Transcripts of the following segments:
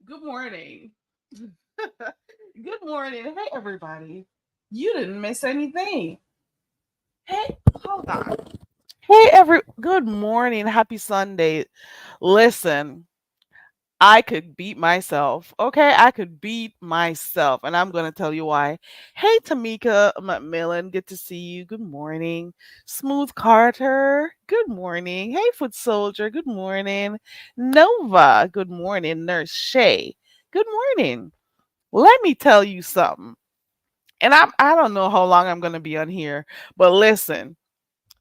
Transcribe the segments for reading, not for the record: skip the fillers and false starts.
Good morning. Good morning. Hey, everybody. You didn't miss anything. Hey, hold on. Good morning. Happy Sunday. Listen, I could beat myself. Okay, I could beat myself, and I'm going to tell you why. Hey, Tamika McMillan, good to see you. Good morning. Smooth Carter, good morning. Hey, Foot Soldier, good morning. Nova, good morning. Nurse Shay, good morning. Let me tell you something. And I don't know how long I'm going to be on here, but listen,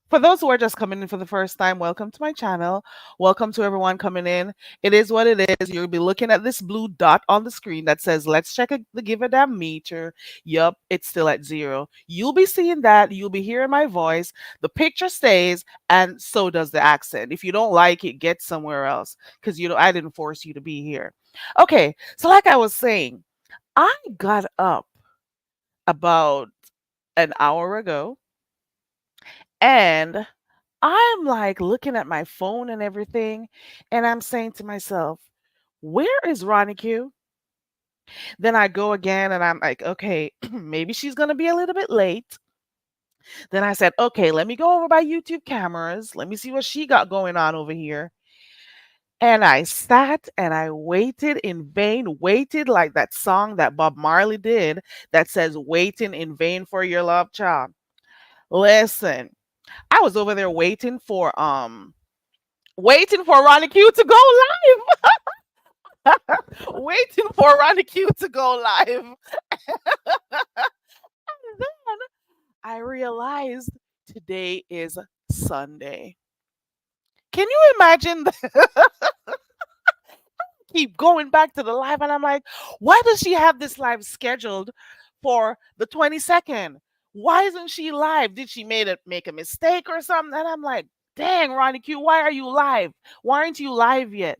for those who are just coming in for the first time, welcome to my channel. Welcome to everyone coming in. It is what it is. You'll be looking at this blue dot on the screen that says, let's check the give a damn meter. Yup, it's still at 0. You'll be seeing that. You'll be hearing my voice. The picture stays, and so does the accent. If you don't like it, get somewhere else because I didn't force you to be here. Okay, so like I was saying, I got up about an hour ago, and I'm like looking at my phone and everything, and I'm saying to myself, where is Ronnie Q? Then I go again and I'm like, okay, maybe she's going to be a little bit late. Then I said, okay, let me go over by YouTube cameras. Let me see what she got going on over here. And I sat and I waited in vain, waited like that song that Bob Marley did that says, waiting in vain for your love child. Listen, I was over there waiting for Ronnie Q to go live. Waiting for Ronnie Q to go live. And then I realized today is Sunday. Can you imagine? Keep going back to the live, and I'm like, why does she have this live scheduled for the 22nd? Why isn't she live? Did she make a mistake or something? And I'm like, dang, Ronnie Q, why are you live? Why aren't you live yet?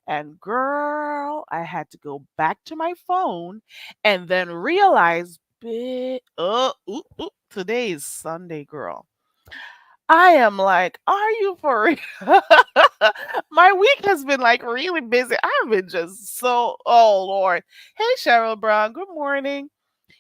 And girl, I had to go back to my phone and then realize, today is Sunday, girl. I am like, are you for real? My week has been like really busy. I've been just oh Lord. Hey, Cheryl Brown, good morning.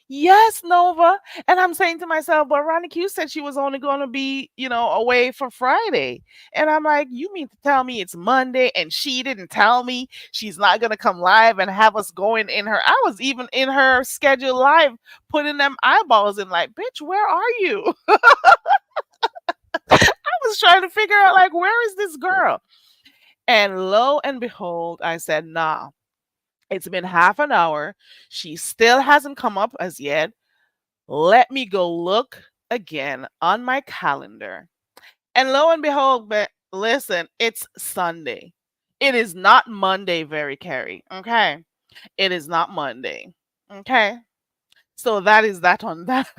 Yes, Nova. And I'm saying to myself, but Ronnie Q said she was only going to be, away for Friday. And I'm like, you mean to tell me it's Monday and she didn't tell me she's not going to come live and have us going in her? I was even in her schedule live, putting them eyeballs in like, bitch, where are you? I was trying to figure out, like, where is this girl? And lo and behold, I said, nah, it's been half an hour. She still hasn't come up as yet. Let me go look again on my calendar. And lo and behold, but listen, it's Sunday. It is not Monday, very Carrie. Okay. It is not Monday. Okay. So that is that on that.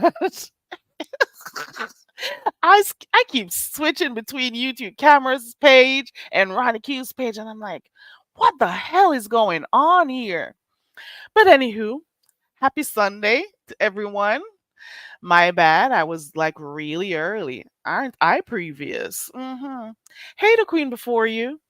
I keep switching between YouTube cameras page and Ronnie Q's page, and I'm like, what the hell is going on here? But anywho, happy Sunday to everyone. My bad. I was like really early. Aren't I previous? Hey, the queen before you.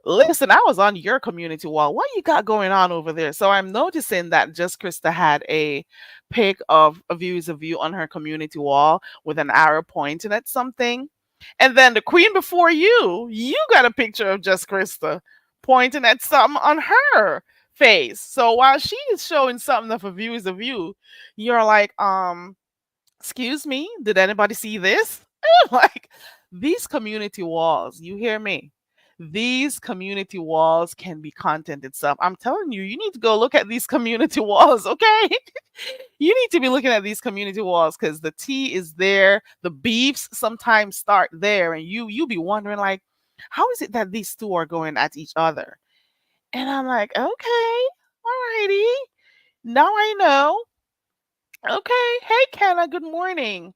Listen, I was on your community wall. What you got going on over there? So I'm noticing that Just Krista had a pic of a views of you on her community wall with an arrow pointing at something. And then the queen before you got a picture of Just Krista pointing at something on her face. So while she is showing something of a views of you, you're like, excuse me, did anybody see this? Like these community walls, you hear me? These community walls can be content itself. I'm telling you, you need to go look at these community walls, okay? You need to be looking at these community walls because the tea is there. The beefs sometimes start there, and you be wondering like, how is it that these two are going at each other? And I'm like, okay, alrighty, now I know. Okay, hey Kenna, good morning.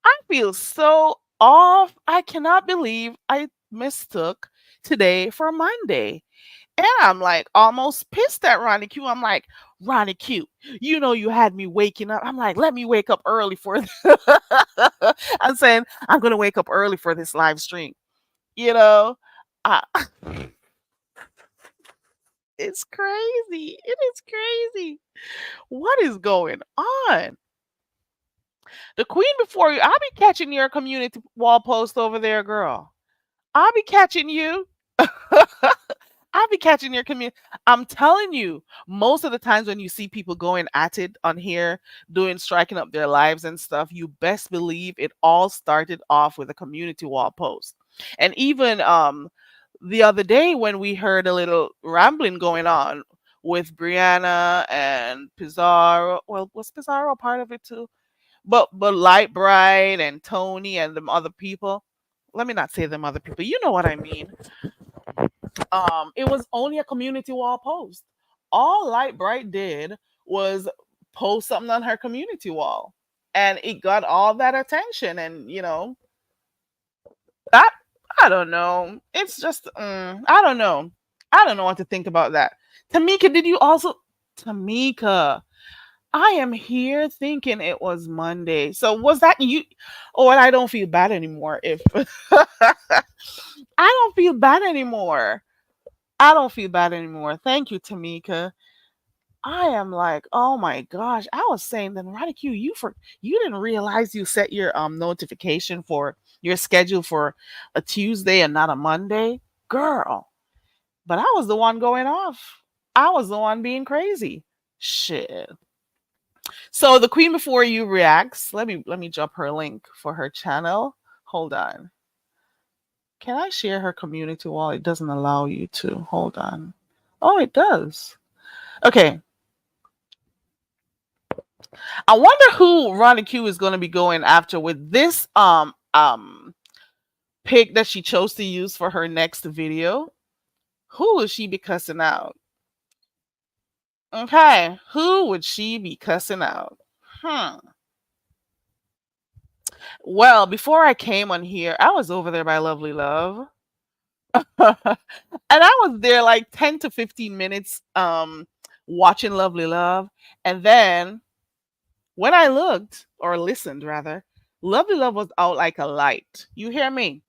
I feel so off. I cannot believe I mistook today for Monday. And I'm like almost pissed at Ronnie Q. I'm like, Ronnie Q, you know you had me waking up. I'm like, let me wake up early for I'm saying I'm gonna wake up early for this live stream. You know? Uh, it's crazy. It is crazy. What is going on? The queen before you, I'll be catching your community wall post over there, girl. I'll be catching you. I'll be catching your community. I'm telling you, most of the times when you see people going at it on here, doing striking up their lives and stuff, you best believe it all started off with a community wall post. And even the other day when we heard a little rambling going on with Brianna and Pizarro. Well, was Pizarro a part of it too? But Light Bright and Tony and them other people. Let me not say them other people. You know what I mean. It was only a community wall post. All Light Bright did was post something on her community wall, and it got all that attention. And that I don't know. It's just I don't know. I don't know what to think about that. Tamika, did you also? Tamika, I am here thinking it was Monday. So was that you? Oh, and I don't feel bad anymore. If I don't feel bad anymore. I don't feel bad anymore. Thank you, Tamika. I am like, oh my gosh. I was saying then, Radicue, you didn't realize you set your notification for your schedule for a Tuesday and not a Monday, girl. But I was the one going off. I was the one being crazy. Shit. So the queen before you reacts. Let me drop her link for her channel. Hold on. Can I share her community wall? It doesn't allow you to. Hold on. Oh, it does. Okay. I wonder who Ronnie Q is going to be going after with this pic that she chose to use for her next video. Who will she be cussing out? Okay, who would she be cussing out? Hmm. Well, before I came on here, I was over there by Lovely Love. And I was there like 10 to 15 minutes watching Lovely Love. And then when I looked or listened rather, Lovely Love was out like a light. You hear me?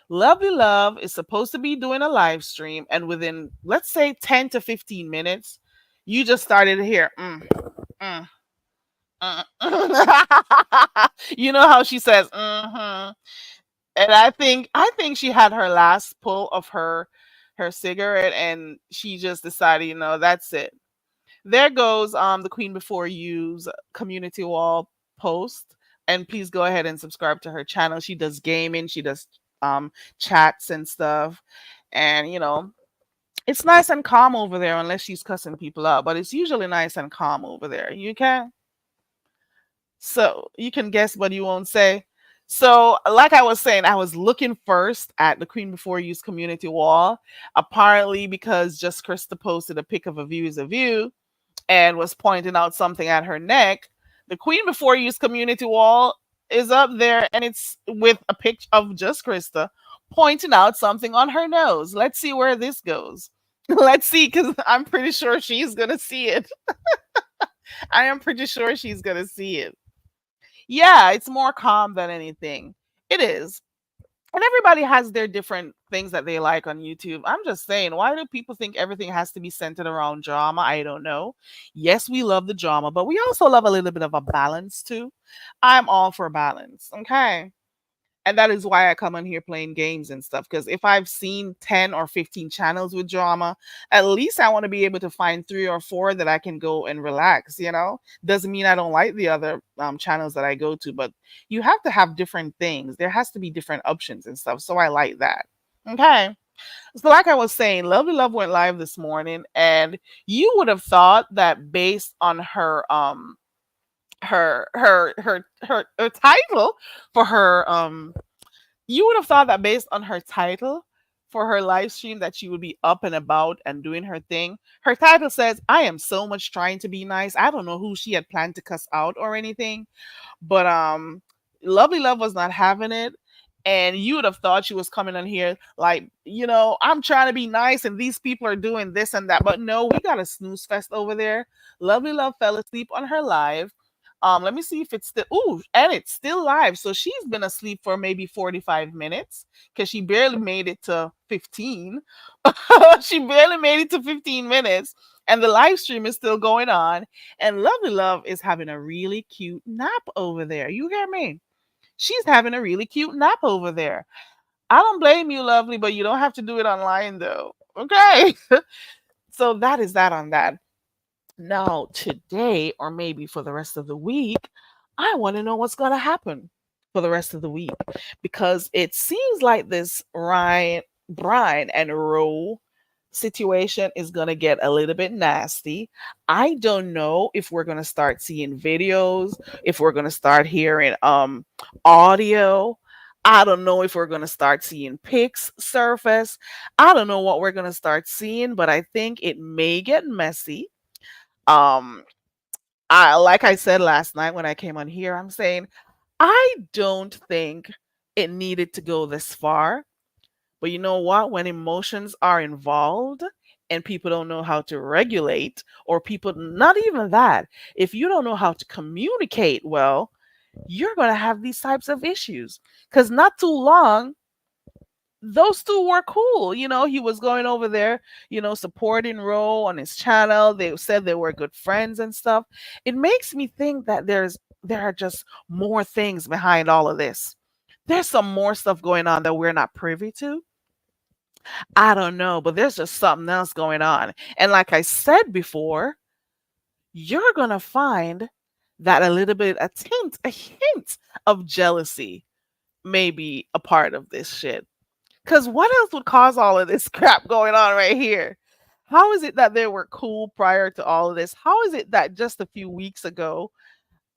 Lovely Love is supposed to be doing a live stream, and within let's say 10 to 15 minutes, you just started to hear mm, you know how she says and I think she had her last pull of her cigarette, and she just decided, that's it. There goes the queen before you's community wall post. And please go ahead and subscribe to her channel. She does gaming, she does chats and stuff. And it's nice and calm over there unless she's cussing people out, but it's usually nice and calm over there. You can So you can guess, but you won't say. So, like I was saying, I was looking first at the Queen Before Use community wall, apparently because just Krista posted a pic of a view is a view and was pointing out something at her neck. The Queen Before Use community wall is up there and it's with a picture of just Krista pointing out something on her nose. Let's see where this goes. Let's see, because I'm pretty sure she's going to see it. I am pretty sure she's going to see it. Yeah, it's more calm than anything. It is. And everybody has their different things that they like on YouTube. I'm just saying, why do people think everything has to be centered around drama? I don't know. Yes, we love the drama, but we also love a little bit of a balance too. I'm all for balance. Okay. And that is why I come on here playing games and stuff. Because if I've seen 10 or 15 channels with drama, at least I want to be able to find 3 or 4 that I can go and relax, you know? Doesn't mean I don't like the other channels that I go to, but you have to have different things. There has to be different options and stuff. So I like that. Okay. So, like I was saying, Lovely Love went live this morning, and you would have thought that based on her title for her you would have thought that based on her title for her live stream that she would be up and about and doing her thing. Her title says, I am so much trying to be nice. I don't know who she had planned to cuss out or anything, but Lovely Love was not having it. And you would have thought she was coming on here like, I'm trying to be nice and these people are doing this and that. But no, we got a snooze fest over there. Lovely Love fell asleep on her live. Let me see if it's still. Ooh, and it's still live. So she's been asleep for maybe 45 minutes because she barely made it to 15. She barely made it to 15 minutes, and the live stream is still going on. And Lovely Love is having a really cute nap over there. You hear me? She's having a really cute nap over there. I don't blame you, Lovely, but you don't have to do it online though. Okay. So that is that on that. Now, today, or maybe for the rest of the week, I want to know what's going to happen for the rest of the week because it seems like this Ryan, Brian, and Ro situation is going to get a little bit nasty. I don't know if we're going to start seeing videos, if we're going to start hearing audio. I don't know if we're going to start seeing pics surface. I don't know what we're going to start seeing, but I think it may get messy. um I like I said last night when I came on here, I'm saying I don't think it needed to go this far. But you know what? When emotions are involved and people don't know how to regulate, or people, not even that, if you don't know how to communicate well, you're going to have these types of issues. Because not too long, those two were cool. He was going over there, supporting Ro on his channel. They said they were good friends and stuff. It makes me think that there are just more things behind all of this. There's some more stuff going on that we're not privy to. I don't know, but there's just something else going on. And like I said before, you're gonna find that a little bit, a hint of jealousy may be a part of this shit. Because what else would cause all of this crap going on right here? How is it that they were cool prior to all of this? How is it that just a few weeks ago,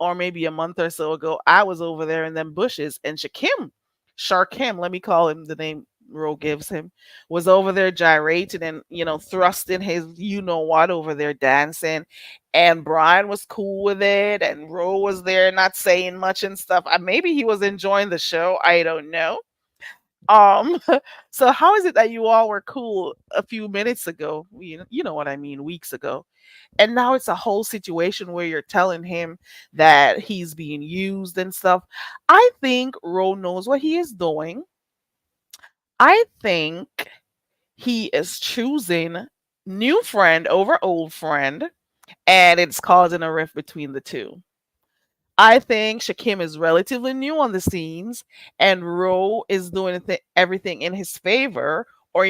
or maybe a month or so ago, I was over there in them bushes and Sharkim, let me call him the name Ro gives him, was over there gyrating and, thrusting his you know what over there dancing. And Brian was cool with it, and Ro was there not saying much and stuff. Maybe he was enjoying the show. I don't know. Um, so how is it that you all were cool a few minutes ago? You know what I mean, weeks ago. And now it's a whole situation where you're telling him that he's being used and stuff. I think Ro knows what he is doing. I think he is choosing new friend over old friend, and it's causing a rift between the two. I think Shakim is relatively new on the scenes, and Ro is doing everything in his favor, or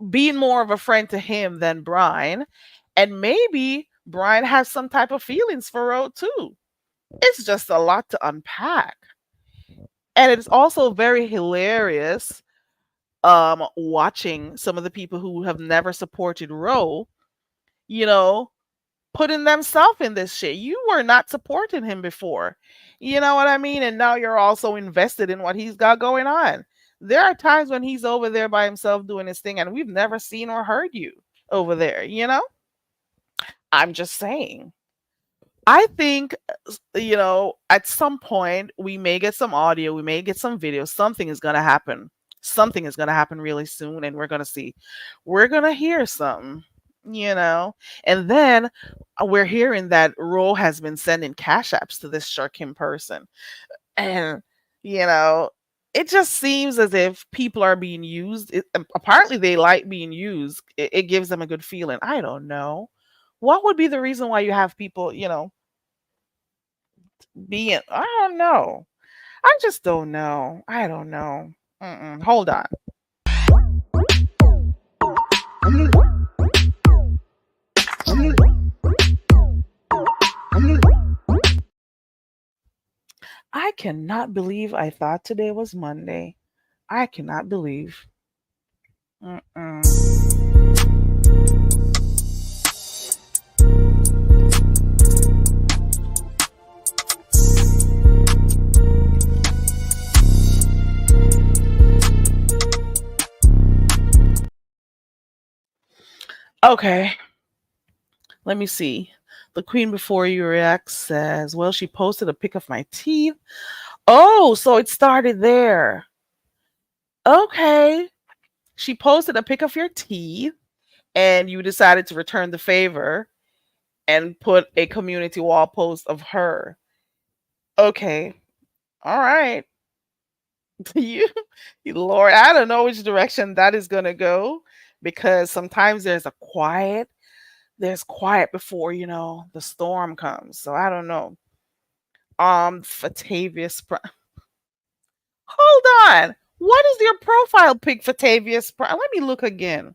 being more of a friend to him than Brian. And maybe Brian has some type of feelings for Ro too. It's just a lot to unpack. And it's also very hilarious watching some of the people who have never supported Ro, you know, putting themselves in this shit. You were not supporting him before. You know what I mean? And now you're also invested in what he's got going on. There are times when he's over there by himself doing his thing and we've never seen or heard you over there, you know? I'm just saying. I think, at some point we may get some audio, we may get some video, something is going to happen. Something is going to happen really soon, and we're going to see. We're going to hear something, you know? And then we're hearing that Ro has been sending cash apps to this Sharkim person. And, you know, it just seems as if people are being used. Apparently, they like being used. It gives them a good feeling. I don't know. What would be the reason why you have people, being, I don't know. I just don't know. I don't know. Hold on. I cannot believe I thought today was Monday. I cannot believe. Mm-mm. Okay. Let me see. The Queen Before You React says, well, she posted a pic of my teeth. Oh, so it started there. Okay. She posted a pic of your teeth and you decided to return the favor and put a community wall post of her. Okay. All right. you, Lord, I don't know which direction that is going to go because sometimes there's quiet before, the storm comes. So I don't know. Fatavius Hold on. What is your profile pic, Fatavius Prime? Let me look again.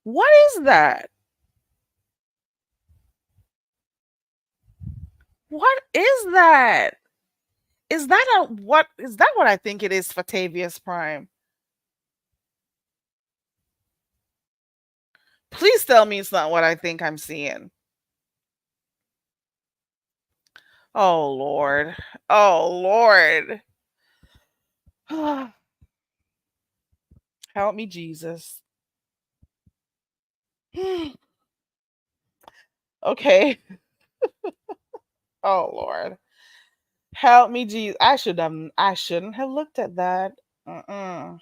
What is that? What is that? Is that what I think it is, Fatavius Prime? Please tell me it's not what I think I'm seeing. Oh Lord. Oh Lord. Help me, Jesus. Okay. Oh Lord. Help me, Jesus. I shouldn't have looked at that. Mm-mm.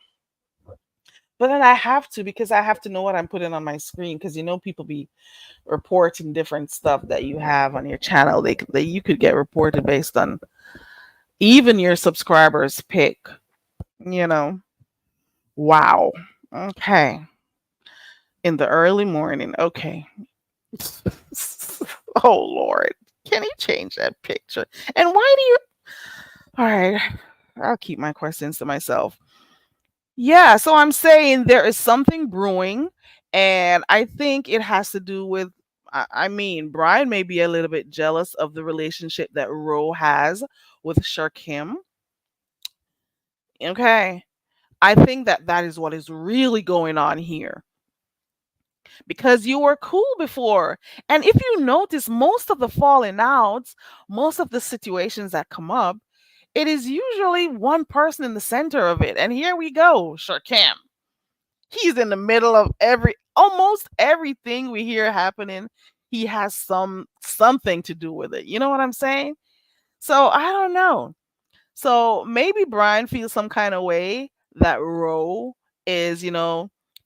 But then I have to because I have to know what I'm putting on my screen because people be reporting different stuff that you have on your channel. You could get reported based on even your subscribers pick. Wow. Okay. In the early morning. Okay. Oh Lord. Can you change that picture? And why do you all right. I'll keep my questions to myself. Yeah, so I'm saying there is something brewing, and I think it has to do with. I mean, Brian may be a little bit jealous of the relationship that Ro has with Sharkim. Okay, I think that is what is really going on here because you were cool before, and if you notice, most of the falling outs, most of the situations that come up, it is usually one person in the center of it, and here we go, Sharkim. He's in the middle of almost everything we hear happening. He has something to do with it. You know what I'm saying? So I don't know. So maybe Brian feels some kind of way that Ro is,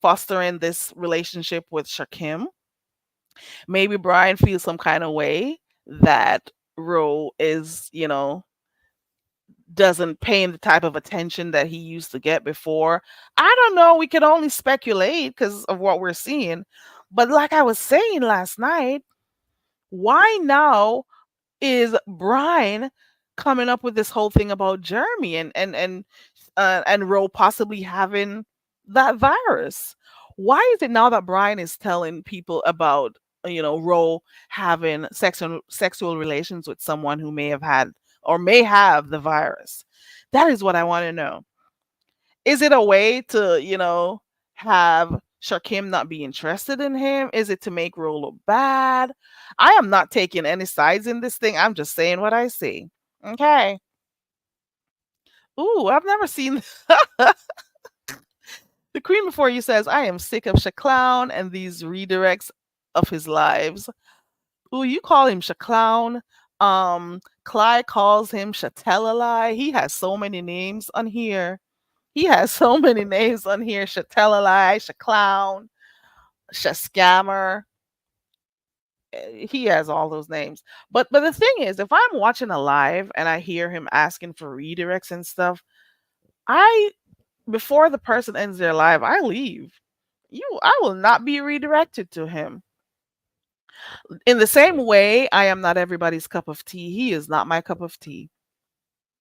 fostering this relationship with Shakim. Maybe Brian feels some kind of way that Ro is, doesn't pay him the type of attention that he used to get before. I don't know. We can only speculate because of what we're seeing. But like I was saying last night, why now is Brian coming up with this whole thing about Jeremy and Ro possibly having that virus? Why is it now that Brian is telling people about Ro having sexual relations with someone who may have had or may have the virus? That is what I want to know. Is it a way to have Should Kim not be interested in him? Is it to make Ro look bad? I am not taking any sides in this thing. I'm just saying what I see. Okay. Ooh, I've never seen the Queen Before You says, I am sick of Shaclown and these redirects of his lives. Ooh, you call him Shaclown. Clyde calls him Shatelalai. He has so many names on here. He has so many names on here. Shatelalai, Shaclown, Shascammer. He has all those names. But the thing is, if I'm watching a live and I hear him asking for redirects and stuff, I before the person ends their live, I leave. I will not be redirected to him. In the same way, I am not everybody's cup of tea. He is not my cup of tea.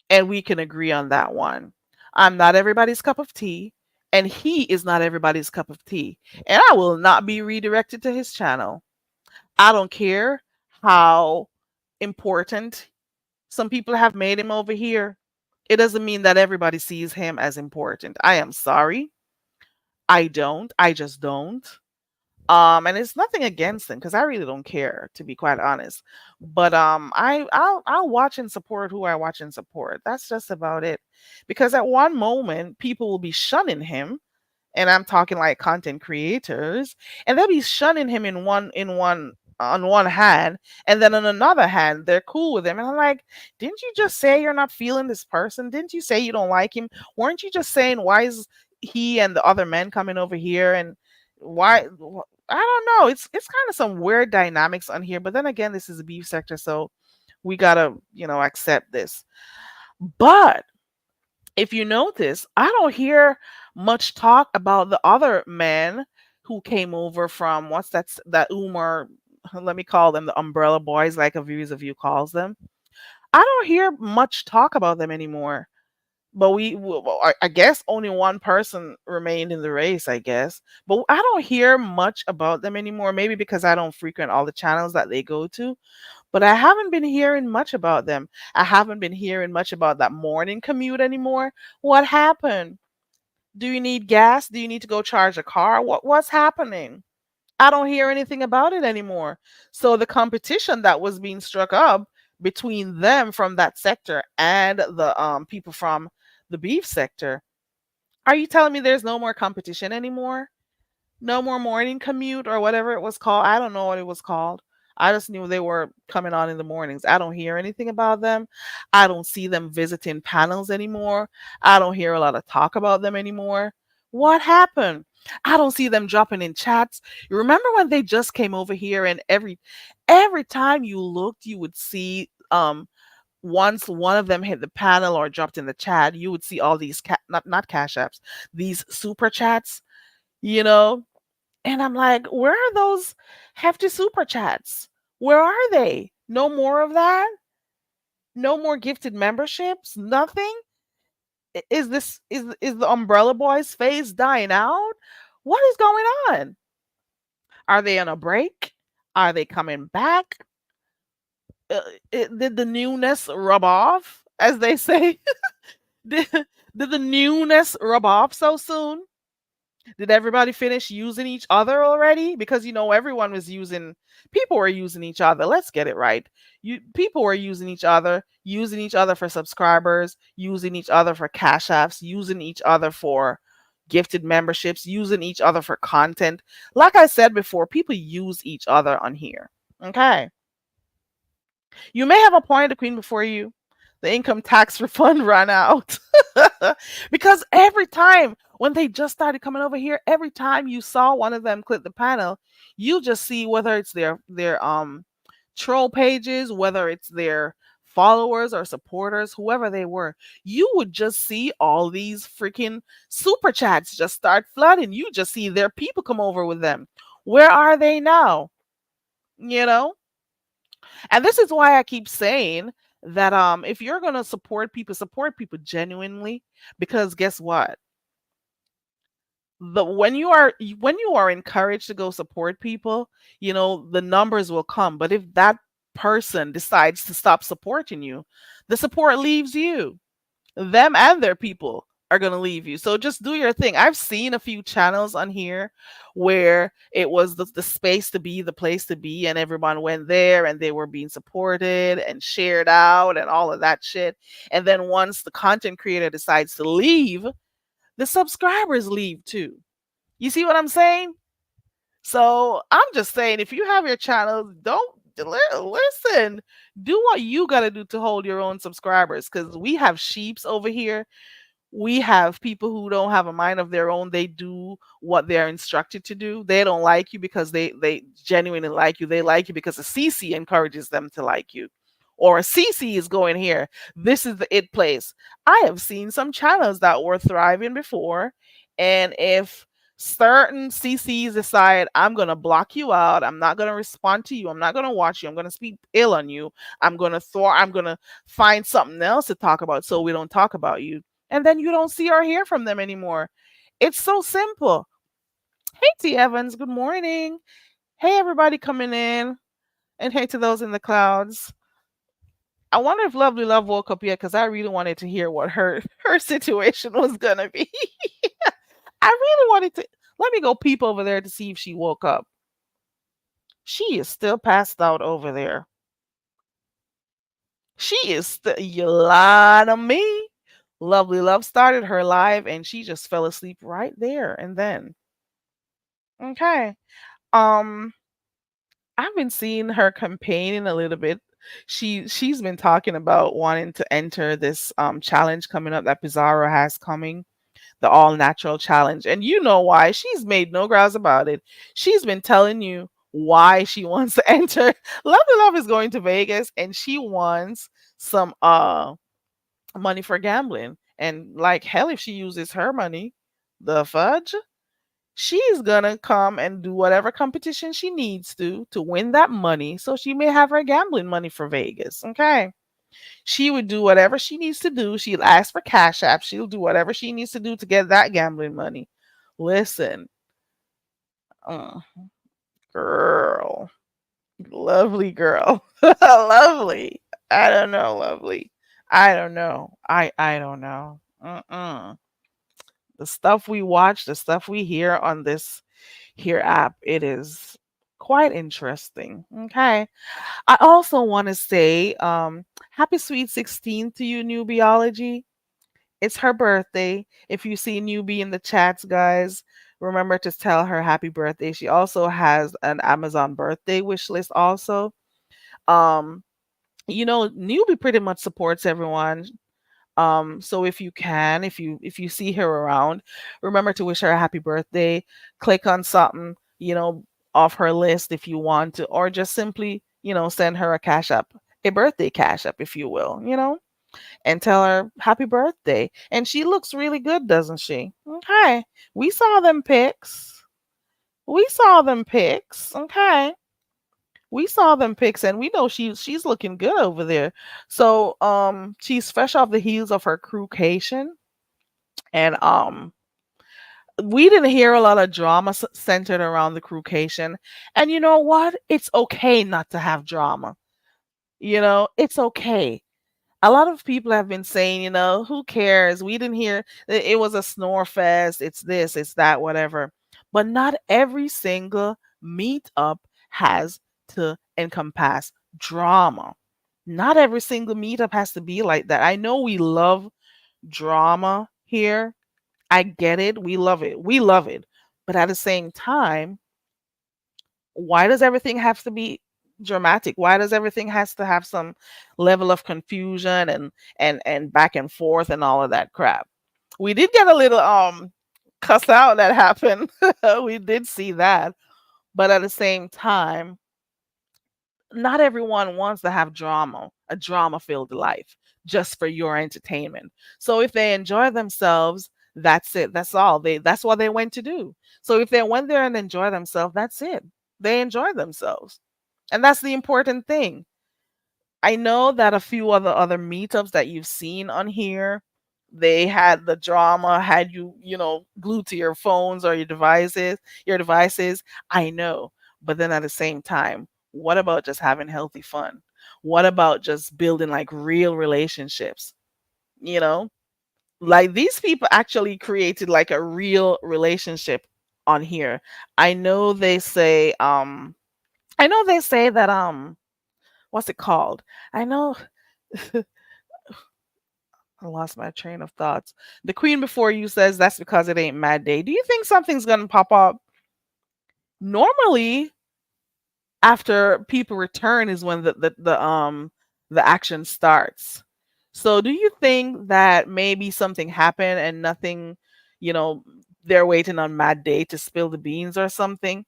And we can agree on that one. I'm not everybody's cup of tea, and he is not everybody's cup of tea. And I will not be redirected to his channel. I don't care how important some people have made him over here. It doesn't mean that everybody sees him as important. I am sorry. I don't. I just don't. And it's nothing against him because I really don't care, to be quite honest. But I'll watch and support who I watch and support. That's just about it. Because at one moment people will be shunning him, and I'm talking like content creators, and they'll be shunning him in one on one hand, and then on another hand they're cool with him. And I'm like, didn't you just say you're not feeling this person? Didn't you say you don't like him? Weren't you just saying why is he and the other men coming over here, and why I don't know. It's kind of some weird dynamics on here, but then again, this is a beef sector, so we gotta, accept this. But if you notice, I don't hear much talk about the other men who came over from that Umar. Let me call them the Umbrella Boys, like a Views of You calls them. I don't hear much talk about them anymore. But I guess only one person remained in the race, I guess. But I don't hear much about them anymore. Maybe because I don't frequent all the channels that they go to. But I haven't been hearing much about them. I haven't been hearing much about that morning commute anymore. What happened? Do you need gas? Do you need to go charge a car? What's happening? I don't hear anything about it anymore. So the competition that was being struck up between them from that sector and the people from the beef sector, are you telling me there's no more competition anymore? No more morning commute or whatever it was called? I don't know what it was called. I just knew they were coming on in the mornings. I don't hear anything about them. I don't see them visiting panels anymore. I don't hear a lot of talk about them anymore. What happened? I don't see them dropping in chats. You remember when they just came over here, and every time you looked, you would see once one of them hit the panel or dropped in the chat, you would see all these not cash apps, these super chats, you know? And I'm like, where are those hefty super chats? Where are they? No more of that? No more gifted memberships? Nothing? Is the Umbrella Boys phase dying out? What is going on? Are they on a break? Are they coming back? Did the newness rub off, as they say? did, did the newness rub off so soon? Did everybody finish using each other already? Because everyone was people were using each other. Let's get it right. People were using each other for subscribers, using each other for cash apps, using each other for gifted memberships, using each other for content. Like I said before, people use each other on here. Okay. You may have a point, the Queen Before You. The income tax refund ran out. Because every time when they just started coming over here, every time you saw one of them click the panel, you just see whether it's their troll pages, whether it's their followers or supporters, whoever they were, you would just see all these freaking super chats just start flooding. You just see their people come over with them. Where are they now? And this is why I keep saying that if you're going to support people genuinely, because guess what? When you are encouraged to go support people, the numbers will come. But if that person decides to stop supporting you, the support leaves you, them and their people. are going to leave you. So just do your thing. I've seen a few channels on here where it was the space to be, the place to be, and everyone went there and they were being supported and shared out and all of that shit. And then once the content creator decides to leave, the subscribers leave too. You see what I'm saying? So I'm just saying, if you have your channel, don't listen. Do what you got to do to hold your own subscribers, because we have sheeps over here. We have people who don't have a mind of their own. They do what they're instructed to do. They don't like you because they genuinely like you. They like you because a CC encourages them to like you, or a CC is going here. This is the it place. I have seen some channels that were thriving before, and if certain CCs decide, I'm going to block you out, I'm not going to respond to you, I'm not going to watch you, I'm going to speak ill on you, I'm going to find something else to talk about so we don't talk about you, and then you don't see or hear from them anymore. It's so simple. Hey, T. Evans, good morning. Hey, everybody coming in, and hey to those in the clouds. I wonder if Lovely Love woke up yet, because I really wanted to hear what her situation was gonna be. I really wanted to. Let me go peep over there to see if she woke up. She is still passed out over there. She is still. You lie to me. Lovely Love started her live and she just fell asleep right there and then. Okay. Um, I've been seeing her campaigning a little bit. She's been talking about wanting to enter this challenge coming up that Pizarro has coming, the all natural challenge. And you know why. She's made no grounds about it. She's been telling you why she wants to enter. Lovely Love is going to Vegas and she wants some money for gambling. And like hell, if she uses her money, the fudge, she's gonna come and do whatever competition she needs to win that money so she may have her gambling money for Vegas. Okay. She would do whatever she needs to do. She'll ask for Cash App. She'll do whatever she needs to do to get that gambling money. Listen, uh, girl, lovely girl, lovely. I don't know, lovely. I don't know. I don't know. The stuff we watch, the stuff we hear on this here app, it is quite interesting. Okay. I also want to say happy sweet 16 to you, Newbiology. It's her birthday. If you see Newbie in the chats, guys, remember to tell her happy birthday. She also has an Amazon birthday wish list also. Um, Newbie pretty much supports everyone. So if you can, if you see her around, remember to wish her a happy birthday. Click on something, off her list if you want to, or just simply, send her a cash app, a birthday cash app, if you will, and tell her happy birthday. And she looks really good, doesn't she? Okay. We saw them pics. We saw them pics. Okay. We saw them pics and we know she's looking good over there. So she's fresh off the heels of her crewcation, and we didn't hear a lot of drama centered around the crewcation. And you know what? It's okay not to have drama. It's okay. A lot of people have been saying, who cares? We didn't hear it was a snore fest. It's this, it's that, whatever. But not every single meetup has to encompass drama. Not every single meetup has to be like that. I know we love drama here. I get it. We love it. We love it. But at the same time, why does everything have to be dramatic? Why does everything has to have some level of confusion and back and forth and all of that crap? We did get a little cuss out that happened. We did see that. But at the same time, not everyone wants to have drama, a drama filled life just for your entertainment. So if they enjoy themselves, that's it. That's all. That's what they went to do. So if they went there and enjoy themselves, that's it. They enjoy themselves. And that's the important thing. I know that a few other meetups that you've seen on here, they had the drama, had you, glued to your phones or your devices. I know. But then at the same time, what about just having healthy fun? What about just building like real relationships? You know? Like these people actually created like a real relationship on here. I know they say I know they say that what's it called? I know I lost my train of thoughts. The queen before you says that's because it ain't mad day. Do you think something's gonna pop up? Normally after people return is when the action starts. So do you think that maybe something happened and nothing, you know, they're waiting on Mad Day to spill the beans or something?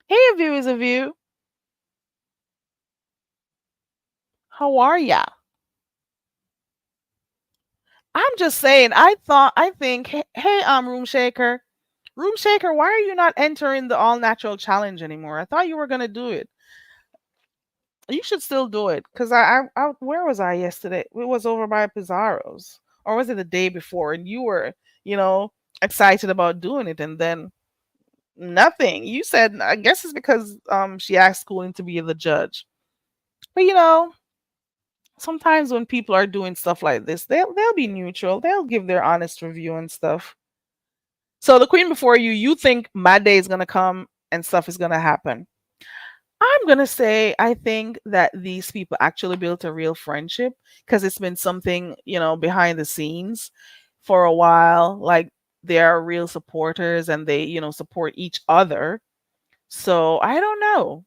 Hey, viewers of you, how are ya? I'm just saying. I think. Hey, Room Shaker, why are you not entering the all natural challenge anymore? I thought you were gonna do it. You should still do it because where was I yesterday? It was over by Pizarro's, or was it the day before? And you were, you know, excited about doing it, and then nothing. You said, I guess it's because she asked Cooling to be the judge. But sometimes when people are doing stuff like this, they'll be neutral. They'll give their honest review and stuff. So the queen before you, you think Mad Day is gonna come and stuff is gonna happen. I'm gonna say I think that these people actually built a real friendship because it's been something, behind the scenes for a while. Like they are real supporters and they, support each other. So I don't know.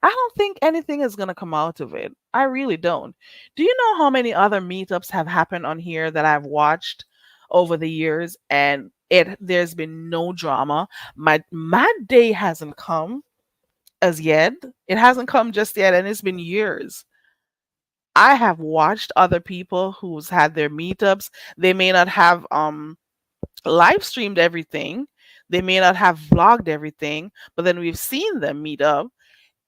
I don't think anything is gonna come out of it. I really don't. Do you know how many other meetups have happened on here that I've watched over the years and there's been no drama. My Mad Day hasn't come as yet. It hasn't come just yet, and it's been years. I have watched other people who's had their meetups. They may not have live streamed everything. They may not have vlogged everything, but then we've seen them meet up,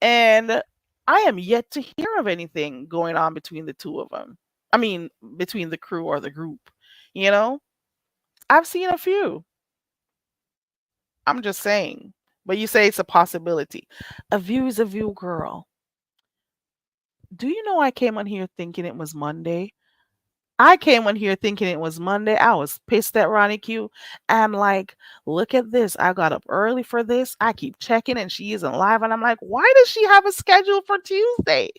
and I am yet to hear of anything going on between the two of them. I mean, between the crew or the group. You know, I've seen a few. I'm just saying. But you say it's a possibility. A view is a view, girl. Do you know I came on here thinking it was Monday? I came on here thinking it was Monday. I was pissed at Ronnie Q. I'm like, look at this. I got up early for this. I keep checking and she isn't live. And I'm like, why does she have a schedule for Tuesday?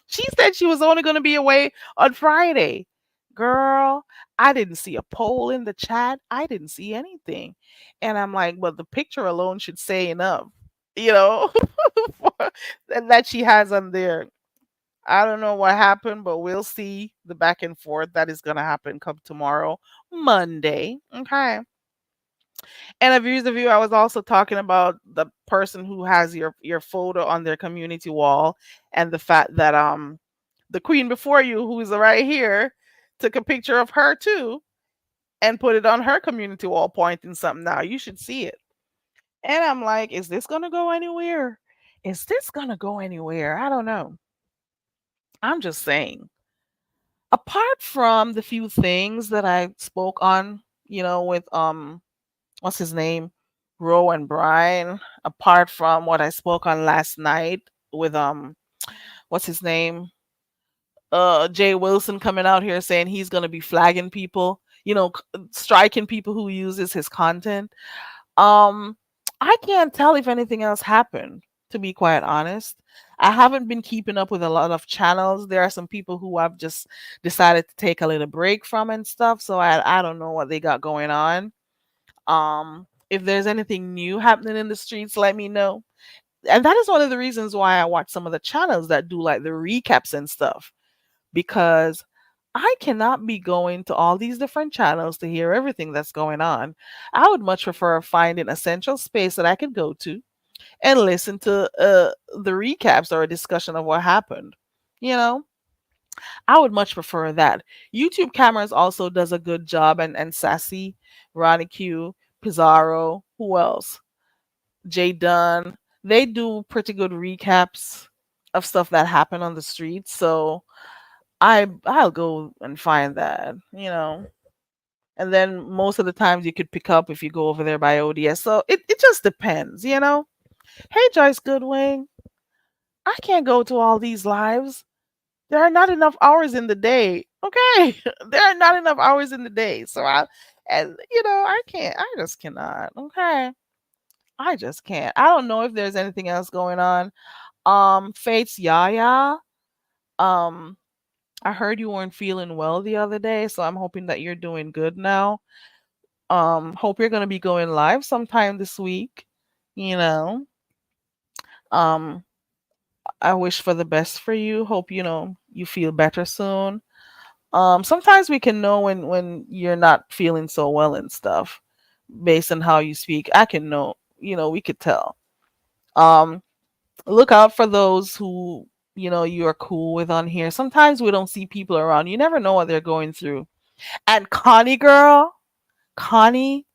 She said she was only going to be away on Friday. Girl, I didn't see a poll in the chat. I didn't see anything. And I'm like, well, the picture alone should say enough, you know, that she has on there. I don't know what happened, but we'll see the back and forth that is going to happen come tomorrow, Monday. Okay. And of views of you, I was also talking about the person who has your photo on their community wall, and the fact that the queen before you, who is right here, took a picture of her too and put it on her community wall, pointing something out. You should see it. And I'm like, is this gonna go anywhere? Is this gonna go anywhere? I don't know. I'm just saying. Apart from the few things that I spoke on, with what's his name? Ro and Brian, apart from what I spoke on last night with what's his name? Jay Wilson coming out here saying he's gonna be flagging people, striking people who uses his content. Um, I can't tell if anything else happened, to be quite honest. I haven't been keeping up with a lot of channels. There are some people who I've just decided to take a little break from and stuff, so I don't know what they got going on. If there's anything new happening in the streets, let me know. And that is one of the reasons why I watch some of the channels that do like the recaps and stuff, because I cannot be going to all these different channels to hear everything that's going on. I would much prefer finding a central space that I could go to and listen to the recaps or a discussion of what happened. You know, I would much prefer that. YouTube Cameras also does a good job, and Sassy, Ronnie Q, Pizarro, who else? Jay Dunn. They do pretty good recaps of stuff that happened on the streets. So I'll go and find that. And then most of the times you could pick up if you go over there by ODS. So it just depends. Hey Joyce Goodwing, I can't go to all these lives. There are not enough hours in the day. Okay. There are not enough hours in the day. And I can't, I just cannot. Okay. I just can't. I don't know if there's anything else going on. Faith's Yaya. Um, I heard you weren't feeling well the other day, so I'm hoping that you're doing good now. Hope you're gonna be going live sometime this week. You know. Um, I wish for the best for you. Hope you feel better soon. Sometimes we can know when you're not feeling so well and stuff based on how you speak. I can know, we could tell. Um, look out for those who you are cool with on here. Sometimes we don't see people around. You never know what they're going through. And Connie girl, Connie,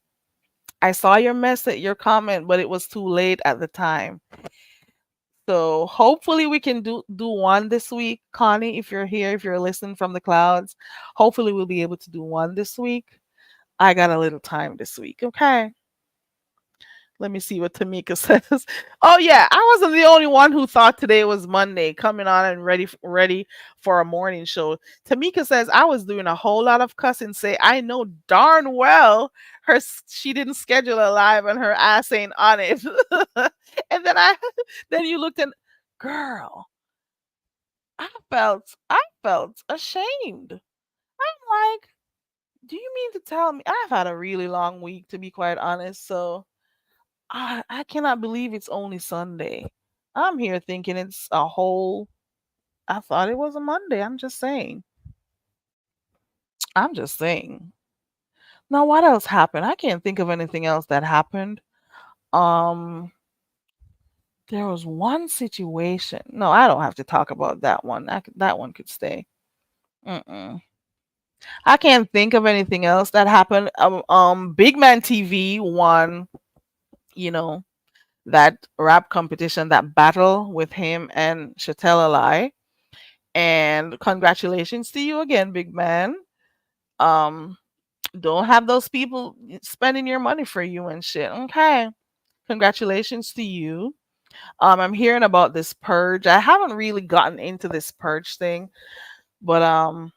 I saw your message, your comment, but it was too late at the time. So hopefully we can do one this week, Connie. If you're here, if you're listening from the clouds, hopefully we'll be able to do one this week. I got a little time this week. Okay. Let me see what Tamika says. Oh yeah, I wasn't the only one who thought today was Monday, coming on and ready for a morning show. Tamika says I was doing a whole lot of cussing. Say I know darn well she didn't schedule a live and her ass ain't on it. And then you looked and girl, I felt ashamed. I'm like, do you mean to tell me I've had a really long week, to be quite honest? So I cannot believe it's only Sunday. I'm here thinking it's a whole. I thought it was a Monday. I'm just saying. I'm just saying. Now, what else happened? I can't think of anything else that happened. Um, there was one situation. No, I don't have to talk about that one. That one could stay. Mm-mm. I can't think of anything else that happened. Big Man TV won. You know that rap competition, that battle with him and Chattel Ali. And congratulations to you again, big man. Um, don't have those people spending your money for you and shit. Okay. Congratulations to you. I'm hearing about this purge. I haven't really gotten into this purge thing, but I'm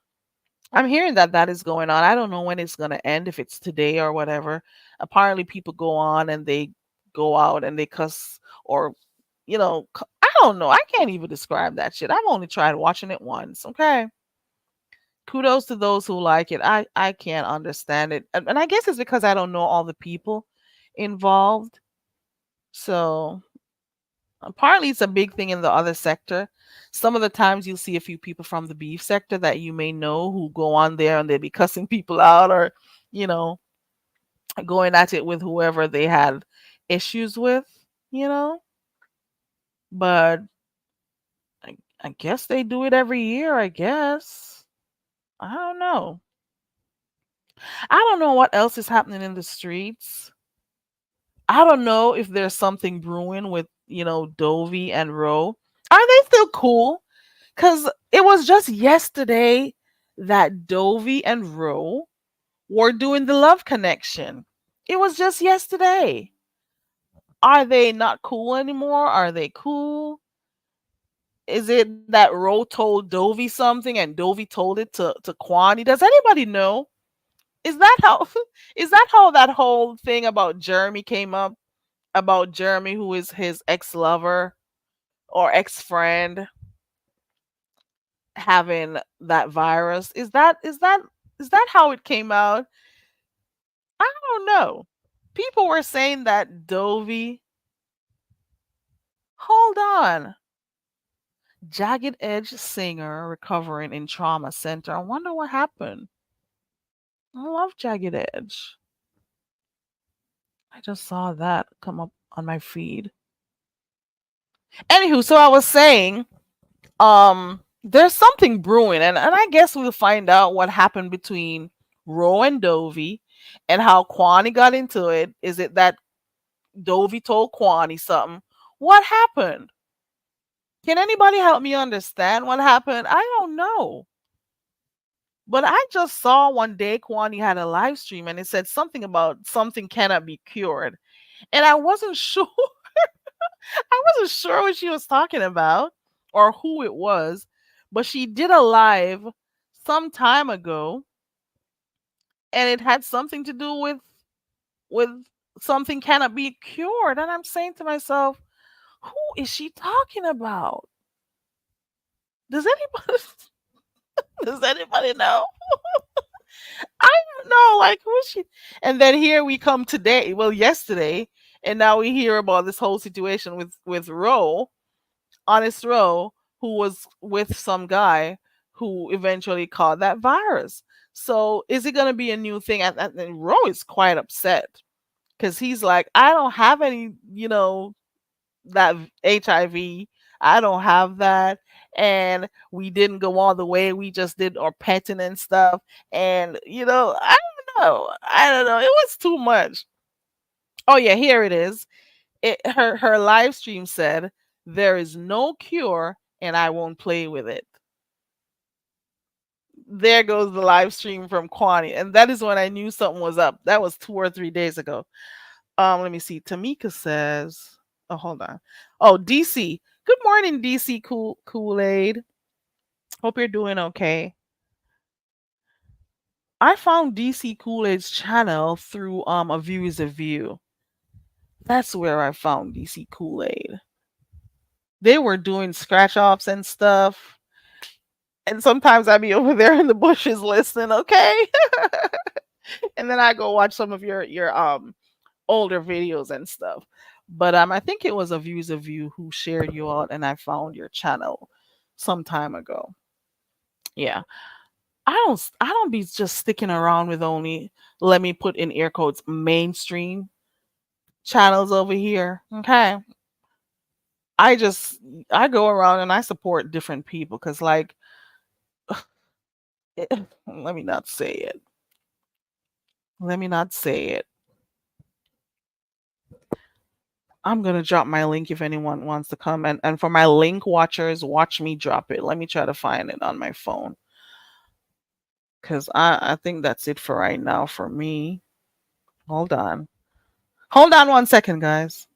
hearing that that is going on. I don't know when it's going to end, if it's today or whatever. Apparently people go on and they go out and they cuss or I don't know. I can't even describe that shit. I've only tried watching it once. Okay. Kudos to those who like it. I can't understand it, and I guess it's because I don't know all the people involved. So apparently, it's a big thing in the other sector. Some of the times you'll see a few people from the beef sector that you may know who go on there and they'll be cussing people out or you know going at it with whoever they had issues with. You know, but I guess they do it every year. I guess I don't know. I don't know what else is happening in the streets. I don't know if there's something brewing with, Dovey and Roe. Are they still cool? Because it was just yesterday that Dovey and Roe were doing the love connection. It was just yesterday. Are they not cool anymore? Are they cool? Is it that Roe told Dovey something and Dovey told it to Kwani? Does anybody know? Is that how is that how that whole thing about Jeremy came up? About Jeremy, who is his ex-lover or ex-friend having that virus. Is that how it came out? I don't know. People were saying that Dovey. Hold on. Jagged Edge singer recovering in trauma center. I wonder what happened. I love Jagged Edge. I just saw that come up on my feed. Anywho, so I was saying there's something brewing, and I guess we'll find out what happened between Ro and Dovey and how Kwani got into it. Is it that Dovey told Kwani something? What happened? Can anybody help me understand what happened? I don't know. But I just saw one day Kwani had a live stream and it said something about something cannot be cured. And I wasn't sure. I wasn't sure what she was talking about or who it was. but she did a live some time ago, and it had something to do with something cannot be cured. And I'm saying to myself, who is she talking about? Does anybody does anybody know? I don't know, like who is she? And then here we come today, well, yesterday, and now we hear about this whole situation with Roe, Honest Roe, who was with some guy who eventually caught that virus. So is it going to be a new thing? And Roe is quite upset because he's like, I don't have any, that HIV. I don't have that. And we didn't go all the way. We just did our petting and stuff. And, I don't know. I don't know. It was too much. Oh, yeah, here it is. Her live stream said, there is no cure and I won't play with it. There goes the live stream from Kwani. And that is when I knew something was up. That was 2 or 3 days ago. Let me see. Tamika says, oh, hold on. Oh, DC. Good morning, DC Kool-Aid. Hope you're doing okay. I found DC Kool-Aid's channel through a View is a View. That's where I found DC Kool-Aid. They were doing scratch offs and stuff. And sometimes I'd be over there in the bushes listening, okay? And then I go watch some of your older videos and stuff. But I think it was a Views of You who shared you out, and I found your channel some time ago. Yeah. I don't be just sticking around with only, let me put in air quotes, mainstream channels over here. Okay. I go around and I support different people because like let me not say it. Let me not say it. I'm gonna drop my link if anyone wants to come, and for my link watchers, watch me drop it. Let me try to find it on my phone. Cause I think that's it for right now for me. Hold on. Hold on 1 second, guys.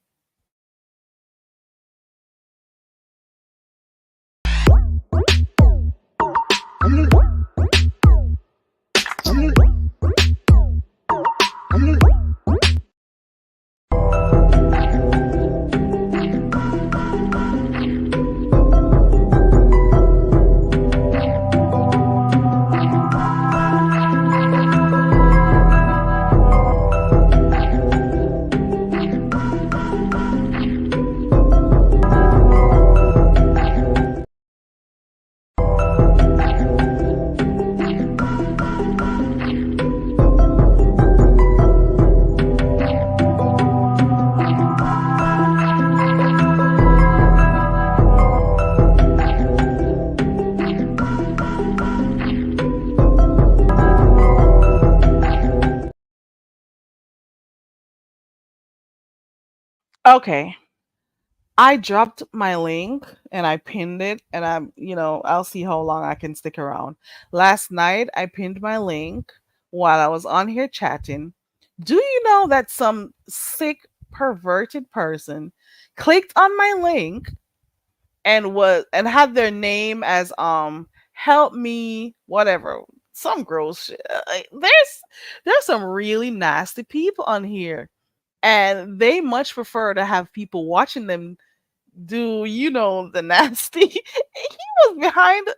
Okay. I dropped my link and I pinned it, and I'll see how long I can stick around. Last night I pinned my link while I was on here chatting. Do you know that some sick perverted person clicked on my link and had their name as help me whatever, some gross shit. There's some really nasty people on here, and they much prefer to have people watching them do the nasty. He was behind.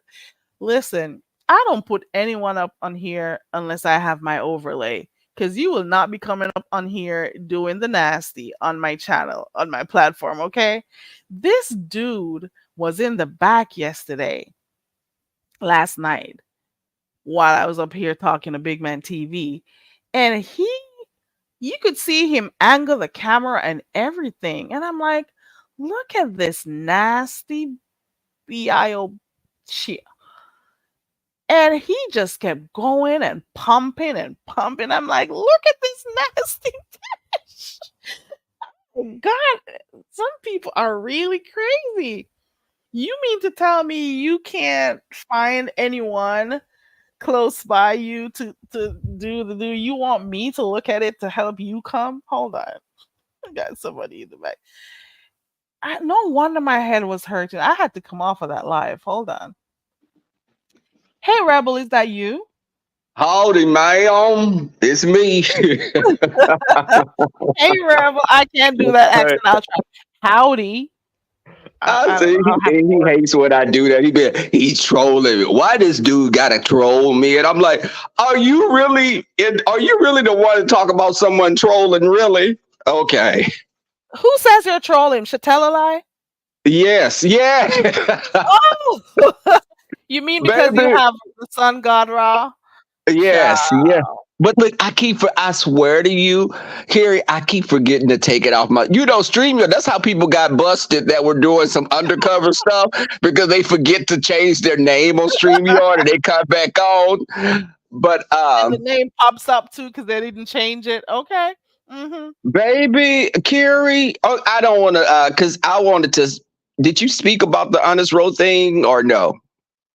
Listen, I don't put anyone up on here unless I have my overlay, because you will not be coming up on here doing the nasty on my channel, on my platform. Okay, this dude was in the back yesterday, last night, while I was up here talking to Big Man TV, and you could see him angle the camera and everything. And I'm like, look at this nasty BIO shit. And he just kept going and pumping and pumping. I'm like, look at this nasty fish. God, some people are really crazy. You mean to tell me you can't find anyone close by you to do you want me to look at it to help you come? Hold on. I got somebody in the back. No wonder my head was hurting. I had to come off of that live. Hold on. Hey, Rebel, is that you? Howdy, ma'am. It's me. Hey, Rebel, I can't do that accent. I'll try. Howdy. I I don't see know how to he work. hates when I do that. He's trolling me. Why this dude gotta troll me? And I'm like, are you really the one to talk about someone trolling? Really? Okay. Who says you're trolling? Chatella lie? Yes, yeah. Oh, you mean because you Baby. have the sun god Ra? Yes, Child. yes. But look, I swear to you, Carrie, I keep forgetting to take it off StreamYard, that's how people got busted that were doing some undercover stuff because they forget to change their name on StreamYard and they cut back on. But And the name pops up too because they didn't change it. Okay. Hmm. baby, Carrie, oh, I don't want to, because I wanted to. Did you speak about the honest road thing or no?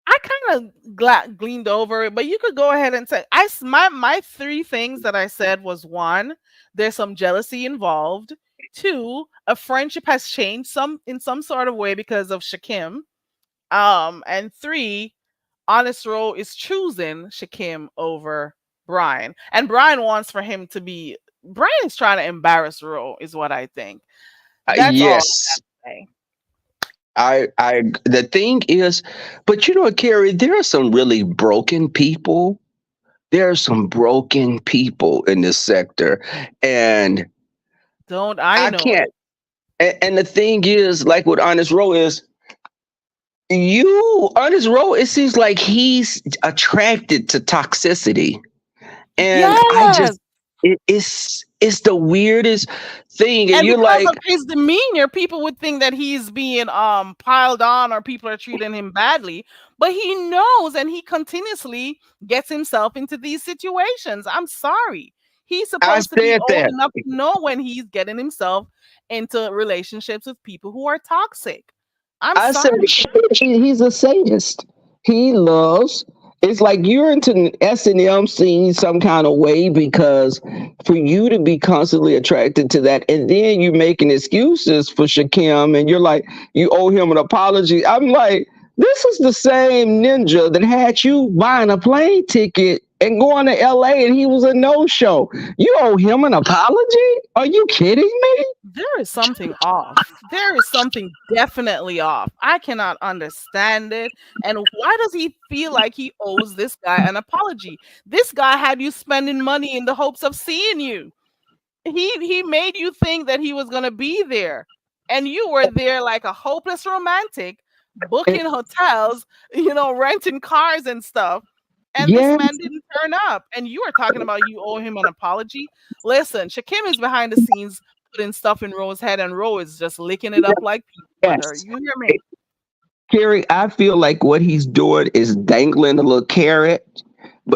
I kind of gleaned over it, but you could go ahead and say my three things that I said was one, there's some jealousy involved. Two, a friendship has changed some in some sort of way because of Shakim. And three, Honest Row is choosing Shakim over Brian, and Brian wants for him to be. Brian is trying to embarrass Row, is what I think. That's all Yes. I say. The thing is, but you know what, Carrie, there are some really broken people. There are some broken people in this sector, and Don't I I know can't. it? And the thing is, like with Honest Row is, Honest Row, it seems like he's attracted to toxicity, and I just, Yes. it's the weirdest thing, and And you're because like, of his demeanor, people would think that he's being piled on or people are treating him badly. But he knows and he continuously gets himself into these situations. I'm sorry. He's I supposed to be said old that. enough to know when he's getting himself into relationships with people who are toxic. I'm I said sorry. he's a sadist. He loves. It's like you're into S&M scene some kind of way because for you to be constantly attracted to that, and then you making excuses for Shakim, and you're like, you owe him an apology. I'm like, this is the same ninja that had you buying a plane ticket and going to LA, and he was a no show. You owe him an apology? Are you kidding me? There is something off. There is something definitely off. I cannot understand it. And why does he feel like he owes this guy an apology? This guy had you spending money in the hopes of seeing you. He made you think that he was going to be there. And you were there like a hopeless romantic, booking hotels, renting cars and stuff. And this Yes, man didn't turn up. And you are talking about you owe him an apology. Listen, Shakim is behind the scenes putting stuff in Ro's head, and Ro is just licking it up like peanut butter. yes. You hear me? Kerry, I feel like what he's doing is dangling a little carrot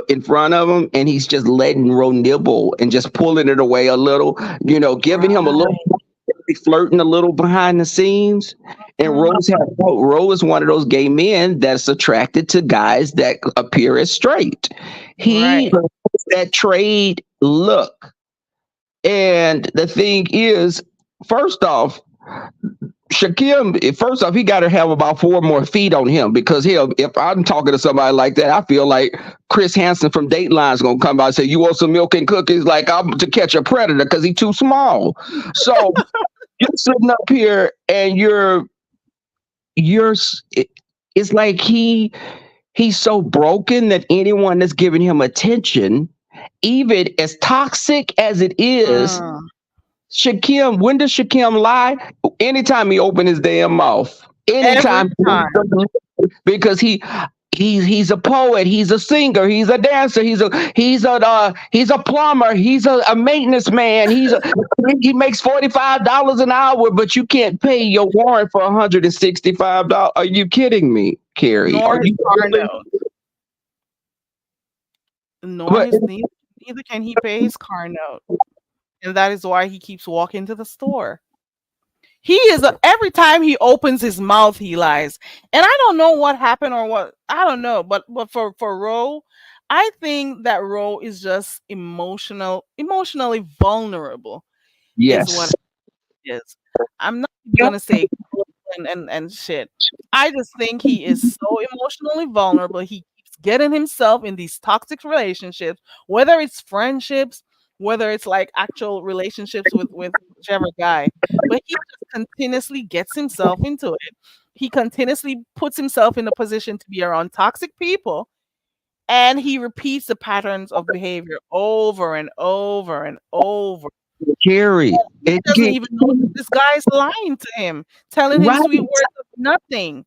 in front of him, and he's just letting Ro nibble and just pulling it away a little, giving him a little, Right. flirting a little behind the scenes. And Mhm. Ro is one of those gay men that's attracted to guys that appear as straight. He Right. has that trade look. And the thing is, first off, Shakim, first off, he got to have about 4 more feet on him because if I'm talking to somebody like that, I feel like Chris Hansen from Dateline is gonna come by and say, "You want some milk and cookies?" Like I'm to catch a predator because he's too small. So you're sitting up here and you're. It's like he's so broken that anyone that's giving him attention, even as toxic as it is, Mm. Shakim, when does Shakim lie? Anytime he open his damn mouth. Every Anytime, time. because he's a poet, he's a singer, he's a dancer, he's a plumber, he's a maintenance man, he makes $45 an hour, but you can't pay your warrant for $165. Are you kidding me, Carrie? Are Nor his you car really? note. Nor But his neither can he pay his car note. And that is why he keeps walking to the store. Every time he opens his mouth, he lies. And I don't know what happened or what I don't know, but for Ro, I think that Ro is just emotionally vulnerable is what yes, it is. I'm not gonna say and shit. I just think he is so emotionally vulnerable. He keeps getting himself in these toxic relationships, whether it's friendships, whether it's like actual relationships with whichever guy. But he just continuously gets himself into it. He continuously puts himself in a position to be around toxic people, and he repeats the patterns of behavior over and over and over. Carrie, He it doesn't get even know that this guy is lying to him, telling him right. sweet words of nothing.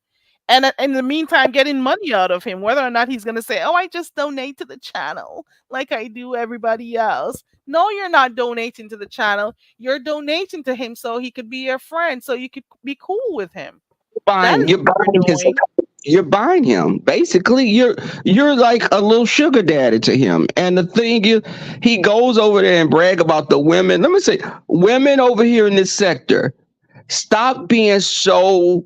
And in the meantime, getting money out of him, whether or not he's going to say, "Oh, I just donate to the channel like I do everybody else." No, you're not donating to the channel. You're donating to him so he could be your friend, so you could be cool with him. That Buying, is more annoying. you're buying him. Basically, you're like a little sugar daddy to him. And the thing is, he goes over there and brag about the women. Let me say, women over here in this sector, stop being so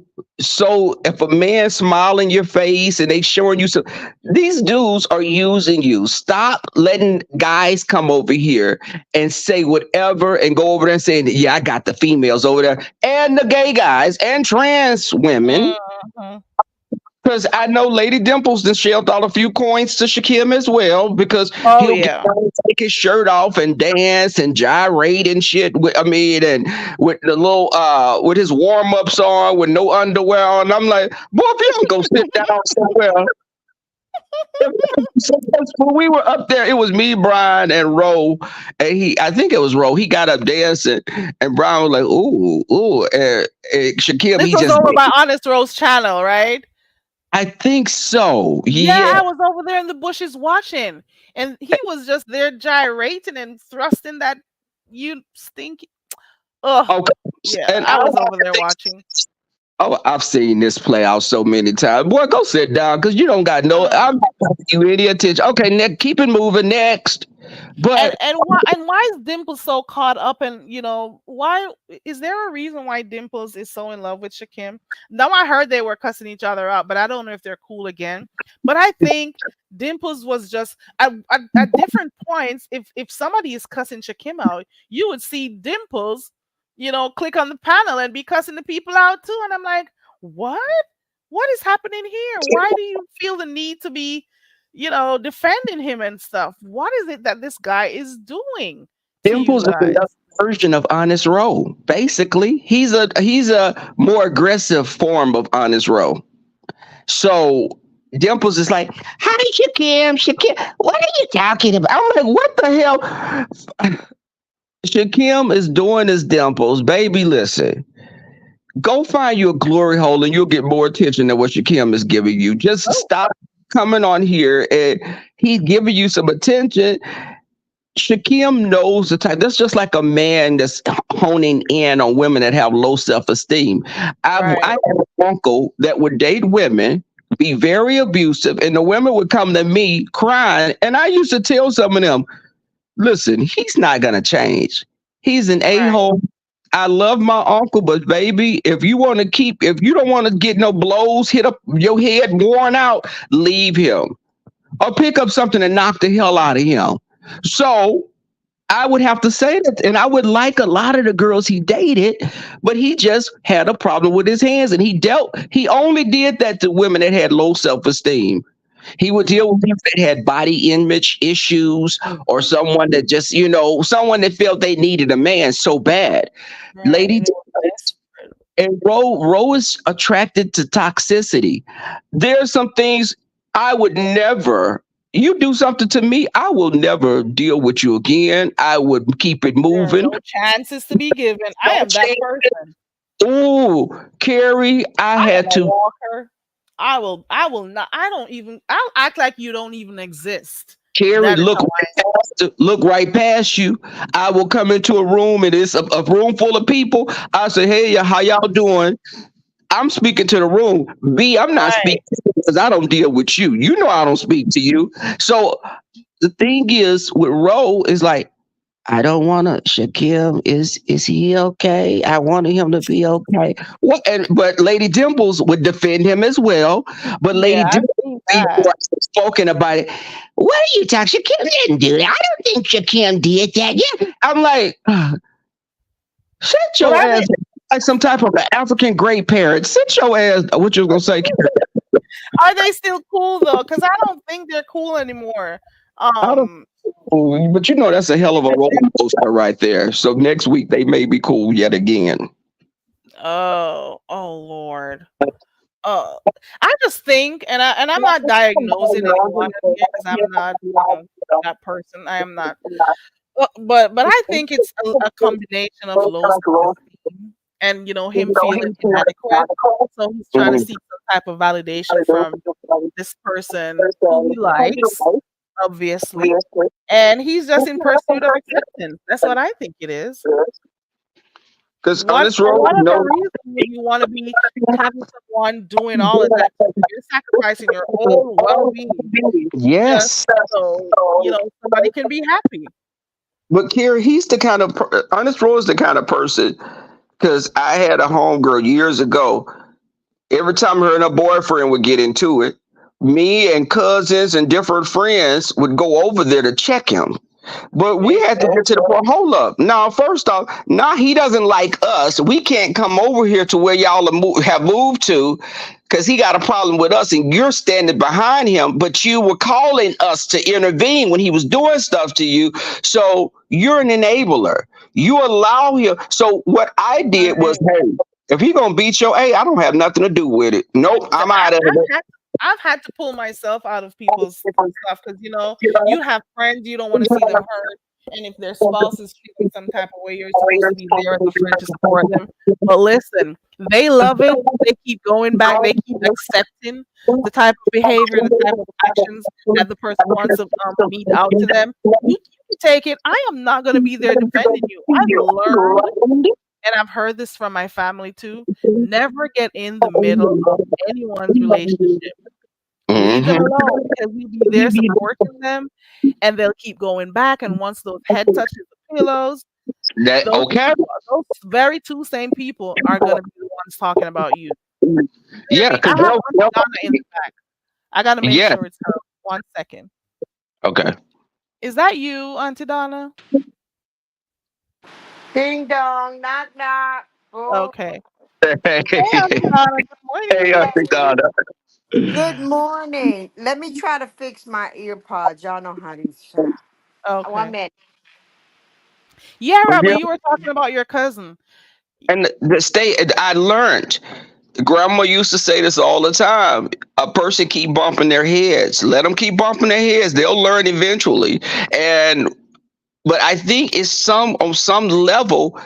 if a man smile in your face and they showing you some, these dudes are using you. Stop letting guys come over here and say whatever and go over there and saying, yeah, I got the females over there and the gay guys and trans women. Mhm. Because I know Lady Dimples just shelled out a few coins to Shakim as well, because Oh he'll get yeah. down and take his shirt off and dance and gyrate and shit. And with the little with his warm ups on with no underwear on. I'm like, boy, if you don't go sit down somewhere. When we were up there, it was me, Brian, and Ro. And I think it was Ro. He got up dancing, and Brian was like, "Ooh, ooh." And Shakim, This he was just, over by Honest Rose channel, right? I think so. Yeah, Yeah. I was over there in the bushes watching, and he was just there gyrating and thrusting that you stinky. Oh, Okay. yeah, And I I was over there watching. Oh, I've seen this play out so many times. Boy, go sit down because you don't got no. Mm. I'm not paying you any attention. Okay, next, keep it moving. Next, but And why is Dimples so caught up? And why is there a reason why Dimples is so in love with Shakim? Now I heard they were cussing each other out, but I don't know if they're cool again. But I think Dimples was just at different points. If somebody is cussing Shakim out, you would see Dimples, click on the panel and be cussing the people out too. And I'm like, what? What is happening here? Why do you feel the need to be defending him and stuff? What is it that this guy is doing to you Dimples is guys? another version of Honest Row. Basically, he's a more aggressive form of Honest Row. So Dimples is like, "Hi, Shakim, what are you talking about?" I'm like, "What the hell?" Shakim is doing his Dimples, baby. Listen, go find you a glory hole and you'll get more attention than what Shakim is giving you. Just stop coming on here and he's giving you some attention. Shakim knows the type. That's just like a man that's honing in on women that have low self-esteem. Right. I had an uncle that would date women, be very abusive, and the women would come to me crying. And I used to tell some of them, listen, he's not gonna change. He's an a-hole. I love my uncle, but baby, if you don't want to get no blows, hit up your head worn out, leave him. Or pick up something and knock the hell out of him. So I would have to say that, and I would like a lot of the girls he dated, but he just had a problem with his hands, and he only did that to women that had low self-esteem. He would deal with people that had body image issues or someone that just, someone that felt they needed a man so bad. Right. Lady and Ro is attracted to toxicity. There's some things I would never. You do something to me, I will never deal with you again. I would keep it moving. No chances to be given. I am that person. Ooh, Carrie, I had to. Walker. I will not. I'll act like you don't even exist. Carrie, look right past you. I will come into a room and it's a room full of people. I say, hey, how y'all doing? I'm speaking to the room. B, I'm not speaking because I don't deal with you. You know I don't speak to you. So the thing is with Ro is like, I don't want to. Shakim, is he okay? I wanted him to be okay. But Lady Dimples would defend him as well. But Lady Dimples spoken about it. What are you talking? Shakim didn't do that. I don't think Shakim did that. Yeah, I'm like, shut your ass. Like some type of African gray parrot. Sit your ass. What you gonna say? Are they still cool though? Because I don't think they're cool anymore. I don't, Um, but that's a hell of a roller coaster right there. So next week they may be cool yet again. oh Lord. Uh, I just think, and I'm not diagnosing anyone in here because I'm not, that person. I am not. But I think it's a combination of low self-esteem and him feeling inadequate. So he's trying to Mhm. seek some type of validation from this person who he likes, obviously, and he's just in pursuit of acceptance. That's what I think it is. Because What Honest for Road, whatever reason would you want to be having someone doing all of that to you? You're sacrificing your own well-being just yes. so somebody can be happy. But Kerry, he's the kind of Honest Road is the kind of person. Because I had a homegirl years ago. Every time her and her boyfriend would get into it, me and cousins and different friends would go over there to check him. But we had to get to the point. Hold up. Now, first off, now he doesn't like us. We can't come over here to where y'all have moved to because he got a problem with us and you're standing behind him. But you were calling us to intervene when he was doing stuff to you. So you're an enabler. You allow him. So what I did was, Right. hey, if he gonna beat your, hey, I don't have nothing to do with it. Nope, So I'm out of it. I've had to pull myself out of people's stuff because you have friends, you don't want to see them hurt, and if their spouse is treating some type of way, you're supposed to be there as a friend to support them. But listen, they love it. They keep going back. They keep accepting the type of behavior, the type of actions that the person wants to mete out to them. You can take it. I am not going to be there defending you. I've learned, and I've heard this from my family too. Never get in the middle of anyone's relationship. Leave them Mhm. alone because you'll be there supporting them and they'll keep going back. And once those head touches the pillows, That those okay? people, those very two same people are gonna be the ones talking about you. Hear Yeah, me? I because have Auntie Donna in the back. I gotta make yeah. sure it's her. 1 second. Okay. Is that you, Auntie Donna? Ding dong, knock knock. Oh, Okay. Hey, Hey, Auntie Donna. Good morning. I think hey. Good morning. Let me try to fix my ear pods. Y'all know how these sound. One Okay. minute. Yeah, yeah, Rebel, you were talking about your cousin. and the state I learned. Grandma used to say this all the time. A person keep bumping their heads. Let them keep bumping their heads. They'll learn eventually. And but I think it's some on some level.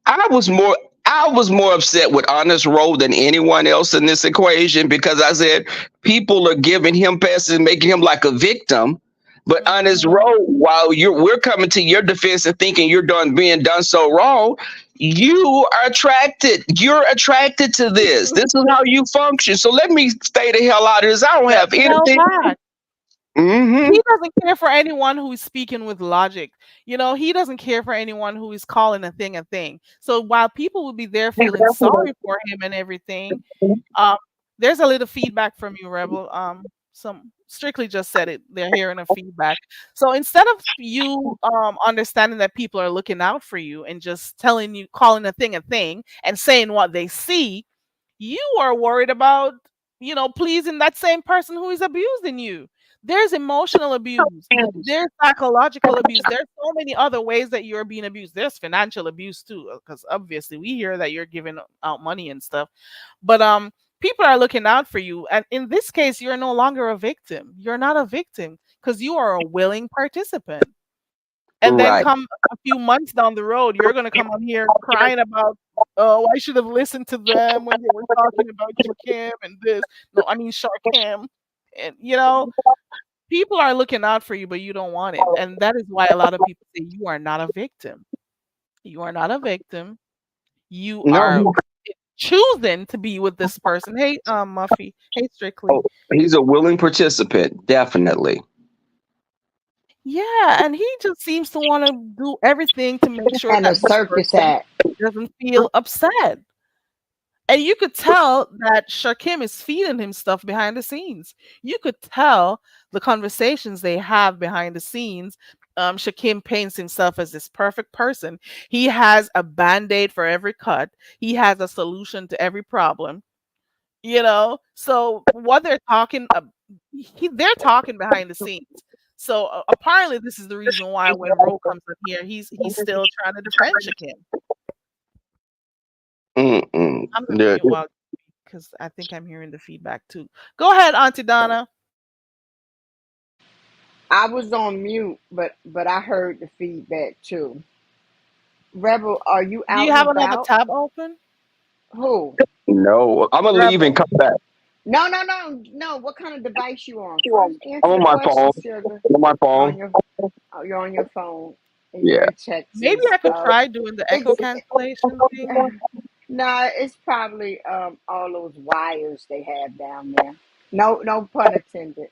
I was more I was more upset with Honest Road than anyone else in this equation because I said people are giving him passes and making him like a victim. But Honest Mhm. Road, while we're coming to your defense and thinking you're done being done so wrong, you are attracted. You're attracted to this. This is how you function. So let me stay the hell out of this. I don't Stay have the hell anything. back. Hmm. He doesn't care for anyone who is speaking with logic. He doesn't care for anyone who is calling a thing a thing. So while people will be there feeling sorry for him and everything, um, there's a little feedback from you, Rebel. Some strictly just said it. They're hearing a feedback. So instead of you understanding that people are looking out for you and just telling you, calling a thing, and saying what they see, you are worried about, pleasing that same person who is abusing you. There's emotional abuse. There's psychological abuse. There's so many other ways that you're being abused. There's financial abuse too, because obviously we hear that you're giving out money and stuff. But people are looking out for you. And in this case, you're no longer a victim. You're not a victim because you are a willing participant. And then Right. come a few months down the road, you're gonna come on here crying about, "Oh, I should have listened to them when they were talking about Shakim and this." No, I mean Sharkim. And people are looking out for you, but you don't want it. And that is why a lot of people say you are not a victim. You are not a victim. You are No. choosing to be with this person. Hey, Muffy. Hey, Strictly. Oh, he's a willing participant. Definitely. Yeah, and he just seems to want to do everything to make sure And a that this circus person act. doesn't feel upset. And you could tell that Shakim is feeding him stuff behind the scenes. You could tell the conversations they have behind the scenes. Shakim paints himself as this perfect person. He has a band aid for every cut, he has a solution to every problem. So what they're talking, they're talking behind the scenes. So apparently, this is the reason why when Ro comes in here, he's still trying to defend Shakim. Mm-mm. I'm gonna Yeah. mute while because I think I'm hearing the feedback too. Go ahead, Auntie Donna. I was on mute, but I heard the feedback too. Rebel, are you Do you out and have another about? tab open? Who? No, I'm gonna leave and Rebel. come back. No, no, no, no. What kind of device you on? I'm First, answer on the my phone. question, sugar. I'm on my You're phone. on your, oh, you're on your phone, and you're Yeah. in Maybe Texas. I could try doing the echo It's cancellation thing. no, it's probably all those wires they have down there. No, no pun intended.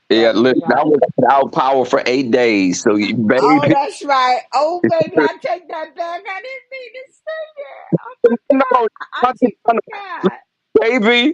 Yeah, But listen, you know. I was without power for 8 days. So, Oh, baby, that's right. Oh, baby, I take that back. I didn't mean to say that. I no, forgot. Auntie forgot. baby,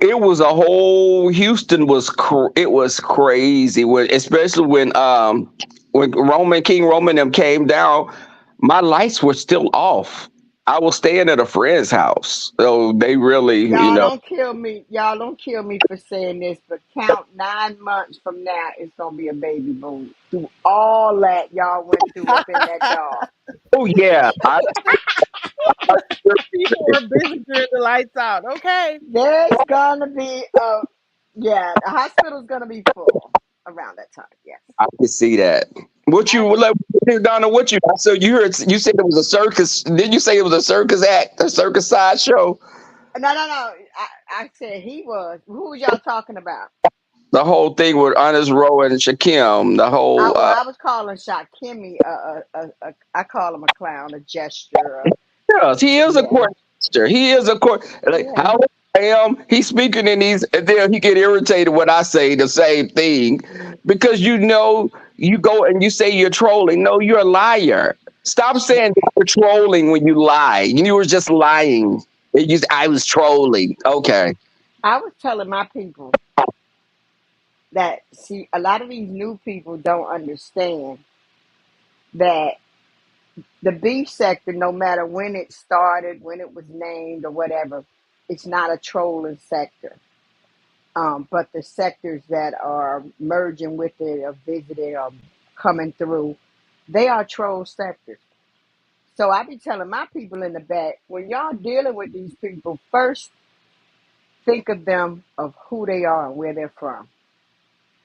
it was a whole Houston it was crazy especially when King Roman them came down, my lights were still off. I was staying at a friend's house. So they really, Y'all don't kill me. Y'all don't kill me for saying this, but count 9 months from now, it's gonna be a baby boom. Through all that y'all went through up in that dog. oh yeah. People were busy during the lights out. Okay. There's gonna be yeah, the hospital's gonna be full around that time. Yes. I can see that. What you I like, Donna? So you said it was a circus? Did you say it was a circus act, a circus sideshow? no, no, no. I said he was. Who was y'all talking about? The whole thing with Honest Row and Shakim. The whole I was calling Shot Kimmy. I call him a clown, a gesture. yes, he is a Yeah, court jester. He is a court like yeah. how I am. He's speaking in these, and then he get irritated when I say the same thing because you go and you say you're trolling. No, you're a liar. Stop saying that you're trolling when you lie. You were just lying. I was trolling. Okay. I was telling my people that see a lot of these new people don't understand that the beef sector, no matter when it started, when it was named or whatever, it's not a trolling sector. But the sectors that are merging with it or visiting or coming through, they are troll sectors. So I be telling my people in the back, when y'all dealing with these people, first think of them of who they are and where they're from.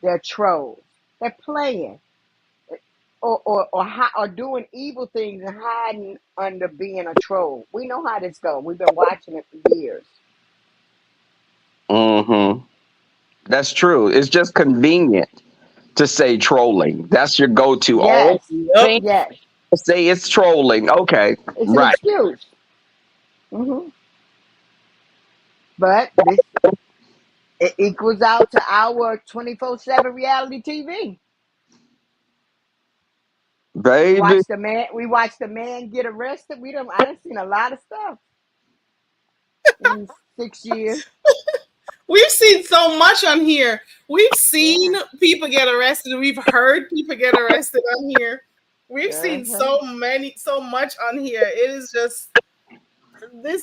They're trolls. They're playing. Or doing evil things and hiding under being a troll. We know how this goes. We've been watching it for years. Mm-hmm. That's true. It's just convenient to say trolling. That's your go-to. Oh, Yes, Yep. thing yes. say it's trolling. Okay, It's an right. excuse. hmm But this it equals out to our 24/7 reality TV. Baby. We watched the man get arrested. I done seen a lot of stuff in 6 years. We've seen so much on here. We've seen Yeah. people get arrested. We've heard people get arrested on here. We've seen Uh-huh. so much on here. It is just this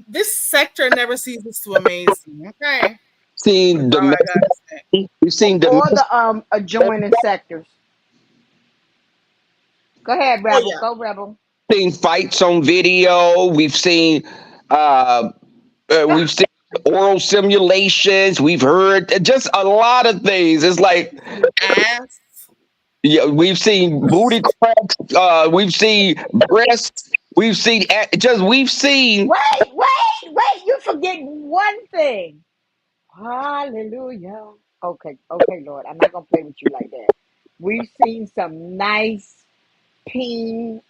this sector never ceases to amaze me. Okay, that's Seen all I domestic. gotta say. We've seen Or domestic. the adjoining sectors. Go ahead, Oh Rebel. yeah. Go Rebel. Seen fights on video. Uh, we've seen oral simulations. We've heard just a lot of things. It's like Ass. yeah, we've seen booty cracks. We've seen breasts. We've seen. Wait. You forget one thing. Hallelujah. Okay, Lord. I'm not gonna play with you like that. We've seen some nice peen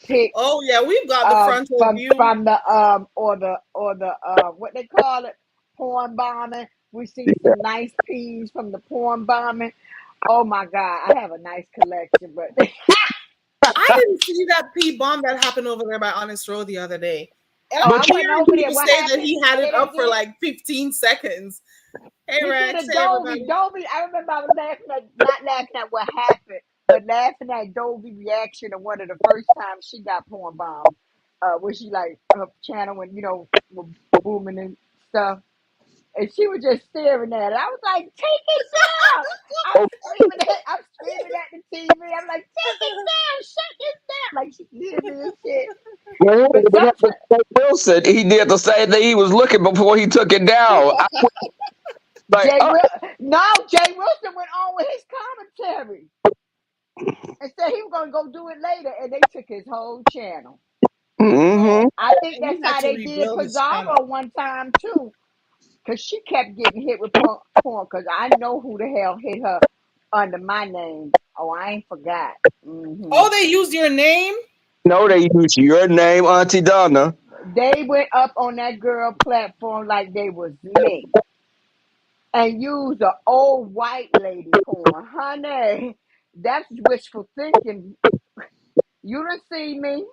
pics Oh yeah, we've got the frontal view. from the what they call it, porn bombing. We've seen some nice peas from the porn bombing. Oh my God, I have a nice collection, but I didn't see that P bomb that happened over there by Honest Road the other day. And oh, I'm I But wasn't hearing over there. people What say that happened? he had Say it that up for again. like 15 seconds. Hey He did Rex, a hey Dovey. everybody. Dovey. I remember I was laughing at, not laughing at what happened, but laughing at Dovey reaction of one of the first times she got porn bombed. Where she like her channel when was booming and stuff. And she was just staring at it. I was like, take it down. I'm screaming at the TV. I'm like, take it down, shut this down. Like she can hear me and shit. Well, But sometimes Wilson, he did the same thing. He was looking before he took it down. I was like, Jay Wilson went on with his commentary and said he was gonna go do it later, and they took his whole channel. mm-hmm. I think And he that's had how to they did rebuild his channel. Pizarro one time too, because she kept getting hit with porn. Because I know who the hell hit her under my name. Oh, I ain't forgot. Oh, they used your name? No, they use your name, Auntie Donna. They went up on that girl platform like they was me and used an old white lady porn. Honey, that's wishful thinking. You done see me.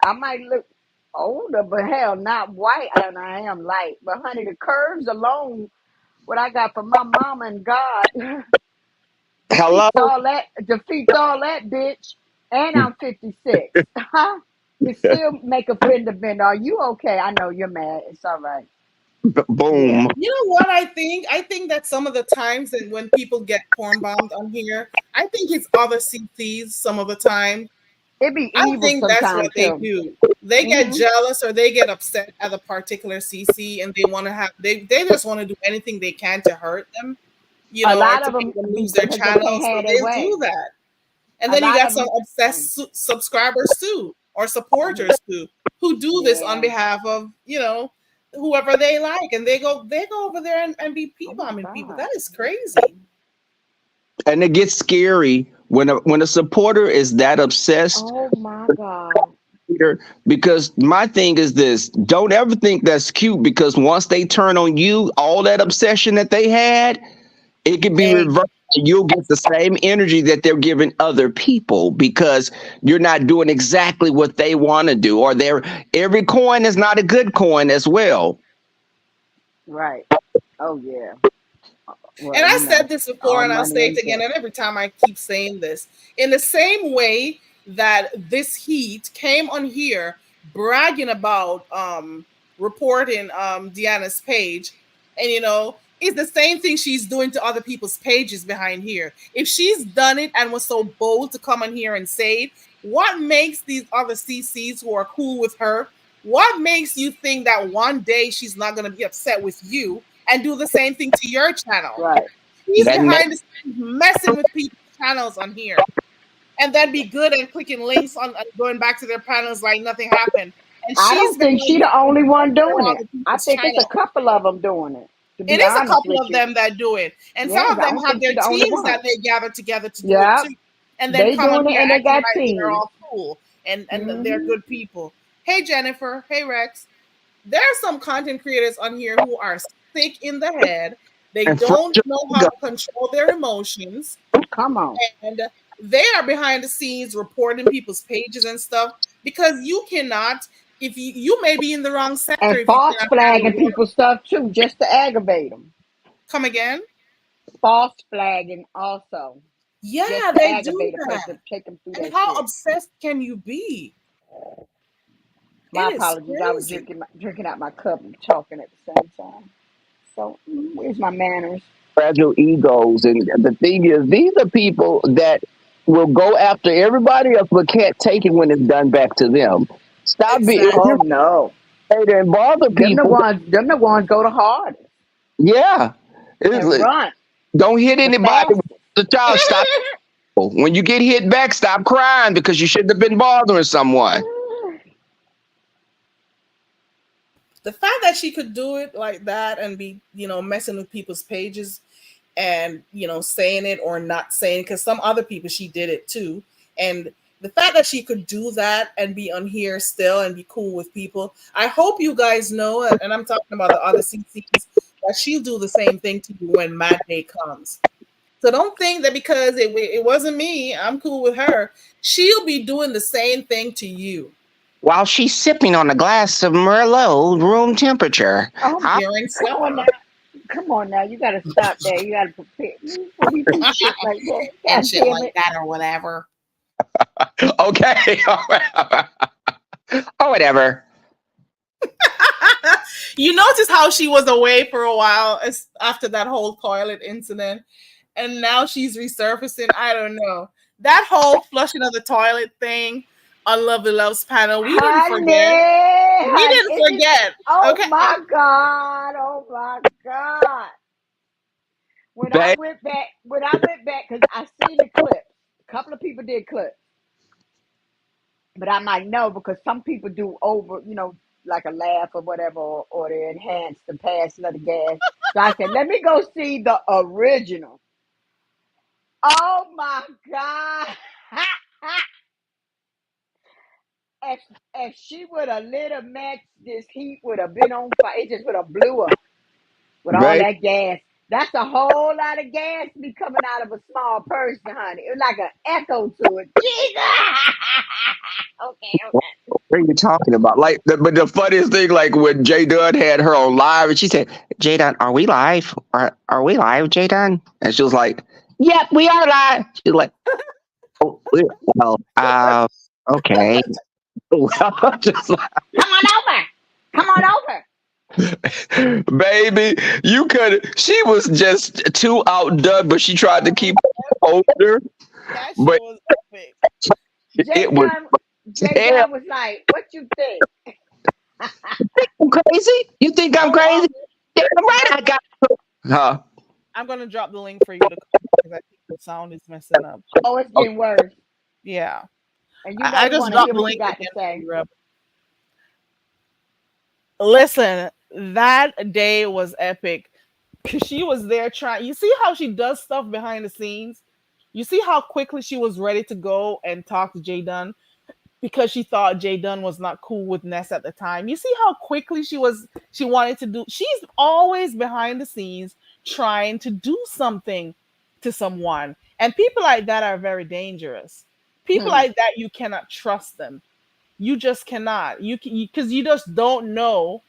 I might look older, but hell, not white. And I am light. But honey, the curves alone, what I got from my mama and God, Hello? defeats all that, bitch. And I'm 56. Huh? Can still make a fender bender. Are you okay? I know you're mad. It's all right. Boom. You know what I think? I think that some of the times that when people get porn bombed on here, I think it's other CCs some of the time. It be I evil think that's what sometimes they too. do. They get jealous or they get upset at a particular CC and they want to have they just want to do anything they can to hurt them, you A know, or lot to of them make them be lose their because they channel. can't So have they their way. do that. And A then you lot got of some them. obsessed subscribers too, or supporters too, who do this on Yeah. behalf of, you know, whoever they like, and they go over there and be Oh pee my bombing people. God. That is crazy. And it gets scary when a supporter is that obsessed, Oh my God. because my thing is this: don't ever think that's cute, because once they turn on you, all that obsession that they had, it can be Hey, reversed. You'll get the same energy that they're giving other people because you're not doing exactly what they want to do, or every coin is not a good coin as well. Right. Oh yeah. and Well, I you said know, this before all and I'll money say it ain't again, good. and every time I keep saying this, in the same way that this heat came on here bragging about reporting Deanna's page, and you know, it's the same thing she's doing to other people's pages behind here. If she's done it and was so bold to come on here and say it, what makes these other CCs who are cool with her, what makes you think that one day she's not going to be upset with you and do the same thing to your channel? Right. He's That behind the scenes messing with people's channels on here, and then be good and clicking links on and going back to their panels like nothing happened. And I she's don't the think one she the who's only one doing on it. other I people's think it's a channels. couple of them doing it. To It be is a honest couple with of you. them that do it, and some Yes, of I them don't have think she their the only teams that one. they gather together to do it Yeah. too, and then They come on doing it here and they acting got like they're teams. all cool and they're Hmm. good people. Hey Jennifer, hey Rex, there are some content creators on here who are sick in the head. They and don't fragile know how ego. to control their emotions, Come on. and they are behind the scenes reporting people's pages and stuff because you cannot, if you may be in the wrong sector And if you false cannot handle flagging your, people stuff too, just to aggravate them. come again. False flagging also, just Yeah, to they do aggravate a person, that. take them through And that how shit. obsessed can you be? My It is apologies. I was crazy. drinking out my cup and talking at the same time. So where's my manners? Egos. And the thing is, these are people that will go after everybody else but can't take it when it's done back to them. Stop being, if Oh Exactly. you're no. frustrated and bother people, Them the ones go the hardest yeah. and run Don't hit the anybody with fastest. the child. Stop. When you get hit back, stop crying because you shouldn't have been bothering someone. The fact that she could do it like that and be, you know, messing with people's pages and, you know, saying it or not saying, because some other people she did it too. And the fact that she could do that and be on here still and be cool with people, I hope you guys know, and I'm talking about the other CCs, that she'll do the same thing to you when Mad Day comes. So don't think that because it wasn't me, I'm cool with her. She'll be doing the same thing to you. While she's sipping on a glass of Merlot, room temperature. Oh, During come on summer now. Come on now. You got to stop there. You got to prepare before you do shit like that. and God shit damn like it. that or whatever. Okay. Or whatever. You notice how she was away for a while after that whole toilet incident, and now she's resurfacing. I don't know. That whole flushing of the toilet thing on Lovely Love's panel, we didn't forget. We Honey, didn't forget. oh Okay. my God, oh my God. When I Babe, went back, because I seen the clips. A couple of people did clips, but I might know because some people do over, like a laugh or whatever, or they enhance the passing of the gas. So I said, let me go see the original. Oh my God. if, if she would have lit a match, this heat would have been on fire. It just would have blew up with all babe, that gas. That's a whole lot of gas be coming out of a small person, honey. It was like an echo to it. Jesus! Okay, what okay. are you talking about? Like, but the funniest thing, like when Jay Dunn had her on live, and she said, "Jay Dunn, are we live? Are we live, Jay Dunn?" And she was like, "Yep, we are live." She's like, "Oh, well, okay." Just like, Come on over. Come on over. baby, you could. She was just too outdone, but she tried to keep older. That shit But was epic. it Jay was Dunn, Jay hell. Dunn was like, "What you think?" I'm crazy? You think I'm Hold on. crazy? Yeah, right. Reb, I got. Huh? I'm gonna drop the link for you to call because I think the sound is messing up. Oh, it's Okay. getting worse. Yeah. And I we just want to dropped hear the what you link got to again for say. you, Reb. Listen, that day was epic. Cause she was there trying. You see how she does stuff behind the scenes. You see how quickly she was ready to go and talk to Jay Dunn because she thought Jay Dunn was not cool with Ness at the time. You see how quickly she wanted to do. She's always behind the scenes trying to do something to someone, and people like that are very dangerous. People Hmm. like that, you cannot trust them. You just cannot. You because you just don't know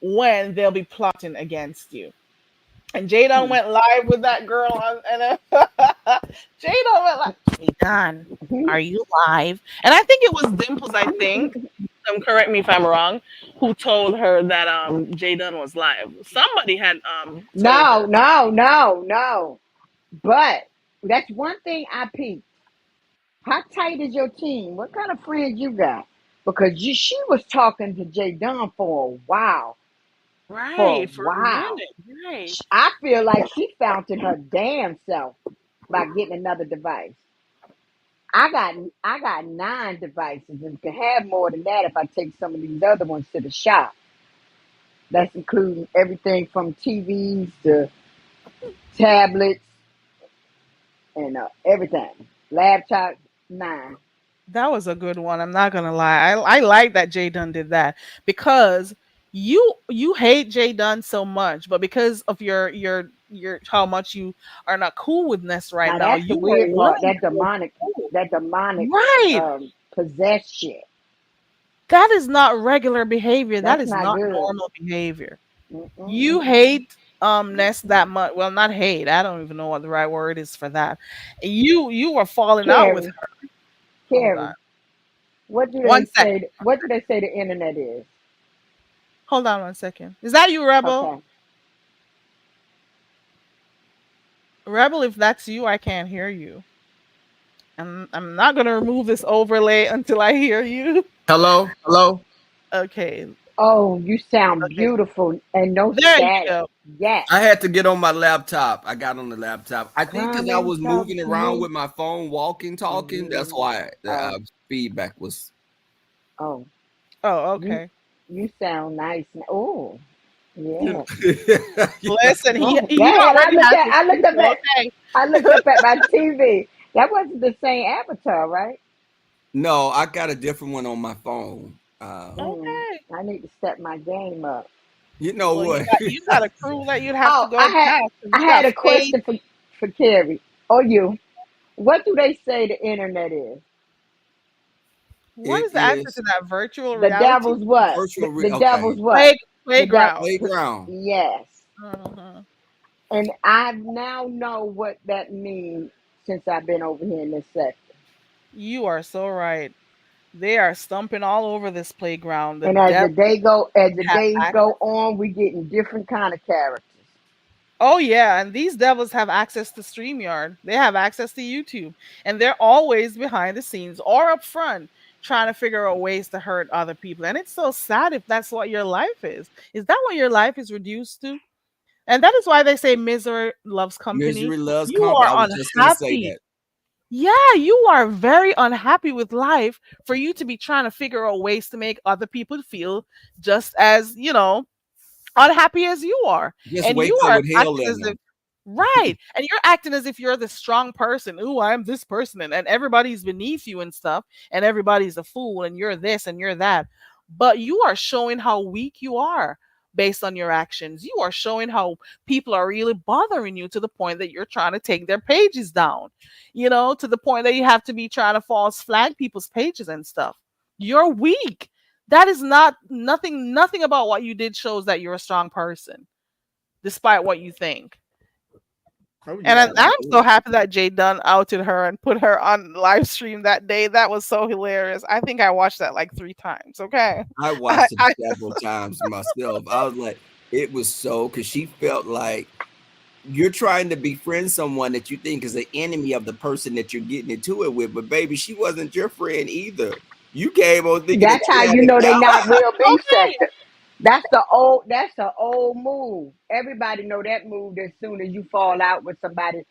when they'll be plotting against you. And Jadon Hmm. went live with that girl on, and Jadon went like, Jadon, are you live? And I think it was Dimples, I think. Correct me if I'm wrong, who told her that Jadon was live. Somebody had told No, her. no, no, no. But that's one thing I peeped. How tight is your team? What kind of friends you got? Because she was talking to Jay Dunn for a while. For a Right, for a while. minute. Right. I feel like she found it her damn self by getting another device. I got 9 devices and can have more than that if I take some of these other ones to the shop. That's including everything from TVs to tablets and everything. Laptop, 9. That was a good one. I'm not gonna lie. I like that Jay Dunn did that because you hate Jay Dunn so much, but because of your how much you are not cool with Ness right Now now, that's the you are weird part. willing to go cool. That demonic Right. possessed shit. That is not regular behavior. That That's is not not good. normal behavior. You Mm-mm-mm. hate Ness that much. Well, not hate. I don't even know what the right word is for that. You were falling out with Carrie, her. Hold on. Carrie, what do they One second. say? What do they say the internet is? Hold on 1 second. Is that you, Rebel? Okay. Rebel, if that's you, I can't hear you. I'm not gonna remove this overlay until I hear you. Hello, hello. Okay. Oh, you sound Okay. beautiful and no There you static. go. Yes. I had to get on my laptop. I got on the laptop. I think because Come I and was talk moving to around me. with my phone, walking, talking. That's Hmm. why the Oh, feedback was. oh, Oh, you okay. you sound nice. Oh, You yeah. Listen, Oh, he yeah. And already has his people. Okay. I looked up at my TV. That wasn't the same avatar, right? no, I got a different one on my phone. Mm, Okay. I need to step my game up. You know Well, what? you got a crew that you'd have to Oh, go past. 'Cause I you had got a Faith. question for Carrie or you. What do they say the internet is? What It is the answer is to that virtual The reality? devil's what? virtual. The Okay, devil's what? Play, The devil. playground. playground. Yes. Mhm. And I now know what that means since I've been over here in this sector. You are so right. They are stumping all over this playground. The And as the devil day go, as the have days access. go on, we getting different kind of characters. Oh yeah, and these devils have access to StreamYard. They have access to YouTube, and they're always behind the scenes or up front trying to figure out ways to hurt other people. And it's so sad if that's what your life is. Is that what your life is reduced to? And that is why they say misery loves company. Misery loves You company. I are was just gonna say unhappy. that. Yeah, you are very unhappy with life for you to be trying to figure out ways to make other people feel just as, unhappy as you are. Just And you wakes up are with hell acting in as if them. right. And you're acting as if you're the strong person. Ooh, I'm this person and everybody's beneath you and stuff, and everybody's a fool and you're this and you're that. But you are showing how weak you are based on your actions. You are showing how people are really bothering you to the point that you're trying to take their pages down. To the point that you have to be trying to false flag people's pages and stuff. You're weak. That is not nothing about what you did shows that you're a strong person, despite what you think. Oh And yeah, I'm so absolutely. happy that Jay Dunn outed her and put her on live stream that day. That was so hilarious. I think I watched that like 3 times. Okay. I I, watched it I several times myself. I was like, it was so because she felt like you're trying to befriend someone that you think is an enemy of the person that you're getting into it with, but baby, she wasn't your friend either. You came on thinking that That's you how had you a know they job. not real beef okay. sector. That's the old move. Everybody know that move. As soon as you fall out with somebody,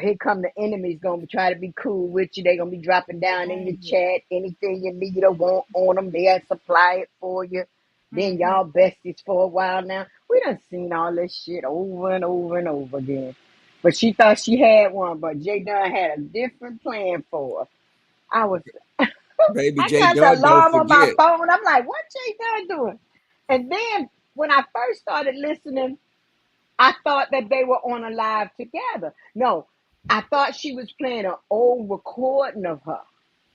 here come the enemies gonna try to be cool with you. They gonna be dropping down in your Mhm, chat. Anything you need or want on them, they'll supply it for you. Then mhm. y'all besties for a while now. We done seen all this shit over and over and over again. But she thought she had one, but Jay Dunn had a different plan for her. I was Baby I J got the Dunn, don't alarm on my forget. phone. I'm like, what Jay Dunn doing? And then when I first started listening, I thought that they were on a live together. No, I thought she was playing an old recording of her.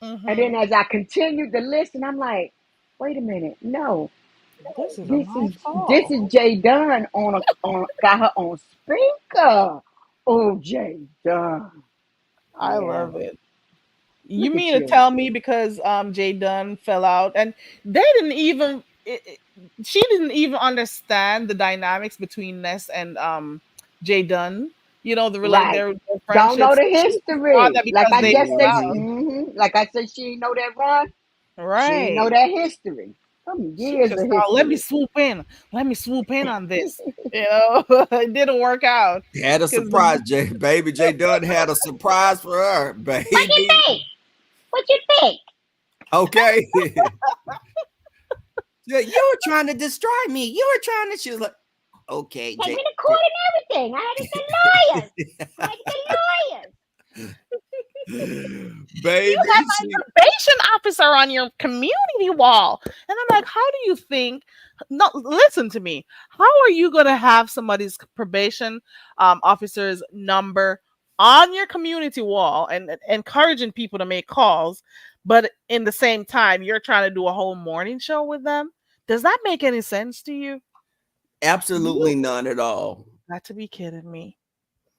And then Mhm. as I continued to listen, I'm like, wait a minute, no, This is a this nice is this call. is Jay Dunn on got her on speaker. Oh, Jay Dunn. I Yeah, love it. You look at mean to you. tell me because Jay Dunn fell out and they didn't even she didn't even understand the dynamics between Ness and Jay Dunn, Right. their Don't know friendship. the So she thought history. that because they fell out. Like I said, she ain't know that run. She ain't know Right. that history. Some She years just of thought, let me history. swoop in. Let me swoop in on this. It didn't work out. Had a Because surprise, J baby J Dunn had a surprise for her, What you baby. think? What you think? Okay. Yeah, you were trying to destroy me. You were trying to. She was like, okay, Take J. me to court and everything. I had to send lawyers. I had to send lawyers. You Baby, have she a probation officer on your community wall. And I'm like, how do you think? No, listen to me. How are you going to have somebody's probation officer's number on your community wall and encouraging people to make calls, but in the same time, you're trying to do a whole morning show with them? Does that make any sense to you? You absolutely none at all. got to be kidding me.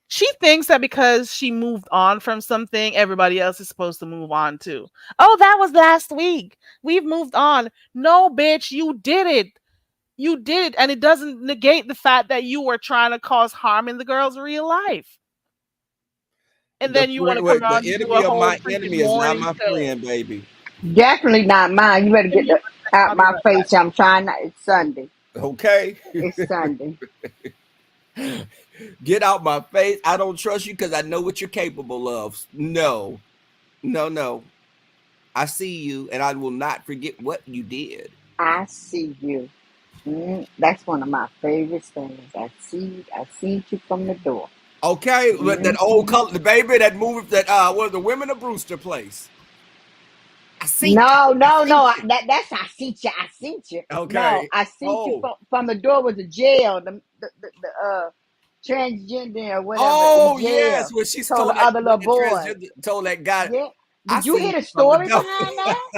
She thinks that because she moved on from something, everybody else is supposed to move on too. Oh, that was last week. We've moved on. No, bitch, you did it. You did it. And it doesn't negate the fact that you were trying to cause harm in the girl's real life. And then you want to come The out and do a enemy of whole my freaking enemy is not morning my show. friend, baby. Definitely not mine. You better Give get me a the minute. out I'll be my right back. face. I'm trying not. It's Sunday. Okay. It's Sunday. Get out my face. I don't trust you because I know what you're capable of. No, no, no. I see you and I will not forget what you did. I see you. That's one of my favorite things. I see you from the door. Okay, but that old Mhm. color, the baby that moved that was the Women of Brewster place. No, I no, seen no. you. That's I see you. I see you. No, Okay. I see you Oh, from the door was a jail. The transgender or whatever in oh yes. jail. When she's Told told the that other when little the boy. transgender told that guy, Yeah. I Did you seen hear you the from the story door. behind that?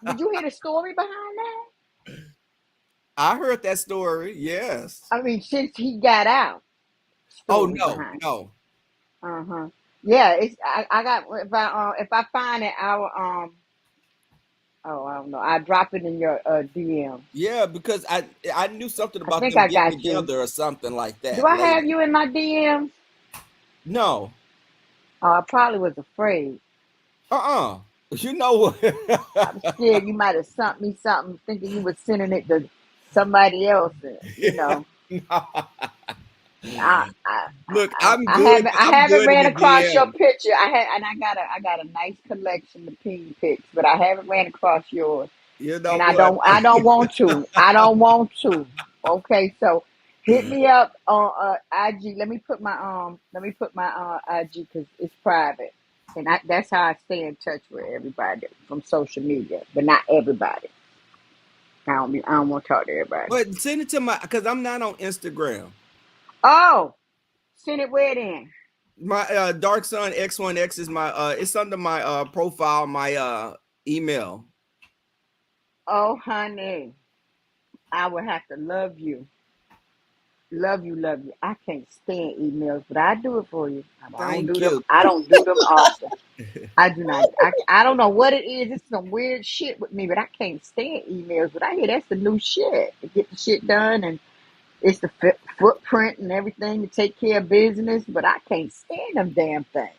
Did you hear the story behind that? I heard that story. Yes. I mean, since he got out, Oh story no, behind it. no. Uh-huh. Yeah, it's I got if I find it, I will Oh, I don't know. I drop it in your DM. Yeah, because I knew something I about think them I getting got you. together or something like Do that I have later. you in my DMs? No. Oh, I probably was afraid. Uh-uh. You know what? I was scared you might have sent me something thinking you were sending it to somebody else. You know, I, I, Look, I, I'm I good. haven't, I I'm haven't good in ran the across your DM. picture. I got a nice collection of ping pics, but I haven't ran across yours, You know and what? I don't want to. I don't want to. Okay, so hit me up on IG. Let me put my IG because it's private, and that's how I stay in touch with everybody from social media, but not everybody. I don't want to talk to everybody. But send it to my because I'm not on Instagram. Oh, send it where then? My Dark Sun X1X is my it's under my profile, my email. Oh, honey, I would have to love you. Love you, love you. I can't stand emails, but I do it for you. I don't Thank do them. you. I don't do them often. I do not. I don't know what it is. It's some weird shit with me, but I can't stand emails. But I hear that's the new shit to get the shit done, and it's the footprint and everything to take care of business. But I can't stand them damn things.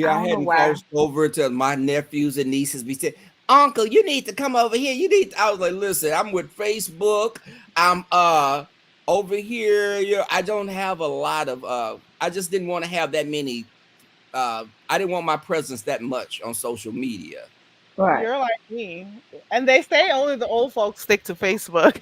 I Yeah, I don't know hadn't why. crossed over to my nephews and nieces be saying, Uncle, you need to come over here. You need I was like, listen, I'm with Facebook. I'm over here. I don't have a lot of I just didn't want to have that many I didn't want my presence that much on social media. Right. You're like me. And they say only the old folks stick to Facebook.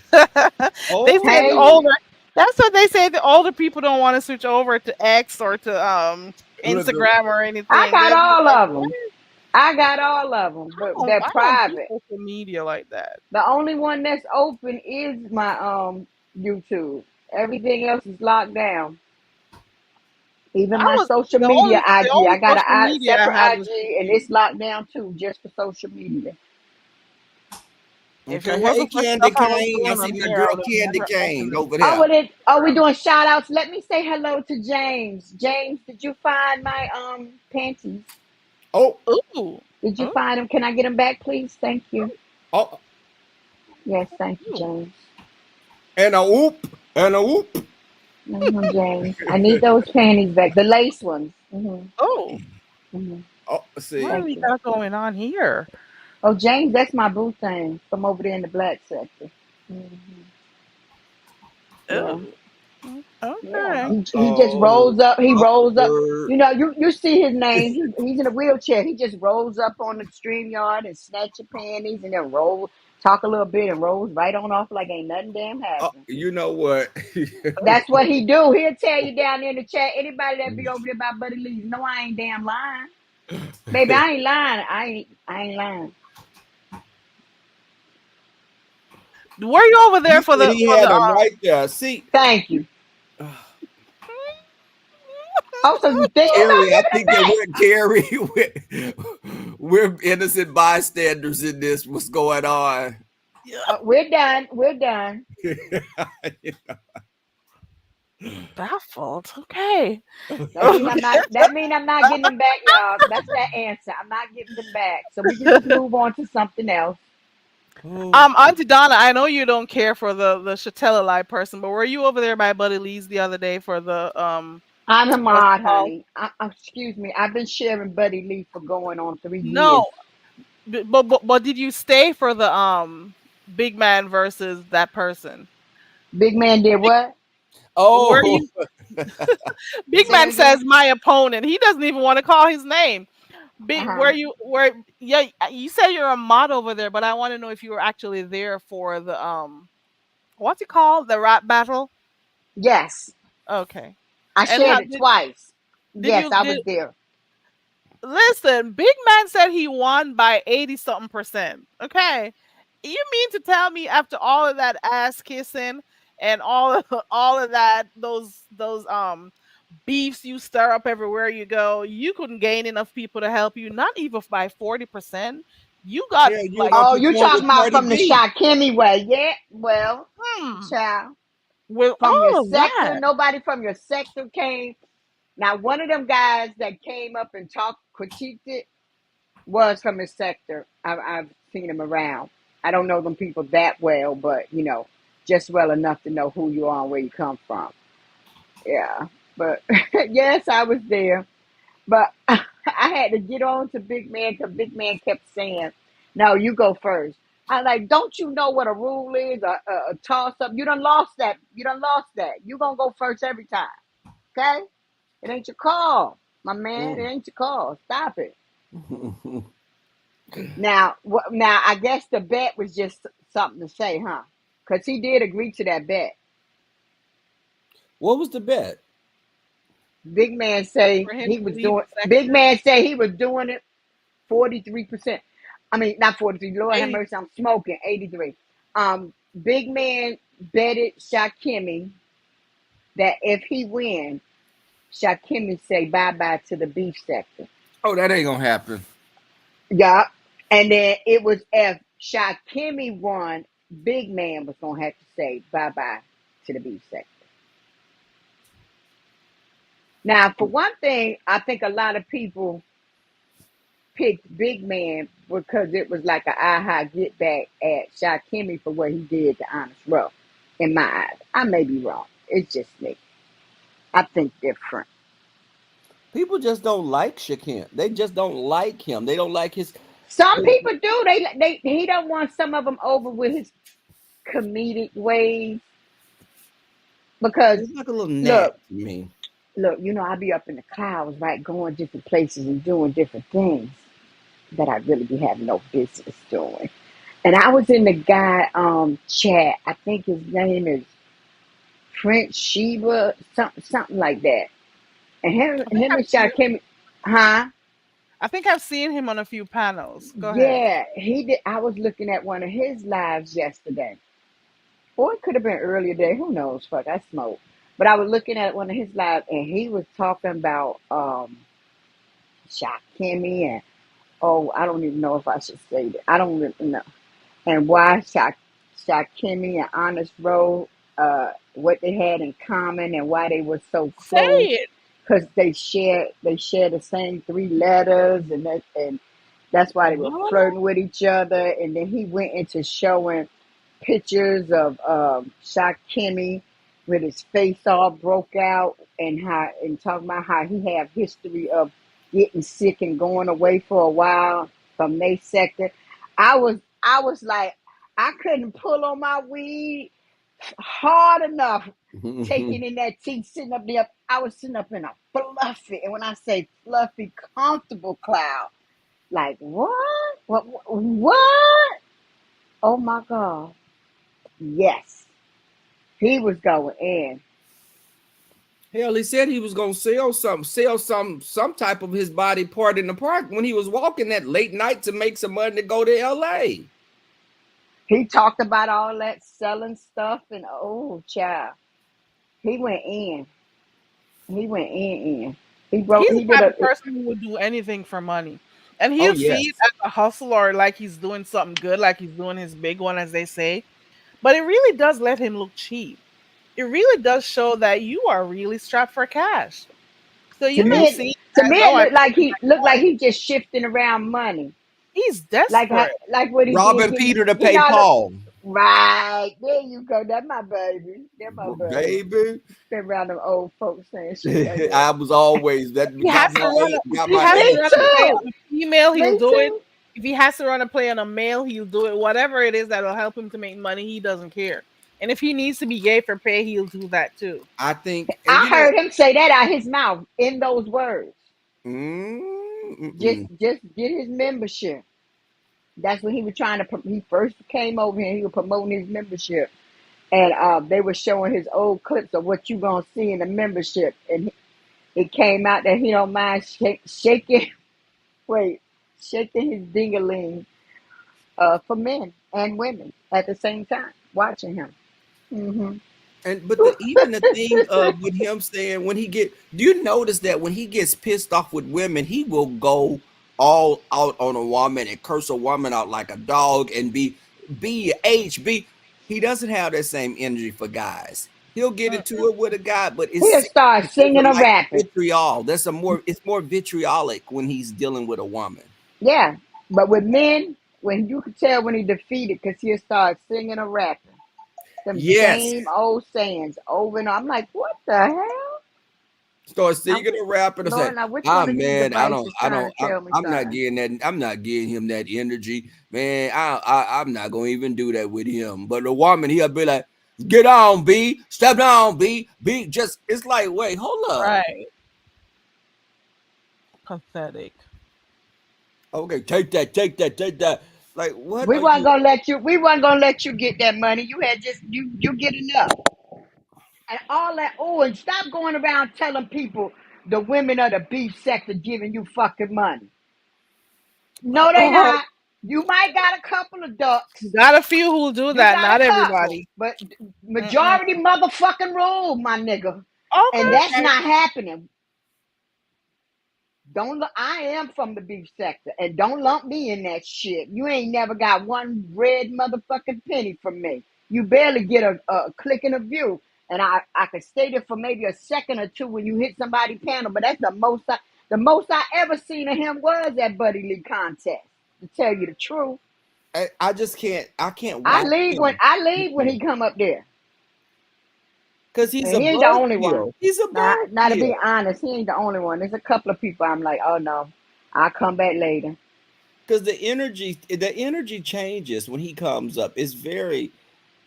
They say the Hey, Oh, older that's what they say. The older people don't want to switch over to X or to look, Instagram or I anything. got They'll be all like, of "What? them. I got all of them, but they're I don't do private. social media like that." The only one that's open is my YouTube. Everything else is locked down. Even I my was social media the IG. only I got social a media I separate had was IG and YouTube. it's locked down too, just for social media. If it okay. Hey, wasn't for Candy stuff I was Cane. I doing see on my here, I girl would have Candy never opened Cane it. over Oh, there. we doing shout outs? Let me say hello to James. James, did you find my panties? Oh, Ooh. Did you Ooh. find them? Can I get them back, please? Thank you. oh, Yes, thank you, Ooh. James. and a whoop, and a whoop. James. I need those panties back. The lace ones. Oh. Oh, What do see. Thank we you. got going on here? Oh, James, that's my boo thing from over there in the black sector. hmm Yeah. Ooh. Yeah, Okay. he just Oh, rolls up. He rolls up. awkward. You know, you see his name. He's in a wheelchair. He just rolls up on the stream yard and snatch your panties and then talk a little bit and rolls right on off like ain't nothing damn Oh, happened. you know what? That's what he do. He'll tell you down there in the chat. Anybody that be over there by Buddy Lee, no, I ain't damn lying, baby. I ain't lying. I ain't lying. Were you over there He said he for the had them right there. See, Thank you. Oh, so you thinking about Carrie, I giving it think that back? we're Carrie, we're innocent bystanders in this. What's going on? Yeah, We're done. We're done. baffled? Okay. That mean I'm not getting them back, y'all. That's that answer. I'm not getting them back. So we can just move on to something else. Oh, Auntie Donna, I know you don't care for the Chatella Live person, but were you over there by Buddy Lee's the other day for the I'm what's it Hamad, called? honey. Excuse me. I've been sharing Buddy Lee for going on 3 years. No, but did you stay for the big man versus that person? Big man did what? Were oh, you Big Say man it says again. my opponent. He doesn't even want to call his name. Uh Big huh. were you were yeah, you said you're a mod over there, but I want to know if you were actually there for the what's it called? The rap battle? Yes, Okay. I And shared how it twice. did Yes, you I did was there. listen, Big Man said he won by 80 something percent. Okay. You mean to tell me after all of that ass kissing and all of all of that those beefs you stir up everywhere you go, you couldn't gain enough people to help you, not even by 40%. You got yeah, you was like gonna Oh, you perform talking with about Cardi from the B. Shakimi way? Yeah. Well, hmm, child, with from your all of sector, that. nobody from your sector came. Now, one of them guys that came up and talked, critiqued it, was from his sector. I've seen him around. I don't know them people that well, but just well enough to know who you are and where you come from. Yeah, but yes, I was there. But I had to get on to Big Man because Big Man kept saying, "No, you go first." I like, don't you know what a rule is? A toss up. You done lost that. You done lost that. You gonna go first every time. Okay? It ain't your call, my man. It ain't your call. Stop it. Now, now I guess the bet was just something to say, huh? Because he did agree to that bet. What was the bet? Big Man say For him he to was leave doing. the Big sector. Man say he was doing it 43%. I mean, not 43. Lord have 80. mercy, I'm smoking 83. Big Man betted Shakimi that if he wins, Shakimi say bye bye to the beef sector. Oh, that ain't gonna happen. Yeah. And then it was if Shakimi won, Big Man was gonna have to say bye bye to the beef sector. Now, for one thing, I think a lot of people picked Big Man because it was like an aha get back at Shakimi for what he did to Honest Row. In my eyes, I may be wrong. It's just me. I think different. People just don't like Shakim. They just don't like him. They don't like his. Some people do. He don't want some of them over with his comedic ways because He's like a little gnat look, to me. I be up in the clouds, right, going different places and doing different things that I really be having no business doing. And I was in the guy chat. I think his name is French Sheba, something like that. And I think him I've and seen, Shaq huh? I think I've seen him on a few panels. Go ahead. Yeah, he did. I was looking at one of his lives yesterday. Or it could have been earlier today. Who knows? Fuck, I smoke. But I was looking at one of his lives and he was talking about Shakimi and I don't even know if I should say that. I don't really know. And why Shakimi and Honest Road, what they had in common and why they were so Say close. it. Because they share the same three letters and that's why they were What? flirting with each other. And then he went into showing pictures of Shakimi with his face all broke out and talking about how he have history of getting sick and going away for a while from their sector. I was like, I couldn't pull on my weed hard enough taking in that tea, sitting up there. I was sitting up in a fluffy, and when I say fluffy, comfortable cloud, like what? What? Oh my God. Yes. He was going in. Hell, he said he was gonna sell some type of his body part in the park when he was walking that late night to make some money to go to LA. He talked about all that selling stuff and child. He went in. He went in. He's He the did type a of person who would do anything for money. And Oh he'll see yes. it as a hustle or like he's doing something good, like he's doing his big one, as they say. But it really does let him look cheap. It really does show that you are really strapped for cash. So to you may me see it as, it oh, I'm looked like making he my just shifting around money. He's Like desperate. what he did, Robbing Peter to getting pay all the Paul. right. There you go. That's my baby. That's my baby. Baby. Been around them old folks saying shit like that. I was always that He got has to my run age, got if he my has to Me age. run a play too. on a female, he'll Me do it. too. If he has to run a play on a male, he'll do it. Whatever it is that'll help him to make money, he doesn't care. And if he needs to be gay for pay, he'll do that too. I think, and I heard him say that out his mouth in those words. mm. Just get his membership. That's when he was trying to. He first came over here. He was promoting his membership, and they were showing his old clips of what you gonna see in the membership, and it came out that he don't mind shaking. Wait, shaking his dingaling for men and women at the same time, watching him. Hmm. But even the thing with him saying when he do you notice that when he gets pissed off with women, he will go all out on a woman and curse a woman out like a dog and be HB. He doesn't have that same energy for guys. He'll get into it with a guy, but He'll start it's singing or like rapping. vitriol. It's more vitriolic when he's dealing with a woman. Yeah, but with men, when you could tell when he defeated, because he'll start singing or rapping them Yes. same old sayings over and over. I'm like, what the hell? Start Now, singing and rapping and say, Lord, now which ah one of these man, devices trying to tell me I'm not something? getting that, I'm not getting him that energy, man. I'm not gonna even do that with him. But the woman, he'll be like, get on, B, step down, B, just it's like, wait, hold up. Right. Pathetic. Okay, take that. Like, what We are weren't you? gonna let you. We weren't gonna let you get that money. You had just you get enough and all that. Oh, and stop going around telling people the women of the beef sector giving you fucking money. No, they not. You might got a couple of ducks. Got a few who do You that, got a not couple, everybody. but Mm-mm. majority motherfucking rule, my nigga, and that's Okay. not happening. Don't I am from the beef sector, and don't lump me in that shit. You ain't never got one red motherfucking penny from me. You barely get a click and a view, and I could stay there for maybe a second or two when you hit somebody's panel, but that's the most I ever seen of him was at Buddy Lee contest. To tell you the truth, I just can't. I can't I watch leave when him he come up there, because he's and a he ain't the only one. buzzkill. He's a Now to be buzzkill. honest, he ain't the only one. There's a couple of people I'm like, oh no, I'll come back later. Because the energy changes when he comes up. It's very,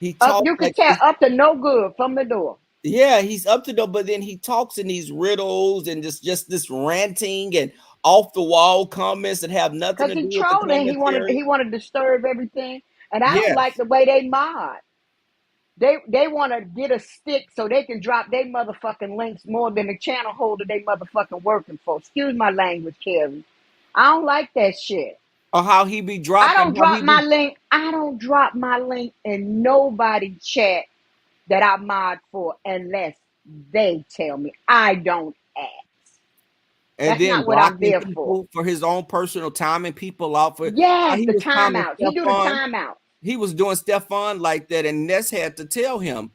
he Up, talks you could like tell up to no good from the door. yeah, he's up to the, but then he talks in these riddles and just this ranting and off the wall comments that have nothing Cause to he do with the trolling, he commentary. wanted to disturb everything, and I don't like Yes. the way they mod. They want to get a stick so they can drop their motherfucking links more than the channel holder they motherfucking working for. Excuse my language, Kerry. I don't like that shit. Or how he be I dropping, don't how drop he my be link. I don't drop my link in nobody chat that I mod for unless they tell me. I don't ask. and That's then not what I'm blocking there for. people for his own personal timing people out for how Yes, he the was timing timeouts. He do the Stephon. timeout. He was doing Stephon like that, and Ness had to tell him.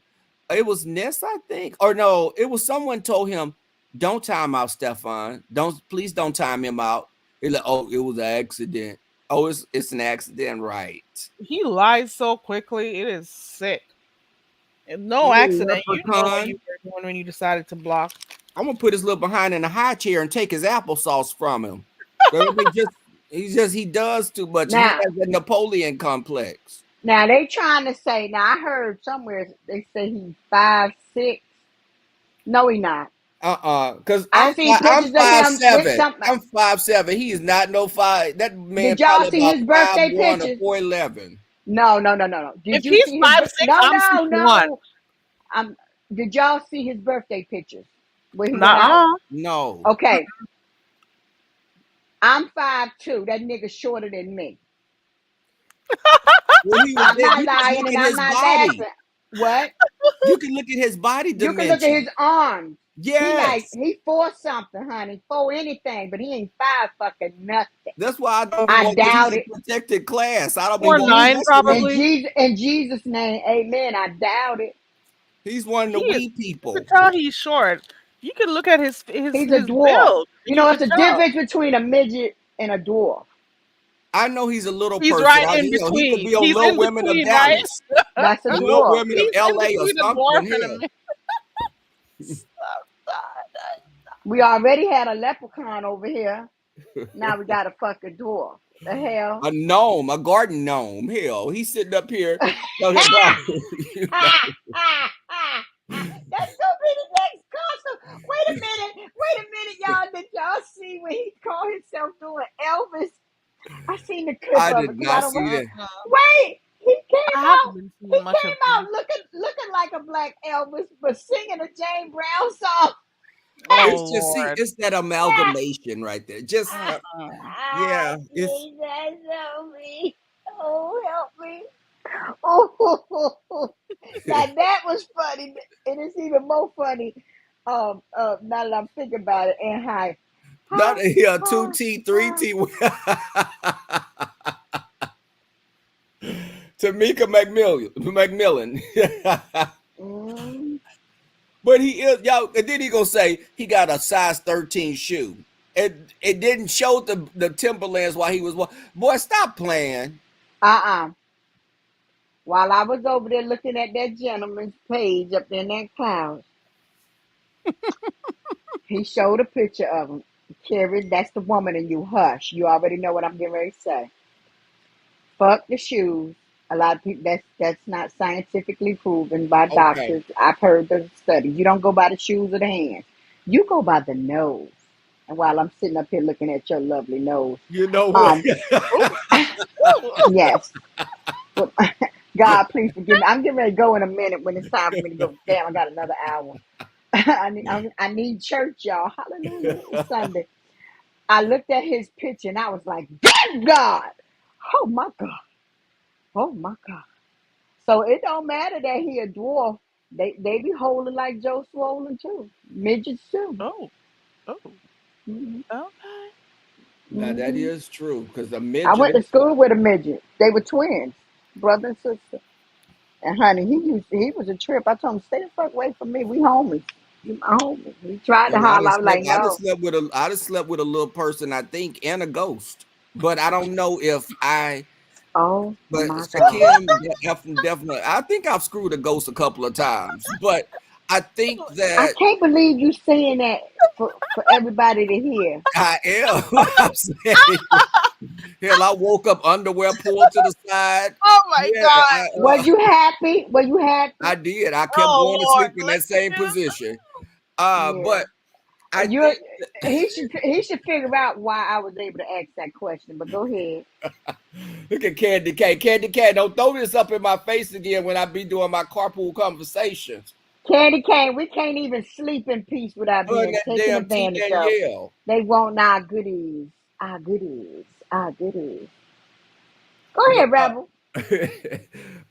It was Ness, I think, or no, it was someone told him, "Don't time out Stephon. Please don't time him out." He's like, "Oh, it was an accident. Oh, it's an accident, right?" He lies so quickly. It is sick. No Little accident. You know what leprechaun. you were doing when you decided to block. I'm gonna put his little behind in a high chair and take his applesauce from him. But he does too much. He Now, has a Napoleon complex. now they trying to say. Now I heard somewhere they say he's 5'6". No, he not. Because I see I'm pictures of five him with seven. something. I'm 5'7". He is not no five. That man Did y'all probably see about his five birthday one or pictures? 4'11". No. If Did you he's see his? 5'6", No, I'm no, 6'1". no. Did y'all see his birthday pictures where he went out? Nuh-uh. No. Okay, I'm 5'2". That nigga shorter than me. When he was I'm there, not you just lying look and at I'm his not body. laughing. What? You can look at his body You can look at his dimension. arms. Yes. He 4 something, honey. 4 anything, but he ain't 5 fucking nothing. That's why I don't be I want because he's doubt a it. protected class. I don't be In 1 4'9", Jesus, messing with him. probably. In Jesus' name, amen. I doubt it. He's one of the He is. wee You could people. tell he's short. You could look at his He's a his dwarf. build, You and know, you it's could a tell difference between a midget and a dwarf. I know he's a little he's person. right in He could between. be on He's Little in Women of between, right? Dallas, That's a or Little dwarf. Women of He's in LA or between a something dwarf and a here. man. We already had a leprechaun over here. Now we got a fucking dwarf. The hell? A gnome, a garden gnome. Hell, he's sitting up here talking about, you know. That's gonna be the next costume. Wait a minute, y'all. Did y'all see when he called himself doing Elvis? I seen the clip I of it did because I not don't. see that. Wait, he I came haven't out. been He seeing much of came him. out looking like a black Elvis, but singing a James Brown song. Oh It's just see, Lord. it's that amalgamation right there. Just Uh-uh. yeah, it's Jesus, help me! Oh, help me! Oh, now that was funny, and it's even more funny. Now that I'm thinking about it, and not hi, here, hi, 2T, 3T. hi. Tamika McMillan. Mm. But he is, y'all, and then he gonna say he got a size 13 shoe. it didn't show the Timberlands while he was boy. Stop playing. While I was over there looking at that gentleman's page up there in that cloud, he showed a picture of him. Carrie, that's the woman, and you hush. You already know what I'm getting ready to say. Fuck the shoes. A lot of people, that's not scientifically proven by Okay, doctors. I've heard the studies. You don't go by the shoes or the hands. You go by the nose. And while I'm sitting up here looking at your lovely nose, you know what? yes. Well, God, please forgive me. I'm getting ready to go in a minute when it's time for me to go. Damn, I got another hour. I need church, y'all. Hallelujah. It's Sunday. I looked at his picture and I was like, "Good God. Oh my God. Oh my God." So it don't matter that he a dwarf. They be holding like Joe Swollen too. Midgets too. Oh, oh, hmm okay. Now that hmm is true because the I went midget. to school with a midget. They were twins, brother and sister. And honey, he was a trip. I told him, stay the fuck away from me. We homies. You my homie. He tried to Oh, I holler. done I was like, slept. I done no. slept with a. I done slept with a little person, I think, and a ghost. But I don't know if I. Oh But my God. Shakim definitely. I think I've screwed a ghost a couple of times. But I think I that can't believe you saying that for everybody to hear. I am. I'm saying. Hell, I woke up underwear pulled to the side. Oh my Yeah, God. Was you happy? Were you happy? I did. I kept Oh going to Lord, sleep in that look at same him. position. Yeah. But I You think he should figure out why I was able to ask that question. But go ahead. look at Candy K. Candy K, don't throw this up in my face again when I be doing my carpool conversations. Candy cane, we can't even sleep in peace without Her and being that taken damn T advantage of. Danielle. They want our goodies. Our goodies. Our goodies. Go But ahead, Rebel.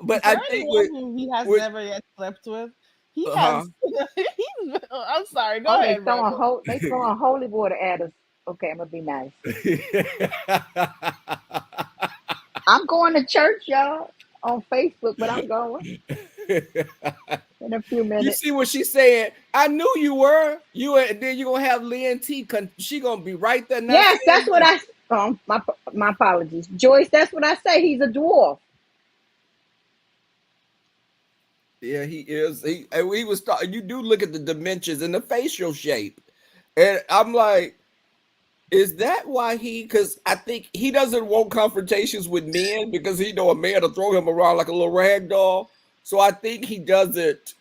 but For I think anyone who he has with never yet slept with, he uh-huh. has. I'm sorry. Go Oh, ahead, Rebel. they throwing holy water at us. Okay, I'm gonna be nice. I'm going to church, y'all, on Facebook, but I'm going in a few You minutes. see what she said? I knew you were. You and then you're gonna have Lynn T. She gonna be right there not Yes, saying that's what nothing. I. My apologies, Joyce. That's what I say. He's a dwarf. Yeah, he is. He was talking. You do look at the dimensions and the facial shape, and I'm like, is that why he? Because I think he doesn't want confrontations with men because he know a man will throw him around like a little rag doll. So I think he doesn't.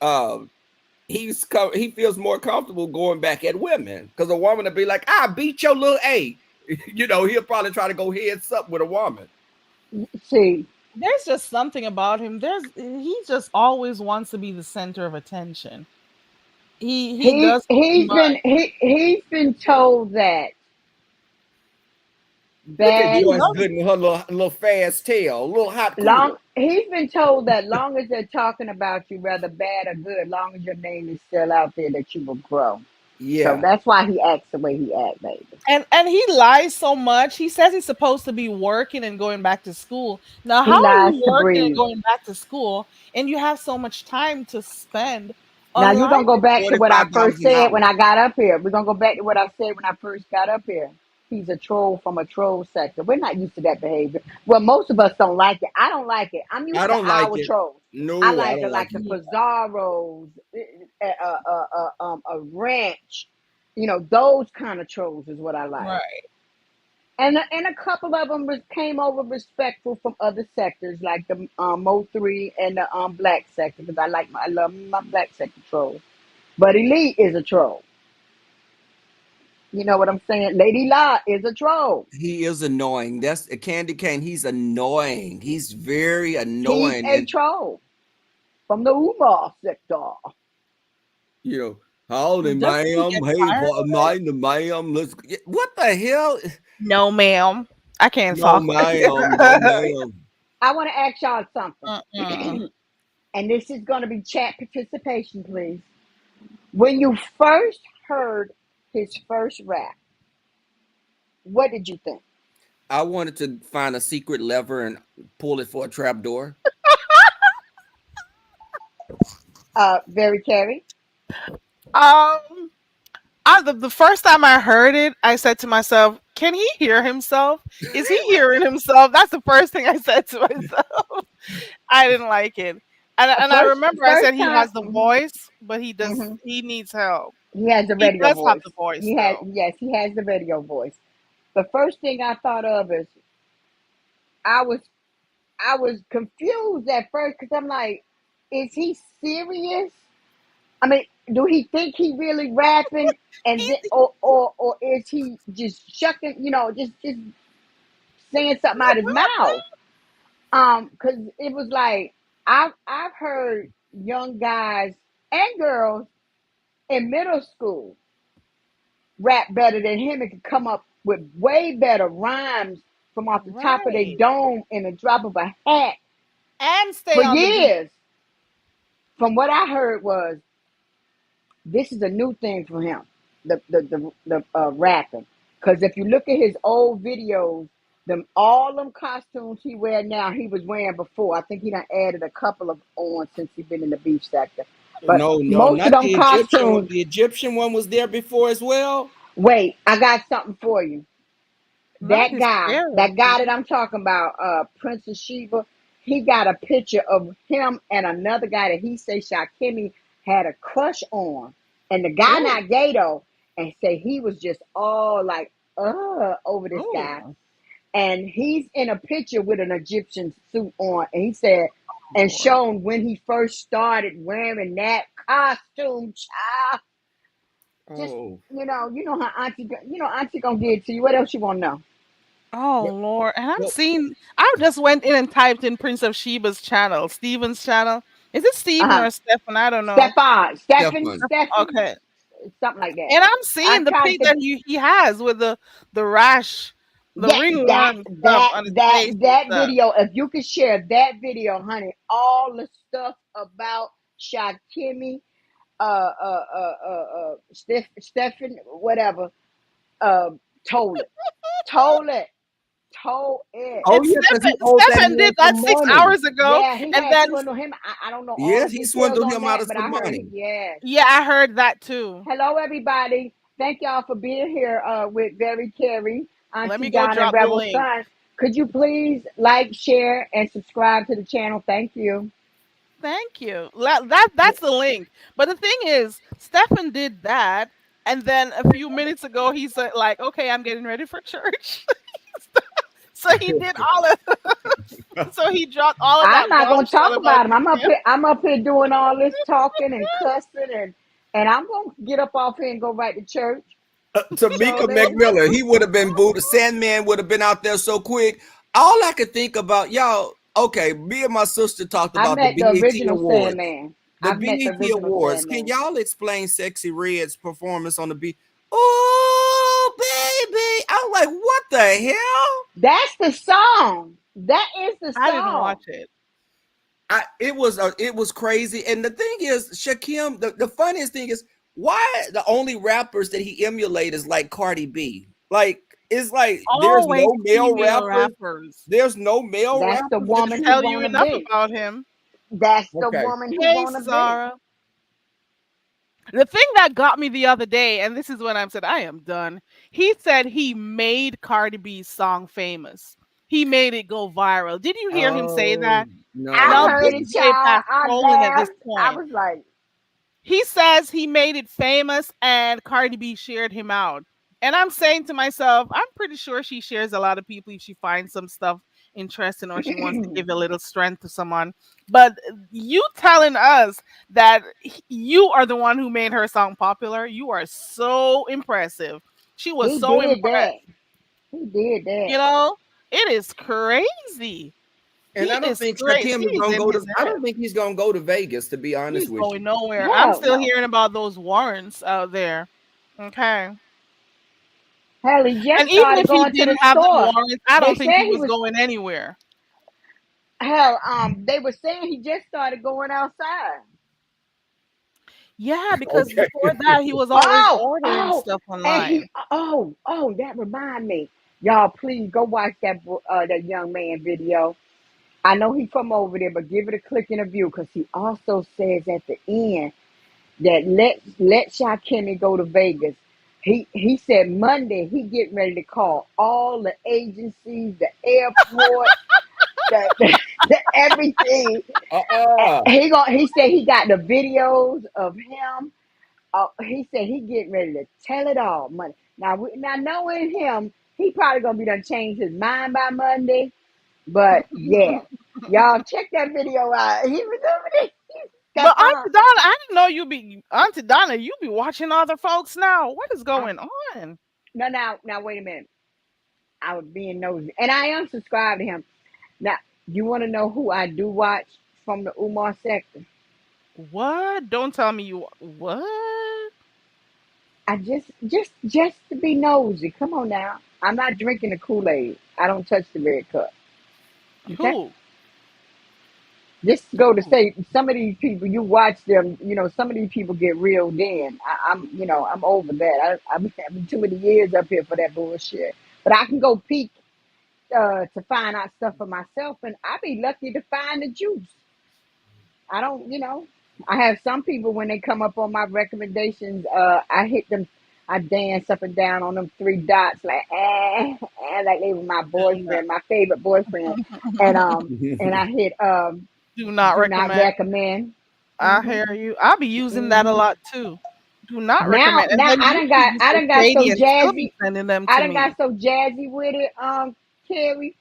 He feels more comfortable going back at women because a woman will be like, "I beat your little A." He'll probably try to go heads up with a woman. See, There's just something about him. He just always wants to be the center of attention. He he does too he's much. been he's been told that Look at He bad Joyce loves. Good and her little fast tail, little hot cooler. long. He's been told that long as they're talking about you, whether bad or good, long as your name is still out there, that you will grow. So Yeah, that's why he acts the way he acts, baby. And he lies so much. He says he's supposed to be working and going back to school. Now, He how are lies you to working and breathe. going back to school and you have so much time to spend Now on you're lying? gonna go back to what I first 45 an said hour. when I got up here. We're gonna go back to what I said when I first got up here. He's a troll from a troll sector. We're not used to that behavior. Well, most of us don't like it. I don't like it. I'm I used to don't like our it. trolls. I No, I like don't it like like the it. Yeah. Pizarros, a ranch. Those kind of trolls is what I like. Right. And a couple of them came over respectful from other sectors, like the Mo3 and the black sector, because I love my black sector trolls. But Elite is a troll. You know what I'm saying? Lady La is a troll. He is annoying. That's a candy cane. He's annoying. He's very He's annoying. a And troll from the Umar sector. you know, howdy, Doesn't he ma'am. get Hey, tired of it? ma'am. What the hell? No, ma'am. I can't No, talk like ma'am. No, that. ma'am. I want to ask y'all something. Mm-mm. And this is going to be chat participation, please. When you first heard his first rap, what did you think? I wanted to find a secret lever and pull it for a trap door. Very Carrie? Um, The first time I heard it, I said to myself, "Can he hear himself? Is he hearing himself?" That's the first thing I said to myself. I didn't like it, and I First, remember I said first he time, has the voice, but hmm he needs help. he has the He radio does have voice. the voice He has, though. yes, he has the radio voice. The first thing I thought of is I was I was confused at first because I'm like, is he serious? I mean, do he think he really rapping, and then, He, or is he just shucking, just saying something out his mouth? Because it was like I've heard young guys and girls in middle school rap better than him and could come up with way better rhymes from off the top of their right, dome in a drop of a hat and for stay on the beat. years. From what I heard was this is a new thing for him, the rapping. Because if you look at his old videos, all them costumes he wear now, he was wearing before. I think he done added a couple of on since he been in the beef sector. But No, most of not them the Egyptian one. costumes. The Egyptian one was there before as well. Wait, I got something for you. Not That his guy, parents. that guy that I'm talking about, Prince of Sheba, he got a picture of him and another guy that he say Shakimi had a crush on. And the guy Oh, not gay though, and say he was just all like, over this guy. oh, And he's in a picture with an Egyptian suit on. And he said, and Lord. shown when he first started wearing that costume, child. Just, Oh, how auntie gonna give it to you. What else you want to know? Oh well, Lord. And I'm well, seeing I just went in and typed in Prince of Sheba's channel, Steven's channel. Is it Steven Uh-huh. or Stefan? I don't know. Stefan. Stephen, Okay. something like that. And I'm I seeing the tried to pic think. that he has with the rash, the Yeah, ringworm stuff on his face and that stuff. video. If you could share that video, honey, all the stuff about Shakimi, Stephen, whatever, uh, told it, told it, told it. Oh And yeah, because he owed that Stefan man did that some six money. hours ago. Yeah, he And had then swindled him. I don't know all the Yes, he details swindled on him out that, of but some I heard, money. yes. yeah, I heard that too. Hello, everybody. Thank y'all for being here with Very Carey, Let Auntie me go Donna, and drop the Rebel link. Son. Could you please like, share, and subscribe to the channel? Thank you. Thank you. That's the link. But the thing is, Stefan did that, and then a few minutes ago he said, like, okay, I'm getting ready for church. So he did all of so he dropped all of I'm that not gonna bombshell talk about about him. I'm up him. here. I'm up here doing all this talking and cussing, and I'm gonna get up off here and go right to church. Tamika Surely. McMillan, he would have been booed. Sandman would have been out there so quick. All I could think about, y'all, okay, me and my sister talked I about the met the BET original Awards. Sandman. The I've met the BET original Awards. Can Sandman. y'all explain Sexy Red's performance on the B? Oh, baby. I'm like, what the hell? That's the song. That is the I didn't song. watch it. It was crazy. And the thing is, Shakim, the funniest thing is, why the only rappers that he emulates is like Cardi B? Like, it's like there's Always no male female rappers. rappers. There's no male That's the rappers that Doesn't woman you he tell you wanna enough be. about him. That's the okay. woman he Hey, wanna be. Zara. The thing that got me the other day, and this is when I said I am done. He said he made Cardi B's song famous. He made it go viral. Did you hear him say Oh that? I Now no. heard this it, is way child. past I trolling at this laughed. I point. was like, He says he made it famous and Cardi B shared him out. And I'm saying to myself, I'm pretty sure she shares a lot of people if she finds some stuff interesting or she wants to give a little strength to someone. But you telling us that you are the one who made her song popular, you are so impressive. She was he so did that. impressed. He did You that. know, it is crazy. And He I don't is think crazy. Shakim is He's gonna in go to his I head. don't think he's gonna go to Vegas, to be honest He's with going you. nowhere. I'm Hell still no. hearing about those warrants out there. Okay. Hell, he just And even started if he going to the didn't have the store. warrants, I They don't think said he he was was going anywhere. hell. They were saying he just started going outside. Yeah, because Okay. before that he was always Oh, ordering oh, stuff and online. he, that remind me, y'all. Please go watch that young man video. I know he's from over there, but give it a click and a view because he also says at the end that let Shakimi go to Vegas. He said Monday he getting ready to call all the agencies, the airport, the everything. Uh-uh. He said he got the videos of him. He said he getting ready to tell it all Monday. Now knowing him, he probably gonna be done change his mind by Monday. But yeah, y'all check that video out. He was over there. But Got Auntie Donna, I didn't know you be Auntie Donna. You be watching other folks now. What is going on? now wait a minute. I was being nosy, and I unsubscribed to him. Now you want to know who I do watch from the Umar sector? What? Don't tell me you. What? I just to be nosy. Come on now. I'm not drinking the Kool-Aid. I don't touch the red cup. Okay. Who? Just go to say some of these people, you watch them, some of these people get reeled in. I'm over that. I've been having too many years up here for that bullshit. But I can go peek to find out stuff for myself, and I be lucky to find the juice. I don't, I have some people when they come up on my recommendations, I hit them, I dance up and down on them three dots like like they were my boyfriend, my favorite boyfriend, and I hit Do not do not recommend. recommend. I hmm hear you. I'll be using that a hmm lot too. Do not Now, recommend. And now then I you done be got, I so done got so shady and still be jazzy. sending them I to done got me. so jazzy with it, Carrie.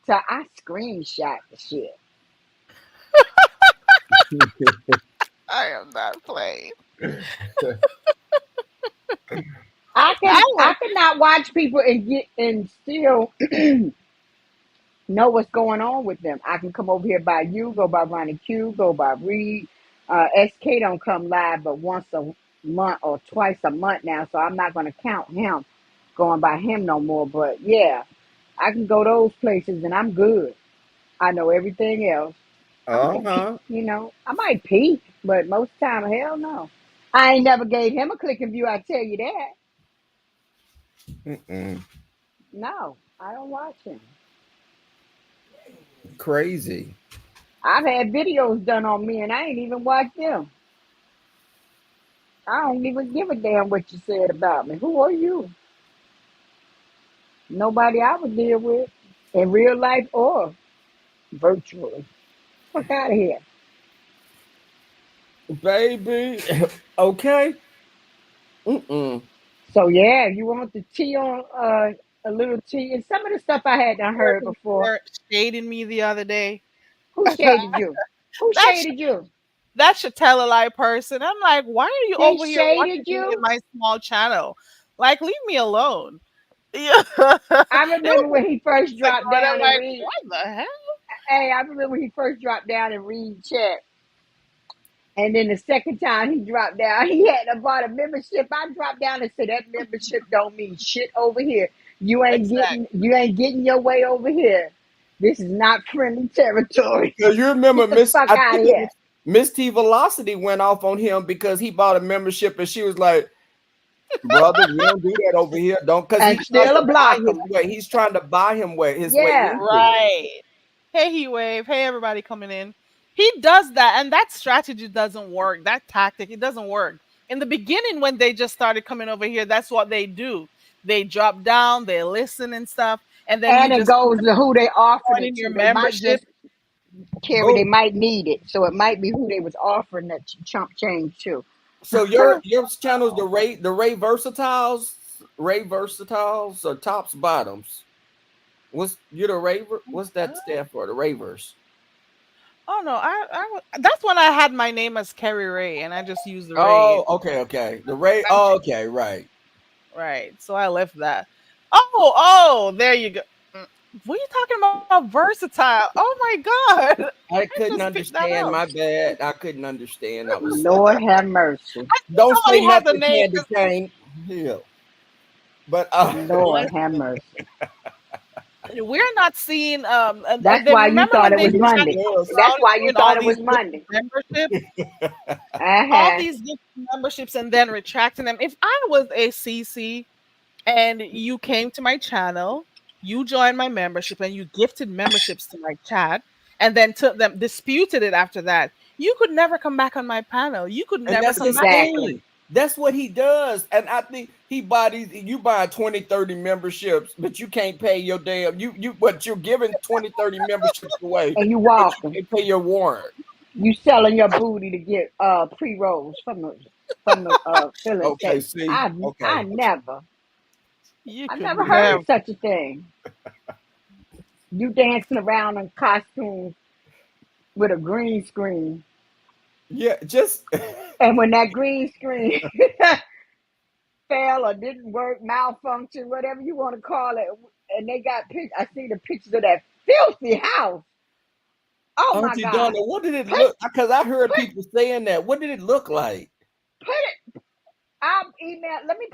So I screenshot the shit. I am not playing. I I would. cannot watch people and still know what's going on with them. I can come over here by you, go by Ronnie Q, go by Reed. SK don't come live but once a month or twice a month now, so I'm not gonna count him going by him no more. But yeah, I can go those places and I'm good. I know everything else. I might peek, Uh-huh. I might peek, but most time, hell no. I ain't never gave him a click and view, I tell you that. Mm-mm. No, I don't watch him. Crazy. I've had videos done on me and I ain't even watched them. I don't even give a damn what you said about me. Who are you? Nobody I would deal with in real life or virtually. Fuck out of here. Baby. Okay. Mm-mm. So yeah, you want the tea on a little tea and some of the stuff I had done heard Working before. there shading me the other day. Who shaded you? Who That's shaded you? that should tell a lie person. I'm like, why are you They over here shaded watching me in you? my small channel? Like, leave me alone. Yeah. I It remember was when he first ago, dropped and I'm down and like, read. what the hell? Hey, I remember when he first dropped down and read chat. And then the second time he dropped down, he hadn't bought a membership. I dropped down and said that membership don't mean shit over here. Exactly. You ain't getting your way over here. This is not friendly territory. Because you remember Get the fuck I out think of it here. was Miss T Velocity went off on him because he bought a membership and she was like, brother, we don't do that over here. Don't, because And he tried still to a buy block his him. way. He's trying to buy him his way Yeah. into it. Right. Hey, He Wave. Hey, everybody coming in. He does that, and that strategy doesn't work. That tactic, it doesn't work. In the beginning, when they just started coming over here, that's what they do. They drop down, they listen and stuff, and then you And it just goes to who they offering join it in your to. They might membership. just carry, they Oh, might need it. So it might be who they was offering that chump change to. so your channel's the Ray Versatiles, Ray Versatiles or tops bottoms. You're the Raver? What's that stand for? The Ravers. Oh no, that's when I had my name as Kerry Ray, and I just used the Ray. Oh, okay. The Ray. I'm Oh, okay, right. right, so I left that. Oh, there you go. What are you talking about? Versatile. Oh my god, I I couldn't just picked that understand. up. My bad. I couldn't understand. I was Lord have mercy. don't say Somebody had the nothing, name. Candy Cane. Yeah. But Lord have mercy. We're not seeing and That's then why you remember thought when it they was started Monday. going yes. That's around why you doing all thought it these was different Monday. memberships, all Uh-huh. these different memberships, and then retracting them. If I was a CC and you came to my channel, you joined my membership, and you gifted memberships to my chat, and then took them, disputed it after that, you could never come back on my panel. You could And never that's come his back. Exactly. thing. That's what he does. And I think He buy these, you buy 20, 30 memberships, but you can't pay your damn but you're giving 20, 30 memberships away, and you but you walking. can't pay your warrant. You selling your booty to get pre-rolls from the filling Okay, station. see? Okay. I never You I could never heard never. of such a thing. You dancing around in costumes with a green screen, Yeah, just and when that green screen fell or didn't work, malfunction, whatever you want to call it, and they got I see the pictures of that filthy house. Oh my Auntie God! Donna, what did it Put look? Because I heard put people saying that. What did it look like? put it. I'll email. Let me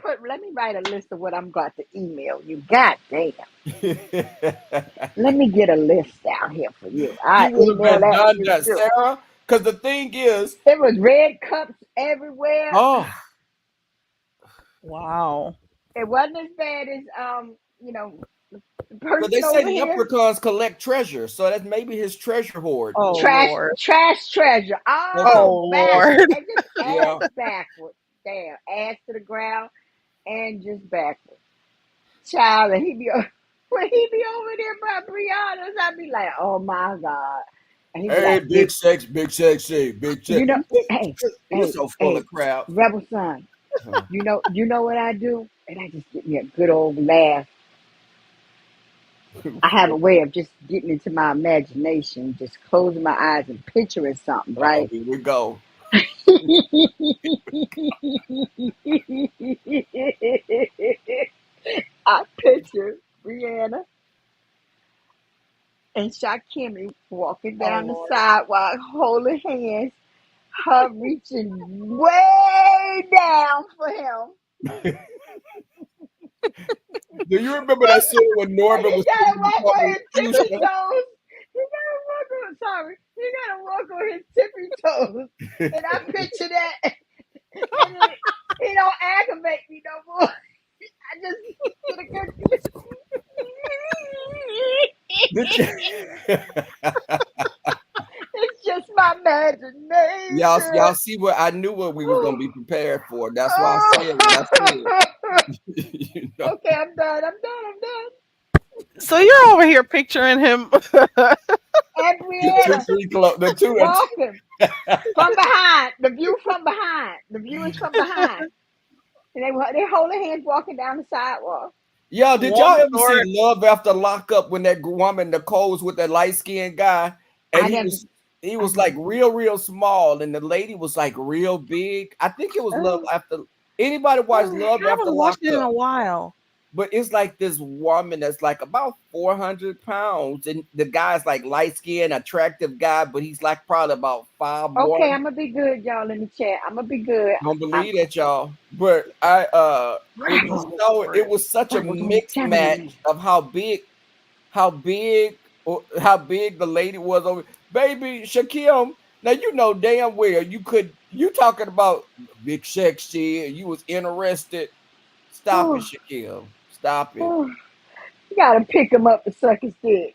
write a list of what I'm going to email you. God damn. Let me get a list out here for you. I You would have email been that to done you that, too. Sarah. Because the thing is, There was red cups everywhere. oh, Wow. It wasn't as bad as the but they person say over here. leprechauns collect treasure, so that's maybe his treasure hoard. Oh Trash Lord. treasure. Okay, All Oh backwards. Lord. And just yeah. ass backwards. Damn. Ass to the ground and just backwards. Child, and when he be over there by Brianna's, I'd be like, oh my God. And he'd be Hey, like, big sex, big sexy, big sex. hey, You're so full of crap. Rebel Son, Huh. you know what I do? And I just get me a good old laugh. I have a way of just getting into my imagination, just closing my eyes and picturing something, Uh-oh, right? here we go. I picture Brianna and Shakimi walking Oh down the Lord. sidewalk, holding hands, her reaching way down for him. Do you remember that scene when And Norbert he was gotta sitting in walk front on of his tippy Fuchsia? toes. He gotta walk on his tippy toes. And I picture that. And he don't aggravate me no more. I just get a good Did you- It's just my imagination. y'all see what I knew what we was gonna be prepared for. That's why I said what I said. You know, Okay, I'm done. So you're over here picturing him. And the Brianna the two. walking from behind. The view from behind. The view is from behind. And they holding hands walking down the sidewalk. Y'all, did y'all One ever see sword. Love After Lockup when that woman Nicole was with that light skinned guy and I never. he was like real small and the lady was like real big. I think it was Love Oh, After. Anybody watch oh, Love I After haven't watched it in Lockup? a while. But it's like this woman that's like about 400 pounds, and the guy's like light skinned, attractive guy, but he's like probably about 5'1". okay, I'm gonna be good, y'all. In the chat, I'm gonna be good. Don't I'm believe that, y'all. But when you rebel. saw it, it Lord. was such a Rebels only mixed 70. match of how big the lady was over. Baby Shaquille, now you know damn well you talking about big sexy and you was interested. Stop it, Oh, Shaquille. Stop it. oh. You gotta pick him up and suck his dick.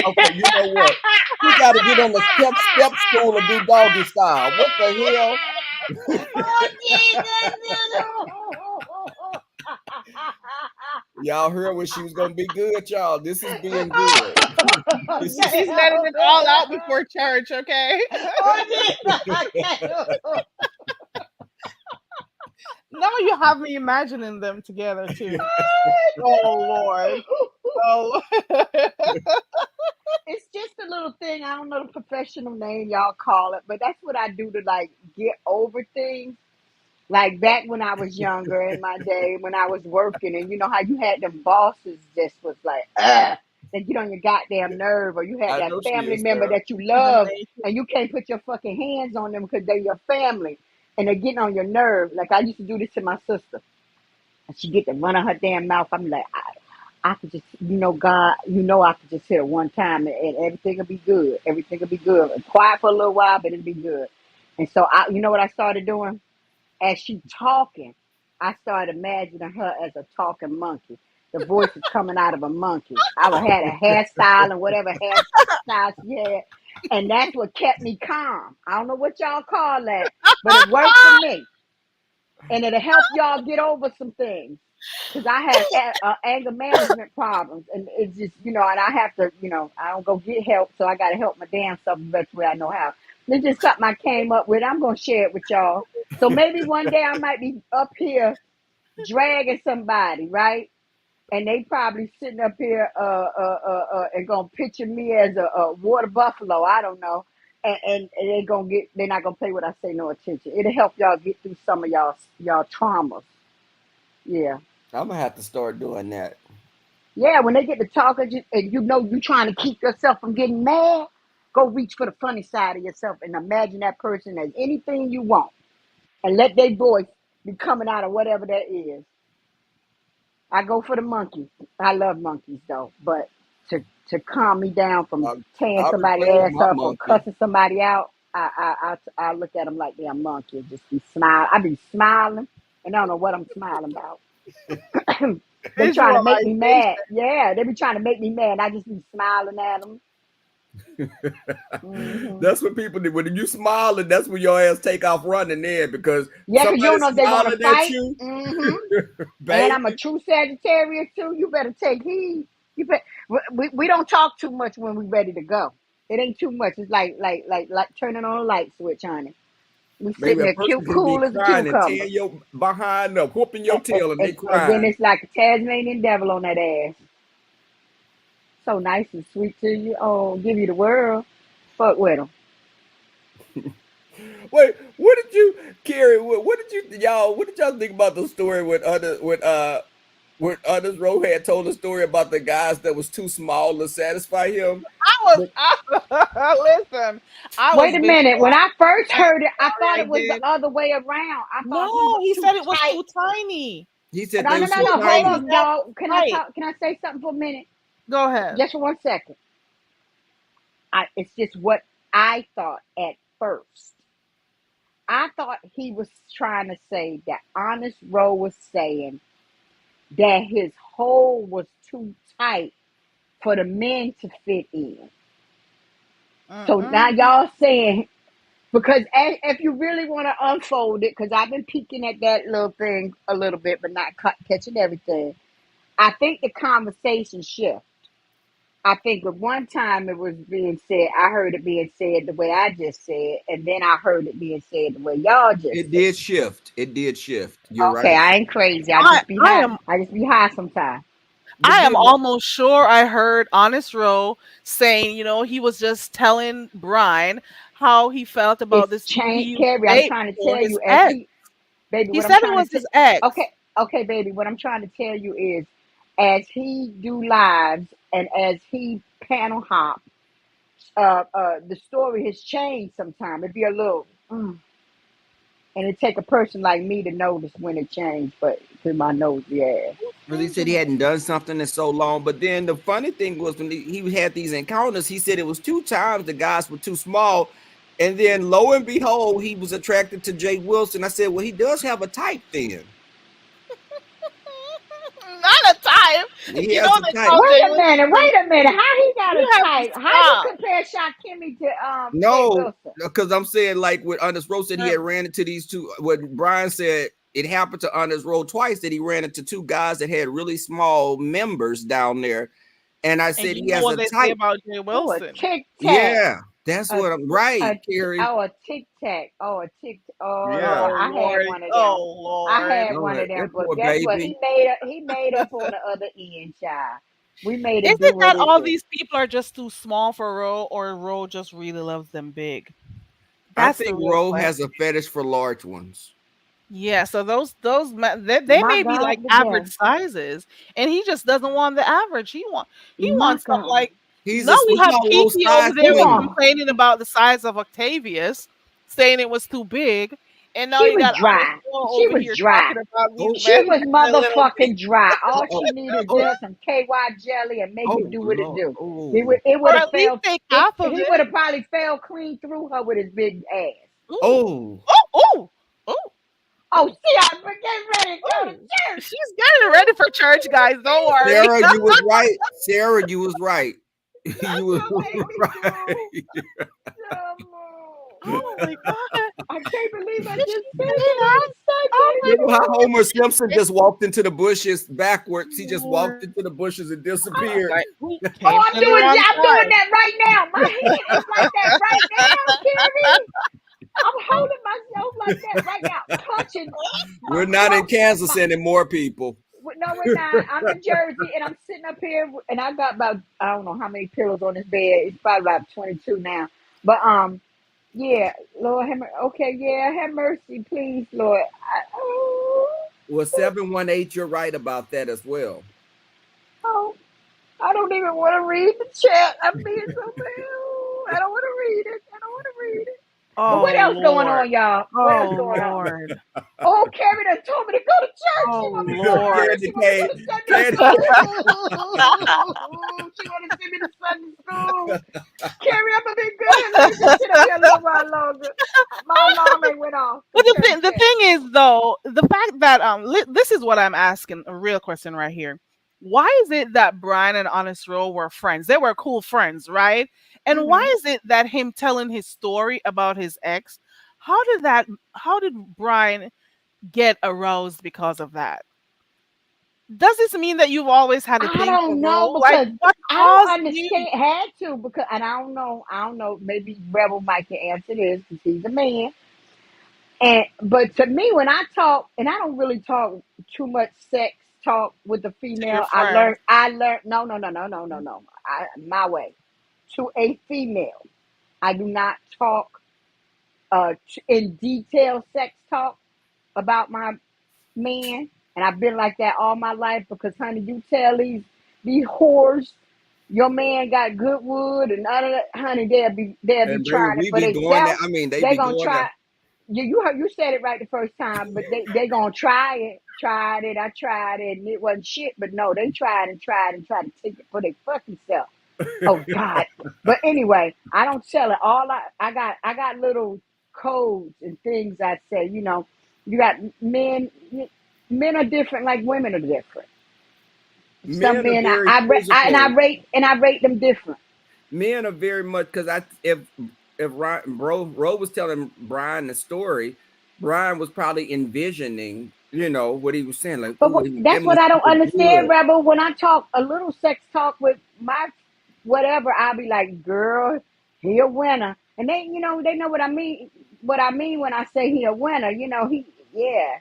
Okay, you know what? He got to get on the step stool and do doggy style. What the hell? Oh, Jesus. Y'all heard when she was gonna be good, y'all. This is being good. This is She's letting it all out before church, okay? Oh, Jesus. Now you have me imagining them together too. Oh Lord. Oh. It's just a little thing. I don't know the professional name y'all call it, but that's what I do to like get over things. Like back when I was younger in my day, when I was working, and you know how you had them bosses just was like, they get on your goddamn nerve, or you had I that know she family is, member Sarah. that you love, and you can't put your fucking hands on them because they're your family, and they're getting on your nerve. Like I used to do this to my sister, and she get to run on her damn mouth. I'm like, I could just, God, I could just hit her one time, and everything will be good. Everything will be good. Quiet for a little while, but it'll be good. And so you know what I started doing? As she talking, I started imagining her as a talking monkey. The voice is coming out of a monkey. I would have a hairstyle and whatever hairstyle she had. And that's what kept me calm. I don't know what y'all call that, but it worked for me. And it'll help y'all get over some things. because I have anger management problems, and it's just, and I have to, I don't go get help, so I got to help my damn self the best way I know how. It's just something I came up with. I'm gonna share it with y'all. So maybe one day I might be up here dragging somebody, right? And they probably sitting up here and gonna picture me as a water buffalo. I don't know. And they're not gonna pay what I say no attention. It'll help y'all get through some of y'all traumas. Yeah. I'm gonna have to start doing that. Yeah, when they get to talking and you trying to keep yourself from getting mad, go reach for the funny side of yourself and imagine that person as anything you want. And let their voice be coming out of whatever that is. I go for the monkey. I love monkeys though, but to calm me down from tearing I'll somebody's replace ass my up or monkey. cussing somebody out, I look at them like they're a monkey and just be smiling. I be smiling and I don't know what I'm smiling about. They trying to make me mad. Yeah, they be trying to make me mad. I just be smiling at them. That's what people do. When you smile, and that's when your ass take off running there because Yeah, because you don't know if they want to smiling at fight. you, And I'm a true Sagittarius too. You better take heed. We don't talk too much when we ready to go. It ain't too much. It's like turning on a light switch, honey. We Maybe sitting a there person can cool be as a crying and cucumber. tearing your behind up, whooping your tail, and they And then crying. it's like a Tasmanian devil on that ass. So nice and sweet to you. Oh, give you the world. Fuck with them. Wait, what did you, Carrie? What did y'all think about the story when Honest Rowe had told a story about the guys that was too small to satisfy him? Listen, I was Wait a minute. When I first visualizing heard it, I thought it Right was the then, other way around. I thought he no, was he too said it was tight. too tiny. he said No, they no, was no, too no. Hold tiny. up, y'all. Can I Right. talk? Can I say something for a minute? Go ahead. Just for 1 second. It's just what I thought at first. I thought he was trying to say that Honest Rowe was saying that his hole was too tight for the men to fit in. So now y'all saying, because if you really want to unfold it, because I've been peeking at that little thing a little bit, but not catching everything. I think the conversation shift. I think at one time it was being said, I heard it being said the way I just said, and then I heard it being said the way y'all just It said. did shift. It did shift. You're Okay, right. I ain't crazy. I just be high. I just be high sometimes. But I am then, almost sure I heard Honest Rowe saying, he was just telling Brian how he felt about It's this dude he change, used to Carrie. I'm date trying to before, tell his you, as ex. baby, He what I'm said it trying was to his ex. okay, baby, what I'm trying to tell you is, as he do lives and as he panel hop, the story has changed. Sometimes it'd be a little, and it take a person like me to notice when it changed, but to my nose, yeah. because he said he hadn't done something in so long. But then the funny thing was when he had these encounters, he said it was 2 times the guys were too small. And then lo and behold, he was attracted to Jay Wilson. I said, well, he does have a type then. Not a time. He has a They type. call Jay Wilson. Wait a minute. How he got a You have to type? How you stop. compare Shakimi to Jay No, Wilson? because I'm saying like with Honest Rowe said he had ran into these two. What Brian said, it happened to Honest Rowe twice that he ran into 2 guys that had really small members down there. And I said And you he know has what a they say type. about Jay Oh, a Wilson. tic tac. Yeah, that's what I'm right, Carrie. A tic tac. Oh, a tic. Oh Yeah. Lord, Oh I had Lord. one of them. Oh I Lord. had one of That them. But poor guess what? baby. He made up on the other end, child. We made it Is do it what that it all do. these people are just too small for Ro, or Ro just really loves them big? I That's the think real Rowe has a question. fetish for large ones. Yeah, so they My may be like God, today. average sizes, and he just doesn't want the average. He My wants some God. like He's now a we we have call Rowe Kiki over size there He was twin. want. complaining about the size of Octavius, saying it was too big, and now She you was got Honest dry. Rowe She over was here dry. talking about these Oh, She men was being a little big. motherfucking dry. All oh, she needed is oh, just some KY jelly and make it oh, do what it Lord. do. Oh, It Or would have at least failed. take half of He would it. have probably fell clean through her with his big ass. Ooh, oh. ooh, ooh, Oh, see, I'm getting ready to go to ooh. church. She's getting ready for church, guys. Don't worry. Sarah, you was right. Sarah, you was right. That's You was gonna make me right. move. Oh my god. I can't believe I just said that. that. Oh my Remember how god. Homer Simpson just walked into the bushes backwards? He just walked Lord. into the bushes and disappeared. Like, we Oh, came I'm from the doing wrong side. that right now. My hand is like that right now, Carrie. I'm holding myself like that right now, clutching. We're not in Close Kansas my, anymore, people. no, we're not. I'm in Jersey, and I'm sitting up here, and I got about I don't know how many pillows on this bed. It's probably about 22 now. But yeah, Lord have mercy. Okay, yeah, have mercy, please, Lord. Well, 718, you're right about that as well. Oh, I don't even want to read the chat. I'm being so bad. I don't want to read it. I don't want to read it. But what Oh else going Lord. on, y'all? What else Oh going on? Lord. Oh, Carrie done told me to go to church. She Oh want me to go to Lord. church. She want me to go to Sunday Candy, school. She want to send me to Sunday school. Carrie, I'm gonna be good. Let me just sit up here a little while longer. My alarm ain't went off for But the church thing, the yet. thing is, though, the fact that this is what I'm asking, a real question right here. Why is it that Brian and Honest Roll were friends? They were cool friends, right? And why Mm-hmm. is it that him telling his story about his ex, how did Brian get aroused because of that? Does this mean that you've always had a I thing for don't know Roll? Like, because what I don't caused you? understand. Had to because, and I don't know. I don't know. Maybe Rebel Mike can answer this because he's a man. And but to me, when I talk, and I don't really talk too much sex talk with the To your female, I learned. friends? I learned. No, no, no, no, no, no, no. My way to a female. I do not talk in detail sex talk about my man, and I've been like that all my life because, honey, you tell these whores your man got good wood and none of that, honey, they'll be and baby, trying it we for be doing that. themselves. I mean, they They be gonna doing that. try. You said it right the first time, but they gonna try it. Tried it. I tried it, and it wasn't shit. But no, they tried and tried and tried to take it for their fucking self. Oh God! But anyway, I don't sell it. I got little codes and things I say. You got men. Men are different, like women are different. Some Men are men very I physical. rate them different. Men are very much because if Ryan, Ro was telling Brian the story, Brian was probably envisioning, what he was saying, like, But oh, that that's what must I don't feel understand, good. Rebel. When I talk a little sex talk with my whatever, I'll be like, "Girl, he a winner," and they know what I mean. What I mean when I say he a winner, yeah.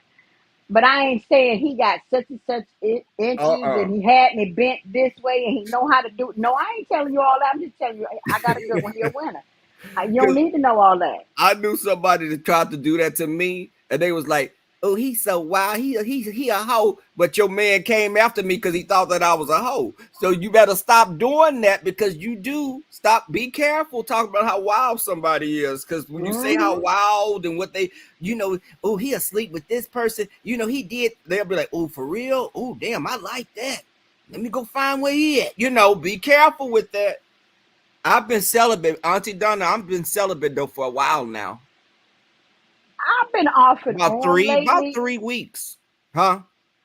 But I ain't saying he got such and such inches Uh-uh. and he had me bent this way and he know how to do it. No, I ain't telling you all that. I'm just telling you I got a good one. He a winner. You don't Because need to know all that. I knew somebody that tried to do that to me, and they was like, "Oh, he's so wild. He a hoe." But your man came after me because he thought that I was a hoe. So you better stop doing that because you do. Stop. Be careful talking about how wild somebody is because when you say how Hmm. wild and what they, oh, he asleep with this person. He did. They'll be like, "Oh, for real? Oh, damn, I like that. Let me go find where he at." Be careful with that. I've been celibate, Auntie Donna. I've been celibate though for a while now. I've been off and About on about lately. 3 weeks. Huh?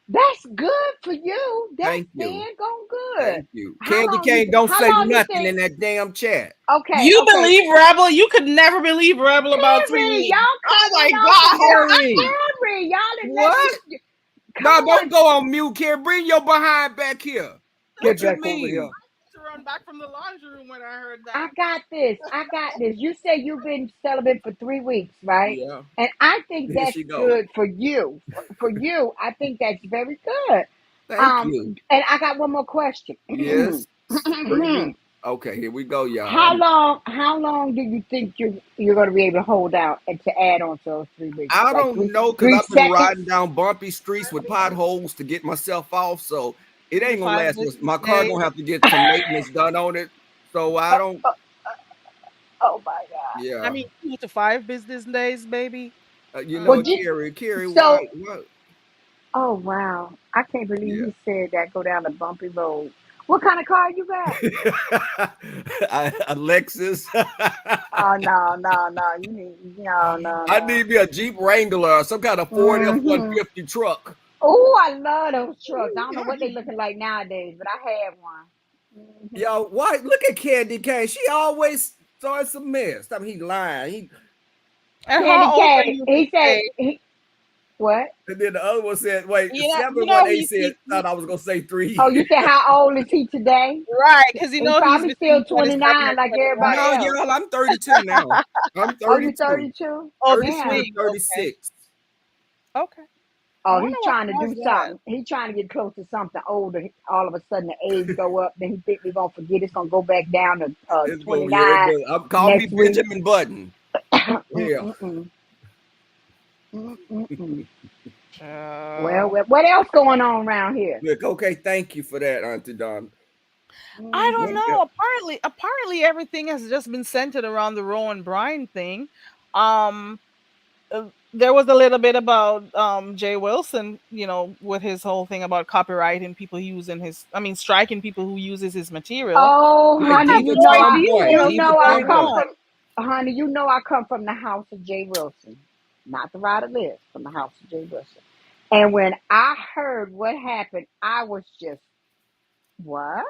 That's good for you. That's Thank you. gone good. Thank you. How Candy long you cane, don't how say long you nothing think? in that damn chat. Okay, You okay. believe Rebel? You could never believe Rebel about Carrie, 3 weeks. y'all Oh cut me my off before Carrie. Carrie, y'all didn't let What? me. Come No, don't on, go on mute, Carrie. Bring your behind back here. get What you back over here. mean? To run back from the laundry room when I heard I that. got this. I got this. You say you've been celibate for 3 weeks, right? Yeah. And I think Here that's she go. good for you. For you, I think that's very good. Thank you. And I got one more question. Yes. Bring me. Okay, here we go, y'all. How long do you think you're going to be able to hold out and to add on to those 3 weeks? I Like don't know because three I've been seconds? riding down bumpy streets with potholes to get myself off. So it Three to ain't gonna five last. business My car days. gonna have to get some maintenance done on it. So I don't. Oh my God. I Yeah. mean, 2 to 5 business days, baby. Well, Carrie, why? so, What? oh wow. I can't believe Yeah. he said that go down a bumpy road. What kind of car you got? Alexis. Oh no, no, no. You need no, no, I no. need me a Jeep Wrangler or some kind of Ford Mm-hmm. F-150 truck. Oh, I love those trucks. I don't know what they looking like nowadays, but I had one. Hmm. Yo, why? Look at Candy Cane. She always starts some mess. I mean, he lying. And Candy how old are K. you He said today? what? And then the other one said, wait, You know 718 said, thought I was going to say 3 Oh, you years. said how old is he today? right, because you He know he's probably still between 27 29 and like 21. everybody No, else. y'all, I'm 32 now. I'm Oh, you 32. 32? Oh, this 32 Yeah. to week. Okay. 36. Okay. I Oh, wonder he's what trying to do caused that. something. He's trying to get close to something older. All of a sudden, the age go up. Then he think we're gonna forget. It's gonna go back down to It's going, yeah, 29 call me next week. Benjamin Button. Yeah. Mm-mm-mm. Mm-mm-mm. Well, Uh, well, what else going on around here? Look, okay, thank you for that, Auntie Don. I Hmm. don't What know. else? Apparently everything has just been centered around the Rowan Bryan thing. Um, there was a little bit about Jay Wilson, with his whole thing about copyrighting people using striking people who uses his material. Oh, Yeah, I honey, have Diva you no know idea Tomboy. what else you is Diva know I going come Tomboy. on. from, honey, you know I come from the house of Jay Wilson, not the Rider List, from the house of Jay Wilson. And when I heard what happened, I was just, what?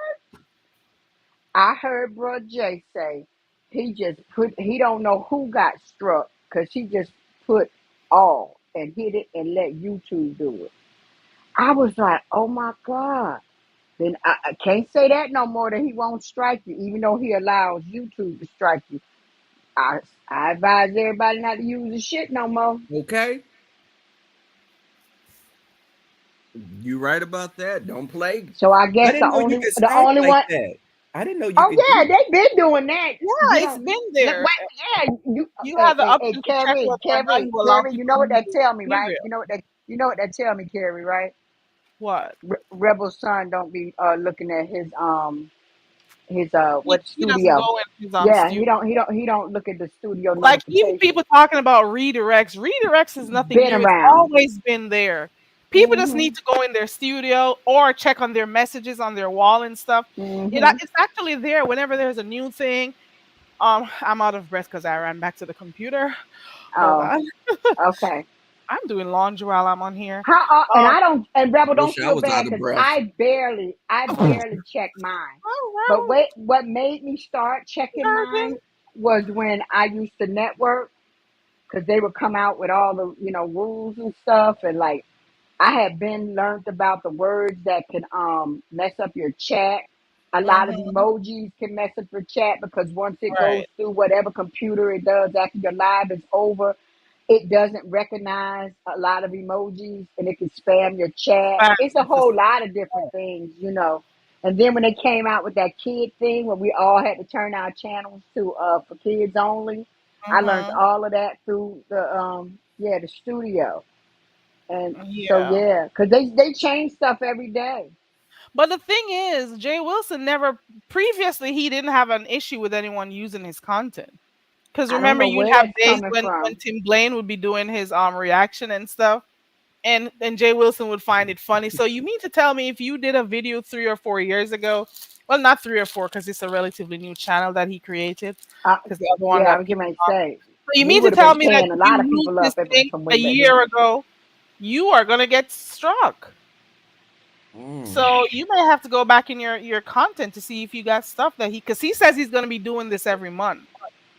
I heard Bro Jay say he don't know who got struck because he just put all and hit it and let YouTube do it. I was like, oh my God. Then I can't say that no more that he won't strike you, even though he allows YouTube to strike you. I, I advise everybody not to use the shit no more. Okay. You right about that. Don't play. So I I guess didn't know you could the strike only like one. that. I didn't know you Oh could do yeah, that. they've been doing that. You Yeah, it's know, been wait, there. yeah, you, You have the hey, option to check Carrie, whether or not you allow You people know to what use that your tell me, right? material. You know what that tell me, Carrie, right? What? Rebel Son don't be looking at his what He doesn't studio. go in his Yeah, studio. he don't look at the studio Like even notification. people talking about redirects. Redirects is nothing Been new. It's around. always been there. People just Mhm. need to go in their studio or check on their messages on their wall and stuff. Mhm. It's actually there whenever there's a new thing. I'm out of breath because I ran back to the computer. Hold Oh, on. okay. I'm doing laundry while I'm on here. And Um, I don't, and Rebel, don't Wish I feel was bad out of because breath. I barely check mine. But oh, wait, what made me start checking well, mine was when I used to network because they would come out with all the rules and stuff, and like I had been learned about the words that can mess up your chat. A lot of mhm, emojis can mess up your chat because once it goes right. through whatever computer it does after your live is over, it doesn't recognize a lot of emojis and it can spam your chat. Fast. It's a It's just whole lot of different things. And then when they came out with that kid thing where we all had to turn our channels to for kids only, I learned mhm, all of that through the studio. And so yeah. yeah, because they change stuff every day. But the thing is, Jay Wilson never previously he didn't have an issue with anyone using his content. Because I don't remember, know you'd where have that's days coming when from. Tim Blaine would be doing his reaction and stuff, and Jay Wilson would find it funny. So you mean to tell me if you did a video 3 or 4 years ago, well, not 3 or 4, because it's a relatively new channel that he created, Uh, because the other one yeah, I got was getting people ready to off. say So you he mean to would have been tell me that tearing a if lot you of used people this up thing from a way back year then. ago, you are gonna get struck. So you may have to go back in your content to see if you got stuff that because he says he's gonna be doing this every month.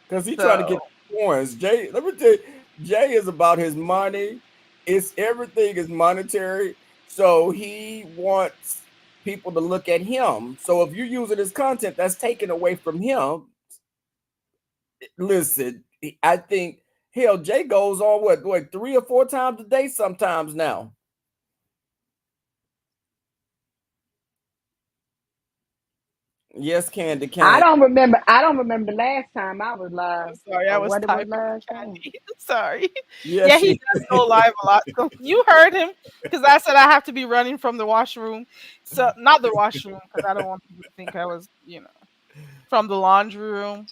Because he trying to get So points. Jay, let me tell you, Jay is about his money. It's everything is monetary. So he wants people to look at him. So if you're using his content, that's taken away from him. Listen, I think hell, Jay goes on what 3 or 4 times a day sometimes now. Yes, Candy I can. don't remember. I don't remember the last time I was I'm live sorry, I or was what it was typing last for time. Candy. Sorry. Yeah, Yes, he she. does go live a lot. So you heard him because I said I have to be running from the washroom. So not the washroom because I don't want people to think I was, from the laundry room.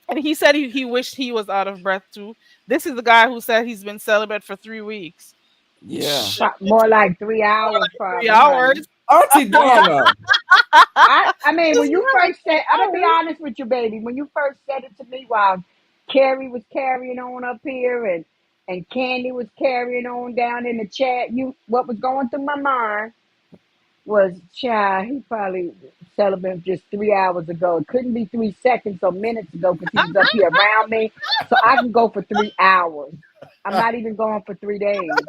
And he said he wished he was out of breath too. This is the guy who said he's been celibate for 3 weeks. Yeah. More like More 3 hours, like three probably, honey. hours. Auntie Donna. I mean, Just when you more like first three said, I'm gonna be hours. honest with you, baby. When you first said it to me, while Carrie was carrying on up here and Candy was carrying on down in the chat, what was going through my mind was, child, he probably celibate just 3 hours ago. It couldn't be 3 seconds or minutes ago because he was up here around me. So I can go for 3 hours. I'm not even going for 3 days.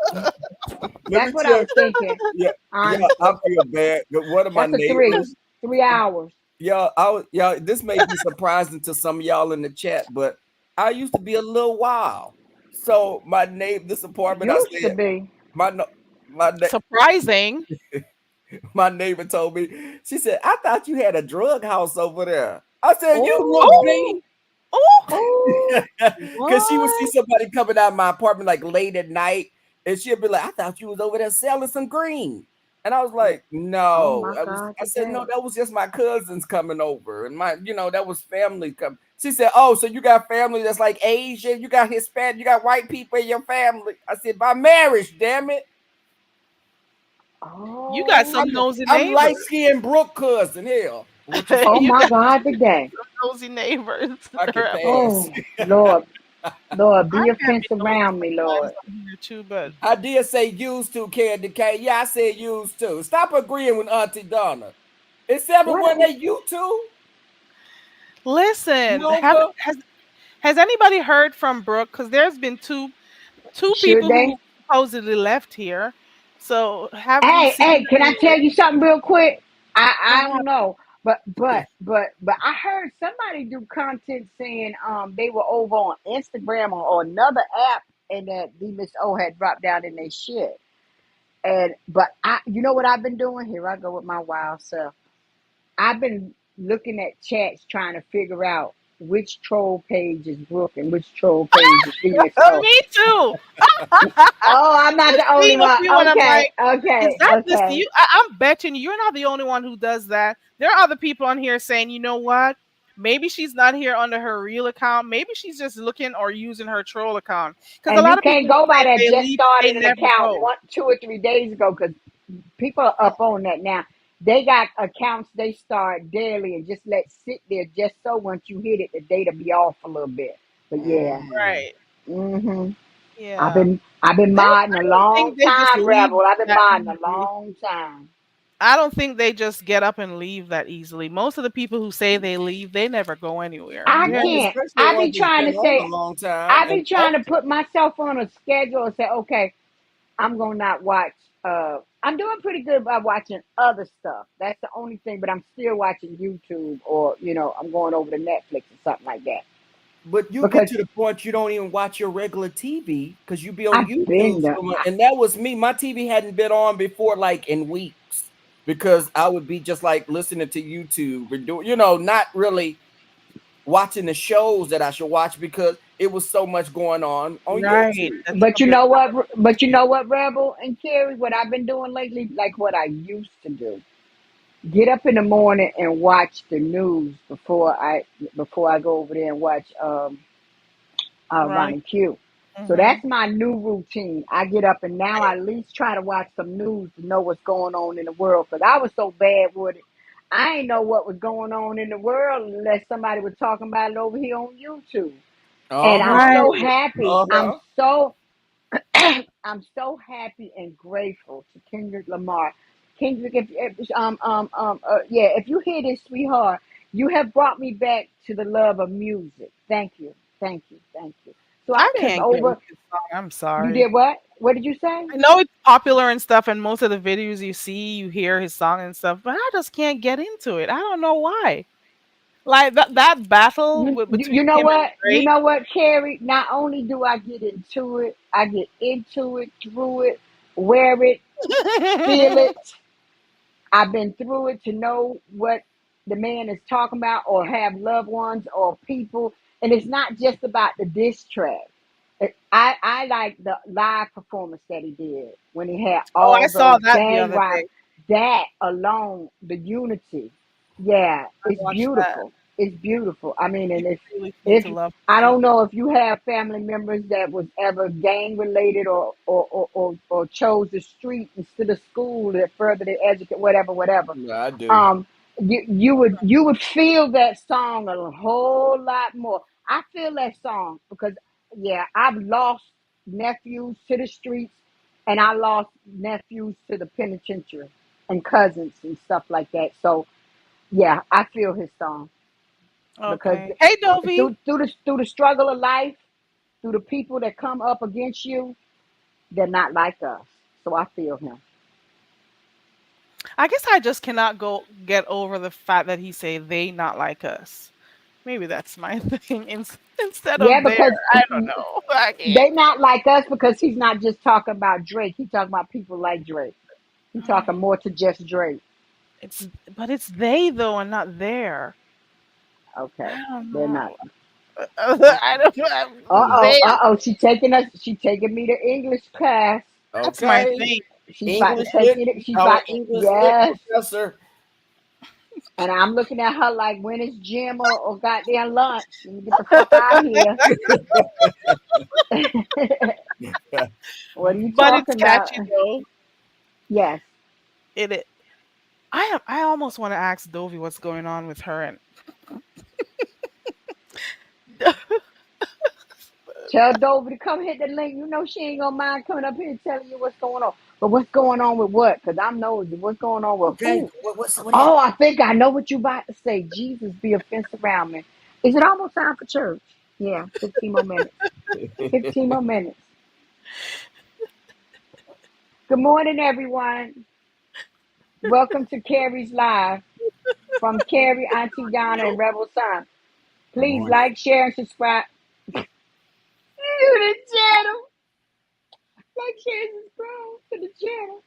Let That's me what I tell was thinking, yeah, yeah, I honestly. feel bad. One of my That's a three. neighbors, 3 hours. y'all, this may be surprising to some of y'all in the chat, but I used to be a little wild. So my neighbor, this apartment, I Used to said, be. my no- my ne- Surprising. my neighbor told me, she said, I thought you had a drug house over there. I said, you look Oh, Oh, beat. oh, oh, Because she would see what? somebody coming out of my apartment like late at night, and she'd be like, I thought you was over there selling some green. And I was like, Oh no. my God, I said, no, today. that was just my cousins coming over. And that was family coming. She said, oh, so you got family that's like Asian, you got Hispanic, you got white people in your family. I said, by marriage, damn it. you got Oh, some nosy I'm neighbors. light-skinned Brooke cousin. Hell. What you say? oh You my got God, today. some nosy neighbors. I can pass. Oh, Lord, Lord, I be a can fence be nosy around me, sometimes Lord. on here too, but I did say used to, Candy K. Yeah, I said used to. Stop agreeing with Auntie Donna. Is What? everyone at you too? listen, Nova? has anybody heard from Brooke? Because there's been two Should people they? who supposedly left here. So have we Hey, seen hey, can them I tell you something real quick? I anywhere? don't know, but I heard somebody do content saying they were over on Instagram or another app and that the Miss O had dropped down in their shit. And but I, you know what I've been doing? Here I go with my wild self. I've been looking at chats trying to figure out which troll page is Brooke and which troll page is the Miss O. Me too. Oh, I'm not I've the only seen a one. few, and I'm Okay, like, is okay, that this okay. you? I'm betting you're not the only one who does that. There are other people on here saying, you know what? Maybe she's not here under her real account. Maybe she's just looking or using her troll account. Because a And you lot of can't people go by say that they just leave, they started an never account go. 2 or 3 days ago because people are up on that now. They got accounts they start daily and just let sit there just so once you hit it, the data be off a little bit. But yeah, Mm. Right. hmm Yeah. I've been modding I a don't long think they just time, leave Rebel. I've been that modding a easily. long time. I don't think they just get up and leave that easily. Most of the people who say they leave, they never go anywhere. I You have No, to. can't. especially the I be ones that's trying been to on a say. long time I and be trying to active. put myself on a schedule and say, okay, I'm gonna not watch. I'm doing pretty good by watching other stuff. That's the only thing. But I'm still watching YouTube, or I'm going over to Netflix or something like that. But you get Because to the point you don't even watch your regular TV because you be on I've been YouTube there. and that was me. My TV hadn't been on before like in weeks because I would be just like listening to YouTube and doing, not really watching the shows that I should watch because it was so much going on Right. YouTube. That took But up you your know time. what? But you know what, Rebel and Carrie, what I've been doing lately, like what I used to do. Get up in the morning and watch the news before I go over there and watch Ronnie. Ronnie Q. So Hmm. that's my new routine. I get up and now I at least try to watch some news to know what's going on in the world. Because I was so bad with it. I ain't know what was going on in the world unless somebody was talking about it over here on YouTube. And I'm Uh-huh. so Right. happy. I'm Uh-huh. so I'm so happy and grateful to Kendrick Lamar. Kendrick, if you hear this, sweetheart, you have brought me back to the love of music. Thank you, thank you, thank you. So I I've been can't get with over. this song. I'm You sorry. did what? What did you say? I know it's popular and stuff, and most of the videos you see, you hear his song and stuff, but I just can't get into it. I don't know why. Like that battle You between know him and what? You Drake. know what, Carrie? Not only do I get into it, I get into it, through it, wear it, feel it. I've been through it to know what the man is talking about, or have loved ones or people. And it's not just about the diss track. I like the live performance that he did when he had Oh, I all saw those that the gang other rivals. day. That alone, the unity, yeah, I it's watched that. beautiful. It's beautiful. I mean, and People if really seem if to love I music. don't know if you have family members that was ever gang related, or chose the street instead of school to further their education, whatever. Yeah, I do. Um, you would feel that song a whole lot more. I feel that song because yeah, I've lost nephews to the streets, and I lost nephews to the penitentiary, and cousins and stuff like that. So Yeah, I feel his song because Okay. Hey, Dovey. through the struggle of life, through the people that come up against you, they're not like us. So I feel him. I guess I just cannot get over the fact that he say they not like us. Maybe that's my thing. Instead Yeah, of there, because I don't know. I can't. they not like us because he's not just talking about Drake. He's talking about people like Drake. He's talking more to just Drake. But it's they though and not there. Okay, I don't they're not. know. Okay. I don't know. Uh-oh, They. uh-oh. She taking me to English class. That's my Okay. thing. She's about to English take lit, me to, she's our about, English lit yes. professor. And I'm looking at her like, when is gym or goddamn lunch? Let me get the fuck out of here. What are you But it's talking about? catchy though. Yes. It. I almost want to ask Dovey what's going on with her and. Tell Dover to come hit the link. You know she ain't gonna mind coming up here and telling you what's going on. But what's going on with what? Because I'm nosy. What's going on with Okay. who? What Oh, I think I know what you about to say. Jesus be a fence around me. Is it almost time for church? Yeah, 15 more minutes. 15 more minutes. Good morning, everyone. Welcome to Carrie's Live from Carrie, Auntie Donna, and Rebel Son. Please Morning. like, share, and subscribe to the channel. Like, share, and subscribe to the channel.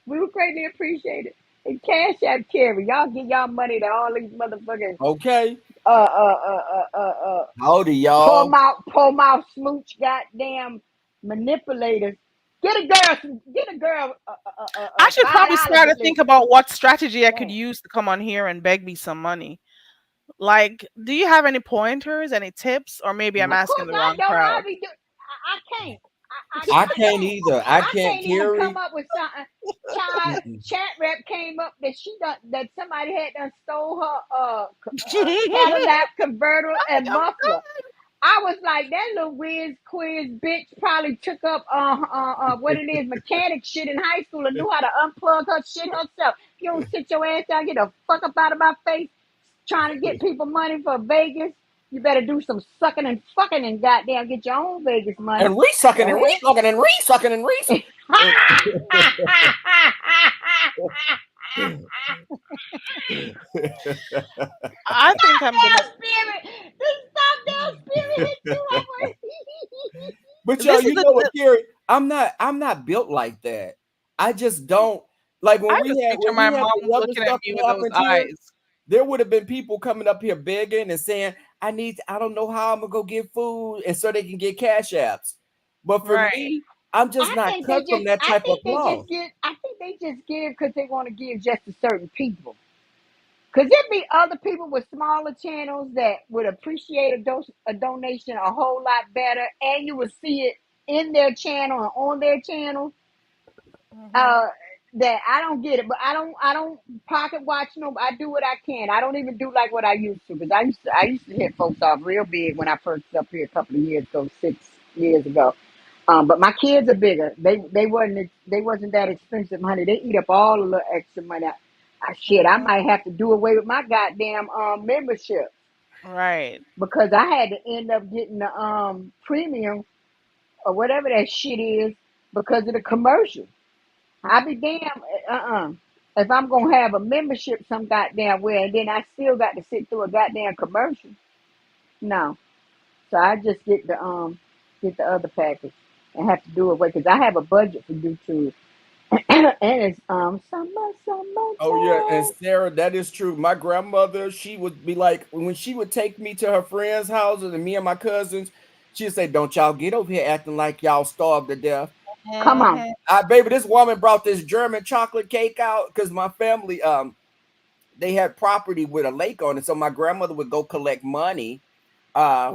We would greatly appreciate it. And Cash App Carrie. Y'all get y'all money to all these motherfuckers. Okay. Uh, uh, uh, uh, uh, uh. Howdy, Pull y'all. mouth, smooch, goddamn manipulators. Get a girl, I should probably start to biologically. think about what strategy I could Damn. use to come on here and beg me some money. Like, do you have any pointers, any tips, or maybe I'm Of asking course the I wrong don't. crowd? I can't. I I can't can't. either. I I can't can't even come carry. up with something. Child chat rep came up that that somebody had done stole her Cadillac converter and muffler. I was like, that little whiz quiz bitch probably took up what it is, mechanic shit in high school and knew how to unplug her shit herself. If you don't sit your ass down, get the fuck up out of my face, trying to get people money for Vegas. You better do some sucking and fucking and goddamn get your own Vegas money. And re-sucking Go and ahead. re-sucking and re-sucking and re-sucking. I think I'm gonna. Spirit. The stop down spirit hit you up. But yo, This is you know what, the. Carrie? I'm not built like that. I just don't like I just picture when my we had mom the other looking at stuff me that with those happened here, eyes. there would have been people coming up here begging and saying, I don't know how I'm gonna go get food, and so they can get cash apps. But for Right. me, I'm just not cut from that type of cloth. I think they just give because they want to give just to certain people. Because there'd be other people with smaller channels that would appreciate a donation a whole lot better, and you would see it in their channel and on their channel. Hmm. Uh, that I don't get it, but I don't pocket watch no. I do what I can. I don't even do like what I used to because I used to hit folks off real big when I first up here a couple of years ago, 6 years ago. But my kids are bigger. They wasn't that expensive, honey. They eat up all the little extra money. Shit, I Hmm. might have to do away with my goddamn membership Right. because I had to end up getting the premium or whatever that shit is because of the commercial. I be damn if I'm gonna have a membership some goddamn way and then I still got to sit through a goddamn commercial. No. So I just get the other package and have to do it because I have a budget for YouTube. And it's Oh yeah, and summertime. Sarah, that is true. My grandmother, she would be like, when she would take me to her friends' houses and me and my cousins, she'd say, "Don't y'all get over here acting like y'all starved to death." Come on. Hmm. Baby, this woman brought this German chocolate cake out because my family, they had property with a lake on it, so my grandmother would go collect money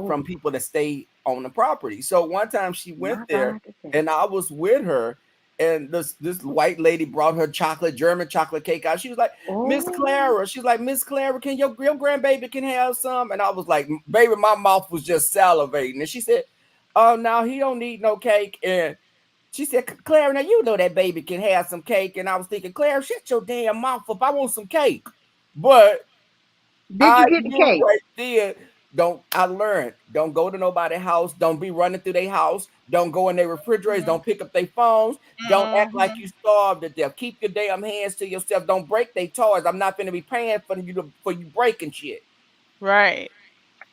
from Oh people that stay on the property. So one time she went my there God. and I was with her, and this white lady brought her German chocolate cake out. She was like, Miss Oh Clara. She's like, Miss Clara, can your grandbaby can have some? And I was like, baby, my mouth was just salivating. And she said, oh, no, he don't need no cake. And she said, Clara, now you know that baby can have some cake. And I was thinking, Clara, shut your damn mouth up. I want some cake. But Did you get the knew cake? right there. I learned. Don't go to nobody's house. Don't be running through their house. Don't go in their refrigerators. Mhm. Don't pick up their phones. Don't act like Mhm. you starved to death. Keep your damn hands to yourself. Don't break their toys. I'm not gonna be paying for you breaking shit. Right.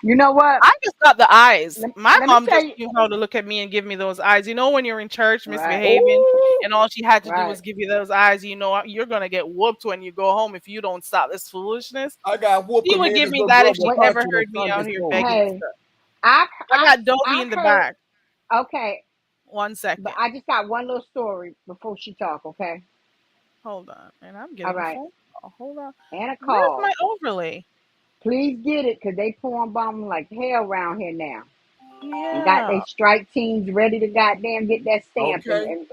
You know what? I just got the eyes. My Let me mom tell just you. knew how to look at me and give me those eyes. You know, when you're in church Right, misbehaving, Oh, and all she had to do right. was give you those eyes. You know, you're gonna get whooped when you go home if you don't stop this foolishness. I got whooped She because me would and give this me little that girl if were she Wait, ever fighting in heard me Sunday out here school. begging hey, stuff. I've I I've got Dobie I've in the heard. back. Okay, 1 second. but I just got one little story before she talk. Okay, Hold on. And I'm all getting a right, phone call. Hold on. and a Where's call. my overlay? Please get it, cause they pouring bombing like hell around here now, and got Yeah. they strike teams ready to goddamn get that stamp, Okay. and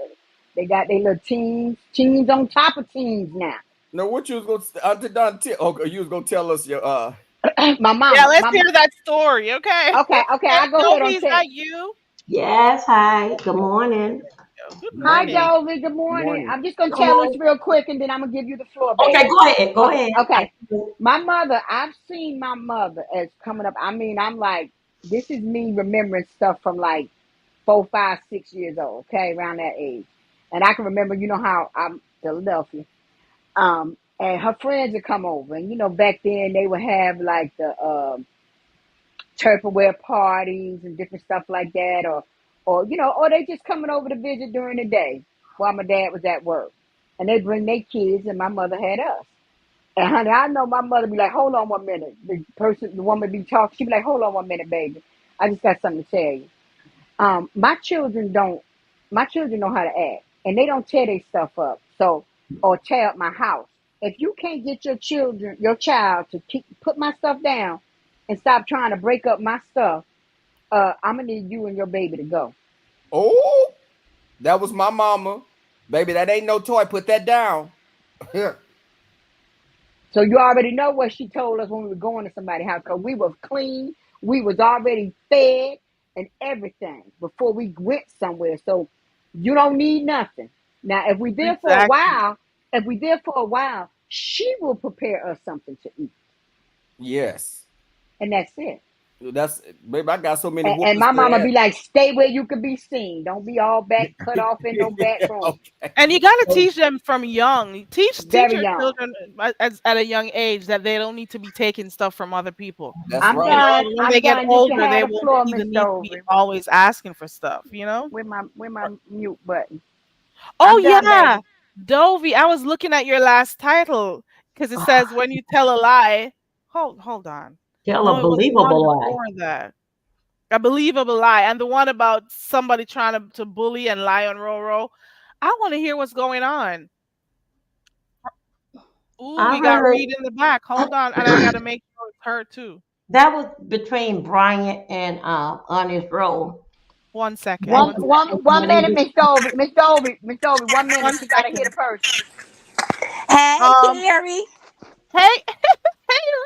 they got their little teams on top of teams now. Now what you was gonna Auntie Don okay, you was gonna tell us your My Yeah, mama, let's my hear that story, okay? okay, Hey, I go ahead Dobie, on is tell. that you? Yes, hi. Good morning. Good Hi, morning. morning. Dovey. Good morning. Morning. I'm just gonna Good tell this morning. real quick, and then I'm gonna give you the floor, Okay, baby. go ahead. Go ahead. Okay. My mother, I've seen my mother as coming up. I mean, I'm like, this is me remembering stuff from like 4, 5, 6 years old, okay, around that age. And I can remember, you know how I'm Philadelphia. And her friends would come over. And back then they would have like the Tupperware parties and different stuff like that, or they just coming over to visit during the day while my dad was at work. And they bring their kids and my mother had us. And honey, I know my mother be like, hold on 1 minute. The woman be talking, she be like, hold on 1 minute, baby. I just got something to tell you. My children don't, my children know how to act, and they don't tear their stuff up. So, or tear up my house. If you can't get your child to put my stuff down and stop trying to break up my stuff, I'm gonna need you and your baby to go. Oh, that was my mama. Baby, that ain't no toy. Put that down. So you already know what she told us when we were going to somebody's house, because we was clean, we was already fed and everything before we went somewhere. So you don't need nothing. Now, Exactly. if we there for a while, she will prepare us something to eat, Yes. and that's it. That's baby, I got so many And whoopings my for mama that. be like, "Stay where you can be seen. Don't be all back cut off in no back room." Okay. And you got to teach them from young. Teach Very your young. children at a young age that they don't need to be taking stuff from other people. That's I'm You right. know, done. when they I'm get done. You can older, they have the won't floor, see the Miss need to be Dovey. always asking for stuff, you know? With my mute button. Oh I'm done, yeah. baby. Dovey, I was looking at your last title because it says when you tell a lie. Hold on. Tell No, a it was the one believable lie. before that. A believable lie. And the one about somebody trying to bully and lie on Roro. I want to hear what's going on. Ooh, I we got heard Reed in the back. Hold on. And I got to make sure it's her too. that was between Bryant and Honest Roll. 1 second. And, One, One one, second. and one what he minute, was, Miss Dovey, 1 minute. One She gotta hear the second. person. Hey, Um, Carrie. hey, hey,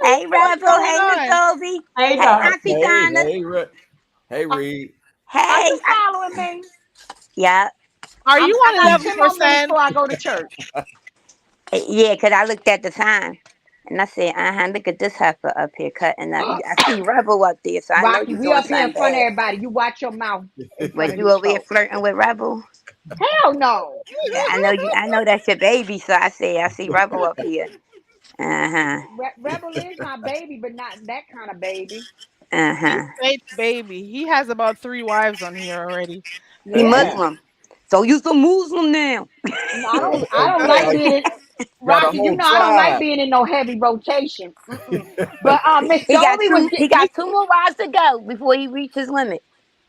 Hey, Reed, what's Rebel. going Hey, Miss on? Dovey. hey, Hey, darling. Auntie Donna. Hey, Reed. Are Hey. you following me? Yeah. Are you I on got 10 more minutes 11%? before I go to church. Yeah, because I looked at the time. And I said, look at this heifer up here cutting up. I see Rebel up there, so I know Rocky, you're we doing up here in something front of bad. everybody. You watch your mouth in front But of you these over here folks. flirting with Rebel? Hell no. Yeah, I know you. I know that's your baby, so I say I see Rebel up here. Uh-huh. Rebel is my baby, but not that kind of baby. He's Uh-huh. Faith's baby. He has about 3 wives on here already. He Yeah. Muslim. So you some Muslim now. No, I don't like Okay. being in, Got a Rocky. whole I don't like tribe. being in no heavy rotation. But Miss He got Dolby was two get he got Miss. 2 more rides to go before he reaches his limit.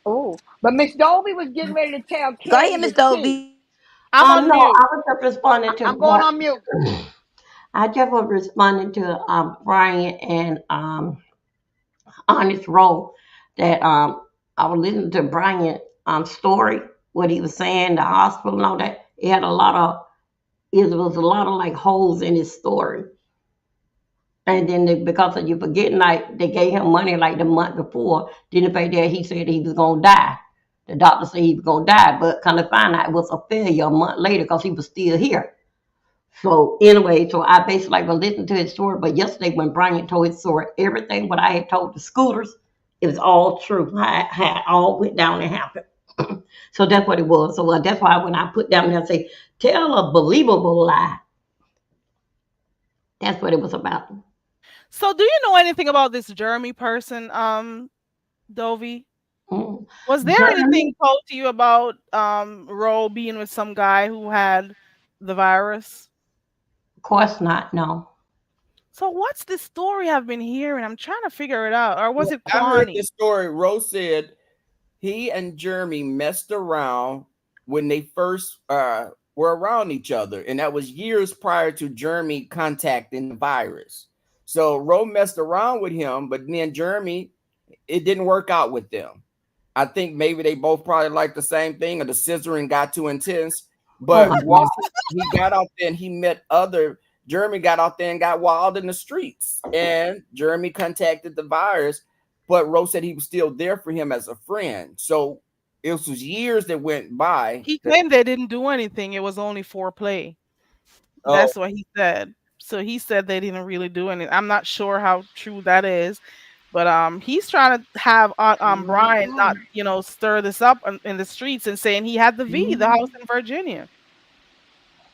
Oh, but Miss Dolby was getting ready to tell Go ahead, Carrie Miss the tea. Dovey. I'm on No, mute. I was just responding to I'm going what on mute. I just was responding to Bryant and Honest Roll that I was listening to Bryant story, what he was saying, the hospital and all that. It was a lot of like holes in his story. And then because of you forgetting, like they gave him money like the month before, didn't pay that. He said he was gonna die. The doctor said he was gonna die, but kind of find out it was a failure a month later because he was still here. So anyway, so I basically was listening to his story. But yesterday when Brian told his story, everything what I had told the Scooters, it was all true. How it all went down and happened. So that's what it was. So that's why when I put down there and say, tell a believable lie, that's what it was about. So, do you know anything about this Jeremy person, Dovey? Mm. Was there Jeremy, anything told to you about Ro being with some guy who had the virus? of course not. No. So, what's the story I've been hearing? I'm trying to figure it out. Or was Well, it I heard Kwani? this story. Rose said he and Jeremy messed around when they first were around each other, and that was years prior to Jeremy contacting the virus. So Rose messed around with him, but then Jeremy, it didn't work out with them. I think maybe they both probably liked the same thing, or the scissoring got too intense. Oh But my once God. he got out there and he met other, Jeremy got out there and got wild in the streets, and Jeremy contacted the virus. But Rose said he was still there for him as a friend. So it was years that went by. He claimed they didn't do anything. It was only foreplay. Oh, That's what he said. So he said they didn't really do anything. I'm not sure how true that is, but he's trying to have Brian not stir this up in the streets and saying he had the house in Virginia.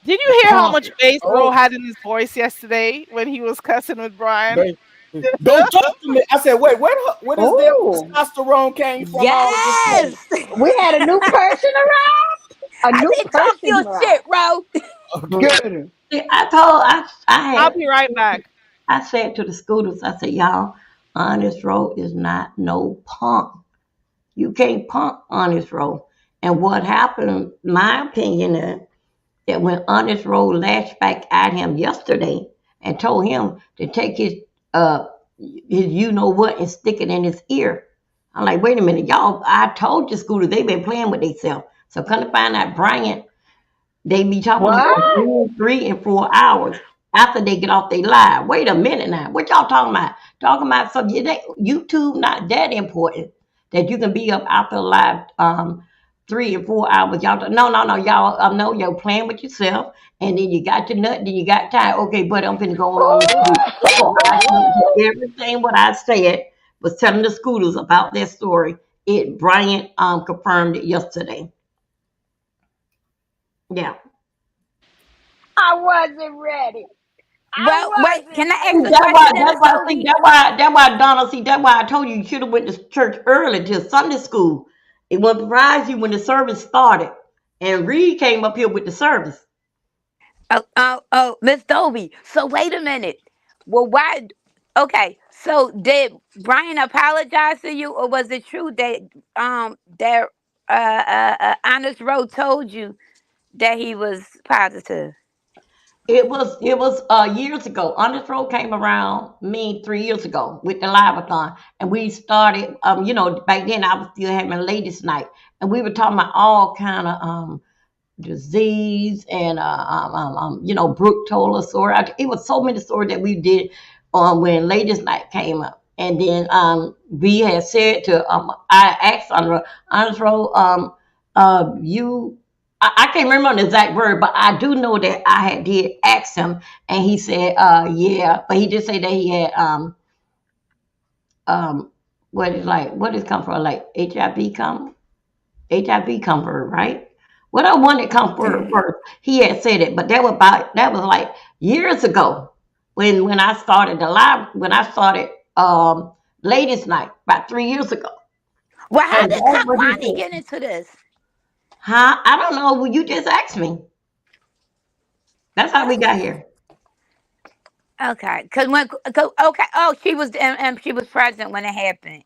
Did you hear how much bass Ro oh, had in his voice yesterday when he was cussing with Brian? don't talk to me. I said, wait, what is that Oh, testosterone came from all of this? Yes. we had a new person around. A I new said, talk your person around. shit, Ro. Okay. Good. See, I I'll had be right back. I said to the Scooters, I said, y'all, Honest Road is not no punk. You can't punk Honest Road. And what happened, my opinion is that when Honest Road lashed back at him yesterday and told him to take his you know what and stick it in his ear. I'm like, wait a minute, y'all, I told you Scooter, they've been playing with themselves. So come to find out Brian, they be talking about What? 3 and 4 hours after they get off their live. Wait a minute now. What y'all talking about? Talking about something YouTube not that important that you can be up after live 3 and 4 hours. Y'all no, y'all no, you're playing with yourself and then you got your nut, then you got time. Okay, but I'm finna go on with you. So I told you everything what I said was telling the Scooters about their story. Brian confirmed it yesterday. Yeah. I wasn't ready. Well, wait, wasn't can I ask See, a ready. question in the that's why Donna, see, that's why I told you should have went to church early to Sunday school. It won't surprise you when the service started. And Reed came up here with the service. Oh, Miss Dobie. So wait a minute. Well, why? Okay, so did Brian apologize to you, or was it true that that Honest Road told you that he was positive? It was years ago. Honest Road came around me 3 years ago with the live-a-thon. And we started back then I was still having ladies' night. And we were talking about all kind of disease and Brooke told a story. It was so many stories that we did when ladies night came up, and then we had said to I asked Honest Road, you I can't remember the exact word, but I do know that did ask him, and he said yeah, but he did say that he had um what is come from, like HIV come first, right? What I wanted come first. He had said it, but that was like years ago when I started ladies night about 3 years ago. Well, how And did that's what he Kakwani said. get into this? Huh? I don't know. Well, you just asked me. That's how we got here. Okay, okay, oh, she was and she was present when it happened.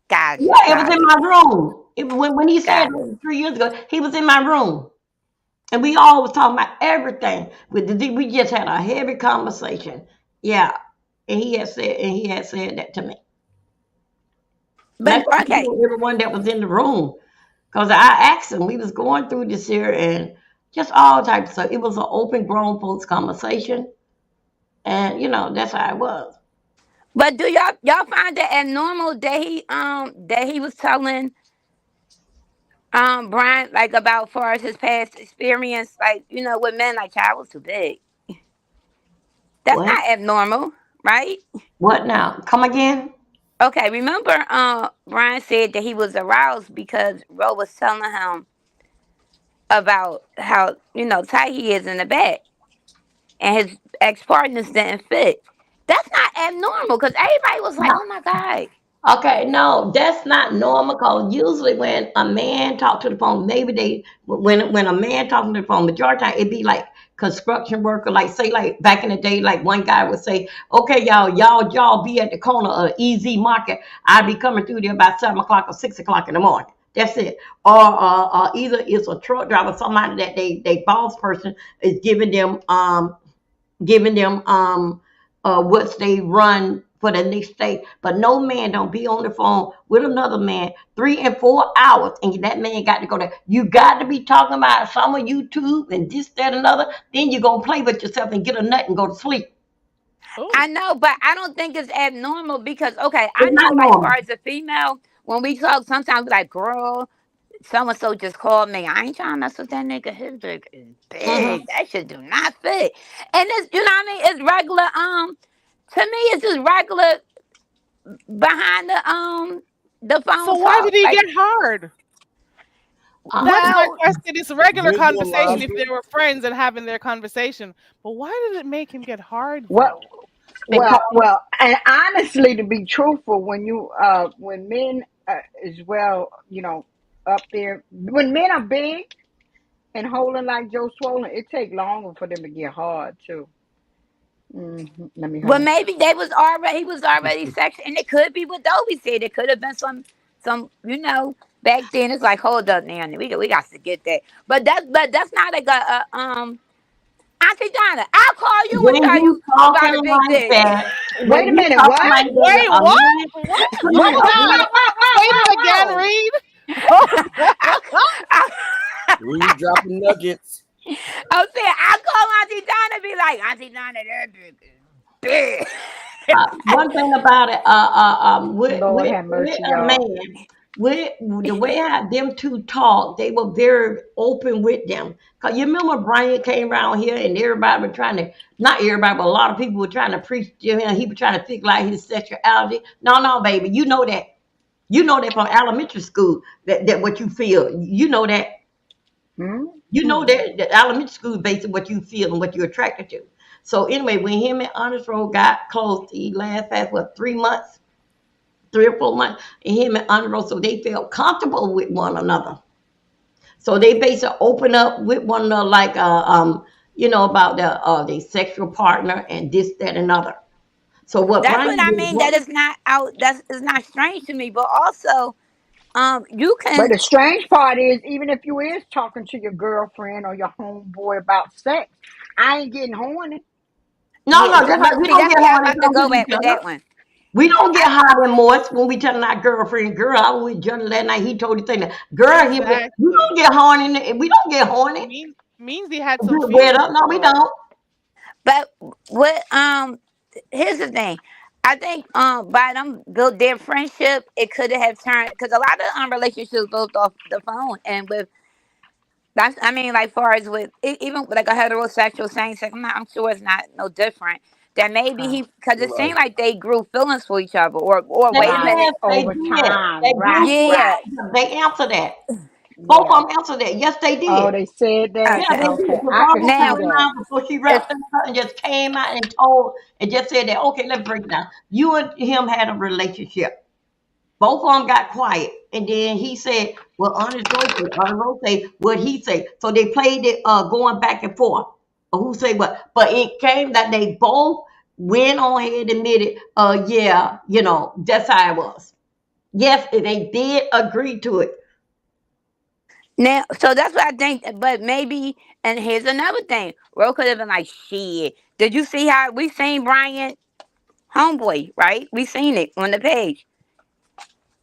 Got Yeah, it, it was got in it, my room. When he said got it. 3 years ago, he was in my room. And we all was talking about everything. We just had a heavy conversation. Yeah. And he had said that to me. But Let you okay, know everyone that was in the room. Because I asked him, we was going through this here and just all types of stuff. It was an open grown folks conversation. And that's how it was. but do y'all find that abnormal that he was telling Brian like about far as his past experience, like with men, like child was too big. That's What? not abnormal, right? What now? Come again? Okay, remember Brian said that he was aroused because Ro was telling him about how, tight he is in the back and his ex partners didn't fit. That's not abnormal because everybody was like, oh my God. Okay, no, that's not normal. Cause usually when a man talk to the phone, maybe when a man talking to the phone, majority of the time it be like construction worker, like say like back in the day, like one guy would say, "Okay, y'all be at the corner of Easy Market. I'll be coming through there about 7 o'clock or 6 o'clock in the morning." That's it. Or either it's a truck driver, somebody that they boss person is giving them what they run for the next day. But no man don't be on the phone with another man 3 and 4 hours, and that man got to go there. You got to be talking about some of YouTube and this, that, and another. Then you're gonna play with yourself and get a nut and go to sleep. Oh, I know, but I don't think it's abnormal because, okay, I It's know, not like, as far normal. as a female, when we talk, sometimes we like, girl, so and so just called me. I ain't trying to mess with that nigga. His dick is Hmm. big. That shit do not fit. And it's, you know what I mean? It's regular. To me, it's just regular behind the so phone why did talk. he Like, get hard? That's my well, question. It's a regular Visual conversation if logic. they were friends and having their conversation. But why did it make him get hard Well, though? Because and honestly, to be truthful, when men as well, up there, when men are big and holding like Joe Swollen, it take longer for them to get hard too. Let me well, hush. maybe he was already sexual, and it could be what Dobie said. It could have been some, back then. It's like, hold up, now, we got to get that. But that's not like Auntie Donna, I'll call you and when tell you you about talking a big like dick. that, Wait when a you minute, talking what? like that, Wait, a what? man, What? come Wait, on, Whoa, a whoa, man, whoa, whoa, say whoa, that again, whoa, whoa. Reed. I'll, I'll, When you dropping nuggets, I'm saying, I'll call Auntie Donna and be like, Auntie Donna, that dick is big. one thing about it, with Lord with have with mercy, a y'all. man, with the way how them two talk, they were very open with them. Cause you remember Brian came around here and everybody was trying to, not everybody, but a lot of people were trying to preach to him. He was trying to figure out his sexuality. No, no, baby, you know that. You know that from elementary school that what you feel. You know that. Hmm? You know that the elementary school is based on what you feel and what you're attracted to. So anyway, when him and Honest Road got close, he last past what 3 months, 3 or 4 months, and him and Honest Road, so they felt comfortable with one another. So they basically open up with one another, like about the sexual partner and this, that, and other. So what That's Brian what I did, mean. what That is not out. That's is not strange to me. But also, you But can. the strange part is, even if you is talking to your girlfriend or your homeboy about sex, I ain't getting horny. no, Yeah, no, just like we see, don't that's get where I was horny about to talking go to each at with other. that one. We don't get I hot remorse when we telling our girlfriend, girl, I was with Johnny last night. He told the thing that, girl, we Exactly. don't get horny. We don't get horny. Means he had some Get wet up. feelings No, we for her. don't. But what here's the thing. I think by them build their friendship, it could have turned because a lot of relationships built off the phone and with that's I mean like far as with even with like a heterosexual same sex, I'm sure it's not no different. That maybe Huh. he because it seemed right? like they grew feelings for each other or They wait a Right. minute. yes, they Over did. They time. grew Right, Yeah. right. friends. They answer that. Both Yeah. of them answer that. Yes, they Oh, did. they said that? Yeah, they Okay. did. Okay. Because I could Barbara see Now came that. around before she if wrapped things up and just came out and told and just said that, okay, let's break it down. You and him had a relationship. Both of them got quiet. And then he said, well, Honest Road say, Honest Road say what he say. So they played it going back and forth. Who say what? But it came that they both went on ahead and admitted, yeah, that's how it was. Yes, they did agree to it. now so that's what I think. But maybe and here's another thing. Ro could have been like, shit. Did you see how we seen Brian homeboy, right? We seen it on the page.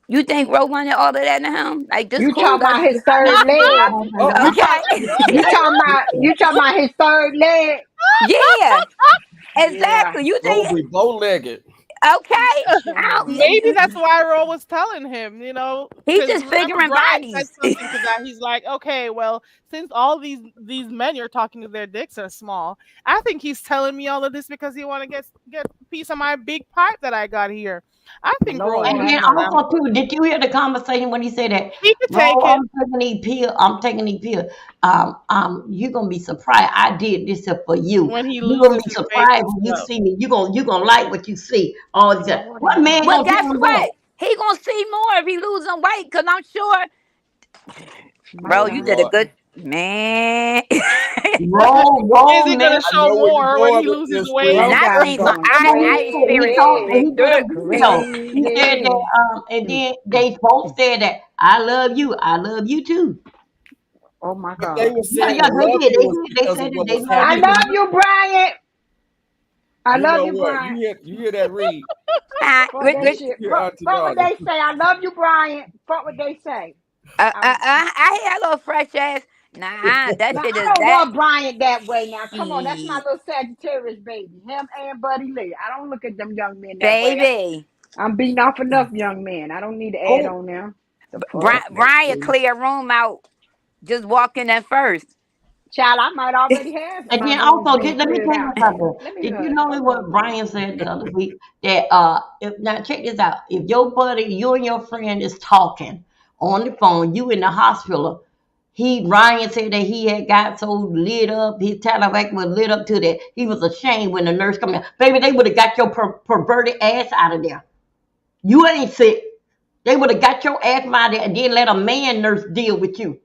You think Ro wanted all of that to him? Like this You cool. talking about Let's his I third leg? don't think Oh, that. You okay. talking about his third leg? Yeah, Yeah. exactly. You think Roby bow legged. Okay. I don't, Maybe that's why Ro was telling him, he's because just remember figuring Brian said bodies. something to that. He's like, okay, well, since all these men you're talking to, their dicks are small. I think he's telling me all of this because he want to get a piece of my big pipe that I got here. I think Ro Lord And want to have then tell him mercy. also too, did you hear the conversation when he said that, he could Bro, take it. I'm taking these pills. You're gonna be surprised. I did this for you. When he You're gonna loses be his weight surprised and when you stuff. see me. You're gonna like what you see. All this. Lord What have man Well, gonna mercy. tell guess him that? what? He gonna see more if he losing weight, because I'm sure, My bro, Oh you God. did a Lord. good man. Roll Is he gonna man. I show know where you're more when going he with loses this, weight? And Bro Queen. I got him seen my, going He I experienced told crazy. it. he did a Good. video. He said Crazy. that and then they both said that I love you too. Oh my But they God. were Yeah, saying yeah, I love you was they because of said that what they was love I you happening. love too. you, Brian. I You love know you, what? Brian. You hear that, Reed? Fuck Which, that which, You shit. hear Fuck, Auntie fuck what Donna. they say. I love you, Brian. Fuck what they say. I'm I hear a little fresh ass. Nah, that now shit I is don't that want Brian that way. Now come on, that's my shit, little Sagittarius baby. Him and Buddy Lee. I don't look at them young men that way. baby. I'm beating off enough young men. I don't need to add Oh, on now. The fuck? Brian Okay, clear room out. Just walk in at first. Child, I might already have and my then rooms also being let me cleared tell you out. something. Let me Did you hush. know Hold what on. Brian said the other week? That if now check this out. If you and your friend is talking on the phone, you in the hospital. Ryan said that he had got so lit up, his Talibac was lit up to that he was ashamed when the nurse come in. Baby, they would have got your perverted ass out of there. You ain't sick. They would have got your ass out of there and then let a man nurse deal with you.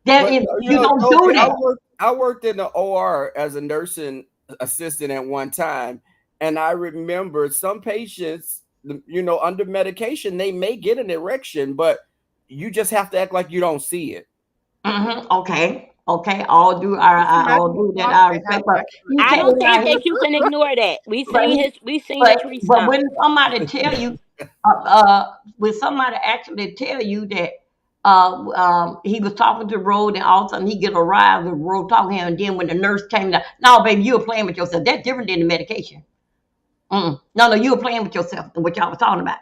That but is, you you know, don't Toby, do that. I worked in the OR as a nursing assistant at one time, and I remember some patients, under medication, they may get an erection, but you just have to act like you don't see it. Okay. Okay. Just All imagine what do that. thoughts I they have respect, but next to he the I came don't door. out think here, that you can ignore that. We but seen he, Latrice but stomach. when somebody actually tell you that he was talking to Rod and all of a sudden he get a rise with Rod talking to him, and then when the nurse came down, no, baby, you were playing with yourself. That's different than the medication. No, you were playing with yourself and what y'all was talking about.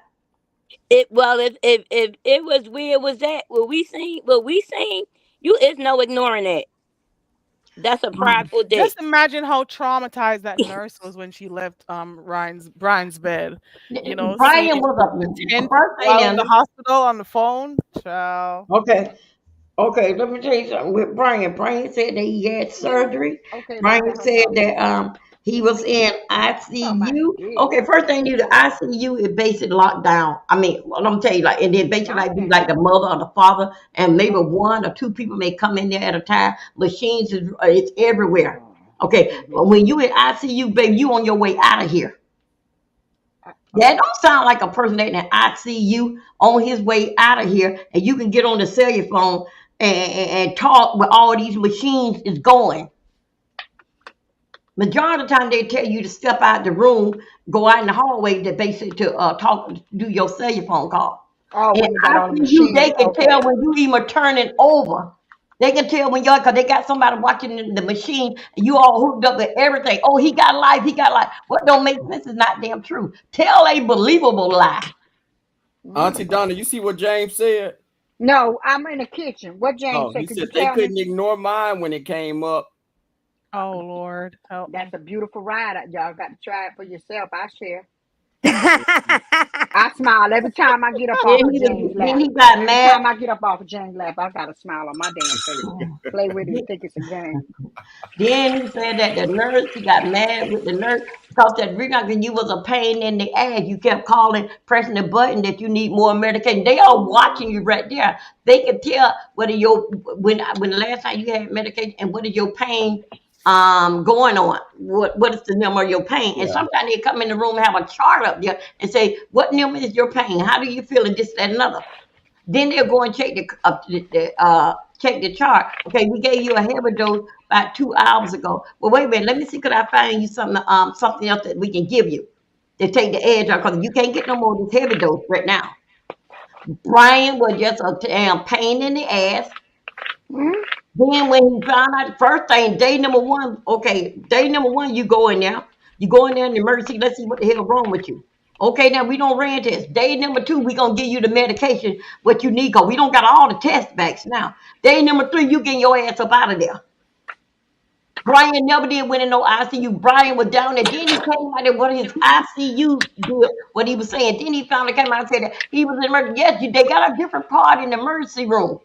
If it was where it was at, what we seen, you is no ignoring that. That's a Mm. prideful dick. Just imagine how traumatized that nurse was when she left Brian's bed. Seeing Brian was the a tent first thing while in then. the hospital on the phone. Child. Okay. Okay, let me tell you something with Brian. Brian said that he had surgery. Okay, let me Brian let her said talk. that he was in Talking about ICU. dick. Okay, first thing you do, the ICU is basically locked down. I mean, well, I'm tell you, like, and then basically like be Lockdown. like the mother or the father, and maybe one or two people may come in there at a time. Machines is it's everywhere. Okay, Mm-hmm. but when you in ICU, baby, you on your way out of here. Oh, That don't sound like a person that in ICU on his way out of here, and you can get on the cellular phone and talk with all these machines is going. Majority of the time they tell you to step out the room, go out in the hallway to basically to talk, do your cellular phone call. oh, And when they got all the ICU, machines. they can Okay. tell when you even turning over. They can tell when you're because they got somebody watching the machine and you all hooked up with everything. Oh, he got life, he got life. What don't make sense is not damn true. Tell a believable lie. Auntie Donna, you see what James said? No, I'm in the kitchen. What James Oh, said? he Could you said they tell me? couldn't ignore mine when it came up. Oh Lord, help That's me. a beautiful ride. Y'all got to try it for yourself. I share. I smile every time I get up off of Jane's Then lap. he got Every mad. time I get up off of Jane's lap, I got a smile on my damn face. Play with it and think it's a game. Then he said that the nurse, he got mad with the nurse because that reason you was a pain in the ass. You kept calling, pressing the button that you need more medication. They are watching you right there. They can tell whether when the last time you had medication and what is your pain going on. What is the number of your pain? And Yeah. sometimes they come in the room and have a chart up there and say, what number is your pain? How do you feel? And this, that, and another. Then they'll go and check check the chart. Okay, we gave you a heavy dose about 2 hours ago. Well, wait a minute. Let me see. Could I find you something else that we can give you to take the edge off? Because you can't get no more of this heavy dose right now. Brian was just a damn pain in the ass. Hmm? Then when he found out the first thing, day number one, you go in there. You go in there in the emergency. Let's see what the hell wrong with you. Okay, now we don't ran test. Day number 2, we gonna give you the medication what you need, cause we don't got all the test backs now. Day number 3, you getting your ass up out of there. Brian never did went in no ICU. Brian was down there. Then he came out there what his ICU did, what he was saying. Then he finally came out and said that he was in emergency. Yes, they got a different part in the emergency room.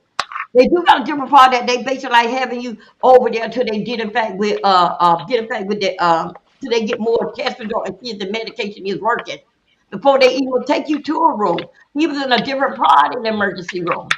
They do got a different part that they basically like having you over there till they get in fact with the till they get more tests and see if the medication is working before they even take you to a room. He was in a different part in the emergency room.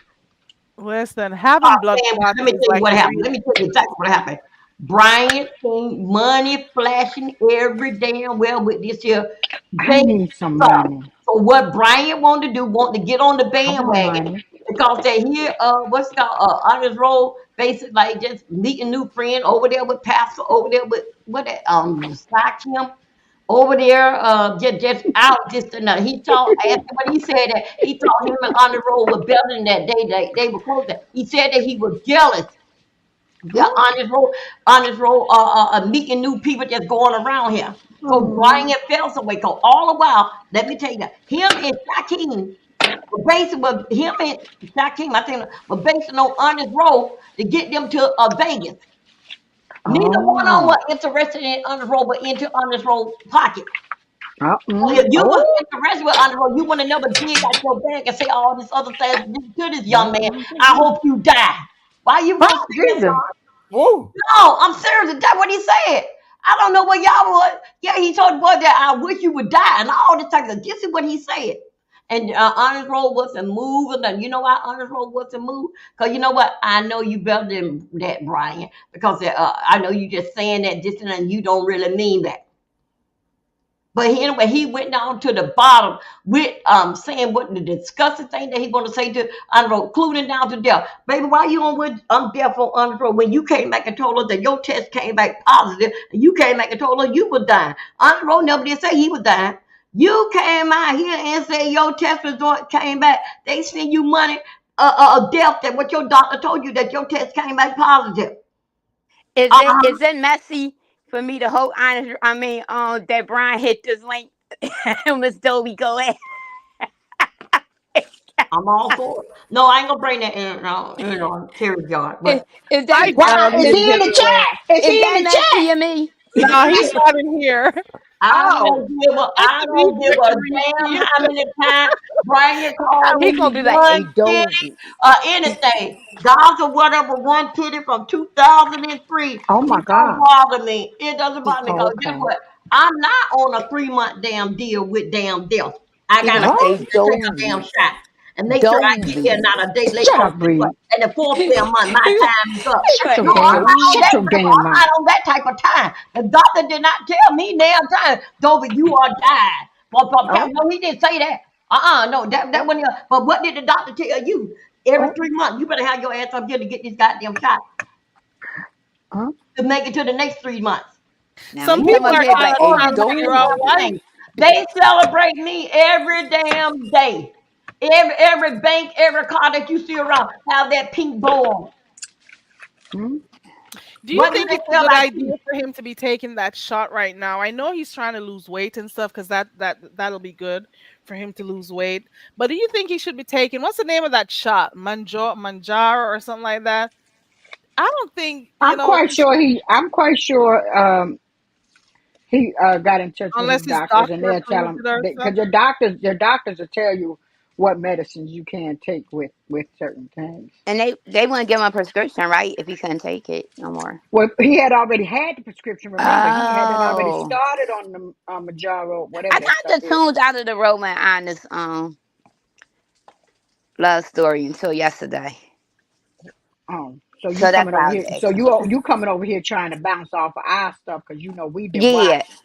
Listen, having blood Man, clots let me is tell you like what a happened. real Let me tell you exactly what happened. Brian came money flashing every damn well with this here I bank need some stuff. money. So what Brian wanted to do, wanted to get on the I want bandwagon money. because they hear what's it called on his road, basically like just meeting new friend over there with Pastor, over there with what that Him over there, just out just enough. He told asked him what he said that he thought him and on the road were better than that day they were close. He said that he was jealous. Yeah, What? on this road, meeting new people just going around here. So Brian Oh, felt some way. Cause all the while, let me tell you that him and Shaquem were basing, but him and Shaquem, I think, were basing on honest road to get them to Vegas. Neither one of them oh, were interested in honest road, but into honest road pocket. So if you was oh. interested with honest road, you would have never dig out your bag and say all this other things to this young man. I Mm-hmm. hope you die. Why you Oh, gonna say that? Jesus. Whoa. No, I'm serious. That's what he said. I don't know what y'all would. Yeah, he told the boy that I wish you would die and all this type of. This is what he said. And Honest Road wasn't moving. And you know why Honest Road wasn't moved? Because you know what? I know you better than that, Brian. Because I know you just saying that this and you don't really mean that. But anyway, he went down to the bottom with saying what the disgusting thing that he want to say to Andrew, including down to death. Baby, why you on with death on Andrew when you came back and told us that your test came back positive and you came back and told us you was dying? Andrew never did say he was dying. You came out here and said your test result came back. They send you money of death that what your doctor told you that your test came back positive. Is it messy for me to hold honest? I mean, that Brian hit this link. Miss Dobie, go ahead. I'm all for it. No, I ain't gonna bring that in, Terry Yard. Is, But is I that Wow, is did is, he in get the chat? Is is he in that the messy chat? to me? no, he's not in here. Oh, It's I to be don't give a damn you. how many times Brian called He me gonna be like, one "Hey, titty Dobie." or anything. God's or whatever, one titty from 2003. oh It my don't God. bother me. It doesn't bother me Oh, because guess okay. what? I'm not on a 3-month damn deal with damn death. I He gotta gonna go What? say, and take a damn "Dobie, shot and make sure I get there Dobie." not a day late. Shut Cause up, guess what? Bree. And the fourth damn month, my time is up. Shut your No, damn I'm mouth. not on Shut that your type. damn I'm mouth. not on that type of time. The doctor did not tell me damn time. Dobie, you are died. Oh, No, he didn't say that. No, that oh, wasn't. But what did the doctor tell you? Every oh, 3 months, you better have your ass up here to get this goddamn shot oh. to make it to the next 3 months. Now Some he Who come people up are here and be else like, not "Hey, trying on to around figure this out Dobie." why. damn thing? They celebrate me every damn day. Every bank, every car that you see around have that pink bow on. Hmm? Do you What do think they it's a feel good like idea you? for him to be taking that shot right now? I know he's trying to lose weight and stuff because that'll be good for him to lose weight. But do you think he should be taking what's the name of that shot? Manjaro or something like that? I don't think, I'm quite he should, sure I'm quite sure he got in touch with his unless his doctors and doctor they'll tell approved him it or because something. your doctors will tell you what medicines you can take with certain things. And they want to give him a prescription, right? If he couldn't take it no more. Well, he had already had the prescription. Remember, he had it already Oh, started on the Manjaro, whatever I that stuff kind of is. tuned out of the Roman honest love story until yesterday, So you so that's coming over why I was here? So asking. you coming over here trying to bounce off of our stuff because you know we've been Yeah, watching.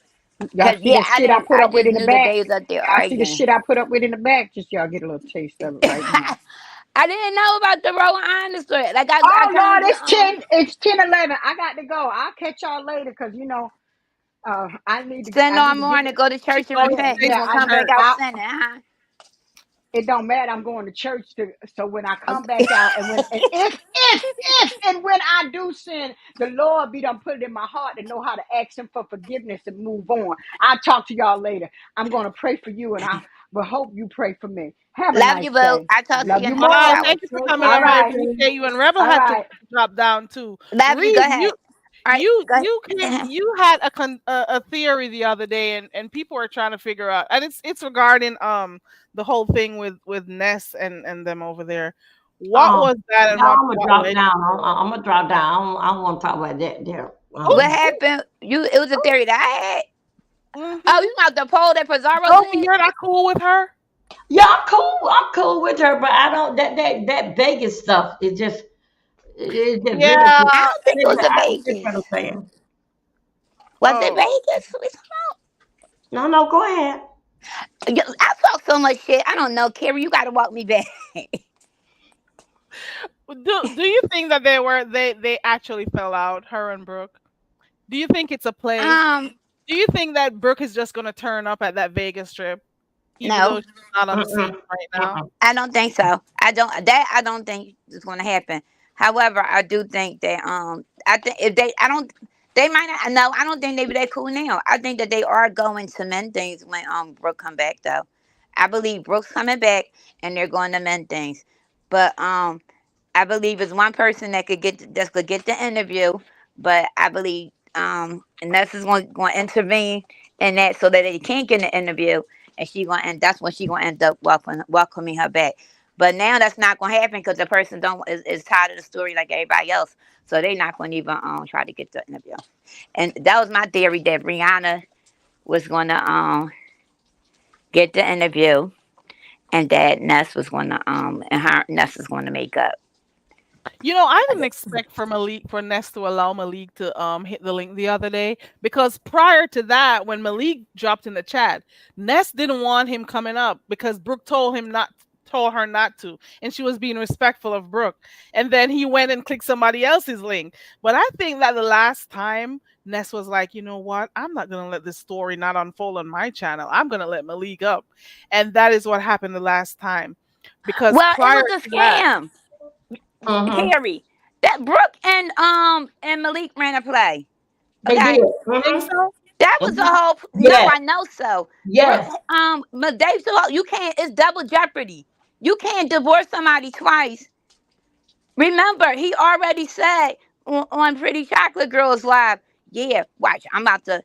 Y'all cause see yeah, the shit I put I up with just in the knew that back. they was up there Y'all see the arguing. shit I put up with in the back. Just y'all get a little taste of it right now. I didn't know about the Roman honest story. Like I Oh kind Lord, of it's 10. It's 10:11. I got to go. I'll catch y'all later because I need to. sin I need on to get. morning, go to She church and goes Yeah, repent. straight You yeah. gonna to come back church. out I sinning, huh? it don't matter. I'm going to church so when I come back out and when and if and when I do sin, the Lord be done put it in my heart to know how to ask him for forgiveness and move on. I'll talk to y'all later. I'm gonna pray for you and I will hope you pray for me. Have a Love you, nice boo. day. I talk to Love you you in a couple Wow, more. hours. thank you for coming All up. I right. appreciate you. And Rebel All had to right. drop down too. Love you. Go Reed, ahead. All right, you go you came, ahead. you had a theory the other day, and people are trying to figure out, and it's regarding the whole thing with Ness and them over there. What was that, and No, I'm gonna what drop led down. you to it? I'm gonna drop down. I don't want to talk about that there. Oh, What happened? It was a theory that I had. Oh, mm-hmm. you about the poll that Pizarro Oh, said? you're not cool with her? Yeah, I'm cool. I'm cool with her, but I don't that Vegas stuff is just it's just really Yeah. I don't think it was the I just Vegas. what I'm saying. Was it Oh, Vegas? No, go ahead. I talk so much shit. I don't know, Carrie. You got to walk me back. do you think that they actually fell out, her and Brooke? Do you think it's a play? um, Do you think that Brooke is just gonna turn up at that Vegas trip, even though no, she's not on the scene Mm-mm, right now? mm-mm. I don't think so. I don't think it's going to happen. However, I do think that I think if I don't, they might not. No, I don't think they be that cool now. I think that they are going to mend things when Brooke come back though. I believe Brooke's coming back and they're going to mend things, but I believe it's one person that could get the interview, but I believe and that's is going to intervene in that so that they can't get an interview, and that's when she gonna end up welcoming her back. But now that's not gonna happen because the person don't is tired of the story like everybody else, so they're not gonna even try to get the interview. And that was my theory that Brianna was gonna get the interview, and that Ness was gonna and her Ness was gonna make up. I didn't expect for Ness to allow Malik to hit the link the other day, because prior to that, when Malik dropped in the chat, Ness didn't want him coming up because Brooke told her not to, and she was being respectful of Brooke. And then he went and clicked somebody else's link. But I think that the last time Ness was like, you know what? I'm not gonna let this story not unfold on my channel. I'm gonna let Malik up. And that is what happened the last time. Because Well, it prior was a to that, scam, Mm-hmm. Harry. That Brooke and Malik ran a play. They Okay, did. you think Mm-hmm. so? that was the Mm-hmm. whole. No, Yes, I know so. Brooke, yes. but Dave, so you can't. It's double jeopardy. You can't divorce somebody twice. Remember, he already said on Pretty Chocolate Girls Live. Yeah, watch. I'm about to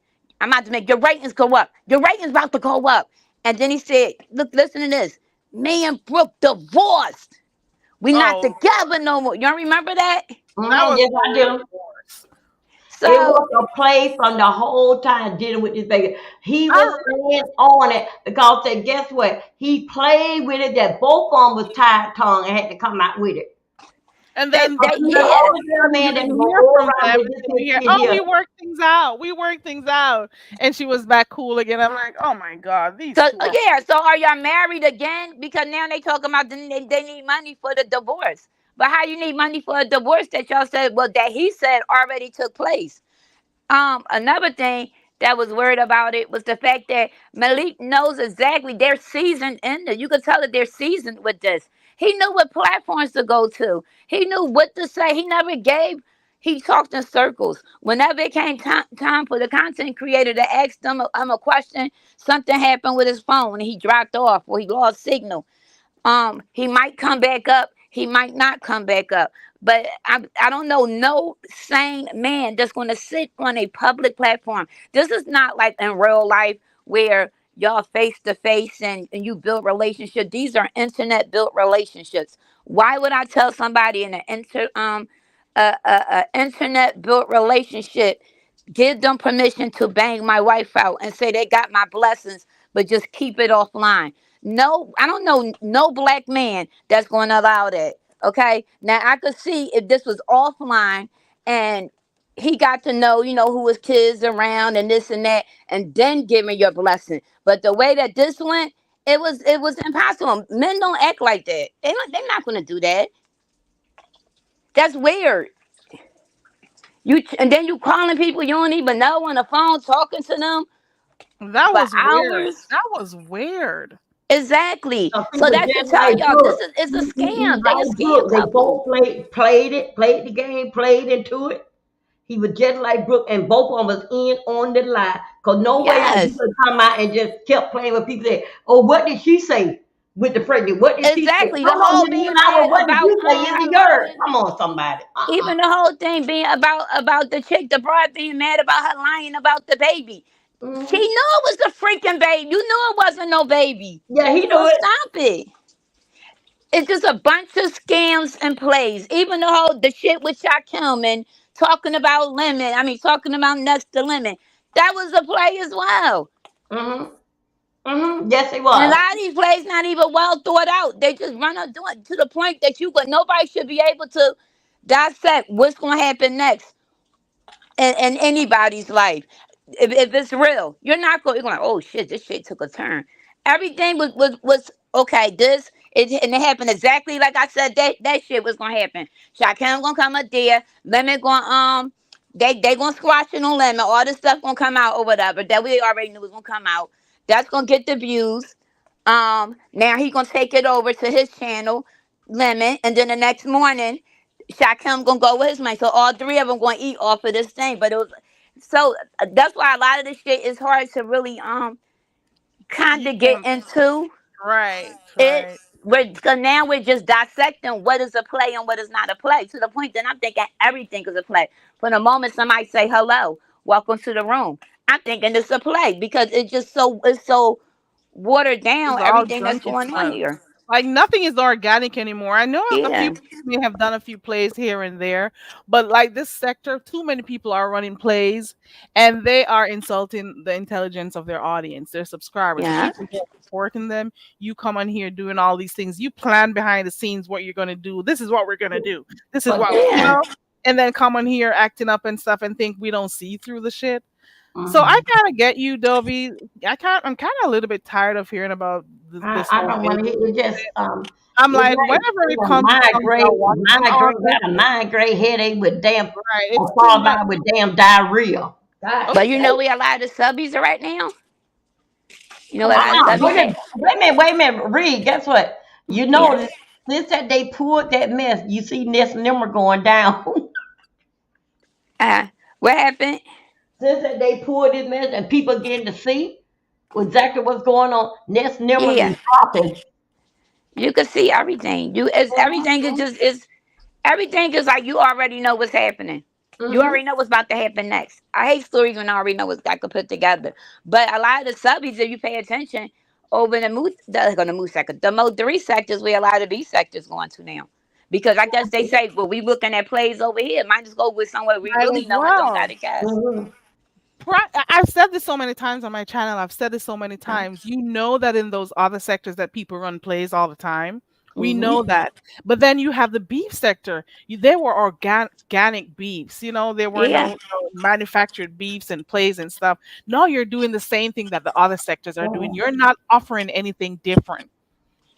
make your ratings go up. Your ratings about to go up. And then he said, "Look, listen to this. Me and Brooke divorced. We not Oh, together no more." You don't remember that? that Mm-hmm. was Yes, the I do. worst. It So was a play from the whole time dealing with this baby. He I was staying on it because that guess what? He played with it that both of them was tied tongue and had to come out with it. And they, then they He's the yeah. only little you man that didn't will hear go from around them with this until you hear, kid oh, here. we worked things out. We worked things out. And she was back cool again. I'm like, oh my God, these So two are. yeah. So are y'all married again? Because now they talking about they need money for the divorce. But how you need money for a divorce that y'all said that he said already took place? Another thing that was worried about it was the fact that Malik knows exactly they're seasoned in it. You could tell that they're seasoned with this. He knew what platforms to go to. He knew what to say. He never gave. He talked in circles. Whenever it came time for the content creator to ask them a question, something happened with his phone and he dropped off or he lost signal. He might come back up, he might not come back up, but I don't know no sane man that's going to sit on a public platform. This is not like in real life where y'all face to face and you build relationship. These are internet built relationships. Why would I tell somebody in an internet built relationship, give them permission to bang my wife out and say they got my blessings, but just keep it offline? No, I don't know no black man that's going to allow that. Okay, now I could see if this was offline and he got to know, who his kids around and this and that, and then give me your blessing. But the way that this went, it was impossible. Men don't act like that. They're not going to do that. That's weird. And then you calling people you don't even know on the phone, talking to them That for was weird. hours. That was weird. Exactly. So he So was that's to just tell like y'all Brooke. this is it's a He scam. They a like scam Brooke. They couple. both played the game, played into it. He was just like Brooke, and both of them was in on the lie. Cause no way how you Yes. could come out and just kept playing with people. Say, oh, what did she say with the pregnant? What did she say? Exactly. The Come on, whole Miss being Howard, mad what did about you say? Is it her yours? lying. Come on, somebody. Even the whole thing being about the chick, the broad being mad about her lying about the baby. She Mhm. knew it was a freaking baby. You knew it wasn't no baby. Yeah, he So knew it. stop it. It's just a bunch of scams and plays. Even the shit with Shaquem and talking about Lemon. I mean, talking about next to Lemon. That was a play as well. Yes, he And a was. lot of these plays not even well thought out. They just run up doing to the point that nobody should be able to dissect what's going to happen next in anybody's life. If it's real, you're going, oh shit, this shit took a turn. Everything was okay. And it happened exactly like I said that shit was gonna happen. Shaquem gonna come up there, Lemon gonna they gonna squash it on Lemon. All this stuff gonna come out or whatever that we already knew was gonna come out. That's gonna get the views. Now he gonna take it over to his channel, Lemon, and then the next morning Shaquem gonna go with his man. So all three of them gonna eat off of this thing. But it was so that's why a lot of this shit is hard to really kind of Yeah, get into right, it. right. Cause now we're just dissecting what is a play and what is not a play to the point that I'm thinking everything is a play. From the moment somebody say hello, welcome to the room, I'm thinking it's a play because it's so watered down It's all everything that's junket going on stuff. here. Like nothing is organic anymore. I know a few Yeah, people may have done a few plays here and there, but like this sector, too many people are running plays and they are insulting the intelligence of their audience, their subscribers, the yeah, people who are supporting them. You come on here doing all these things. You plan behind the scenes what you're gonna do. This is what we're gonna do. This is But what yeah. and then come on here acting up and stuff and think we don't see through the shit. So I mhm. kind of get you, Dovey. I'm kind of a little bit tired of hearing about this I whole don't want to baby. hear it. Just I'm it's like, like whenever it a comes to something I watch on August, got a migraine headache with damn right? or It's too fall much. by with damn diarrhea. God But you Okay. know sake. where a lot of the subbies are right now. You know what a lot of Okay. subbies at? Wait a minute, Reed, guess what? You Yeah. know, since that they pulled that mess, you see Ness Nimmer going down. Uh, what happened? Since that they pulled this mess and people getting to see exactly what's going on, Ness Nimmer Yeah. is dropping. You can see everything. Everything is just is everything is like you already know what's happening. You Mm-hmm. already know what's about to happen next. I hate stories when I already know what's got to put together. But a lot of the subbies, if you pay attention, over in the moose sector, the Mo 3 sectors where a lot of B sectors going to now. Because I guess they say, well, we looking at plays over here. Might just go with somewhere we Might really as know and don't well. gotta guess. Mm-hmm. I've said this so many times on my channel. I've said this so many times. You know that in those other sectors that people run plays all the time. We Mm-hmm. know that. But then you have the beef sector. They were organic beefs. There were Yeah, no manufactured beefs and plays and stuff. No, you're doing the same thing that the other sectors are doing. You're not offering anything different.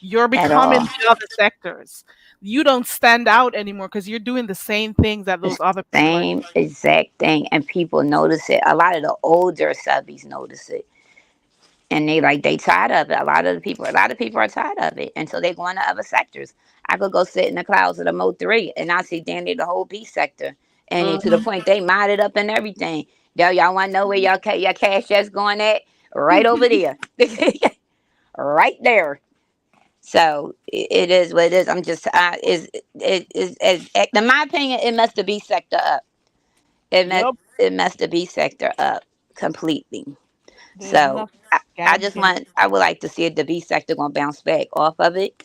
You're at all. becoming the other sectors. You don't stand out anymore because you're doing the same things that The those other people are same exact thing, and people notice it. A lot of the older subbies notice it, and they tired of it. A lot of people are tired of it, and so they go into other sectors. I could go sit in the clouds of the Mo 3, and I see damn near the whole B sector, and to the Mm-hmm. point they modded up and everything. Y'all want to know where your cash just going at? Right over there, right there. So it is what it is. I'm just in my opinion, it messed the B sector up. It messed Yep. it messed the B sector up completely. There's So nothing organic in I would like to see if the B sector gonna bounce back off of it.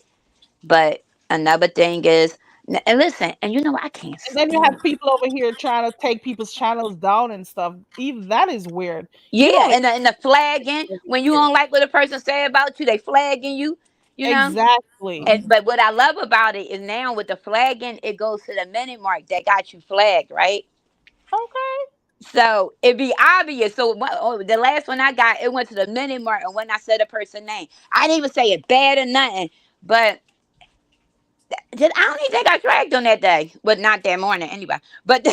But another thing is, and listen, and you know I can't And then you have stand. people over here trying to take people's channels down and stuff. Even that is weird. You Yeah, don't and the flagging over when you here. don't like what a person say about you, they flagging you. You know. Exactly. And but what I love about it is now with the flagging, it goes to the minute mark that got you flagged, right? Okay. So it be obvious. So the last one I got, it went to the minute mark, and when I said a person name, I didn't even say it bad or nothing. But I don't even think I dragged on that day, but not that morning anyway. But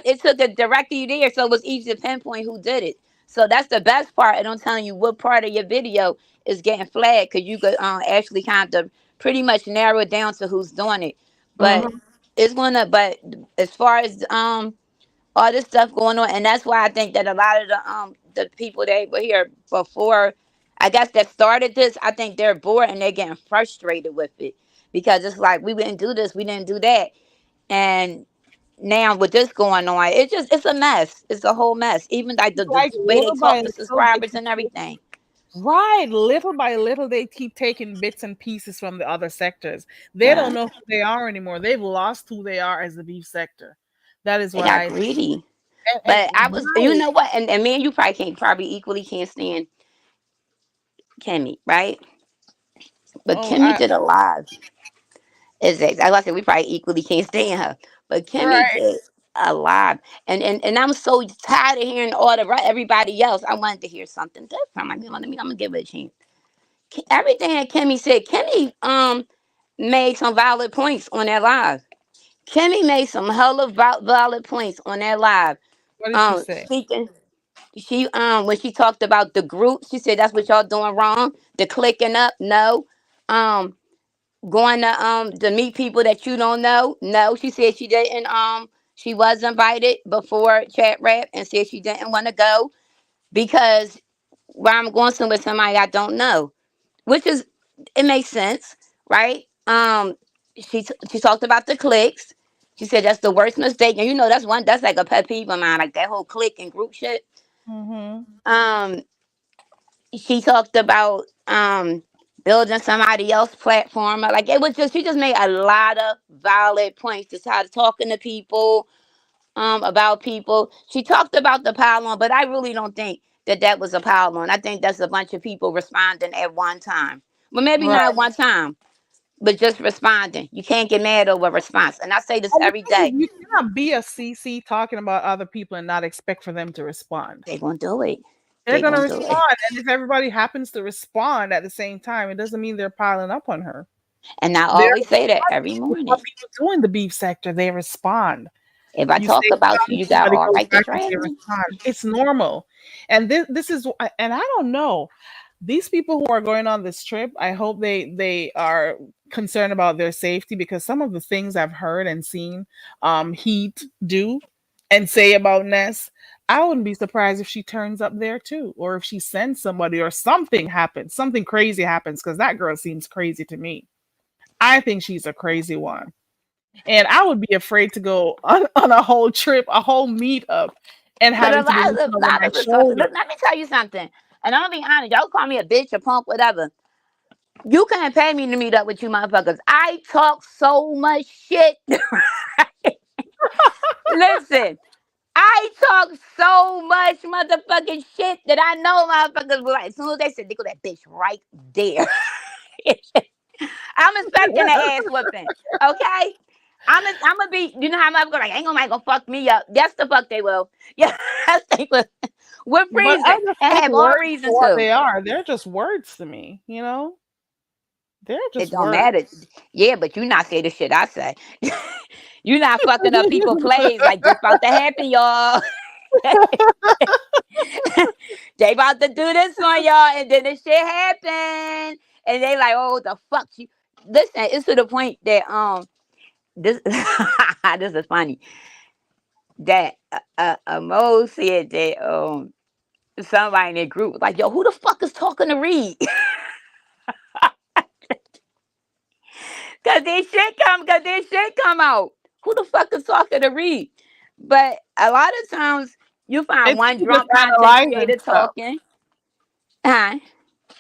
it took it directly there, so it was easy to pinpoint who did it. So that's the best part. And I'm telling you what part of your video is getting flagged because you could actually kind of pretty much narrow it down to who's doing it. But Mhm. it's gonna. But as far as all this stuff going on, and that's why I think that a lot of the people that were here before, I guess that started this, I think they're bored and they're getting frustrated with it because it's like we didn't do this, we didn't do that, and now with this going on, it's a mess. It's a whole mess. Even like It's the like way they little by talk to little, they subscribers keep and everything. right, little by little, they keep taking bits and pieces from the other sectors. They Yeah, don't know who they are anymore. They've lost who they are as the beef sector. That is they what got I think. greedy. But I And was, you right. know what, and me and you probably equally can't stand Kimmy, right? But Oh, Kimmy did a live. Like I said, we probably equally can't stand her. But Kimmy right. did a live, and I'm so tired of hearing all the everybody else. I wanted to hear something different. I'm like, I'm gonna give it a chance. Everything that Kimmy said, Kimmy made some valid points on that live. Kimmy made some hella valid points on that live. What did she say? Speaking, she when she talked about the group, she said that's what y'all doing wrong. The clicking up, no. Um, going to meet people that you don't know, no. She said she didn't. She was invited before Chat Rap and said she didn't want to go because where I'm going somewhere with somebody I don't know, which is it makes sense, right? She talked about the clicks. She said that's the worst mistake, and you know that's like a pet peeve of mine, like that whole click and group shit. Mm-hmm. Um, she talked about building somebody else's platform. Like it was just she just made a lot of valid points to how to talking to people about people. She talked about the pylon, but I really don't think that was a pylon. I think that's a bunch of people responding at one time. Well, maybe Right. not at one time, but just responding. You can't get mad over a response. And I say this And the every thing is, day. you cannot be a CC talking about other people and not expect for them to respond. They're gonna do it. They're They're gonna gonna do it. respond, and if everybody happens to respond at the same time, it doesn't mean they're piling up on her. And I They're always say that every responding. It's what morning. people do in the beef sector. They respond. If I You say talk about you, something, you got somebody all goes right to back and drag they me. respond. It's normal. And this is, and I don't know. These people who are going on this trip, I hope they are concerned about their safety, because some of the things I've heard and seen Heat do and say about Ness, I wouldn't be surprised if she turns up there too, or if she sends somebody, or something happens, something crazy happens, because that girl seems crazy to me. I think she's a crazy one. And I would be afraid to go on a whole trip, a whole meetup, and But a having to be looking over lot my of us. shoulder. Look, let me tell you something. And I'm gonna be honest. Y'all call me a bitch, a punk, whatever. You can't pay me to meet up with you, motherfuckers. I talk so much shit. Listen, I talk so much motherfucking shit that I know motherfuckers will like. As soon as they said, "Look at that bitch right there," I'm expecting an ass whooping. Okay. I'm gonna be, you know how motherfuckers like, ain't gonna fuck me up. Yes, the fuck they will. Yes, they will. With But reason I just and take have all words reason for what to. they are. They're just words to me, you know? They're It just don't words. matter. Yeah, but you not say the shit I say. You not fucking up people plays like this about to happen, y'all. They about to do this on y'all, and then this shit happen, and they like, oh, the fuck you. Listen, it's to the point that this this is funny that Mo said that somebody in their group was like, yo, who the fuck is talking to Reed? Cause this shit come out. Who the fuck is talking to Reed? But a lot of times you They find think one you're just drunk content analyzing creator stuff. talking. Huh?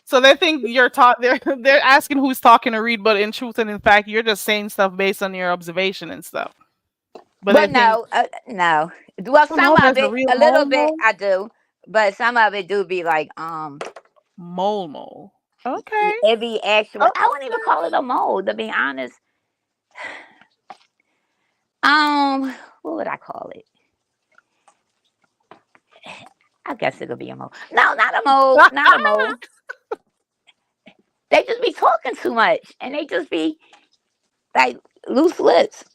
So they think you're taught. They're asking who's talking to Reed, but in truth and in fact, you're just saying stuff based on your observation and stuff. But they But think, no, no. Well, oh some no, of there's a it, real a little mole bit, mole. I do. But some of it do be like, Mole mole. Okay. it be actual. Okay. I wouldn't even call it a mold, to be honest. What would I call it? I guess it'll be a mold. No, not a mold. Not a mold. They just be talking too much, and they just be like loose lips.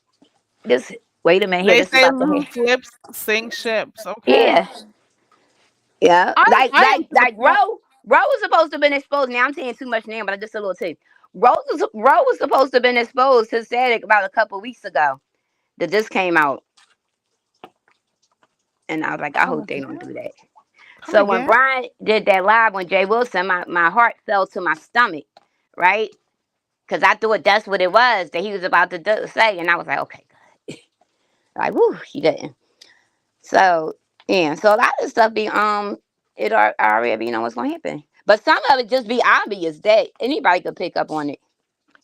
Just wait a minute here. They This is say about to loose happen. lips sink ships. Okay. Yeah, yeah. I Like am to the point. Ro. Ro was supposed to have been exposed. Now I'm saying too much now, but just a little too. Ro was supposed to have been exposed to Static about a couple weeks ago. That this came out, and I was like, I Come hope they don't again? do that. Come So when again? Brian did that live on Jay Wilson, my heart fell to my stomach, right? Because I thought that's what it was that he was about to say, and I was like, okay, good. Like, whoo, he didn't. So yeah, so a lot of stuff be I already know what's gonna happen. But some of it just be obvious that anybody could pick up on it.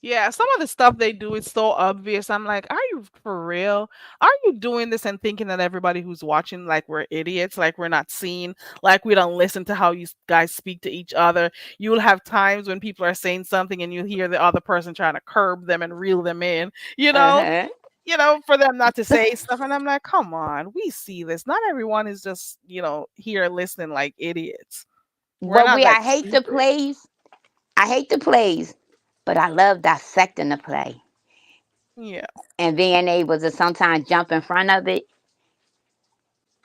Yeah, some of the stuff they do is so obvious. I'm like, are you for real? Are you doing this and thinking that everybody who's watching, like, we're idiots, like we're not seen, like we don't listen to how you guys speak to each other? You'll have times when people are saying something and you hear the other person trying to curb them and reel them in, you know, Uh-huh. for them not to say stuff. And I'm like, come on, we see this. Not everyone is just, here listening like idiots. We're But not we that I hate the stupid. plays. I hate the plays, but I love dissecting the play Yeah. and being able to sometimes jump in front of it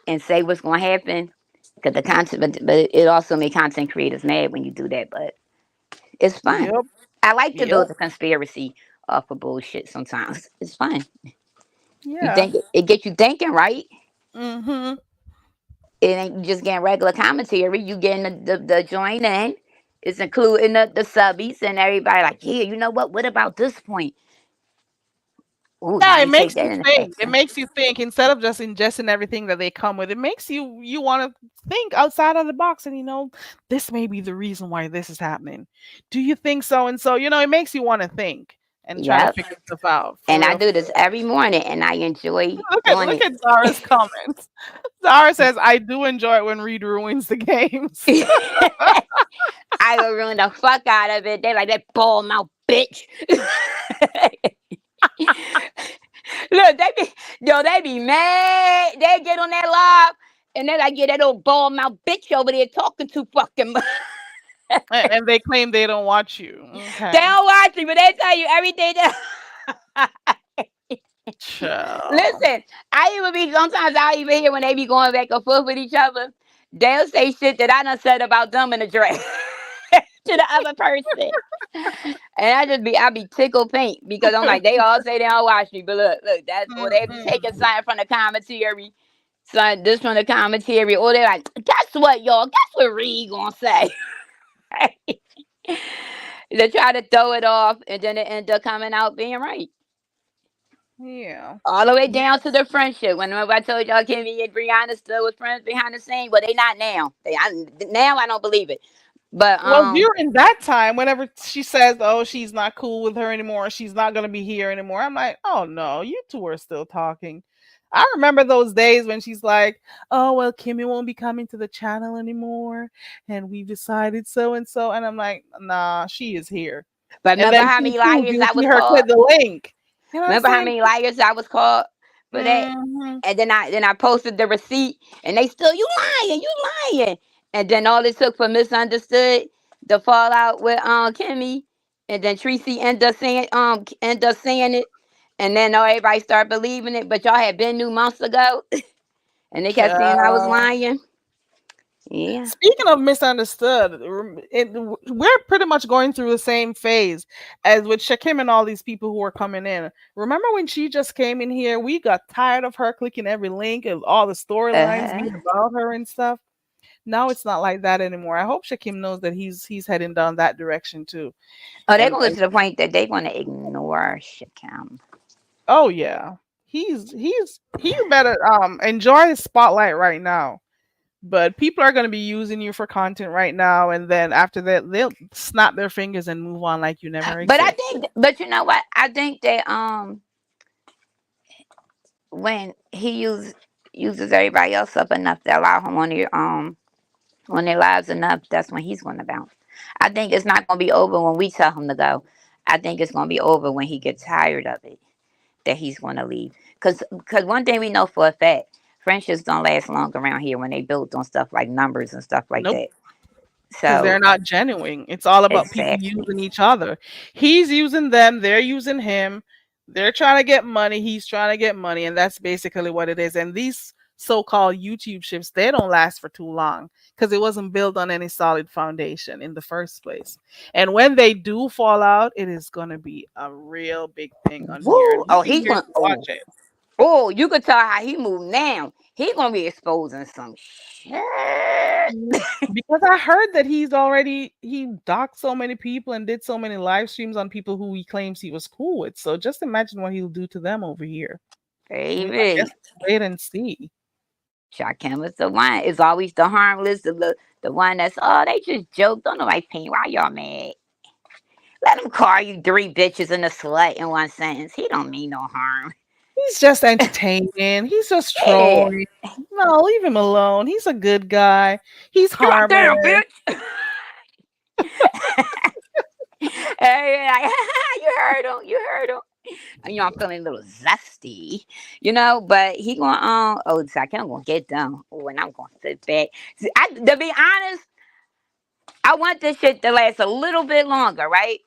and say what's gonna happen. Because the content, but it also make content creators mad when you do that. But it's fun. Yep. I like to Yep. build a conspiracy off of bullshit. Sometimes it's fun. You Yeah. think it gets you thinking, right? Mm-hmm. It ain't just getting regular commentary. You getting the joint in. It's including the subbies and everybody like, yeah, you know what? What about this point? Ooh, now Yeah, it you take makes that you in think. effect. It makes you think instead of just ingesting everything that they come with. It makes you want to think outside of the box, and this may be the reason why this is happening. Do you think so? And so, it makes you want to think and try to Yep. figure stuff out for And I real. do this every morning and I enjoy Look at doing look it. at Zara's comments. Zara says, "I do enjoy it when Reed ruins the games." I will ruin the fuck out of it. They like that ball mouth bitch. Look, they be mad. They get on that live and they like, yeah, that old ball mouth bitch over there talking too fucking much. And they claim they don't watch you. They Okay. don't watch me, but they tell you everything. Chill. Listen, I even be sometimes I even hear when they be going back and forth with each other. They'll say shit that I done said about them in the draft to the other person. And I be tickled pink because I'm like, they all say they don't watch me, but look, that's or they be taking Mm-mm. something from the commentary, son, this from the commentary, or they're like, guess what, y'all? Guess what Reed gonna say? They try to throw it off, and then it end up coming out being right. Yeah. All the way Yeah. down to the friendship. Whenever I told y'all Kimmy and Brianna still was friends behind the scenes, well, they not now. Now I don't believe it. But Well, during that time, whenever she says, "Oh, she's not cool with her anymore, she's not gonna be here anymore," I'm like, "Oh no, you two are still talking." I remember those days when she's like, "Oh well, Kimmy won't be coming to the channel anymore, and we've decided so and so," and I'm like, "Nah, she is here." And remember then how too many soon, liars you'll I see was her called? click the link. You know what I'm Remember how saying? many liars I was called for that? Hmm. And then I posted the receipt, and they still, you lying. And then all it took for misunderstood the fallout with Kimmy, and then Tracy end up saying it, and then everybody start believing it. But y'all had been new months ago, and they kept saying I was lying. Yeah. Speaking of misunderstood, we're pretty much going through the same phase as with Shakim and all these people who are coming in. Remember when she just came in here? We got tired of her clicking every link and all the storylines Uh-huh. being about her and stuff. Now it's not like that anymore. I hope Shakim knows that he's heading down that direction too. Oh, they're And, going to the point that they're going to ignore Shakam. oh yeah, he better enjoy his spotlight right now. But people are going to be using you for content right now, and then after that, they'll snap their fingers and move on like you never exist. But you know what? I think that when he uses everybody else up enough to allow him on their lives enough, that's when he's going to bounce. I think it's not going to be over when we tell him to go. I think it's going to be over when he gets tired of it, that he's going to leave. Because one thing we know for a fact, friendships don't last long around here when they built on stuff like numbers and stuff like Nope, that. because So they're not genuine. It's all about people exactly. using each other. He's using them, they're using him. They're trying to get money, he's trying to get money, and that's basically what it is. And these so-called YouTube ships, they don't last for too long because it wasn't built on any solid foundation in the first place. And when they do fall out, it is gonna be a real big thing on here, Woo! and we'll Oh, be he's here going. to watch it. Oh, you could tell how he moved now. He gonna be exposing some shit. Because I heard that he docked so many people and did so many live streams on people who he claims he was cool with. So just imagine what he'll do to them over here. I guess Baby, wait and see. Shakim is the one. It's always the harmless, the one that's they just joked. Don't nobody pay. Why y'all mad? Let him call you 3 bitches and a slut in one sentence. He don't mean no harm. He's just entertaining. He's just Yeah. trolling. No, leave him alone. He's a good guy. He's God damn, harmless. bitch. Hey, like, you heard him. You heard him. You know, I'm feeling a little zesty, you know, but he going Shakim gonna get done. Oh, and I'm gonna sit back. See, to be honest, I want this shit to last a little bit longer, right?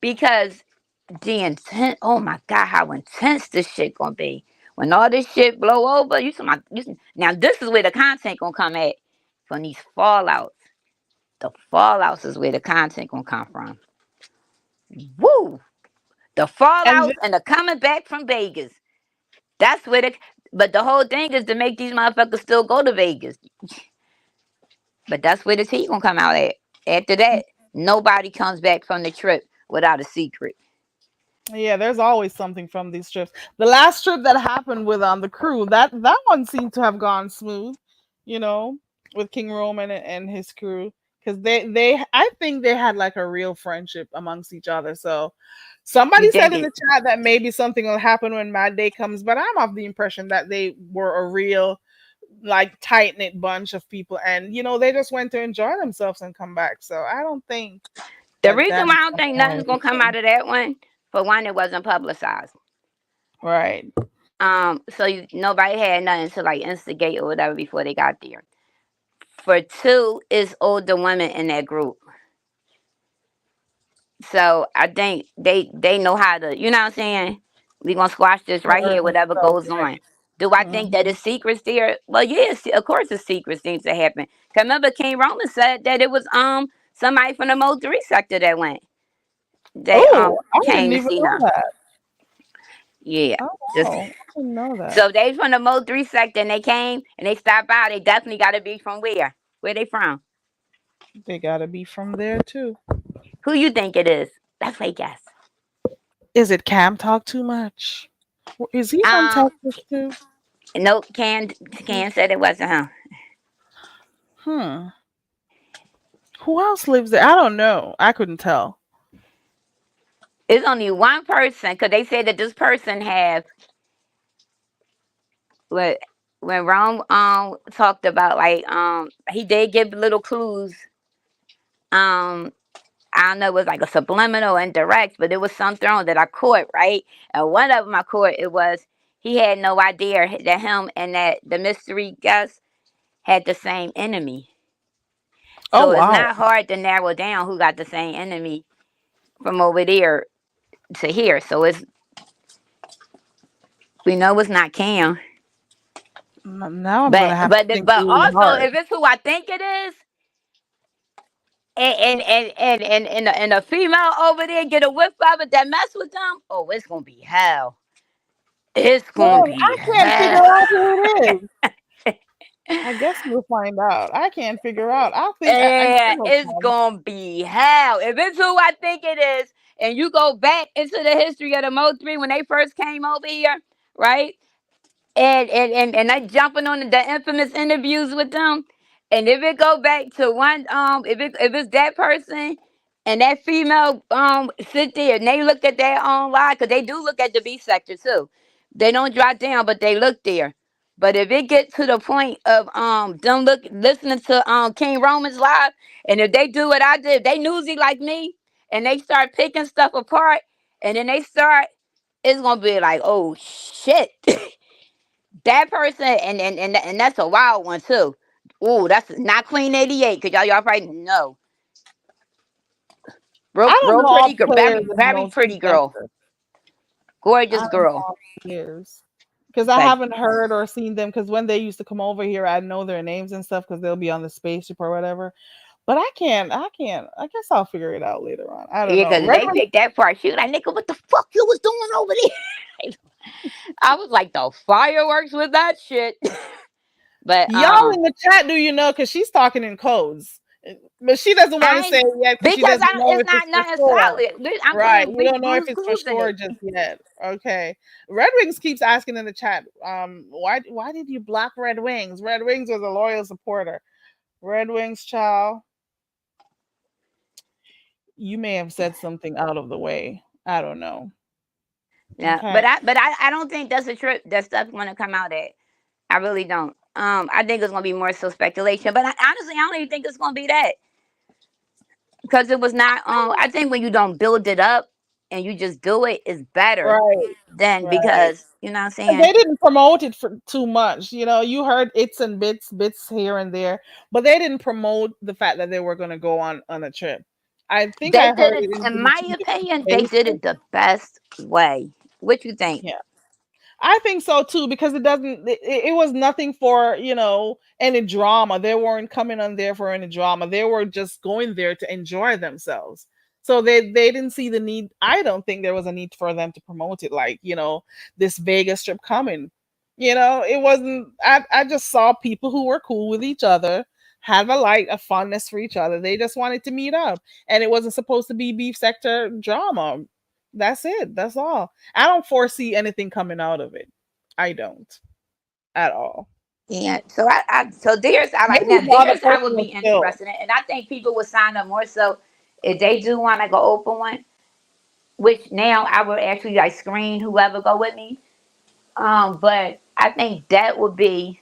Because the intent, oh my God, how intense this shit gonna be. When all this shit blow over, now this is where the content gonna come at from these fallouts. The fallouts is where the content gonna come from. Woo! The And fallouts and the coming back from Vegas. That's where but the whole thing is to make these motherfuckers still go to Vegas. But that's where the tea gonna come out at. After that, nobody comes back from the trip without a secret. yeah, there's always something from these trips. The last trip that happened with the crew, that one seemed to have gone smooth, you know, with King Roman and his crew. Because I think they had like a real friendship amongst each other. So somebody You said dig in the it? chat that maybe something will happen when Mad Day comes, but I'm of the impression that they were a real like tight knit bunch of people, and you know they just went to enjoy themselves and come back. So I don't think The that reason that's why I don't think nothing's gonna come anything. out of that one, for one, it wasn't publicized. Right. So nobody had nothing to like instigate or whatever before they got there. For two, it's older women in that group. So I think they know how to, you know what I'm saying? We gonna squash this right here, whatever goes on. Do I think that it's secrets there? Well, yes, of course the secrets things that happen. Cause remember King Roman said that it was somebody from the Mo 3 sector that went. They Oh, I came didn't to even see know them. that. Yeah. Oh, Just wow. I didn't know that. so they from the Mo 3 sector and they came and they stopped by. They definitely gotta be from where? Where they from? They gotta be from there too. Who you think it is? Let's say guess. Is it Cam Talk too much? Is he from Texas too? Nope, Can said it wasn't him. Who else lives there? I don't know. I couldn't tell. It's only one person because they said that this person have when Rome talked about like he did give little clues. I don't know, it was like a subliminal and direct, but it was something that I caught, right? And one of them I caught, it was he had no idea that him and that the mystery guest had the same enemy. So it's not hard to narrow down who got the same enemy from over there to here. So we know it's not Cam. Now I'm gonna have to think But really also hard. if it's who I think it is, and a female over there get a whiff of it that mess with them, oh, it's gonna be hell. It's gonna be I can't figure out who it is. I guess we'll find out. I can't figure out. I think it's gonna be hell. If it's who I think it is, and you go back into the history of the Mo 3 when they first came over here, right? And I jumping on the infamous interviews with them. And if it go back to one, if it's that person and that female sit there and they look at their own live, because they do look at the B sector too. They don't drop down, but they look there. But if it gets to the point of them listening to King Roman's live, and if they do what I did, they newsy like me, and they start picking stuff apart, and then they start, it's gonna be like, oh shit. That person, and that's a wild one too. Ooh, that's not Queen 88, cause y'all probably know. Real pretty girl, very pretty girl, gorgeous girl. Years. because I But haven't heard or seen them. Because when they used to come over here, I know their names and stuff because they'll be on the spaceship or whatever. But I can't. I can't. I guess I'll figure it out later on. I don't yeah, know. because Red they Wings, picked that part. She was like, nigga, what the fuck you was doing over there? I was like, the fireworks with that shit. But y'all in the chat, do you know? Because she's talking in codes, but she doesn't want to say I it yet because she because doesn't I don't, know it's if it's not for nothing sure. solid. I'm Right. playing You don't know if Blue's it's for Clues in sure it. just yet. Okay. Red Wings keeps asking in the chat, why did you block Red Wings? Red Wings was a loyal supporter. Red Wings, child, you may have said something out of the way. I don't know. Yeah, Okay. but I don't think that's a trip that stuff's gonna come out at. I really don't. I think it's gonna be more so speculation. But honestly, I don't even think it's gonna be that because it was not. I think when you don't build it up and you just do it, is better Right. than Right. because you know what I'm And saying. they didn't promote it for too much. You know, you heard its and bits here and there, but they didn't promote the fact that they were going to go on a trip. I think They I did heard it, it in in maybe my two different opinion, they did places. it the best way. What you think? Yeah. I think so too because it was nothing for, any drama. They weren't coming on there for any drama. They were just going there to enjoy themselves. So they didn't see the need. I don't think there was a need for them to promote it like, this Vegas trip coming. It wasn't I just saw people who were cool with each other, have a fondness for each other. They just wanted to meet up. And it wasn't supposed to be beef sector drama. That's it. That's all. I don't foresee anything coming out of it. I don't at all. Yeah, so so theirs I like. Maybe Now the other theirs I person would be was still interested in, and I think people would sign up more so if they do want to go open one. Which now I would actually like screen whoever go with me. But I think that would be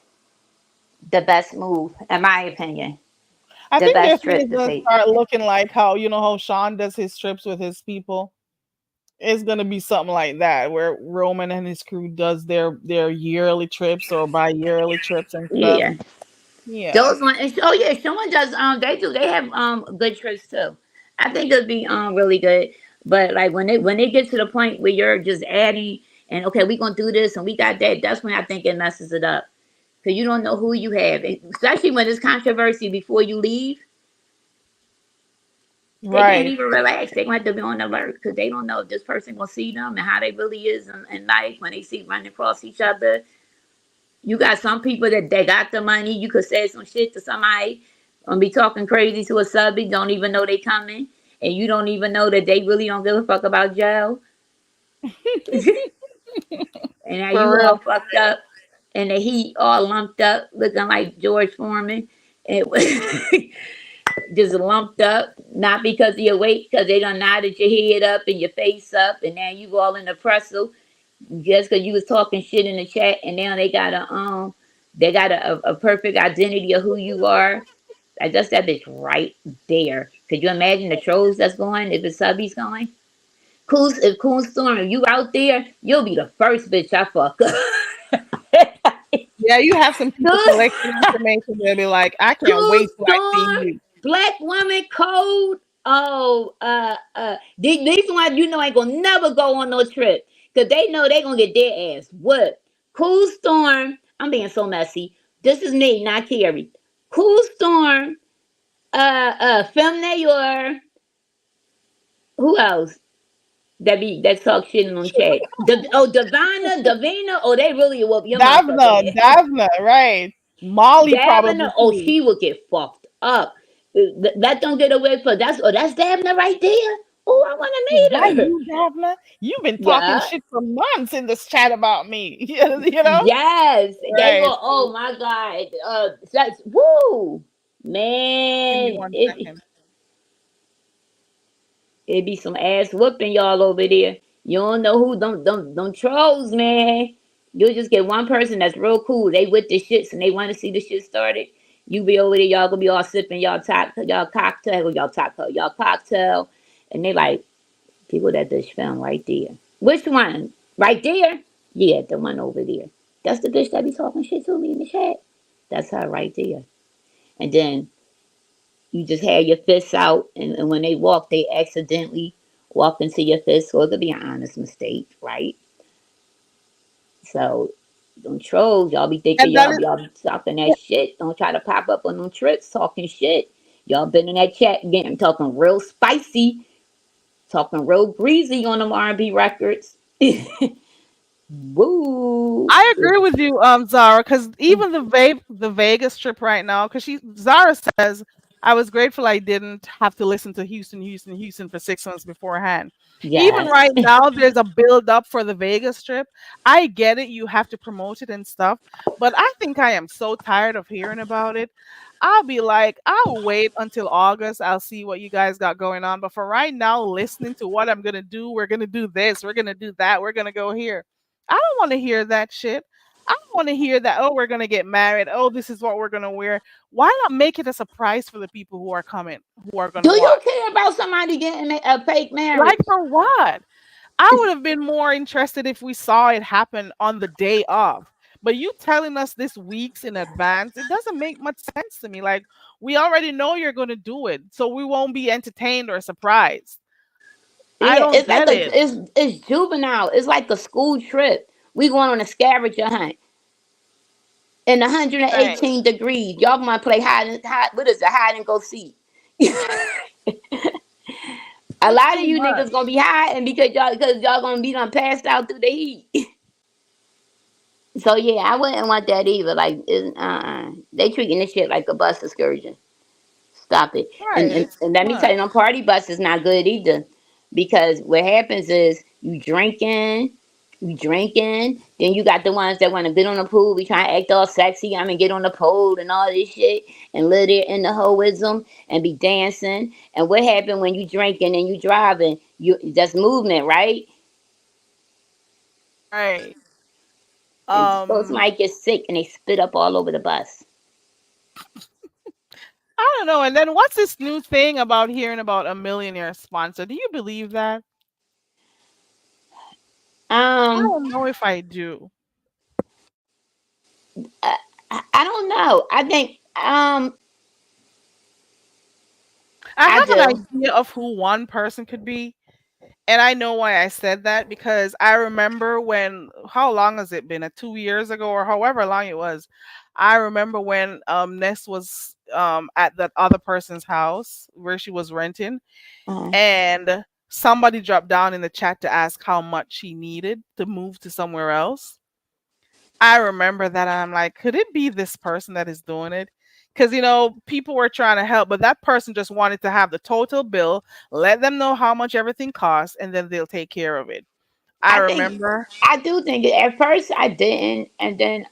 the best move, in my opinion. I The think their best thing trip is to gonna take. start looking like how Sean does his trips with his people. It's gonna be something like that where Roman and his crew does their yearly trips or bi-yearly trips and stuff. Yeah, Yeah. those one. Oh yeah, someone does. They have good trips too. I think it'd be really good. But like when they get to the point where you're just adding and okay, we gonna do this and we got that. That's when I think it messes it up because you don't know who you have, especially when it's controversy before you leave. They can't Right. even relax. They want to be on alert because they don't know if this person will see them and how they really is in life when they see running across each other. You got some people that they got the money. You could say some shit to somebody and be talking crazy to a subby, don't even know they coming, and you don't even know that they really don't give a fuck about jail. And now For you all real. fucked up and the heat all lumped up, looking like George Foreman. It was just lumped up, not because of your weight, because they done nodded your head up and your face up, and now you all in the pretzel just because you was talking shit in the chat, and now they got a perfect identity of who you are. I just that bitch right there. Could you imagine the trolls that's going if it's subbies going? If Cool Storm, if you out there, you'll be the first bitch I fuck up. Yeah, you have some people collecting information. They'll be like, I can't Cool wait till I see Storm, you. Black Woman Code. Oh, these ones you know ain't gonna never go on no trip because they know they gonna get their ass. What? Cool Storm. I'm being so messy. This is me, not Carrie. Cool Storm. Femme Nayor. Who else? That talk shit on chat. Davina. Oh, they really whoop your motherfucking ass. Davna, right. Molly Davina, probably oh, too. she will get fucked up. That don't get away for that's Davina right there. Oh, I want Is to that meet her. you, Davna? You've been talking Yeah. shit for months in this chat about me. you know? Yes. They Right. go, oh my God. That's woo. Give me Man, 1 second. it be some ass whooping y'all over there. You don't know who them trolls, man. You'll just get one person that's real cool. They with the shits and they want to see the shit started. You be over there, y'all gonna be all sipping y'all cocktail, and they like people that dish film right there. Which one? Right there? Yeah, the one over there. That's the bitch that be talking shit to me in the chat. That's her right there. And then you just had your fists out, and when they walk, they accidentally walk into your fist. So it could be an honest mistake, right? So Them trolls, y'all be thinking And that is y'all be talking that shit. Don't try to pop up on them trips talking shit. Y'all been in that chat getting talking real spicy, talking real greasy on them R&B records. Woo. I agree with you, Zara, because even the Vegas trip right now, because Zara says I was grateful I didn't have to listen to Houston for 6 months beforehand. Even Yes. right now, there's a build up for the Vegas trip. I get it, you have to promote it and stuff, but I think I am so tired of hearing about it. I'll be like, I'll wait until August. I'll see what you guys got going on. But for right now, listening to what I'm gonna do, we're gonna do this, we're gonna do that, we're gonna go here. I don't want to hear that shit. I don't want to hear that, oh, we're going to get married. Oh, this is what we're going to wear. Why not make it a surprise for the people who are coming, who are going to Do you watch? care about somebody getting a fake Like, marriage? for what? I would have been more interested if we saw it happen on the day of. But you telling us this weeks in advance, it doesn't make much sense to me. Like, we already know you're going to do it, so we won't be entertained or surprised. I Yeah, don't it's like get it. it's juvenile. It's like a school trip. We going on a scavenger hunt in Right. 118 degrees. Y'all gonna play hide. What is it? Hide and go seek. A It's lot of too you much. niggas gonna be hiding because y'all gonna be done passed out through the heat. So yeah, I wouldn't want that either. Like, they treating this shit like a bus excursion. Stop it. Right. And It's too let me tell much. you, no party bus is not good either. Because what happens is you drinking, then you got the ones that want to get on the pool, be trying to act all sexy. I mean, get on the pole and all this shit and live there in the hoism and be dancing. And what happened when you drinking and you driving? That's movement, right? Right. And so Um, somebody gets sick and they spit up all over the bus. I don't know. And then what's this new thing about hearing about a millionaire sponsor? Do you believe that? I Um, don't know if I do. I, I don't know. I think I I have do. an idea of who one person could be. And I know why I said that because I remember when, how long has it been? 2 years ago or however long it was. I remember when Ness was at that other person's house where she was renting, Uh, and somebody dropped down in the chat to ask how much she needed to move to somewhere else. I remember that, and I'm like, could it be this person that is doing it? Because people were trying to help, but that person just wanted to have the total bill, let them know how much everything costs, and then they'll take care of it. I I think remember. I do think it. At first I didn't, and then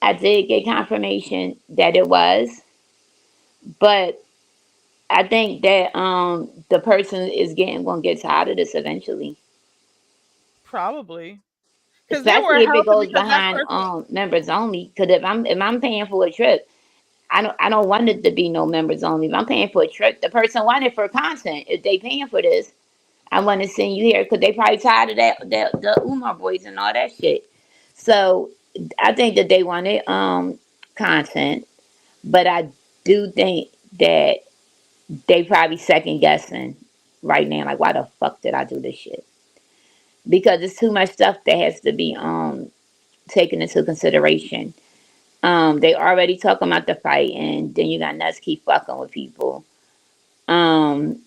I did get confirmation that it was, but I think that the person is getting gonna get tired of this eventually, Probably because they were especially if it helping goes because that behind person. members only. Because if I'm paying for a trip, I don't want it to be no members only. If I'm paying for a trip, the person want it for content. If they paying for this, I want to send you here because they probably tired of that the Umar boys and all that shit. So I think that they wanted content, but I do think that they probably second guessing right now, like why the fuck did I do this shit? Because it's too much stuff that has to be taken into consideration. They already talking about the fight, and then you got nuts keep fucking with people. Um,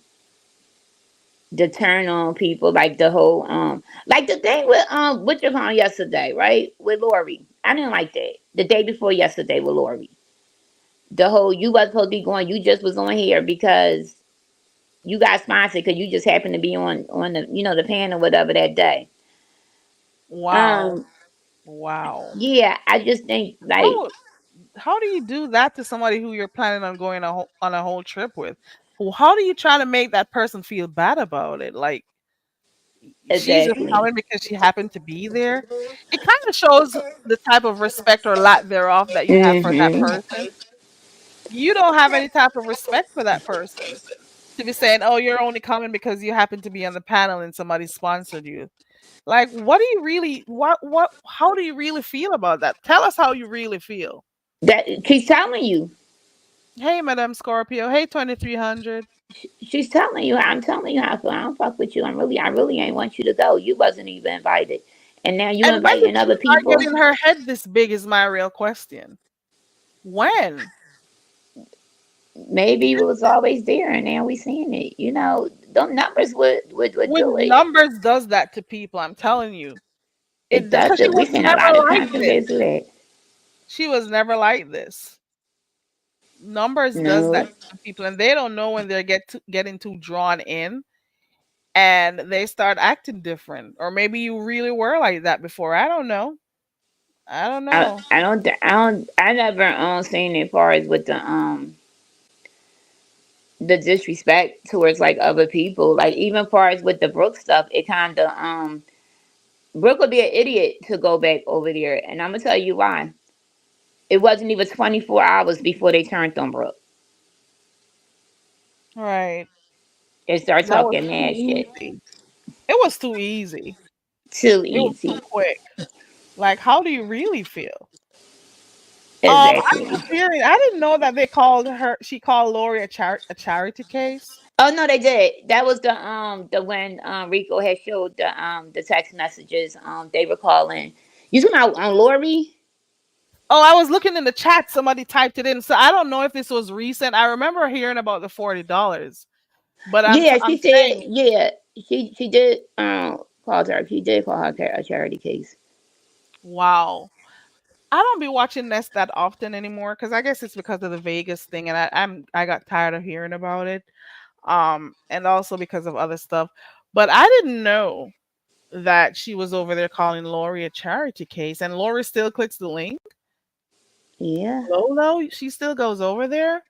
the turn on people, like the whole like the thing with what you call yesterday, right? With Lori. I didn't like that. The day before yesterday with Lori. The whole you was supposed to be going, you just was on here because you got sponsored because you just happened to be on the the panel or whatever that day. Wow, Um wow. yeah, I just think like How how do you do that to somebody who you're planning on going on a whole trip with? How do you try to make that person feel bad about it? Like, she's just exactly. coming because she happened to be there. It kind of shows the type of respect or lack thereof that you have for that Hmm. person. You don't have any type of respect for that person to be saying, "Oh, you're only coming because you happen to be on the panel and somebody sponsored you." Like, what do you really what how do you really feel about that? Tell us how you really feel. That she's telling you. Hey, Madam Scorpio. Hey, 2300. She's telling you. I'm telling you how I feel. I don't fuck with you. I really ain't want you to go. You wasn't even invited. and now you And when did inviting she other start people. getting her head this big? Is my real question. When? Maybe it was always there, and now we seeing it. You know, them numbers would When do it. numbers does that to people, I'm telling you, It it does, does because she it. We was seen a never lot of like this. controversy with it. She was never like this. Numbers does that No, to people, and they don't know when they're getting too drawn in, and they start acting different. Or maybe you really were like that before. I don't know. I don't know. I never seen it far as with the disrespect towards like other people. Like even far as with the Brooke stuff, it kind of Brooke would be an idiot to go back over there, and I'm gonna tell you why. It wasn't even 24 hours before they turned on Brooke Right. and start That was talking too that shit. easy. It was too easy. Too It was too easy. quick. Like, how do you really feel? I Exactly. was hearing. I didn't know that they called her. She called Lori a charity case. Oh no, they did. That was the when Rico had showed the text messages. They were calling. You talking about on Lori? Oh, I was looking in the chat. Somebody typed it in. So I don't know if this was recent. I remember hearing about the $40, but Yeah, I'm she said. saying, Yeah, she did. Call her. She did call her a charity case. wow. I don't be watching this that often anymore because I guess it's because of the Vegas thing, and I got tired of hearing about it. And also because of other stuff. But I didn't know that she was over there calling Lori a charity case, and Lori still clicks the link. Yeah. Lolo, she still goes over there.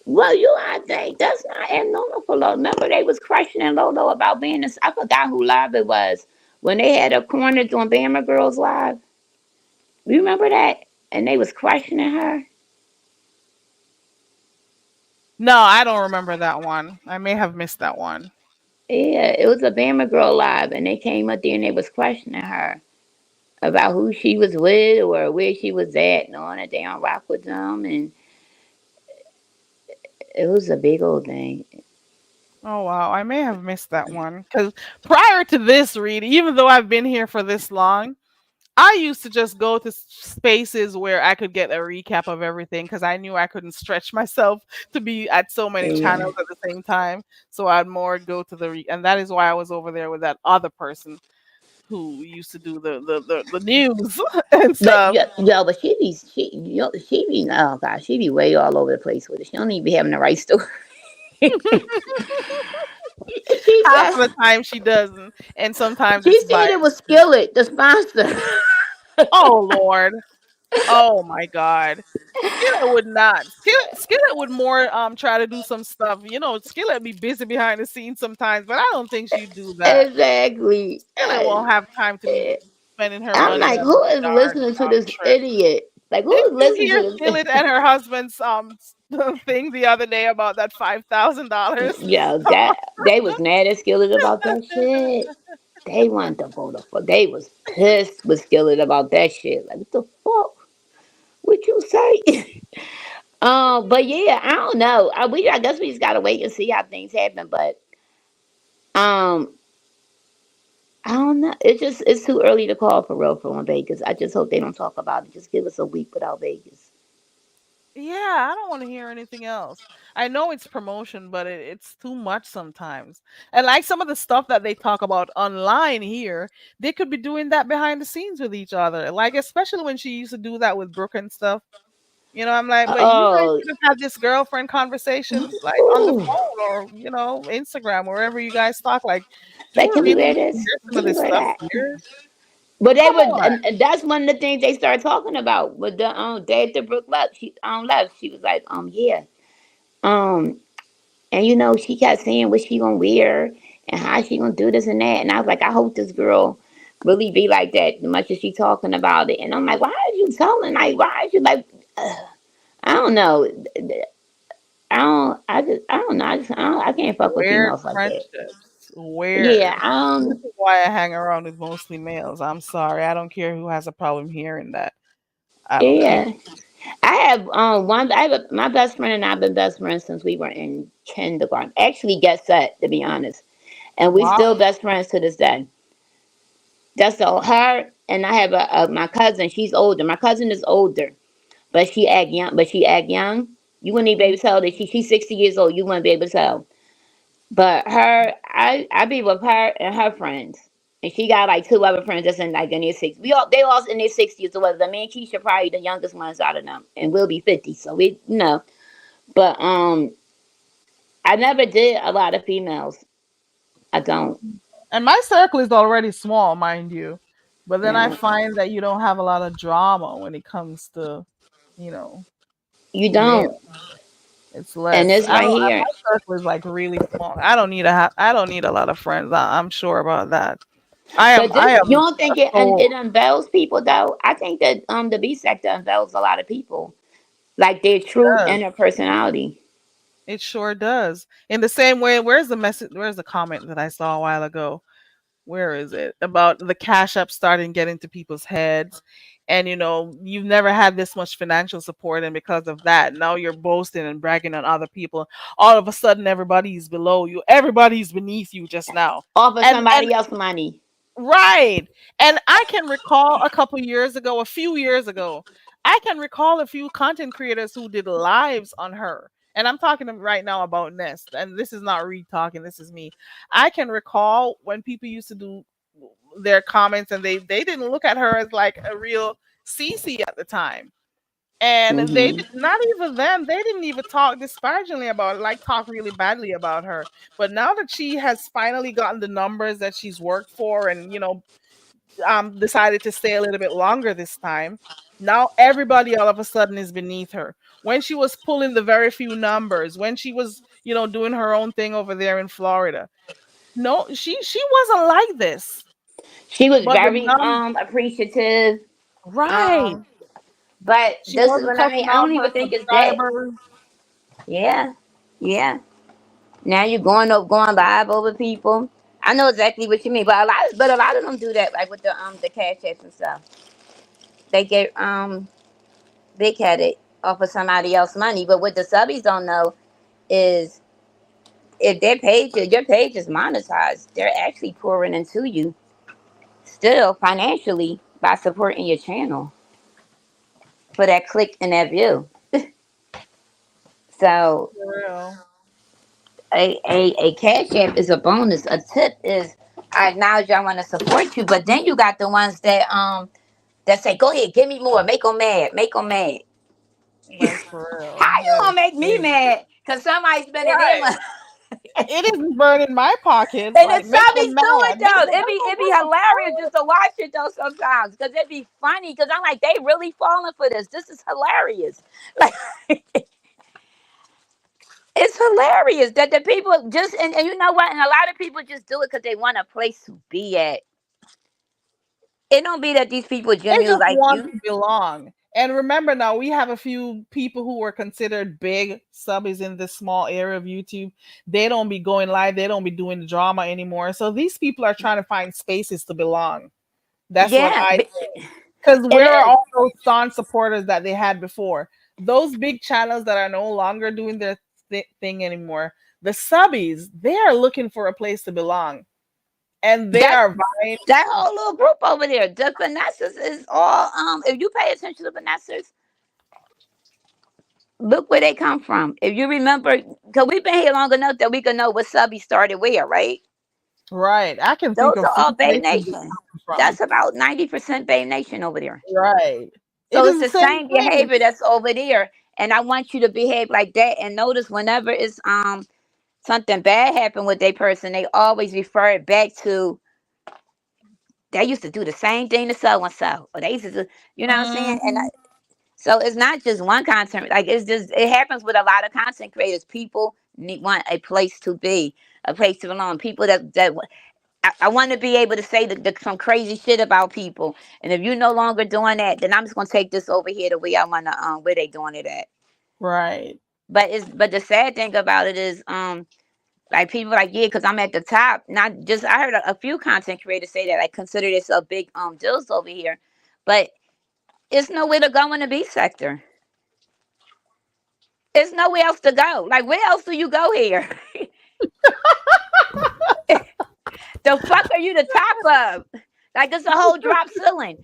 Well, I think that's not abnormal for Lolo. Remember, they was questioning Lolo about being this. I forgot who live it was when they had a corner on Bama Girls Live. You remember that? And they was questioning her. No, I don't remember that one. I may have missed that one. Yeah, it was a Bama Girl Live, and they came up there and they was questioning her about who she was with or where she was at, knowing that they don't rock with them, and it was a big old thing. Oh wow, I may have missed that one because prior to this read, even though I've been here for this long, I used to just go to spaces where I could get a recap of everything because I knew I couldn't stretch myself to be at so many Yeah. channels at the same time. So I'd more go to and that is why I was over there with that other person who used to do the news and But stuff. but she be oh gosh, she be way all over the place with it. She don't even be having the right story. she Half said of the time she doesn't, and sometimes she it's said by it was Skillet, the sponsor. oh Lord. Oh my God. Skillet would not. Skillet would more try to do some stuff. You know, Skillet be busy behind the scenes sometimes, but I don't think she'd do that. Exactly. Skillet won't have time to be spending her I'm money like, on who is darn listening to this trip. idiot? Like, who Didn't is you listening hear to this? Skillet and her husband's thing the other day about that $5,000? Yeah, that they was mad at Skillet about that shit. They wanted to vote for. They was pissed with Skillet about that shit. Like, what the fuck? What you say? But yeah, I don't know. I guess we just gotta wait and see how things happen. But um, I don't know. It's too early to call for real for on Vegas. I just hope they don't talk about it. Just give us a week without Vegas. Yeah, I don't want to hear anything else. I know it's promotion, but it's too much sometimes. And like some of the stuff that they talk about online here, they could be doing that behind the scenes with each other. Like especially when she used to do that with Brooke and stuff. You know, I'm like, but you guys Oh, could have had this girlfriend conversations like on the ooh. phone or Instagram, wherever you guys talk. Like, do Like, we can we really wear need to this? hear some of Can we this wear stuff that? here? But they Come would, on. and that's one of the things they started talking about with the day after Brooke left. She was like, yeah, um, and she kept saying what she gonna wear and how she gonna do this and that. And I was like, I hope this girl really be like that. The much as she talking about it, and I'm like, why are you telling? Like, why are you like? I don't know. I don't know. I can't fuck with Weird females like that. friendships. Yeah, Weird. This is why I hang around with mostly males. I'm sorry. I don't care who has a problem hearing that. I don't care. yeah. I have one. My best friend and I've been best friends since we were in kindergarten. Actually, get set to be honest, and we Wow. still best friends to this day. That's all her. And I have my cousin. She's older. My cousin is older, but she act young. You wouldn't even be able to tell that she's 60 years old. You wouldn't be able to tell. But her, I be with her and her friends, and she got like two other friends that's in like in their 60s. They all in their 60s or whatever. Me and Keisha probably the youngest ones out of them, and we'll be 50. So we but I never did a lot of females. I don't. And my circle is already small, mind you. But then I No, find that you don't have a lot of drama when it comes to, you know, you male. don't. It's And less. this I right don't. here. My circle is like really small. I don't need I don't need a lot of friends. I'm sure about that. I am. But I this, am you don't think so it unveils people though? I think that the B sector unveils a lot of people, like their true does. inner personality. It sure does. In the same way, where's the message? Where's the comment that I saw a while ago? Where is it about the cash app starting getting to people's heads? And you've never had this much financial support, and because of that, now you're boasting and bragging on other people. All of a sudden, everybody's below you. Everybody's beneath you just now. Offer And somebody else money. right. And I can recall a few years ago, I can recall a few content creators who did lives on her. And I'm talking right now about Nest. And this is not Reed talking, this is me. I can recall when people used to do their comments, and they didn't look at her as like a real CC at the time. And they Hmm. did not even them, they didn't even talk disparagingly about it, like talk really badly about her. But now that she has finally gotten the numbers that she's worked for, and decided to stay a little bit longer this time, now everybody all of a sudden is beneath her. When she was pulling the very few numbers, when she was doing her own thing over there in Florida, no, she wasn't like this. She was But the very appreciative. right, Um, but she this is wasn't what I cussing mean. I out don't her even think it's that. subscribers. Yeah, yeah. Now you're going live over people. I know exactly what you mean, but a lot of them do that, like with the cash apps and stuff. They get big headed off of somebody else's money. But what the subbies don't know is if your page is monetized, they're actually pouring into you still financially by supporting your channel for that click and that view. So For real. a cash app is a bonus. A tip is I acknowledge I want to support you, but then you got the ones that say, "Go ahead, give me more, make them mad, make them mad." Like, for How real, you that is gonna make me crazy. mad? Cause somebody spending their Right. money. It is burning my pocket. And the Like, make them subbies do it mad, make though. them It be hilarious just to watch it though sometimes. Cause it be funny. Cause I'm like, they really falling for this. This is hilarious. Like it's hilarious that the people just and you know what? And a lot of people just do it because they want a place to be at. It don't be that these people they genuinely just like want you. to belong. And remember, now we have a few people who were considered big subbies in this small area of YouTube. They don't be going live, they don't be doing the drama anymore. So these people are trying to find spaces to belong. That's what Yeah, I think. Because it where are is. all those staunch supporters that they had before? Those big channels that are no longer doing their thing anymore. The subbies, they are looking for a place to belong. And they That are vying. that whole little group over there, the finessers is all if you pay attention to the finessers, look where they come from. If you remember, because we've been here long enough that we can know what subby started where, right? Right. I can think Those of are few all Bay places they Nation. come from. That's about 90% Bay Nation over there. Right. It So is it's the the same same thing. behavior that's over there. And I want you to behave like that. And notice whenever it's something bad happened with a person, they always refer it back to they used to do the same thing to so and so. Or they used to do, you know what I'm saying? And Mhm. so it's not just one content. Like it happens with a lot of content creators. People want a place to be, a place to belong. People that I want to be able to say some crazy shit about people. And if you're no longer doing that, then I'm just gonna take this over here the way I wanna where they doing it at. Right. But the sad thing about it is like people like yeah, because I'm at the top. Not just I heard a few content creators say that I consider this a big deals over here, but it's nowhere to go in the B sector. There's nowhere else to go. Like where else do you go here? The fuck are you the top of? Like it's a whole drop ceiling.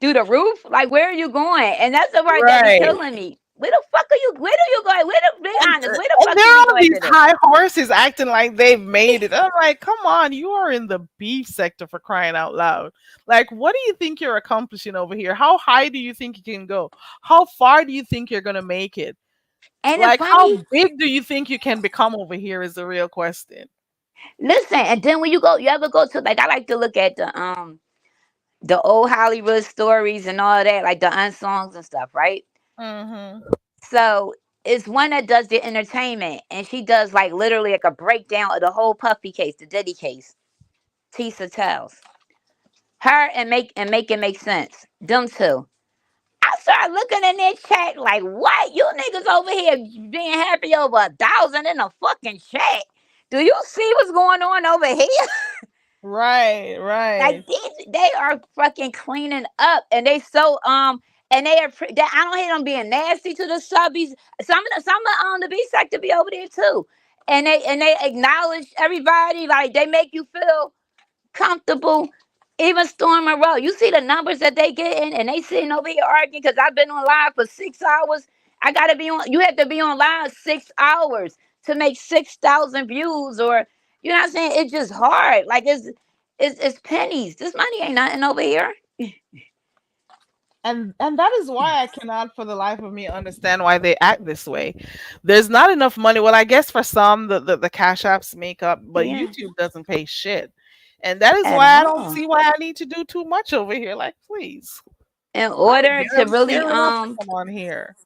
Through the roof? Like where are you going? And that's the part that be Right. killing me. Where the fuck are you? Where do you going? Be honest. Where the And fuck they're do we on go these after this? high horses acting like they've made it. I'm like, come on, you are in the beef sector for crying out loud. Like, what do you think you're accomplishing over here? How high do you think you can go? How far do you think you're gonna make it? Ain't it Like, how funny? big do you think you can become over here is the real question. Listen, and then when you go, you ever go to like I like to look at the old Hollywood stories and all that, like the unsongs and stuff, right? Mm-hmm. So it's one that does the entertainment, and she does like literally like a breakdown of the whole Puffy case, the Diddy case. Tisa tells her and make it make sense. Them two. I started looking in their chat like, what? You niggas over here being happy over 1,000 in a fucking chat. Do you see what's going on over here? Right, Like right. they are fucking cleaning up, and they so and they are that I don't hear them being nasty to the subbies. Some of the B sector be over there too, and they acknowledge everybody. Like they make you feel comfortable. Even Storm Monroe, you see the numbers that they getting, and they sitting over here arguing because I've been on live for 6 hours. I gotta be on. You have to be on live 6 hours to make 6,000 views, or you know what I'm saying. It's just hard. Like it's pennies. This money ain't nothing over here. And that is why I cannot for the life of me understand why they act this way. There's not enough money. Well, I guess for some the cash apps make up, but Yeah, YouTube doesn't pay shit. And that is at why I don't all. see why I need to do too much over here. Like, please. In I'm order to really gearing up to come on here.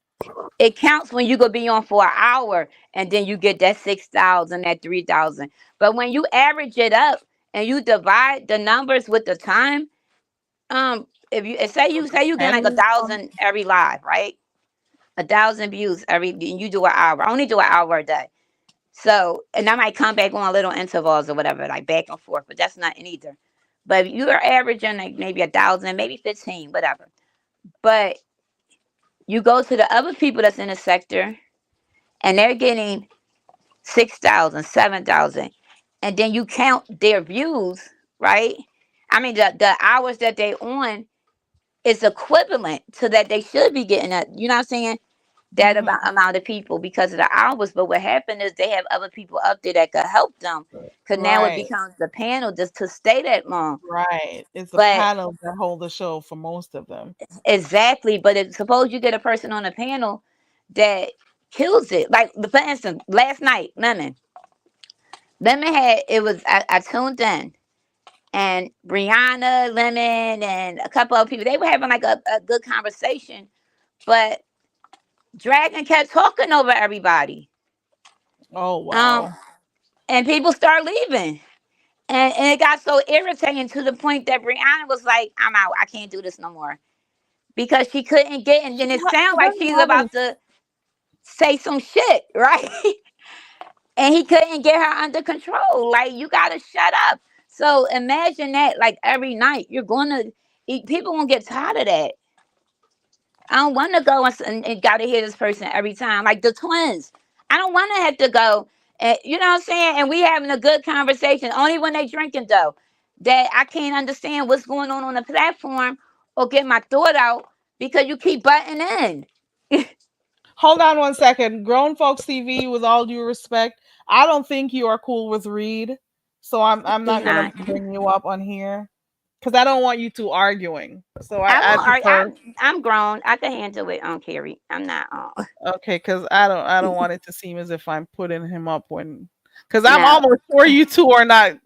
it counts when you go be on for an hour, and then you get that 6,000, that 3,000. But when you average it up and you divide the numbers with the time, if you say you get like And 1,000 every live, right? 1,000 views every, and you do an hour. I only do an hour a day. So, and I might come back on little intervals or whatever, like back and forth, but that's not in either. But if you are averaging like maybe 1,000, maybe 15, whatever. But you go to the other people that's in the sector, and they're getting 6,000, 7,000, and then you count their views, right? I mean, the hours that they on is equivalent to that they should be getting that. You know what I'm saying? That mhm, amount of people because of the hours. But what happened is they have other people up there that could help them. Because now it right, becomes the panel just to stay that long. right. It's the But panels that hold the show for most of them. exactly. But if, suppose you get a person on a panel that kills it. Like, for instance, last night, Lemon had, it was, I tuned in. And Brianna, Lemon, and a couple of people, they were having like a good conversation. But Dragon kept talking over everybody. Oh Um, wow. and people start leaving. And it got so irritating to the point that Brianna was like, I'm out. I can't do this no more. Because she couldn't get, and then it sounded She like doesn't she's have any. about to say some shit, right? And he couldn't get her under control. Like, you gotta shut up. So imagine that, like every night, you're gonna, people gonna get tired of that. I don't want to go and gotta hear this person every time. Like the twins. I don't want to have to go. And you know what I'm saying? And we having a good conversation. Only when they drinking though. That I can't understand what's going on the platform or get my thought out because you keep butting in. Hold on one second. Grown Folks TV, with all due respect, I don't think you are cool with Reed. So I'm He's not gonna not. bring you up on here. Because I don't want you two arguing. So I I won't argue. prefer I'm grown. I can handle it on Carrie. I'm not on. okay, because I don't want it to seem as if I'm putting him up when because I'm No. almost sure you two are not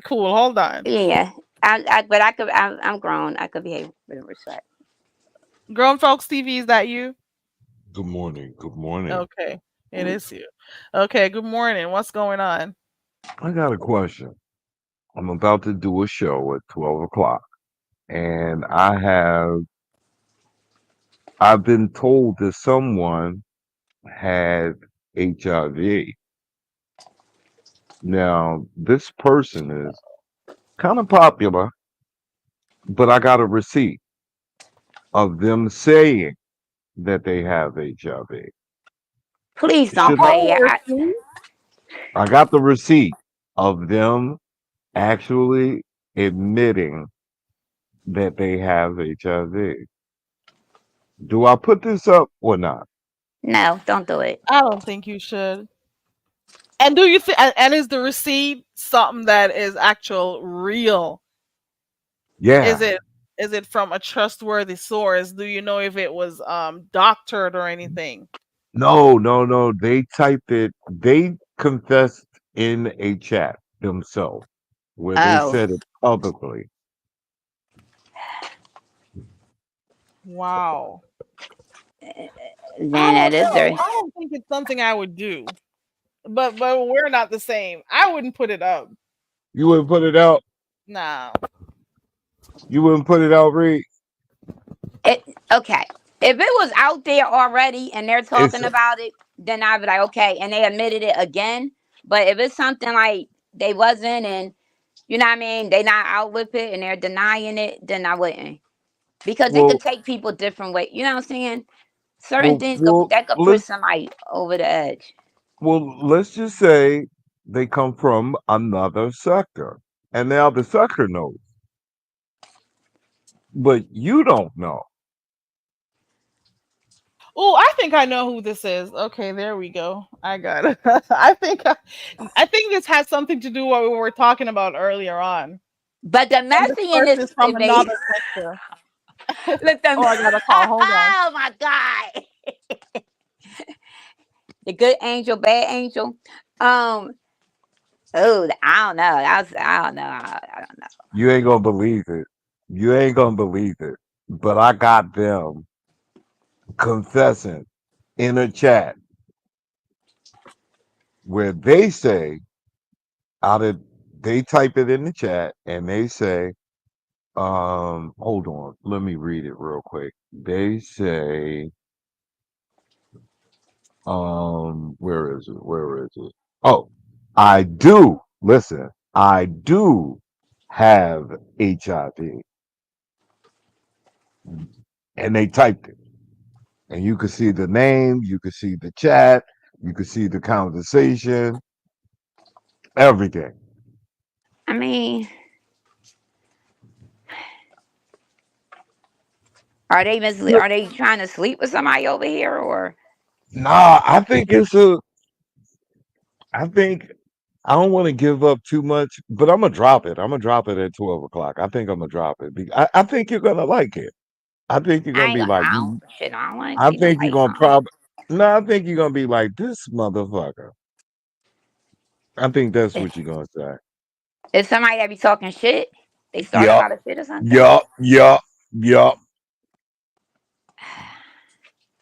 cool. Hold on. Yeah. But I'm grown. I could behave with respect. Grown Folks TV, is that you? Good morning. Good morning. Okay. It is you. Okay, good morning. What's going on? I got a question. I'm about to do a show at 12 o'clock, and I've been told that someone had HIV. Now, this person is kind of popular, but I got a receipt of them saying that they have HIV. Please don't Should play it. Oh, really? I got the receipt of them actually admitting that they have HIV. Do I put this up or not? No, don't do it. I don't think you should. And do you think? And is the receipt something that is actual real? Is Yeah. it? Is it from a trustworthy source? Do you know if it was doctored or anything? No, no, no. They typed it, they confessed in a chat themselves where they Oh, said it publicly. Wow. then I that don't is know. there. I don't think it's something I would do. But we're not the same. I wouldn't put it up. You wouldn't put it out? No. You wouldn't put it out, Reed? Okay. If it was out there already and they're It's talking about it, then I'd be like, okay, and they admitted it again. But if it's something like they wasn't, and you know what I mean, they not out with it and they're denying it, then I wouldn't. Because it could well, take people different ways. You know what I'm saying? Certain well, things well, that could push let's somebody over the edge. let's just say they come from another sector, and now the sector knows, but you don't know. Oh, I think I know who this is. Okay, there we go. I got it. I think this has something to do with what we were talking about earlier on. But the And this messy in person this, is from they another sector. look them. Oh, I got a call. Hold on. Oh my god, the good angel, bad angel. Um. Oh, I don't know. I don't know. I don't know. You ain't gonna believe it. You ain't gonna believe it. But I got them confessing in a chat where they say out of they type it in the chat and they say, hold on, let me read it real quick. They say, where is it? Where is it? Oh, I do listen, I do have HIV. And they typed it. And you could see the name, you could see the chat, you could see the conversation, everything. I mean, are they Are they trying to sleep with somebody over here, or Nah, I think I think I don't want to give up too much, but I'm gonna drop it. I'm gonna drop it at 12 o'clock. I think I'm gonna drop it. I think you're gonna like it. I think you're I gonna ain't be gonna? like, I don't. Shit, I don't want to I see think you're nobody gonna home. probably, no, I think you're gonna be like this motherfucker. I think that's If, what you're gonna say. if somebody that be talking shit, they start a Yup, lot of shit or something. yup, yup, yup,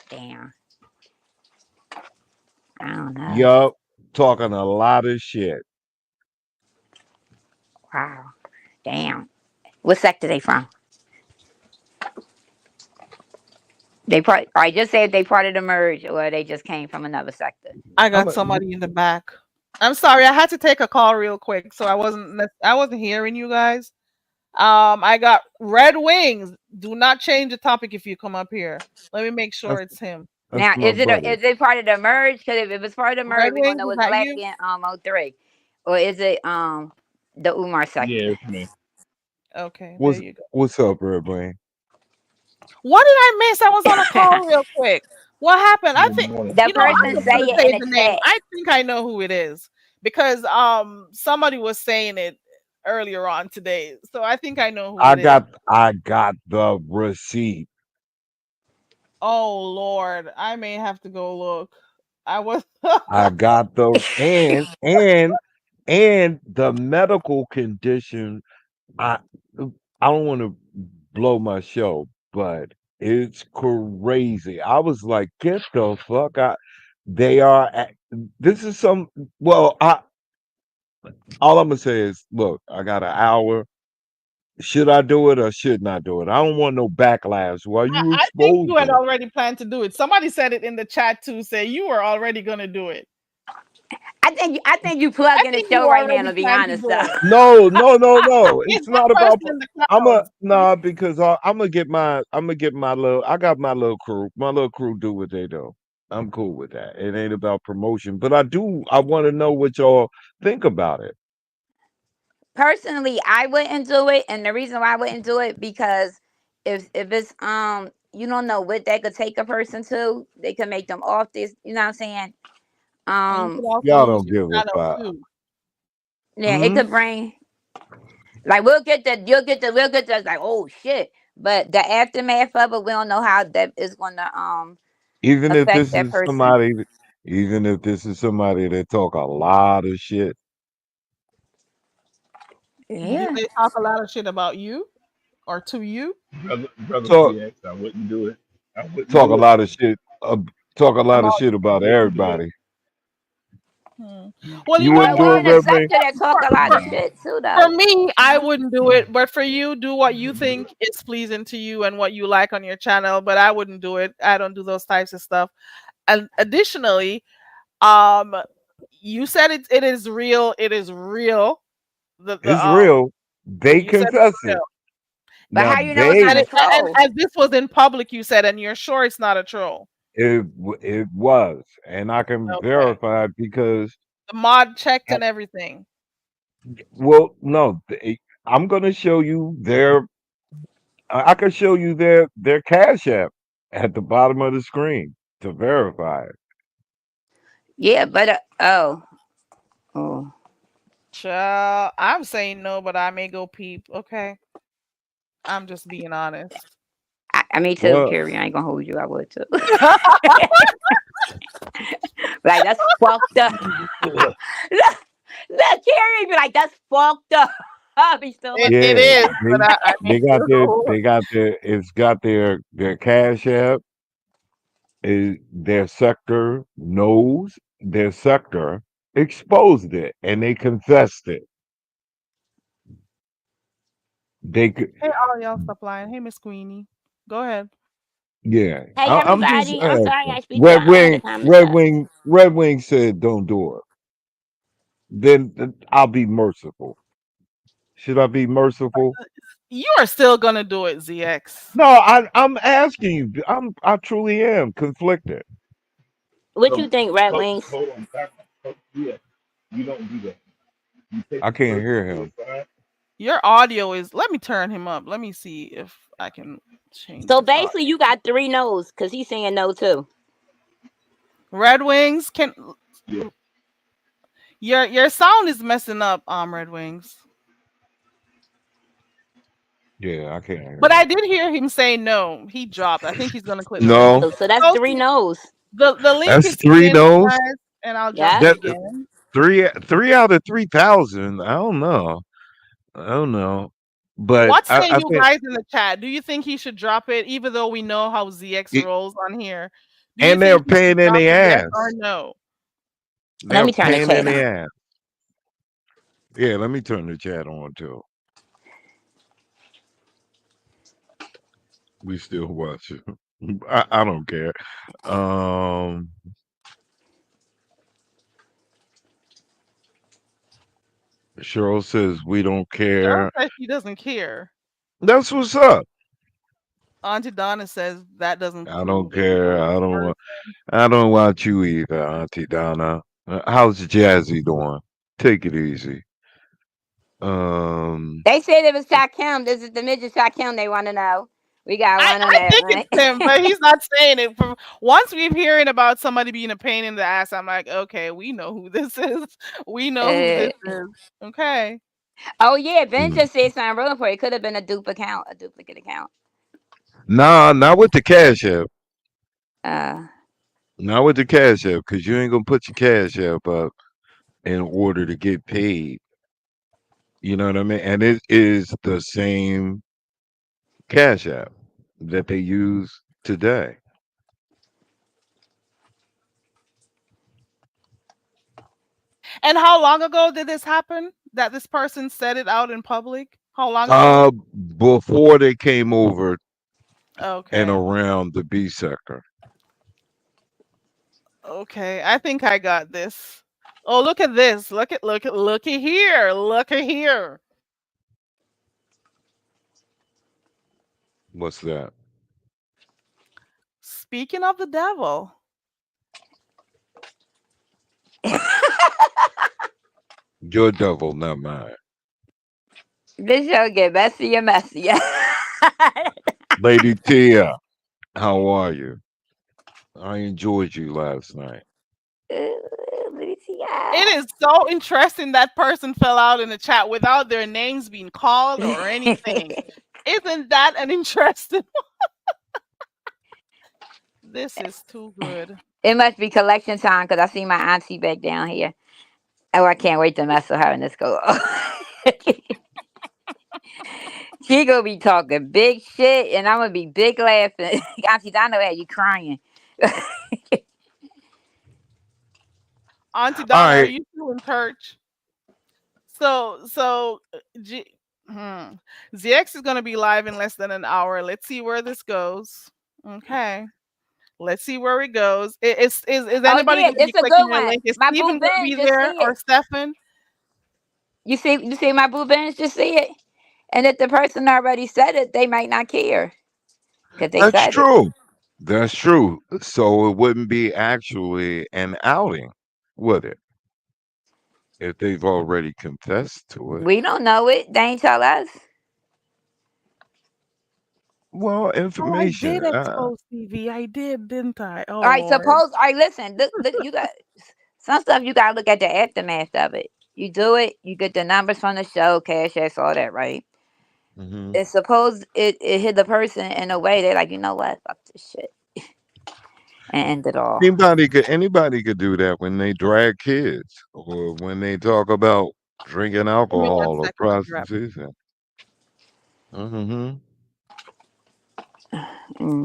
Damn, I don't know. yup. Talking a lot of shit. Wow, damn. What sector they from? They part. I just said they part of the merge, or they just came from another sector. I I'm got a, somebody in the back. I'm sorry. I had to take a call real quick, so I wasn't hearing you guys. I got Red Wings. Do not change the topic if you come up here. Let me make sure that's, it's him. that's Now, my buddy. is it part of the merge? Because if it's part of the Red merge, we're gonna Wings, know is it's that Black you? and O3, or is it the Umar Yeah, sector? it's me. Okay, there What's you go. what's up, Red Wing? What did I miss? I was on a call real quick. What happened? I Good think morning. The I'm person just say gonna it say in the the name. chat. I think I know who it is because somebody was saying it earlier on today. So I think I know who it is. I got the receipt. Oh Lord, I may have to go look. I was I got the and the medical condition. I I don't want to blow my show, but it's crazy. I was like, get the fuck out. They are this is some well, I all I'm gonna say is look, I got an hour. Should I do it or should not do it? I don't want no backlash. Why you I think you had exposing? already planned to do it. Somebody said it in the chat too, say you were already gonna do it. I think you I plugging the think you show right now. already To be planned to honest, do though. it. No, no, no, no. It's It's that not about. person in the I'm a clouds. nah because I'm gonna get my. I'm gonna get my little. I got my little crew. My little crew do what they do. I'm cool with that. It ain't about promotion, but I do. I want to know what y'all think about it. personally, I wouldn't do it, and the reason why I wouldn't do it because if it's you don't know what that could take a person to. They could make them off this. You know what I'm saying? And you could Um, also Y'all lose don't your give a channel fuck. too. yeah, it could bring like we'll get the like oh shit, but the aftermath of it, we don't know how that is gonna Even if affect this that is person. somebody, even if this is somebody that talk a lot of shit, Do Yeah. they talk a lot of shit about you or to you? Brother talk CX, I wouldn't do it. I wouldn't talk a do it. lot of shit, talk a lot of About shit I about wouldn't do it. everybody. well, you You know wouldn't But do what? it's it, in a Red Wing? sector that talk a lot of shit too, For though. me, I wouldn't do it, but for you, do what you think is pleasing to you and what you like on your channel. But I wouldn't do it. I don't do those types of stuff. And additionally, um, you said it is real. It is real. The It's real. They you said it's confess it. real. But Now how you know it's they not a And troll? as this was in public, you said, and you're sure it's not a troll. it was, and I can Okay. verify it because The mod checked I- and everything. well, no, I'm gonna show you their. I can show you their Cash App at the bottom of the screen to verify it. Yeah, but oh, Child, I'm saying no, but I may go peep. Okay. I'm just being honest. I me too, Well, Carrie. I ain't gonna hold you. I would too. Like that's fucked up. look, look, Carrie be like that's fucked up. I'll be still It yeah, looking. is, but I may still go. it's got their Cash App. Their sector knows their sector exposed it and they confessed it. They could, Hey, all y'all stop lying. Hey, Miss Queenie. Go ahead. yeah. Hey I'm just everybody, I'm sorry I asking. speak to y'all. I had a comment stuff. Red Wing said don't do it. Then I'll be merciful. Should I be merciful? You are still gonna do it, ZX. No, I'm asking you. I truly am conflicted. What you So, think, Red Wings? hold on. Yeah, you don't do that. You take I the can't person hear to him. the side. Your audio is. Let me turn him up. Let me see if I can change So his audio. basically, you got 3 no's because he's saying no too. Red Wings can. Yeah. Your sound is messing up. Red Wings. Yeah, I can't But hear I him. did hear him say no. He dropped. I think he's gonna click the link. No, So that's Post 3 it. no's. The link that's is three pinned, no's. guys, and I'll drop Yeah. it That again. three out of 3,000. I don't know. I don't know. But What say I you think guys in the chat? Do you think he should drop it, even though we know how ZX it, rolls on here? Do you and they're think he should paying in drop the it, yes or ass. no? Let They're me turn the paying in chat the on. ass. Yeah, let me turn the chat on too. We still watching. I don't care. Um, Cheryl says we don't Cheryl care. says she doesn't care. That's what's up. Auntie Donna says that doesn't I don't prove care. anything. I don't want you either, Auntie Donna. How's Jazzy doing? Take it easy. Um, They said it was Shaquem. This is the midget Shaquem. They want to know. We got one on I that, think it's him, but he's not saying it. From once we've hearing about somebody being a pain in the ass, I'm like, okay, we know who this is. We know who this right? is. Okay. Oh yeah, Ben mm. just said something real important. It could have been a duplicate account. Nah, not with the Cash App. Uh, Not with the Cash App, because you ain't gonna put your Cash App up in order to get paid. You know what I mean? And it is the same Cash App that they use today. And how long ago did this happen? That this person said it out in public? How long ago? Before they came over and Okay. around the B sector. Okay. I think I got this. Oh, look at this. Looky here. Looky here. What's that? Speaking of the devil. Your devil, not mine. This show get messy and messier. Lady Tia, how are you? I enjoyed you last night. Let me see. It is so interesting that person fell out in the chat without their names being called or anything. Isn't that an interesting? This is too good. It must be collection time because I see my auntie back down here. Oh, I can't wait to mess with her and this go. She gonna be talking big shit, and I'm gonna be big laughing. Auntie, I know how you crying. Auntie All Donna, are right. you still in church? So ZX is gonna be live in less than an hour. Let's see where this goes. Okay. Let's see where it goes. Is Oh anybody yeah, gonna this be a clicking good your one. link? Is My boo Steven gonna Ben be just there see or it. Stefan? You see my boo Ben's just see it. And if the person already said it, they might not care because they That's said it. true. That's true. So it wouldn't be actually an outing, would it? If they've already confessed to it. We don't know it. They ain't tell us. Well, Oh, I information. did expose TV. I did, didn't I? Oh All right, Lord. suppose. All right, listen. Look, you got some stuff. You got to look at the aftermath of it. You do it. You get the numbers from the show, cash ass, all that, right? Hmm. And suppose it hit the person in a way they're like, you know what, fuck this shit, and end it all. Anybody could do that when they drag kids or when they talk about drinking Give me one alcohol or second. I'll be right back. prostitution. Hmm.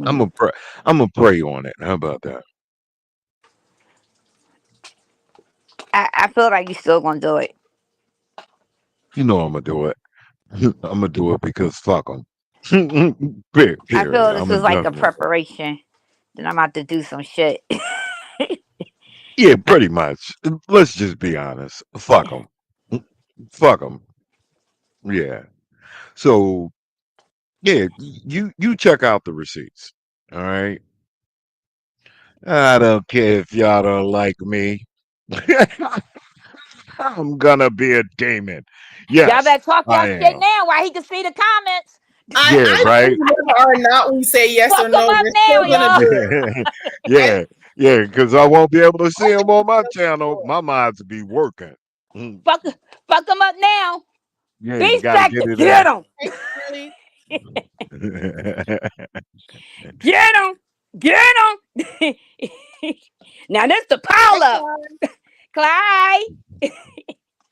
I'm Mm. gonna pray. I'm gonna pray on it. How about that? I feel like you still gonna do it. You know I'm gonna do it. I'm gonna do it because fuck them. I Period. feel I'm this gonna is like a definitely. preparation. Then I'm about to do some shit. Yeah, pretty much. Let's just be honest. Fuck them. Fuck them. Yeah. So yeah, you check out the receipts. All right. I don't care if y'all don't like me. I'm gonna be a demon. Y'all Yes, better talk I y'all shit am. now while he can see the comments. Yeah, I right. think whether or not we say yes or Fuck them no, up we're now, still gonna y'all. do it. And Yeah, yeah, because I won't be able to see only them on my because channel. My minds will be working. Mm. Fuck them up now. Yeah, you Be got to get second. it Get in. them. hey, Shirley, Get them. Get them. Now this the hey, pile up, Clyde. Clyde.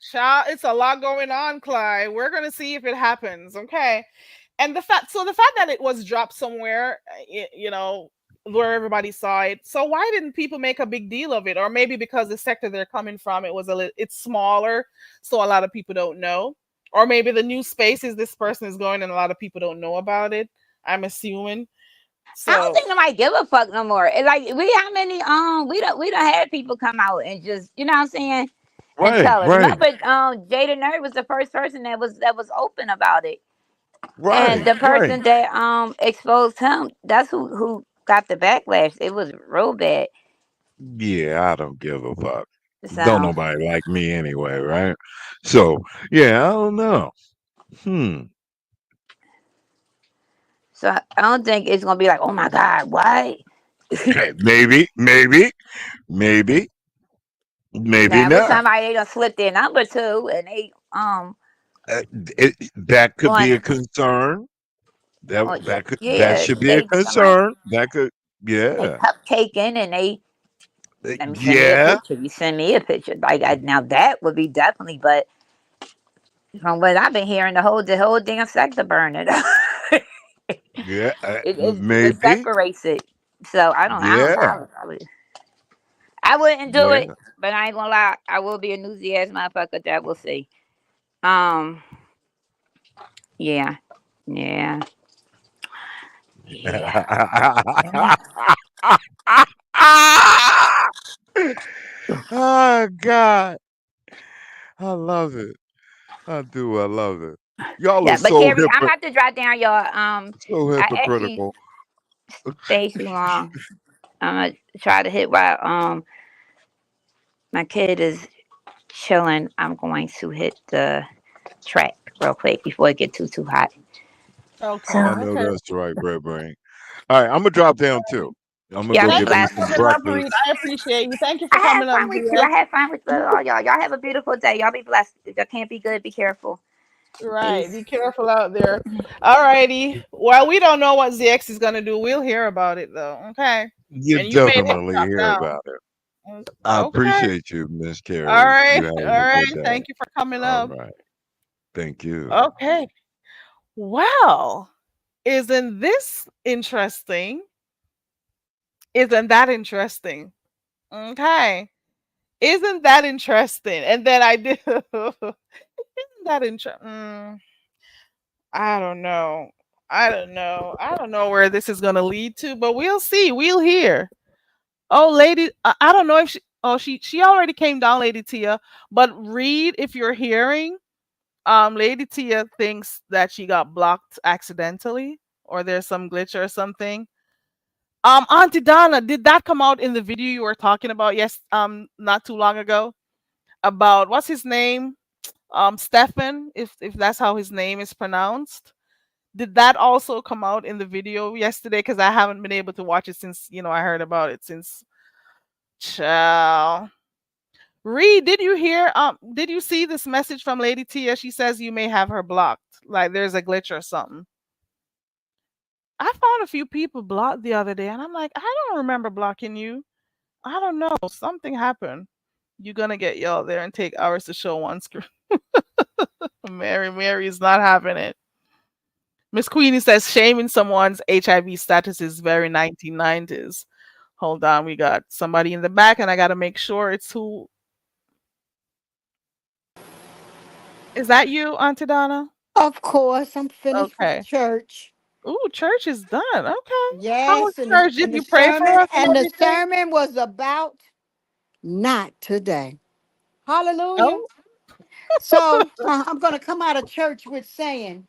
Child, it's a lot going on, Clyde. We're gonna see if it happens, okay? And the fact that it was dropped somewhere, where everybody saw it. So why didn't people make a big deal of it? Or maybe because the sector they're coming from, it's smaller, so a lot of people don't know. Or maybe the new spaces this person is going, and a lot of people don't know about it. I'm assuming. I don't So think nobody give a fuck no more. It's like how many we don't have people come out and just what I'm saying and Right, tell us. right, Remember, Jada Nerd was the first person that was open about it, and right, the right. person that exposed him, that's who got the backlash. It was real bad. Yeah, I don't give a fuck. Don't So nobody like me anyway, right? So, yeah, I don't know. Hmm. I don't think it's gonna be like, oh my god, what? Maybe, maybe Now if it's not. somebody they done slip their number to and they Uh, that could on be a concern. That yeah, should be a they somebody concern. That could, they yeah, cupcaking and they let me send me a yeah, picture. You send me a picture. Like now that would be definitely, but from what I've been hearing, the whole damn sector burning. yeah. It Maybe, separates it. So I don't yeah, know. I wouldn't do it, yeah. but I ain't gonna lie. I will be a newsy ass motherfucker that will see. Um, yeah, yeah, yeah. Oh God, I love it. I do. I love it. Y'all are Yeah, but so Carrie, I'm about to drive down y'all. so I actually hypocritical. stayed too long. I'm gonna try to hit while my kid is chilling. I'm going to hit the track. real quick before it get too hot. Okay. I So know Okay. that's right, Red Brain. All right, I'm gonna drop down too. I'm gonna y'all go be Thank get you me for blessed. some coming up, Reed. breakfast. I appreciate you. Thank you for I had coming up, fun with you. I dear. had fun with all y'all. Y'all have a beautiful day. Y'all be blessed. Y'all can't be good. Be careful. Right. Peace. Be careful out there. All righty. Well, we don't know what ZX is gonna do. We'll hear about it though. Okay. You And you made him definitely drop hear down. about it. Mm, I okay. appreciate you, Miss All Carrie. right. You have All a right. good day. Thank you for coming All up. right. Thank you. Okay. Well, isn't this interesting? Isn't that interesting? Okay. Isn't that interesting? And then I did. Isn't that interesting? I don't know. I don't know. I don't know where this is going to lead to, but we'll see. We'll hear. Oh, lady, I don't know if she. Oh, she already came down, Lady Tia. But read if you're hearing. Lady Tia thinks that she got blocked accidentally, or there's some glitch or something. Auntie Donna, did that come out in the video you were talking about? Yes, not too long ago, about what's his name? Stefan, if that's how his name is pronounced. Did that also come out in the video yesterday? Because I haven't been able to watch it since I heard about it since. Ciao. Reed, did you hear? Did you see this message from Lady Tia? She says you may have her blocked. Like there's a glitch or something. I found a few people blocked the other day, and I'm like, I don't remember blocking you. I don't know. Something happened. You're gonna get yelled there and take hours to show one screen. Mary is not having it. Miss Queenie says shaming someone's HIV status is very 1990s. Hold on, we got somebody in the back, and I gotta make sure it's who. Is that you, Auntie Donna? Of course, I'm finished with Okay. church. Ooh, church is done. Okay. How was Yes, and church? Did the you pray for sermon us and everything? was about not today. Hallelujah. Oh, So I'm gonna come out of church with saying,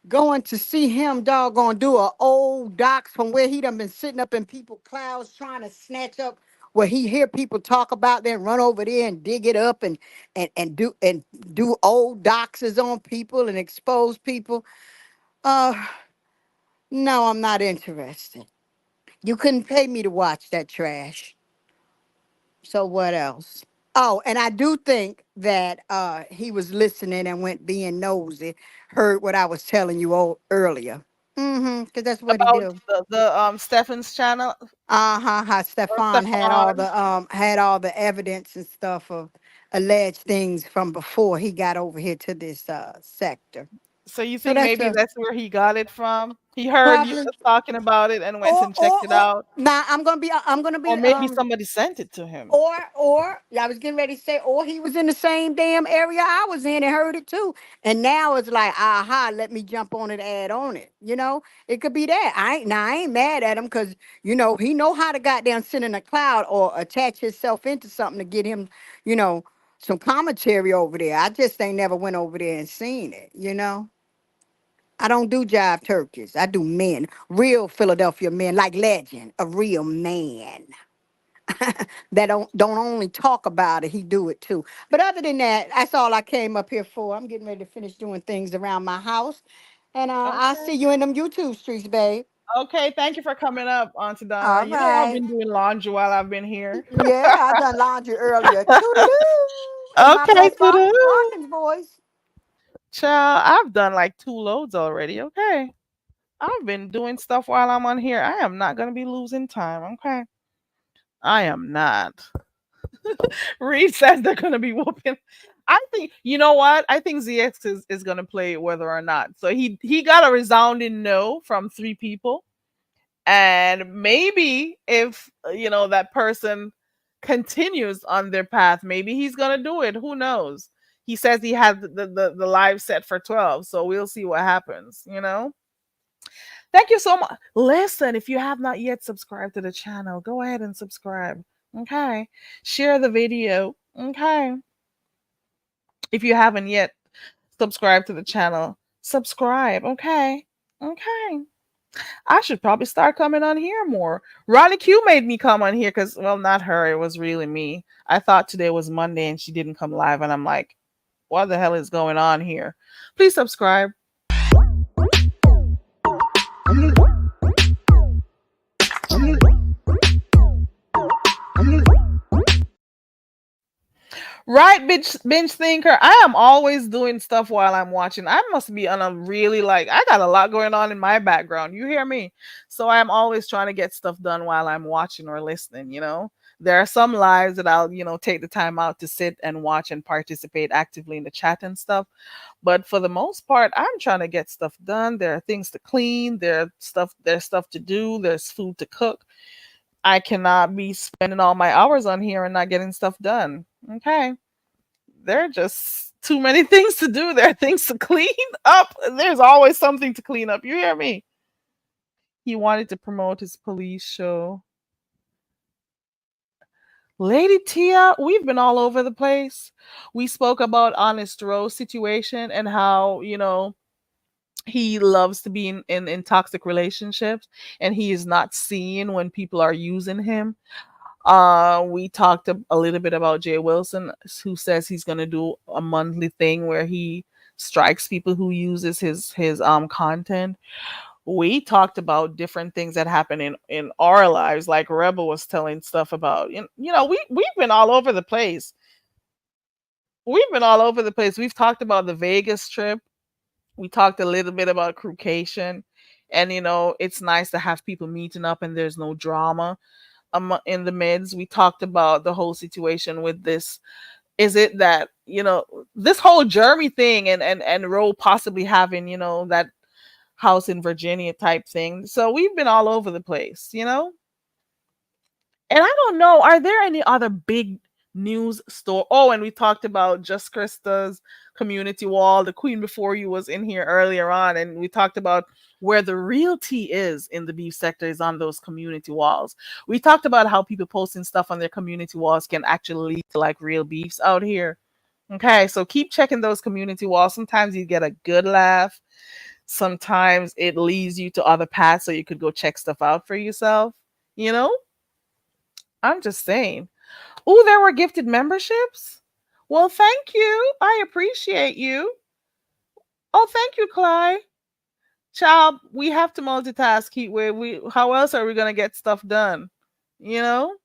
going to see him, doggone, do a old docs from where he done been sitting up in people clouds trying to snatch up where he hear people talk about, then run over there and dig it up and do old doxes on people and expose people. Uh, no, I'm not interested. You couldn't pay me to watch that trash. So what else? Oh, and I do think that he was listening and went being nosy, heard what I was telling you earlier. Mm-hmm. Because that's what he about do. the Stefan's channel Uh-huh. How or Stefan Stefan. had all the evidence and stuff of alleged things from before he got over here to this sector. So you So think that's maybe a that's where he got it from? He heard you probably. talking about it and went Or and checked or it or out, now I'm gonna be or maybe somebody sent it to him. or I was getting ready to say, or he was in the same damn area I was in and heard it too. And now it's like, aha, let me jump on it, add on it. It could be that. I ain't mad at him because he know how to goddamn sit in a cloud or attach himself into something to get him, you know, some commentary over there. I just ain't never went over there and seen it. I don't do jive turkeys. I do men, real Philadelphia men, like Legend, a real man that don't only talk about it, he do it too. But other than that, that's all I came up here for. I'm getting ready to finish doing things around my house, and I'll Okay. see you in them YouTube streets, babe. Okay, thank you for coming up, Auntie Donna. All You know I've right. been doing laundry while I've been here. Yeah, I done laundry earlier. Toodaloo in my Okay, best to Hawkins voice. child. I've done like 2 loads already. Okay. I've been doing stuff while I'm on here. I am not gonna be losing time. Okay. I am not. Reed says they're gonna be whooping. I think you know what? I think ZX is gonna play whether or not. So he got a resounding no from 3 people. And maybe if that person continues on their path, maybe he's gonna do it. Who knows? He says he has the live set for 12, so we'll see what happens. Thank you so much. Listen, if you have not yet subscribed to the channel, go ahead and subscribe. Okay. Share the video. Okay. If you haven't yet subscribed to the channel, subscribe. Okay. Okay. I should probably start coming on here more. Ronnie Q made me come on here because, well, not her. It was really me. I thought today was Monday and she didn't come live. And I'm like, what the hell is going on here? Please subscribe. Right, binge thinker. I am always doing stuff while I'm watching. I must be on a really I got a lot going on in my background. You hear me? So I'm always trying to get stuff done while I'm watching or listening, you know? There are some lives that I'll, take the time out to sit and watch and participate actively in the chat and stuff. But for the most part, I'm trying to get stuff done. There are things to clean, there's stuff to do, there's food to cook. I cannot be spending all my hours on here and not getting stuff done. Okay. There are just too many things to do. There are things to clean up. There's always something to clean up. You hear me? He wanted to promote his police show. Lady Tia, we've been all over the place. We spoke about Honest Rose situation and how, he loves to be in toxic relationships and he is not seen when people are using him. We talked a little bit about Jay Wilson, who says he's going to do a monthly thing where he strikes people who uses his content. We talked about different things that happen in our lives, like Rebel was telling stuff about. We've been all over the place. We've talked about the Vegas trip. We talked a little bit about Crucation, and it's nice to have people meeting up and there's no drama in the mids. We talked about the whole situation with this. Is it that this whole Jeremy thing and Roe possibly having that house in Virginia type thing? So we've been all over the place, and I don't know, are there any other big news store? Oh, and we talked about Just Krista's community wall. The Queen Before You was in here earlier on, and we talked about where the real tea is in the beef sector is on those community walls. We talked about how people posting stuff on their community walls can actually lead to real beefs out here. Okay, so keep checking those community walls. Sometimes you get a good laugh. Sometimes it leads you to other paths so you could go check stuff out for yourself. I'm just saying. Oh, there were gifted memberships? Well, thank you. I appreciate you. Oh, thank you, Clyde. Child, we have to multitask. How else are we going to get stuff done? No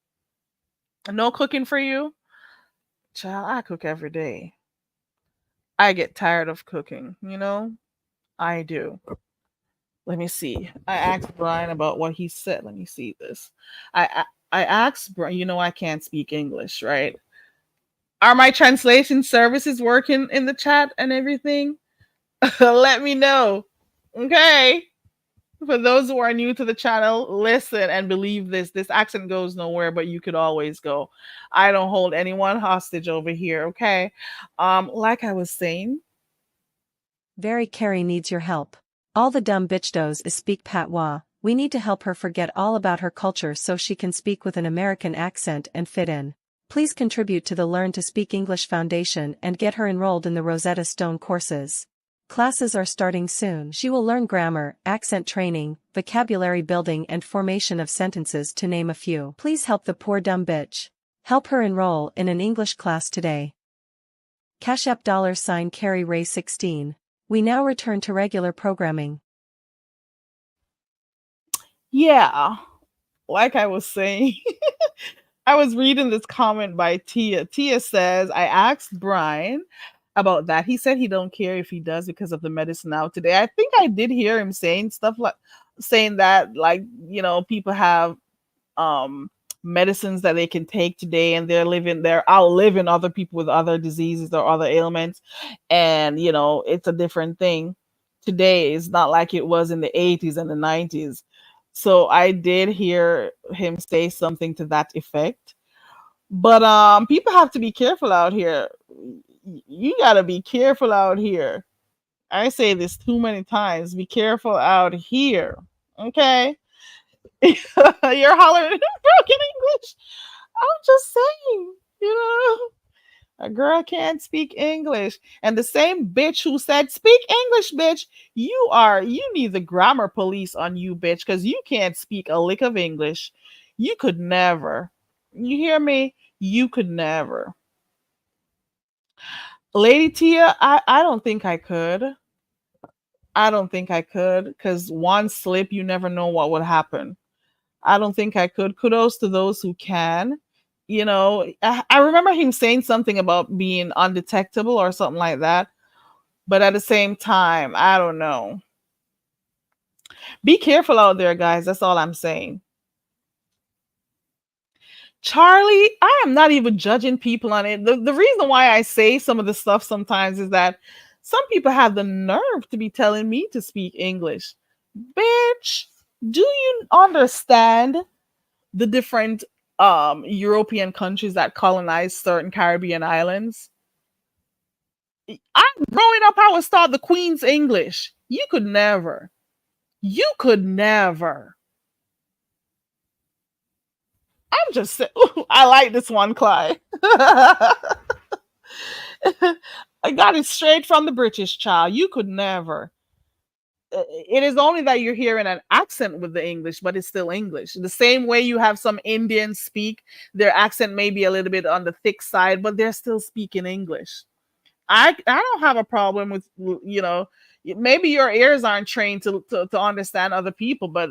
cooking for you? Child, I cook every day. I get tired of cooking, I do. Let me see. I asked Brian about what he said. Let me see this. I asked Brian, I can't speak English, right? Are my translation services working in the chat and everything? Let me know. Okay. For those who are new to the channel, listen and believe this. This accent goes nowhere, but you could always go. I don't hold anyone hostage over here, okay? Like I was saying. Very Carrie needs your help. All the dumb bitch does is speak patois. We need to help her forget all about her culture so she can speak with an American accent and fit in. Please contribute to the Learn to Speak English Foundation and get her enrolled in the Rosetta Stone courses. Classes are starting soon. She will learn grammar, accent training, vocabulary building and formation of sentences to name a few. Please help the poor dumb bitch. Help her enroll in an English class today. Cash App $ Carrie Ray 16. We now return to regular programming. Yeah, like I was saying, I was reading this comment by Tia. Tia says, I asked Brian about that. He said he don't care if he does because of the medicine out today. I think I did hear him saying that people have medicines that they can take today and they're outliving other people with other diseases or other ailments, and it's a different thing today. It's not like it was in the 80s and the 90s. So I did hear him say something to that effect. But people have to be careful out here. You got to be careful out here. I say this too many times. Be careful out here. Okay? You're hollering broken English. I'm just saying, a girl can't speak English. And the same bitch who said, speak English, bitch, you need the grammar police on you, bitch, because you can't speak a lick of English. You could never. You hear me? You could never. Lady Tia, I don't think I could. I don't think I could because one slip, you never know what would happen. I don't think I could. Kudos to those who can. You know, I remember him saying something about being undetectable or something like that. But at the same time, I don't know. Be careful out there, guys. That's all I'm saying. Charlie, I am not even judging people on it. The reason why I say some of the stuff sometimes is that some people have the nerve to be telling me to speak English. Bitch, do you understand the different European countries that colonized certain Caribbean islands? I'm growing up, I was taught the Queen's English. You could never. You could never. I'm just saying. I like this one, Clyde. I got it straight from the British child. You could never. It is only that you're hearing an accent with the English, but it's still English. The same way you have some Indians speak, their accent may be a little bit on the thick side, but they're still speaking English. I don't have a problem with, you know, maybe your ears aren't trained to understand other people, but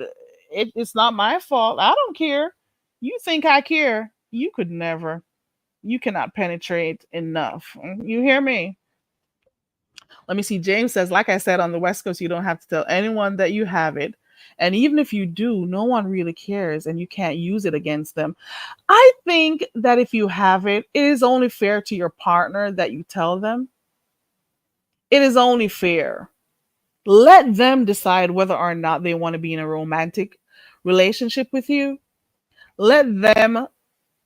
it's not my fault. I don't care. You think I care? You could never. You cannot penetrate enough. You hear me? Let me see. James says, like I said, on the West Coast, you don't have to tell anyone that you have it. And even if you do, no one really cares and you can't use it against them. I think that if you have it, it is only fair to your partner that you tell them. It is only fair. Let them decide whether or not they want to be in a romantic relationship with you. Let them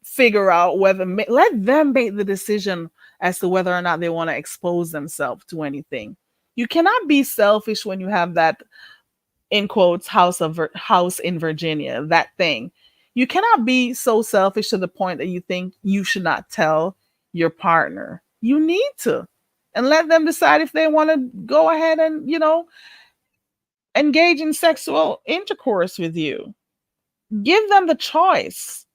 figure out let them make the decision as to whether or not they want to expose themselves to anything. You cannot be selfish when you have that, in quotes, house in Virginia, that thing. You cannot be so selfish to the point that you think you should not tell your partner. You need to, and let them decide if they want to go ahead and, you know, engage in sexual intercourse with you. Give them the choice.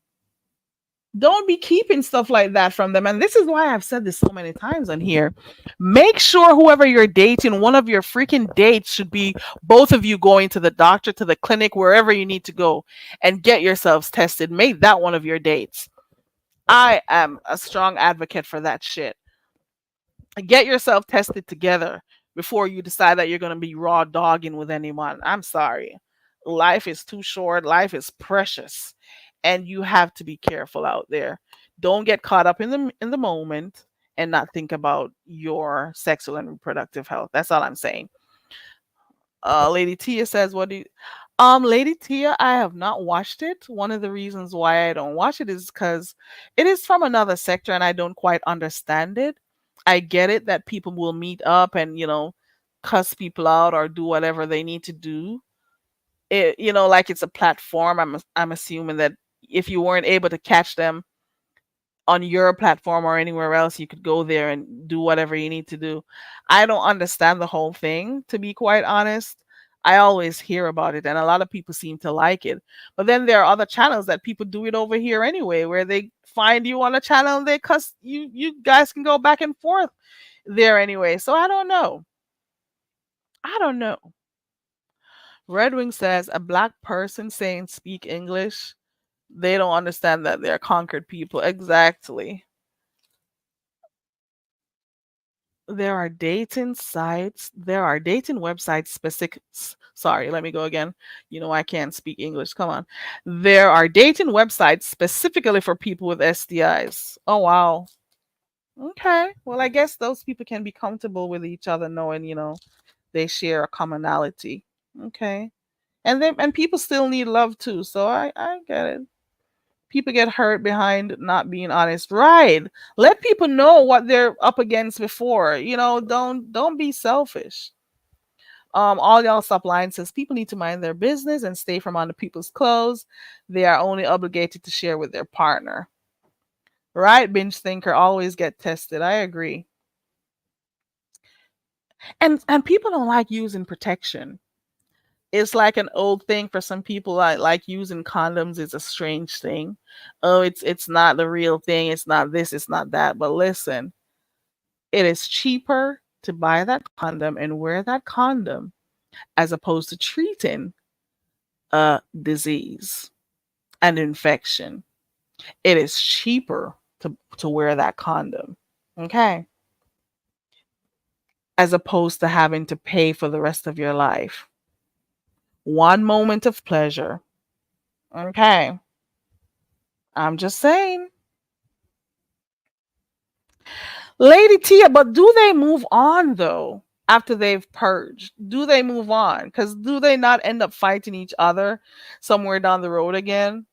Don't be keeping stuff like that from them. And this is why I've said this so many times on here. Make sure whoever you're dating, one of your freaking dates should be both of you going to the doctor, to the clinic, wherever you need to go, and get yourselves tested. Make that one of your dates. I am a strong advocate for that shit. Get yourself tested together before you decide that you're going to be raw dogging with anyone. I'm sorry. Life is too short. Life is precious. And you have to be careful out there. Don't get caught up in the moment and not think about your sexual and reproductive health. That's all I'm saying. Lady Tia says, what do you Lady Tia, I have not watched it. One of the reasons why I don't watch it is because it is from another sector and I don't quite understand it. I get it that people will meet up and, you know, cuss people out or do whatever they need to do. It, you know, like it's a platform. I'm assuming that if you weren't able to catch them on your platform or anywhere else, you could go there and do whatever you need to do. I don't understand the whole thing, to be quite honest. I always hear about it and a lot of people seem to like it. But then there are other channels that people do it over here anyway, where they find you on a channel and they cuss you guys can go back and forth there anyway. So I don't know. I don't know. Red Wing says a black person saying speak English, they don't understand that they're conquered people. Exactly. There are dating sites, there are dating websites specific. Sorry, let me go again. You know, I can't speak English. Come on. There are dating websites specifically for people with STIs. Oh, wow. Okay. Well, I guess those people can be comfortable with each other knowing, you know, they share a commonality. Okay. And people still need love too. So I get it. People get hurt behind not being honest. Right. Let people know what they're up against before. You know, don't be selfish. All y'all stop lying says people need to mind their business and stay from under people's clothes. They are only obligated to share with their partner. Right, binge thinker, always get tested. I agree. And people don't like using protection. It's like an old thing for some people. Like using condoms is a strange thing. Oh, it's not the real thing. It's not this. It's not that. But listen, It is cheaper to buy that condom and wear that condom as opposed to treating a disease, an infection. It is cheaper to wear that condom. Okay. As opposed to having to pay for the rest of your life. One moment of pleasure. Okay. I'm just saying. Lady Tia, but do they move on though after they've purged? Do they move on? Because do they not end up fighting each other somewhere down the road again?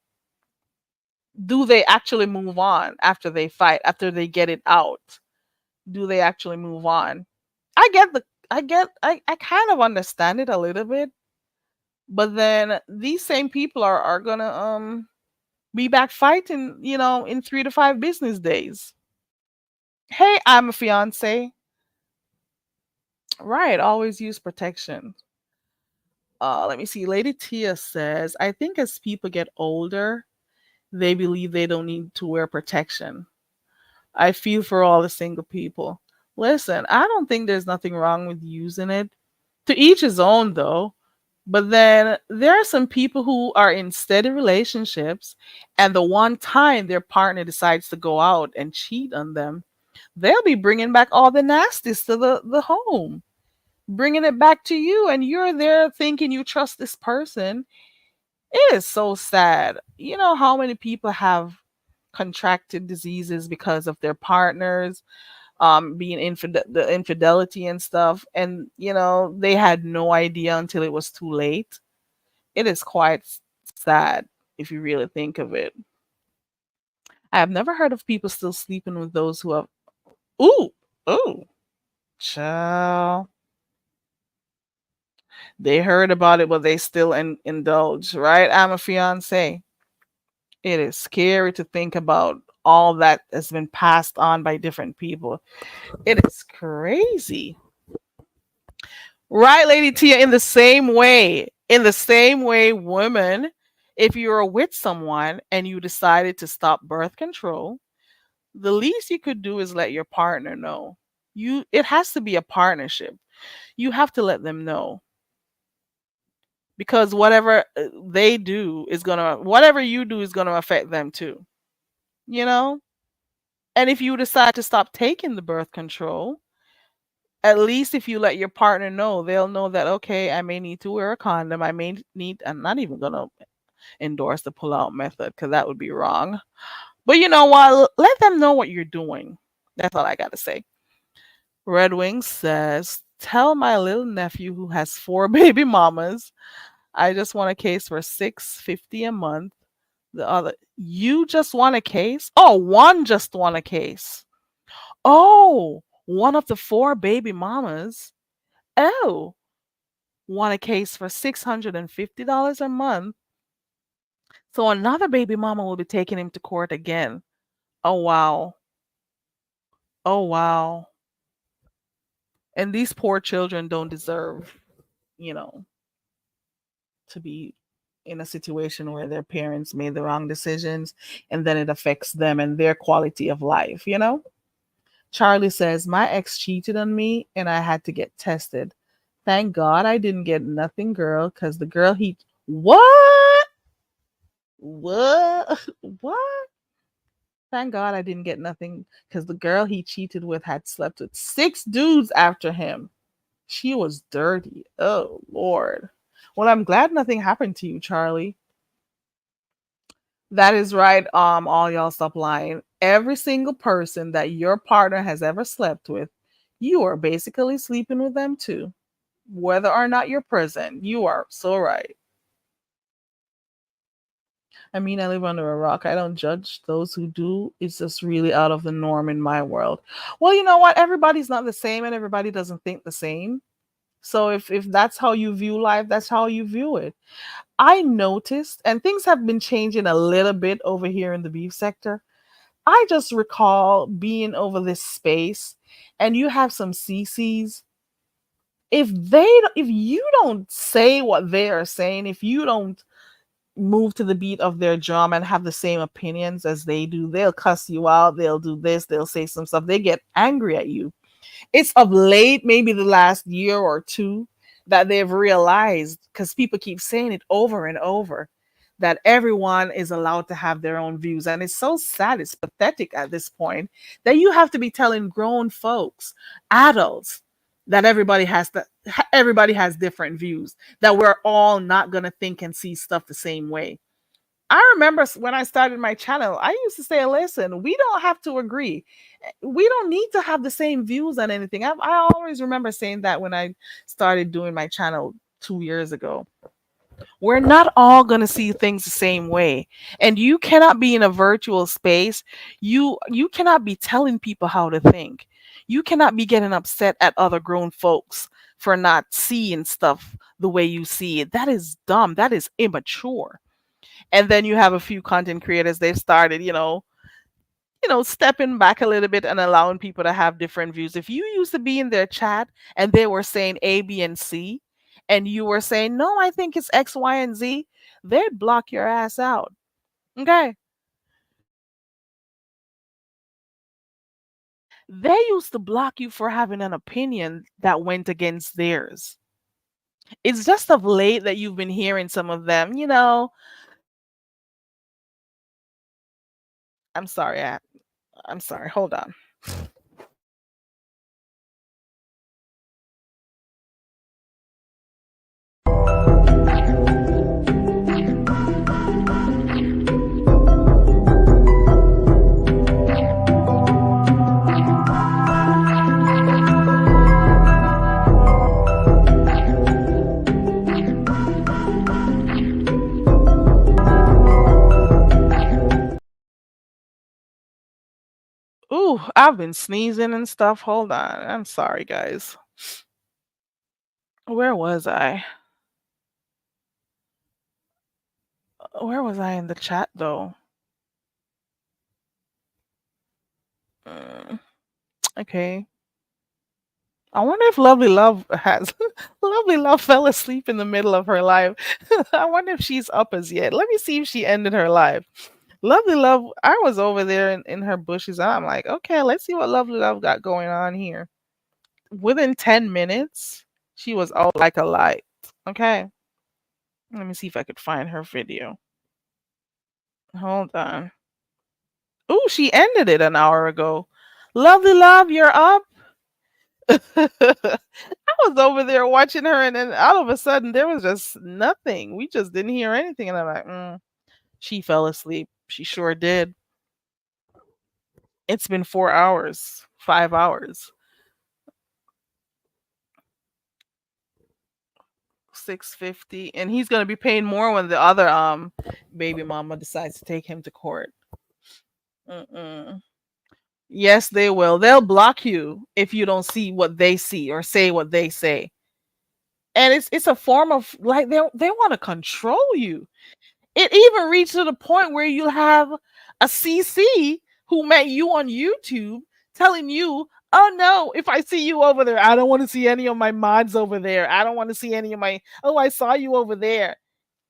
Do they actually move on after they fight, after they get it out? Do they actually move on? I kind of understand it a little bit, but then these same people are gonna be back fighting, in 3 to 5 business days. Hey, I'm a fiance. Right, always use protection. Let me see. Lady Tia says, I think as people get older, they believe they don't need to wear protection. I feel for all the single people. Listen, I don't think there's nothing wrong with using it. To each his own, though. But then there are some people who are in steady relationships, and the one time their partner decides to go out and cheat on them, they'll be bringing back all the nasties to the home, bringing it back to you, and you're there thinking you trust this person. It is so sad. You know how many people have contracted diseases because of their partners being the infidelity and stuff, and they had no idea until it was too late. It is quite sad if you really think of it. I have never heard of people still sleeping with those who have. Ooh, ooh, child. They heard about it, but they still indulge, right? I'm a fiance. It is scary to think about all that has been passed on by different people. It is crazy. Right, Lady Tia, in the same way, women, if you're with someone and you decided to stop birth control, the least you could do is let your partner know. It has to be a partnership. You have to let them know, because whatever you do is gonna affect them too. You know? And if you decide to stop taking the birth control, at least if you let your partner know, they'll know that, okay, I may need to wear a condom. I'm not even gonna endorse the pull out method because that would be wrong. But you know what? Let them know what you're doing. That's all I gotta say. Red Wings says, tell my little nephew who has 4 baby mamas, I just want a case for $650 a month. The other, you just want a case? Oh, one just want a case. Oh, one of the 4 baby mamas. Oh, want a case for $650 a month. So another baby mama will be taking him to court again. Oh, wow. Oh, wow. And these poor children don't deserve, you know, to be in a situation where their parents made the wrong decisions and then it affects them and their quality of life. Charlie says, my ex cheated on me and I had to get tested. Thank God I didn't get nothing, girl, because the girl he. What? What? What? Thank God I didn't get nothing because the girl he cheated with had slept with 6 dudes after him. She was dirty. Oh, Lord. Well, I'm glad nothing happened to you, Charlie. That is right. All y'all stop lying. Every single person that your partner has ever slept with, you are basically sleeping with them too. Whether or not you're present, you are so right. I mean, I live under a rock. I don't judge those who do. It's just really out of the norm in my world. Well, you know what? Everybody's not the same and everybody doesn't think the same. So if that's how you view life, that's how you view it. I noticed, and things have been changing a little bit over here in the beef sector. I just recall being over this space, and you have some CCs. If you don't say what they are saying, if you don't move to the beat of their drum and have the same opinions as they do, they'll cuss you out. They'll do this. They'll say some stuff. They get angry at you. It's of late, maybe the last year or two, that they've realized, because people keep saying it over and over, that everyone is allowed to have their own views. And it's so sad, it's pathetic at this point that you have to be telling grown folks, adults, that everybody has different views, that we're all not going to think and see stuff the same way. I remember when I started my channel, I used to say, listen, we don't have to agree. We don't need to have the same views on anything. I always remember saying that when I started doing my channel 2 years ago. We're not all going to see things the same way. And you cannot be in a virtual space. You cannot be telling people how to think. You cannot be getting upset at other grown folks for not seeing stuff the way you see it. That is dumb. That is immature. And then you have a few content creators, they've started, stepping back a little bit and allowing people to have different views. If you used to be in their chat and they were saying A, B, and C, and you were saying, no, I think it's X, Y, and Z, they'd block your ass out. Okay. They used to block you for having an opinion that went against theirs. It's just of late that you've been hearing some of them, I'm sorry. I'm sorry. Hold on. Ooh, I've been sneezing and stuff. Hold on. I'm sorry, guys. Where was I? Where was I in the chat though? Okay. I wonder if Lovely Love has Lovely Love fell asleep in the middle of her live. I wonder if she's up as yet. Let me see if she ended her live. Lovely Love, I was over there in her bushes. And I'm like, okay, let's see what Lovely Love got going on here. Within 10 minutes, she was out like a light. Okay. Let me see if I could find her video. Hold on. Ooh, she ended it an hour ago. Lovely Love, you're up. I was over there watching her, and then all of a sudden there was just nothing. We just didn't hear anything, and I'm like, she fell asleep. She sure did. It's been 4 hours, 5 hours. 650, and he's gonna be paying more when the other baby mama decides to take him to court. Yes, they will. They'll block you if you don't see what they see or say what they say. And it's a form of, like, they want to control you. It even reached to the point where you have a CC who met you on YouTube telling you, oh no, if I see you over there, I don't want to see any of my mods over there. I don't want to see any of my, oh, I saw you over there.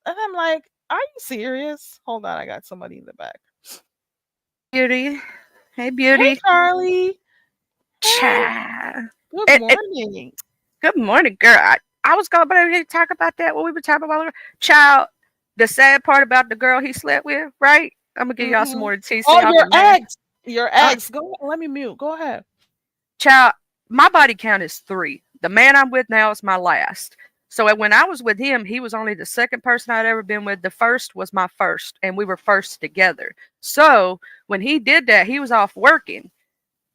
And I'm like, are you serious? Hold on, I got somebody in the back. Beauty. Hey, Hey, Beauty. Charlie. Hey, Child. good morning. Good morning, girl. I was going to talk about that, what we were talking about. Child, the sad part about the girl he slept with, right? I'm going to give y'all some more tea. Oh, your ex. Go, let me mute. Go ahead. Child, my body count is 3. The man I'm with now is my last. So when I was with him, he was only the second person I'd ever been with. The first was my first, and we were first together. So when he did that, he was off working,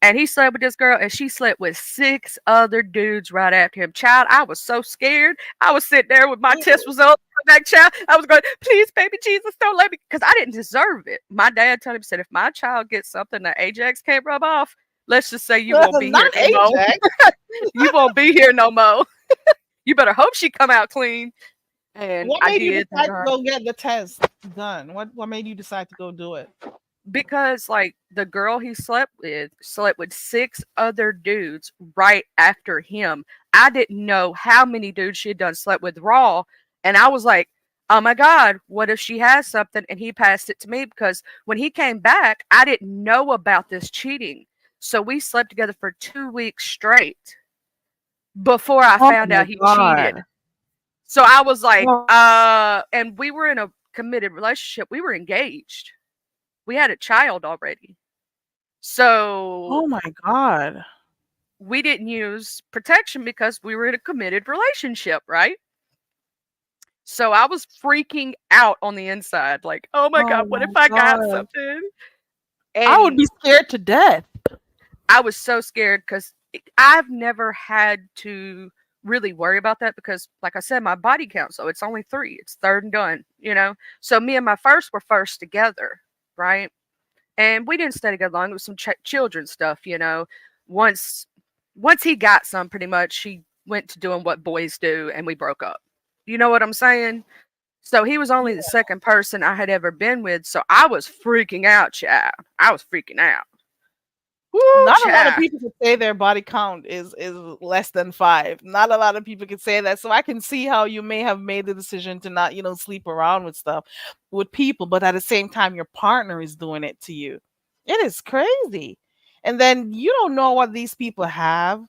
and he slept with this girl, and she slept with 6 other dudes right after him. Child, I was so scared. I was sitting there with my test results back, child. I was going, please, baby Jesus, don't let me, because I didn't deserve it. My dad told him, said, if my child gets something that Ajax can't rub off, let's just say you won't be here no more. You won't be here no more. You better hope she come out clean. And what made you decide to go get the test done? What made you decide to go do it? Because, like, the girl he slept with 6 other dudes right after him. I didn't know how many dudes she had done slept with raw. And I was like, oh my God, what if she has something? And he passed it to me because when he came back, I didn't know about this cheating. So we slept together for 2 weeks straight before I Oh found my out he cheated. God. So I was like, Oh, and we were in a committed relationship. We were engaged. We had a child already. So oh my God. we didn't use protection because we were in a committed relationship, right? So I was freaking out on the inside, like, oh my Oh God, what if my I got God. something? I would And be scared to death. I was so scared because I've never had to really worry about that because, like I said, my body count, so it's only 3. It's third and done, you know? So me and my first were first together, right? And we didn't stay together long. It was some children stuff, you know? Once he got some, pretty much, he went to doing what boys do, and we broke up. You know what I'm saying? So he was only the second person I had ever been with, so I was freaking out, child. I was freaking out. Woo, Not a lot of child. people could say their body count is less than 5. Not a lot of people could say that. So I can see how you may have made the decision to not, sleep around with stuff with people, but at the same time your partner is doing it to you. It is crazy. And then you don't know what these people have.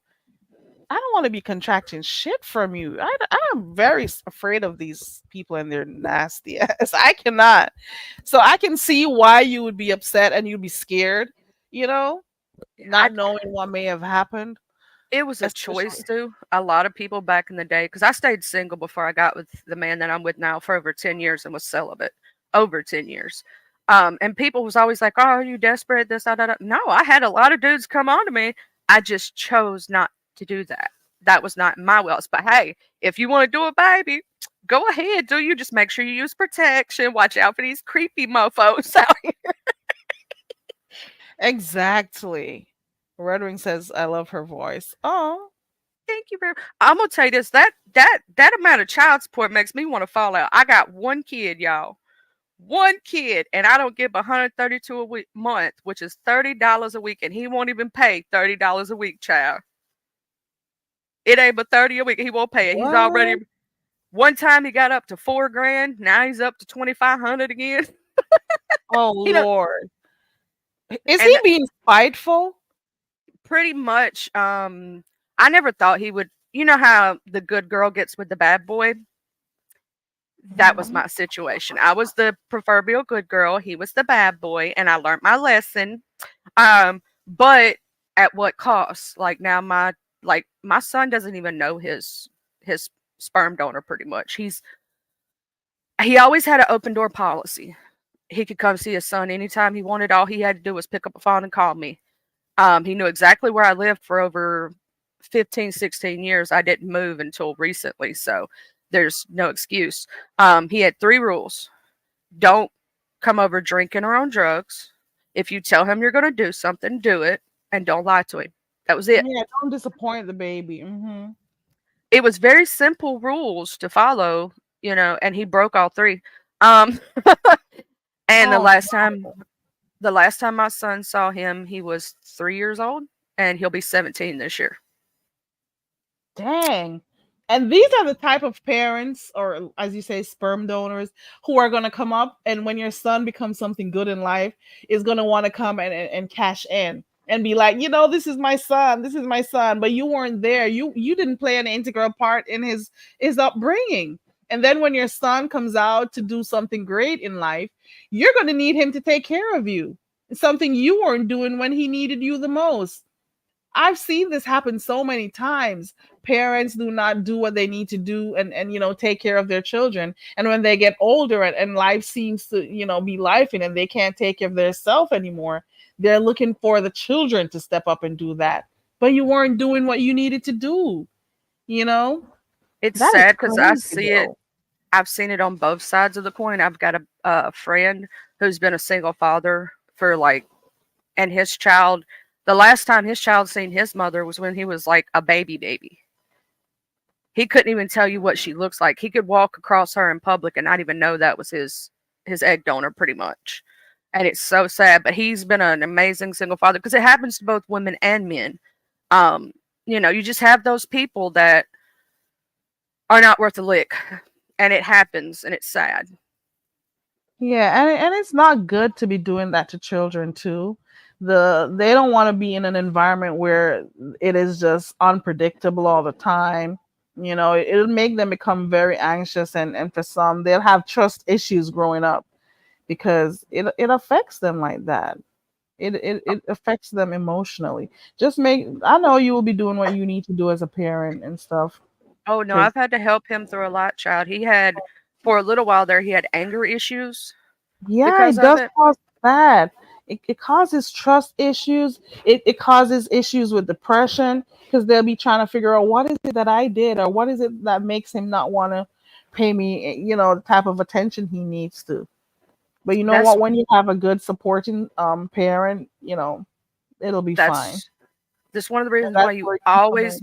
I don't want to be contracting shit from you. I'm very afraid of these people and their nasty ass. I cannot. So I can see why you would be upset and you'd be scared, not knowing what may have happened. It was a Especially, choice too. A lot of people back in the day, because I stayed single before I got with the man that I'm with now for over 10 years and was celibate over 10 years. And people was always like, "Oh, are you desperate? This, that." No, I had a lot of dudes come on to me. I just chose not to do that. That was not in my wills. But hey, if you want to do it, baby, go ahead. Do you just make sure you use protection? Watch out for these creepy mofo's out here. exactly. Red Ring says, "I love her voice." Oh, Thank you very much. I'm gonna tell you this. That amount of child support makes me want to fall out. I got one kid, y'all. One kid, and I don't give 132 a week month, which is $30 a week, and he won't even pay $30 a week, child. It ain't but 30 a week. He won't pay it. He's already. what? One time he got up to $4,000. Now he's up to 2,500 again. Oh You know, Lord, is and he being spiteful? pretty much. I never thought he would. You know how the good girl gets with the bad boy. That was Mhm. my situation. I was the proverbial good girl. He was the bad boy, and I learned my lesson. But at what cost? Like now, my son doesn't even know his sperm donor. Pretty much, he always had an open door policy. He could come see his son anytime he wanted. All he had to do was pick up a phone and call me. He knew exactly where I lived for over 15, 16 years. I didn't move until recently, so there's no excuse. He had 3 rules. Don't come over drinking or on drugs. If you tell him you're going to do something, do it, and don't lie to him. That was it. Yeah, don't disappoint the baby. It was very simple rules to follow, and he broke all 3. Um, and Oh, the last time my son saw him, he was 3 years old, and he'll be 17 this year. dang. And these are the type of parents, or as you say, sperm donors, who are going to come up, and when your son becomes something good in life, is going to want to come and cash in and be like, this is my son, but you weren't there. You didn't play an integral part in his upbringing. And then when your son comes out to do something great in life, you're going to need him to take care of you. It's something you weren't doing when he needed you the most. I've seen this happen so many times. Parents do not do what they need to do and take care of their children. And when they get older and life seems to, be lifing and they can't take care of themselves anymore, they're looking for the children to step up and do that. But you weren't doing what you needed to do, It's That is sad because I crazy, see it. though. I've seen it on both sides of the coin. I've got a friend who's been a single father for and his child, the last time his child seen his mother was when he was like a baby. He couldn't even tell you what she looks like. He could walk across her in public and not even know that was his egg donor, pretty much. And it's so sad. But he's been an amazing single father because it happens to both women and men. You just have those people that are not worth a lick, and it happens, and it's sad. Yeah, and it's not good to be doing that to children too. They don't want to be in an environment where it is just unpredictable all the time. You know, it'll make them become very anxious, and for some they'll have trust issues growing up because it affects them like that. It affects them emotionally. Just make I know you will be doing what you need to do as a parent and stuff. Oh no, 'Cause I've had to help him through a lot, child. He had for a little while there, he had anger issues yeah, because it of does it. cause that. It causes trust issues. It causes issues with depression because they'll be trying to figure out what is it that I did or what is it that makes him not want to pay me, the type of attention he needs to. But you know That's what? When you have a good supporting parent, it'll be fine. that's that's one of the And reasons why that's you where you come in. always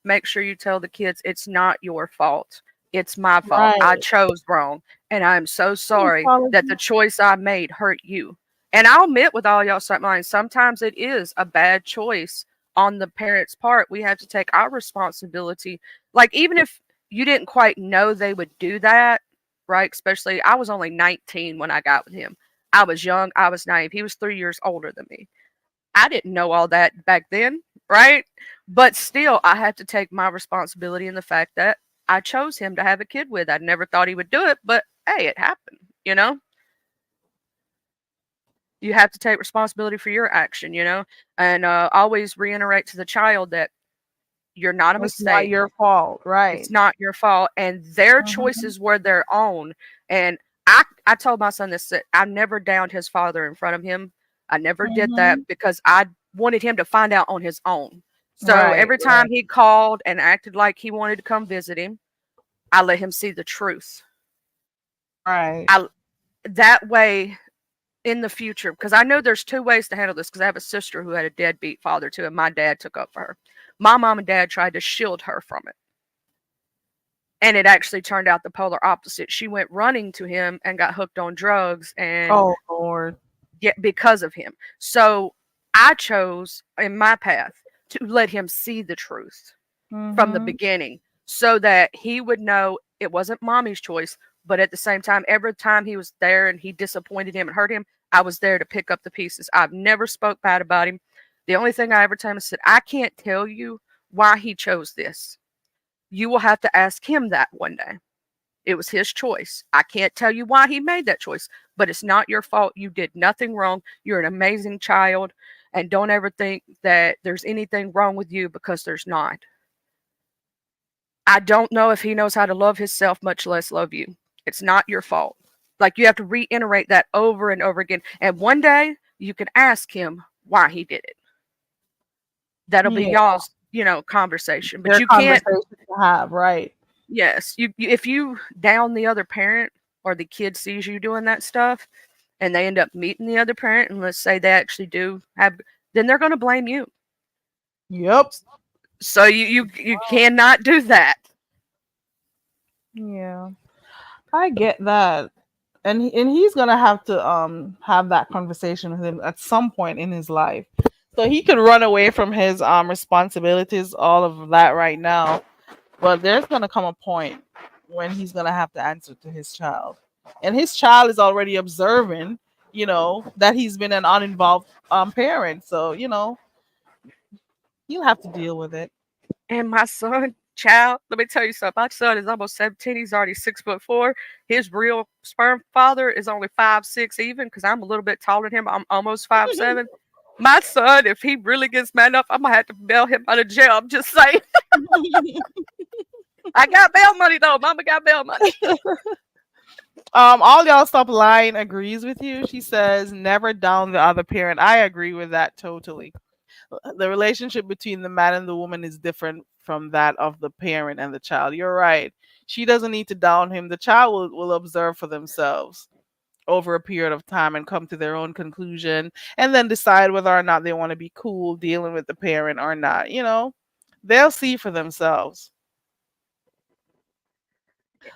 make sure you tell the kids it's not your fault. It's my fault. I Right. chose wrong. And I'm so sorry that the Apology. choice I made hurt you. And I'll admit with all y'all sometimes it is a bad choice on the parent's part. We have to take our responsibility. Like, even if you didn't quite know they would do that, right? Especially, I was only 19 when I got with him. I was young. I was naive. He was 3 years older than me. I didn't know all that back then, right? But still, I had to take my responsibility in the fact that I chose him to have a kid with. I never thought he would do it, but hey, it happened, you know? You have to take responsibility for your action, and always reiterate to the child that you're not a It's not mistake. your fault, It's right? not your fault, and their Hmm. choices were their own. And I told my son this, that I never downed his father in front of him. I never did that Hmm. because I wanted him to find out on his own. So Right, every right, time he called and acted like he wanted to come visit him, I let him see the truth. right. I That way in the future, because I know there's two ways to handle this, because I have a sister who had a deadbeat father too, and my dad took up for her. My mom and dad tried to shield her from it. And it actually turned out the polar opposite. She went running to him and got hooked on drugs and Oh Lord. yet because of him. So I chose in my path to let him see the truth from the Hmm. beginning so that he would know it wasn't mommy's choice, but at the same time, every time he was there and he disappointed him and hurt him, I was there to pick up the pieces. I've never spoke bad about him. The only thing I ever told him is said, I can't tell you why he chose this. You will have to ask him that one day. It was his choice. I can't tell you why he made that choice, but it's not your fault. You did nothing wrong. You're an amazing child. And don't ever think that there's anything wrong with you, because there's not. I don't know if he knows how to love himself, much less love you. It's not your fault. Like, you have to reiterate that over and over again. And one day you can ask him why he did it. That'll be Yeah, y'all's, conversation. But their you can't. conversation to have, right? Yes, if you down the other parent, or the kid sees you doing that stuff, and they end up meeting the other parent, and let's say they actually do have, then they're going to blame you. Yep. So you cannot do that. Yeah, I get that. And he's gonna have to have that conversation with him at some point in his life. So he could run away from his responsibilities, all of that right now. But there's gonna come a point when he's gonna have to answer to his child. And his child is already observing, that he's been an uninvolved parent. So, he'll have to deal with it. And my son, child, let me tell you something. My son is almost 17. He's already 6'4". His real sperm father is only 5'6", even, because I'm a little bit taller than him. I'm almost 5'7". My son, if he really gets mad enough, I'm gonna have to bail him out of jail. I'm just saying. I got bail money though. Mama got bail money. All y'all stop lying agrees with you. She says never down the other parent. I agree with that totally. The relationship between the man and the woman is different from that of the parent and the child. You're right. She doesn't need to down him. The child will observe for themselves over a period of time and come to their own conclusion and then decide whether or not they want to be cool dealing with the parent or not. They'll see for themselves.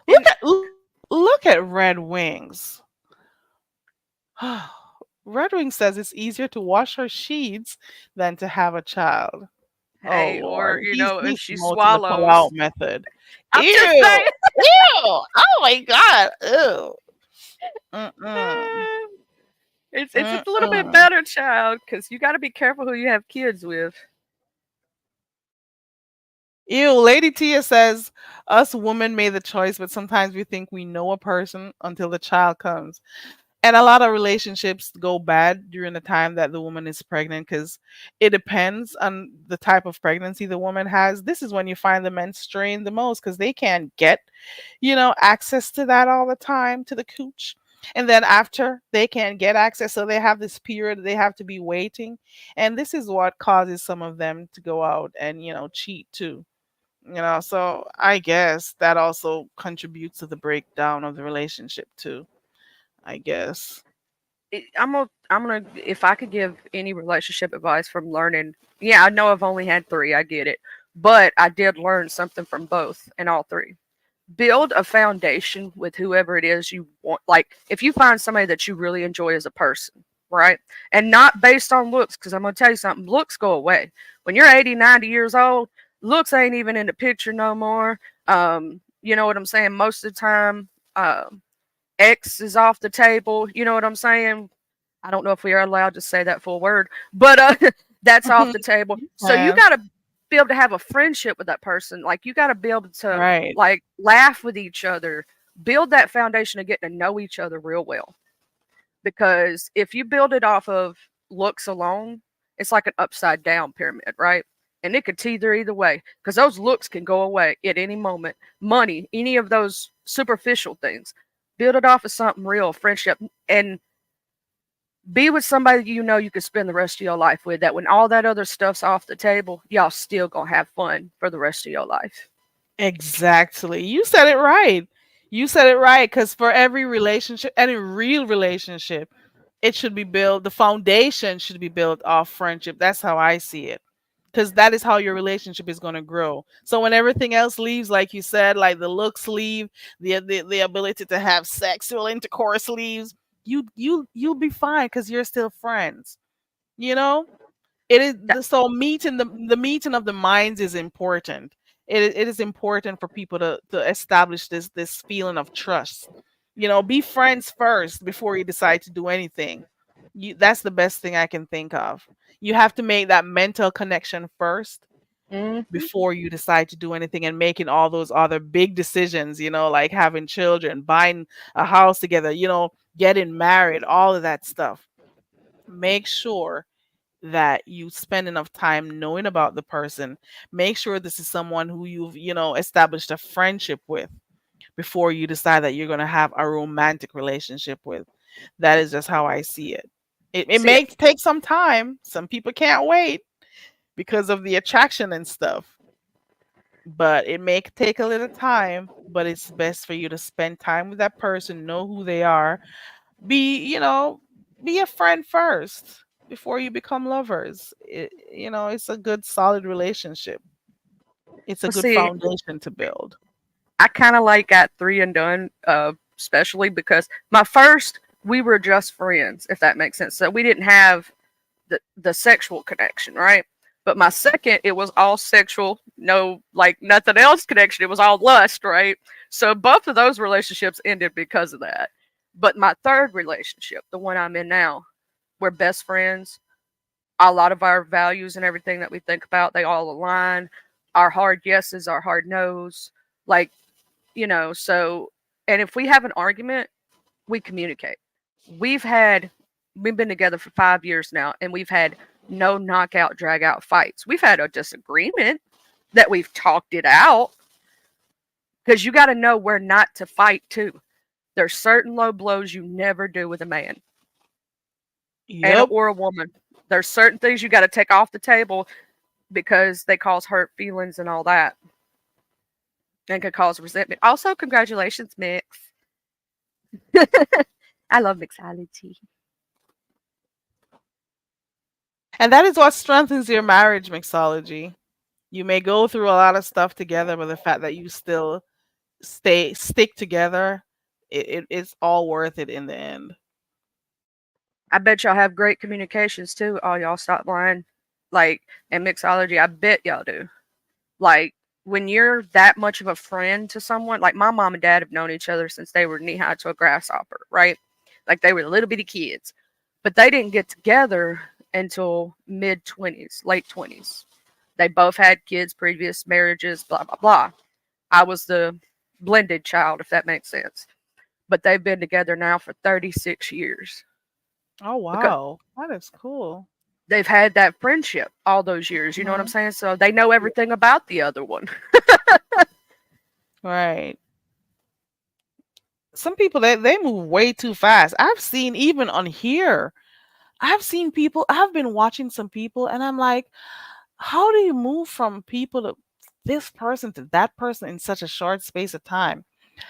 And Look at Red Wings. Red Wing says it's easier to wash her sheets than to have a child. Oh hey, or Lord, he's if he's she promoting the pull-out swallows, method. I'm Ew, just saying. ew. Oh my God, ew. Mm-mm. It's just a little bit Mm-mm. better, child, because you got to be careful who you have kids with. Ew, Lady Tia says us women made the choice, but sometimes we think we know a person until the child comes. And a lot of relationships go bad during the time that the woman is pregnant because it depends on the type of pregnancy the woman has. This is when you find the men strain the most because they can't get, access to that all the time, to the cooch. And then after they can't get access, so they have this period they have to be waiting. And this is what causes some of them to go out and, cheat too. So I guess that also contributes to the breakdown of the relationship too. I guess. I'm gonna if I could give any relationship advice from learning, yeah, I know I've only had 3, I get it, but I did learn something from both and all 3. Build a foundation with whoever it is you want. Like if you find somebody that you really enjoy as a person, right, and not based on looks, because I'm gonna tell you something, looks go away when you're 80, 90 years old. Looks ain't even in the picture no more. You know what I'm saying? Most of the time, X is off the table. You know what I'm saying? I don't know if we are allowed to say that full word, but that's off the table. So you Yeah, got to be able to have a friendship with that person. Like you got to be able to right. like laugh with each other, build that foundation of getting to know each other real well. Because if you build it off of looks alone, it's like an upside down pyramid, right? And it could teeter either way because those looks can go away at any moment. Money, any of those superficial things. Build it off of something real, friendship, and be with somebody you know you could spend the rest of your life with. That when all that other stuff's off the table, y'all still gonna have fun for the rest of your life. Exactly. You said it right. You said it right because for every relationship, any real relationship, it should be built, the foundation should be built off friendship. That's how I see it. Because that is how your relationship is going to grow. So when everything else leaves, like you said, like the looks leave, the ability to have sexual intercourse leaves, you'll be fine because you're still friends. You know? It is Yeah. so meeting the meeting of the minds is important. It is important for people to establish this feeling of trust. Be friends first before you decide to do anything. That's the best thing I can think of. You have to make that mental connection first Mhm. before you decide to do anything and making all those other big decisions, like having children, buying a house together, getting married, all of that stuff. Make sure that you spend enough time knowing about the person. Make sure this is someone who you've, established a friendship with before you decide that you're going to have a romantic relationship with. That is just how I see it. It See, may take some time. Some people can't wait because of the attraction and stuff, but it may take a little time, but it's best for you to spend time with that person, know who they are, be a friend first before you become lovers. It's a good solid relationship. It's a well, good see, foundation to build. I kind of like got 3 and done, especially because my first we were just friends, if that makes sense. So we didn't have the sexual connection, right? But my second, it was all sexual, no like nothing else connection. It was all lust, right? So both of those relationships ended because of that. But my third relationship, the one I'm in now, we're best friends. A lot of our values and everything that we think about, they all align. Our hard yeses, our hard nos, like so. And if we have an argument, we communicate. We've had we've been together for 5 years now, and we've had no knockout drag out fights. We've had a disagreement that we've talked it out because you got to know where not to fight too. There's certain low blows you never do with a man and Yep. or a woman. There's certain things you got to take off the table because they cause hurt feelings and all that, and could cause resentment. Also, congratulations, Mix. I love mixology. And that is what strengthens your marriage, mixology. You may go through a lot of stuff together, but the fact that you still stick together, it's all worth it in the end. I bet y'all have great communications too. All y'all stop lying. Like in mixology, I bet y'all do. Like when you're that much of a friend to someone, like my mom and dad have known each other since they were knee high to a grasshopper, right? Like they were little bitty kids. but they didn't get together until mid-20s, late 20s. They both had kids, previous marriages, blah, blah, blah. I was the blended child, if that makes sense. But they've been together now for 36 years. Oh Because wow, that is cool. they've had that friendship all those years. You know what I'm Mhm. saying? So they know everything about the other one. Right. Some people they move way too fast. I've seen even on here. I've seen people. I've been watching some people, and I'm like, how do you move from people to this person to that person in such a short space of time?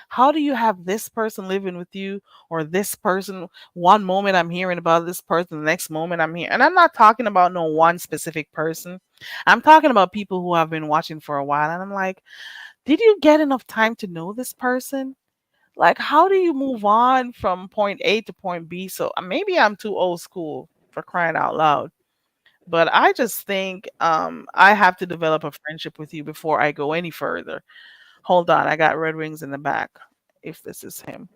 How do you have this person living with you or this person? One moment I'm hearing about this person, the next moment I'm here. And I'm not talking about no one specific person. I'm talking about people who I've been watching for a while. And I'm like, did you get enough time to know this person? Like, how do you move on from point A to point B? So maybe I'm too old school for crying out loud. But I just think I have to develop a friendship with you before I go any further. Hold on, I got Red Wings in the back. If this is him.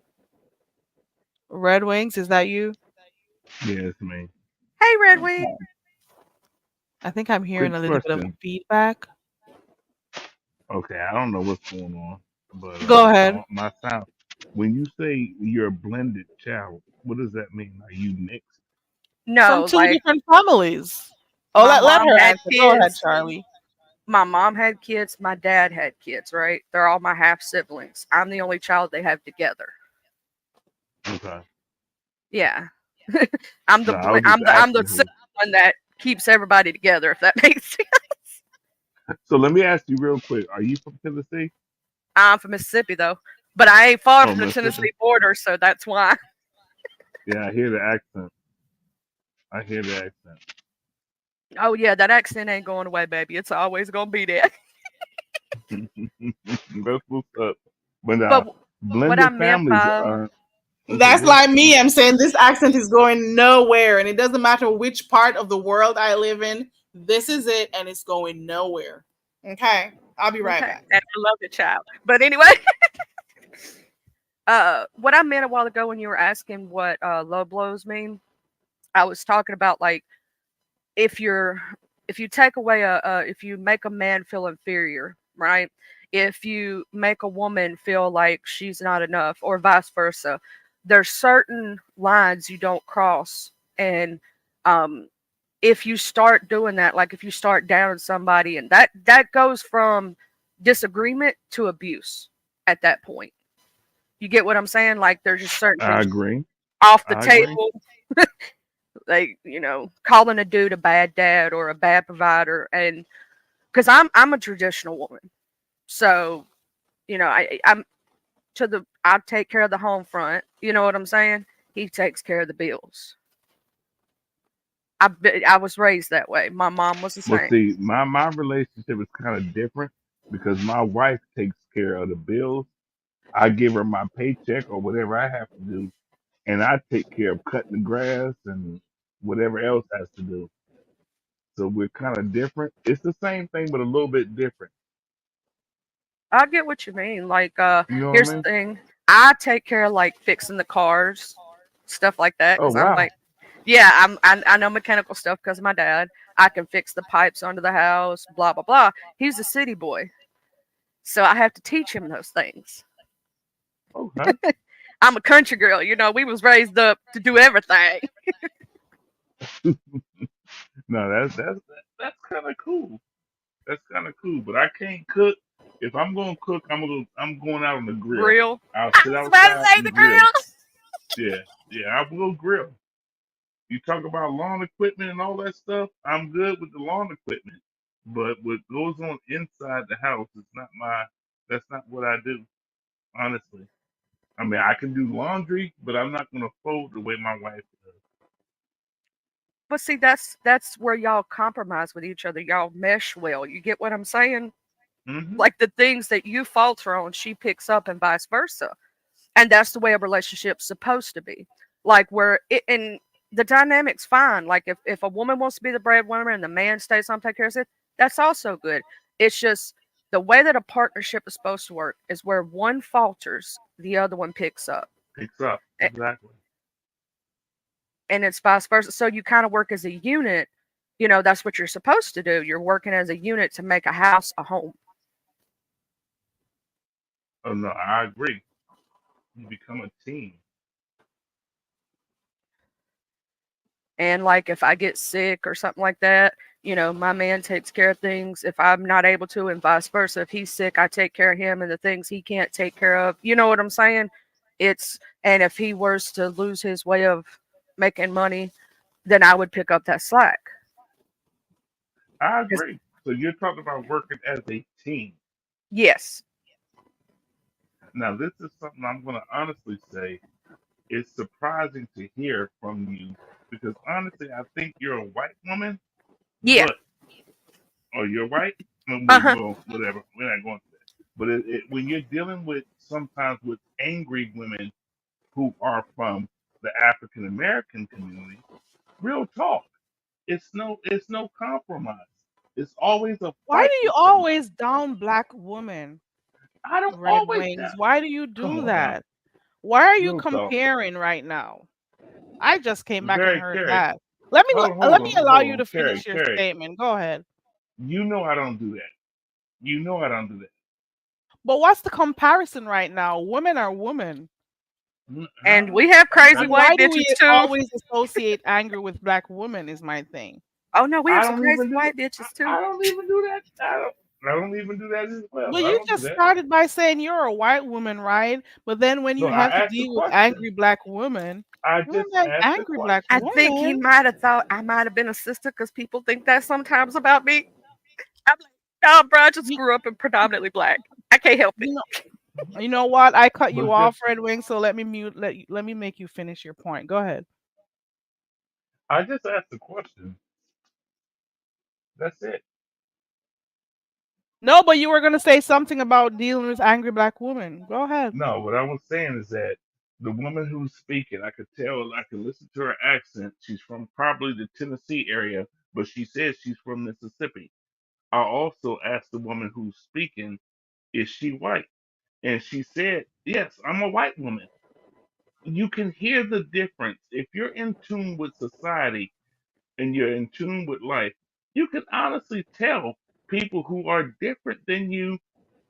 Red Wings, is that you? Yes, man. Hey, Red Wing. Okay. I think I'm hearing Quick a little bit of question. feedback. Okay, I don't know what's going on, but Go ahead. my sound. When you say you're a blended child, what does that mean? Are you mixed? From No, two like different families. Oh, my let mom her had answer. Go ahead, kids. Charlie. My mom had kids. My dad had kids, right? They're all my half siblings. I'm the only child they have together. Okay. Yeah. No, I was just I'm the asking silly who. one that keeps everybody together, if that makes sense. So let me ask you real quick. Are you from Tennessee? I'm from Mississippi though, but I ain't far Oh, from the Mississippi. Tennessee border, so that's why. Yeah, I hear the accent. I hear the accent. Oh yeah, that accent ain't going away, baby. It's always gonna be there. That's what's up. But But what I blended meant families by are okay. That's Go ahead. like me. I'm saying this accent is going nowhere, and it doesn't matter which part of the world I live in. This is it, and it's going nowhere. Okay, I'll be right okay, back. and I love the child. But anyway, what I meant a while ago when you were asking what low blows mean, I was talking about like if you're if you take away if you make a man feel inferior, right? If you make a woman feel like she's not enough, or vice versa, there's certain lines you don't cross, and um, if you start doing that, like if you start downing somebody, and that goes from disagreement to abuse at that point. You get what I'm saying? Like there's just certain I things agree. off the I agree. table, like calling a dude a bad dad or a bad provider, and because I'm a traditional woman, so I'm I take care of the home front. You know what I'm saying? He takes care of the bills. I was raised that way. My mom was the Well, same. see, my relationship is kind of different because my wife takes care of the bills. I give her my paycheck or whatever I have to do, and I take care of cutting the grass and whatever else has to do. So we're kind of different. It's the same thing, but a little bit different. I get what you mean. Like, You know what here's I the mean? thing. I take care of like fixing the cars, stuff like that, Oh because I'm wow. like, yeah, I know mechanical stuff because of my dad. I can fix the pipes under the house, blah blah blah. He's a city boy, so I have to teach him those things. Okay. I'm a country girl. We was raised up to do everything. No, that's kind of cool. That's kind of cool. But I can't cook. If I'm gonna cook, I'm going out on the grill. Grill. I'll I sit was about to outside say and the grill. grill. Yeah, yeah, I will grill. You talk about lawn equipment and all that stuff. I'm good with the lawn equipment, but what goes on inside the house is not my. That's not what I do. Honestly, I mean, I can do laundry, but I'm not gonna fold the way my wife does. But see, that's where y'all compromise with each other. Y'all mesh well. You get what I'm saying? Hmm. Like the things that you falter on, she picks up, and vice versa. And that's the way a relationship's supposed to be. Like where it and the dynamic's fine. Like if a woman wants to be the breadwinner and the man stays home take care of it, that's also good. It's just the way that a partnership is supposed to work is where one falters, the other one picks up. Picks up Eh, exactly. and it's vice versa. So you kind of work as a unit. You know, that's what you're supposed to do. You're working as a unit to make a house a home. Oh no, I agree. You become a team. And like if I get sick or something like that, you know, my man takes care of things if I'm not able to, and vice versa. If he's sick, I take care of him and the things he can't take care of. You know what I'm saying? And if he was to lose his way of making money, then I would pick up that slack. I 'Cause- agree. So you're talking about working as a team. Yes. Now, this is something I'm going to honestly say. It's surprising to hear from you because honestly, I think you're a white woman, Yeah. but or you're white. Uh-huh. Well, whatever. We're not going to that. But when you're dealing with sometimes with angry women who are from the African American community, real talk. It's no compromise. It's always a Why fight do you with somebody. always down black women, I don't Red always Wings? that. Why do you Come do on now, that? Why are you real talk. comparing right now? I just came back and Very heard Carrie. that. Let me Hold allow you on, to Carrie, finish your Carrie. statement. Go ahead. You know I don't do that. You know I don't do that. But what's the comparison right now? Women are women. And we have crazy And Okay. why white do bitches we too. always associate anger with black women is my thing. Oh no, we I have some don't crazy even do that. white bitches too. I don't even do that. I don't even do that as well. Well, I you don't do just that. started by saying you're a white woman, right? But then when No, you I have to asked the deal with question. angry black women, I you're just like asked the angry black I question. think he woman. might have thought I might have been a sister because people think that sometimes about me. I'm like, no, bro, I just You, grew up in predominantly black. I can't help it. you you know what? I cut But you just off, Red Wing. So let me mute. Let me make you finish your point. Go ahead. I just asked the question. That's it. No, but you were gonna say something about dealing with angry black women. Go ahead. No, what I was saying is that the woman who's speaking, I could tell, I could listen to her accent. She's from probably the Tennessee area, but she says she's from Mississippi. I also asked the woman who's speaking, is she white? And she said, yes, I'm a white woman. You can hear the difference. If you're in tune with society and you're in tune with life, you can honestly tell people who are different than you.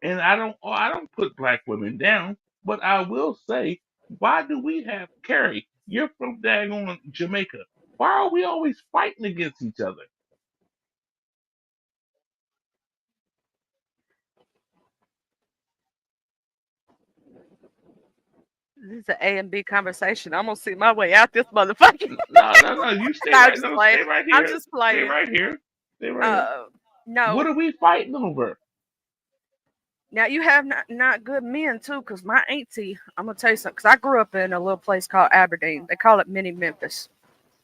And I don't put black women down, but I will say, why do we have Carrie? You're from daggone Jamaica. Why are we always fighting against each other? This is an A and B conversation. I'm gonna see my way out this motherfucker. No. You stay No, I'm right. just No, playing. stay right I'm here. just Stay playing. right here. Stay right here. Uh, What no. are we fighting over? Now you have not good men too, cause my auntie. I'm gonna tell you something. Cause I grew up in a little place called Aberdeen. They call it Mini Memphis.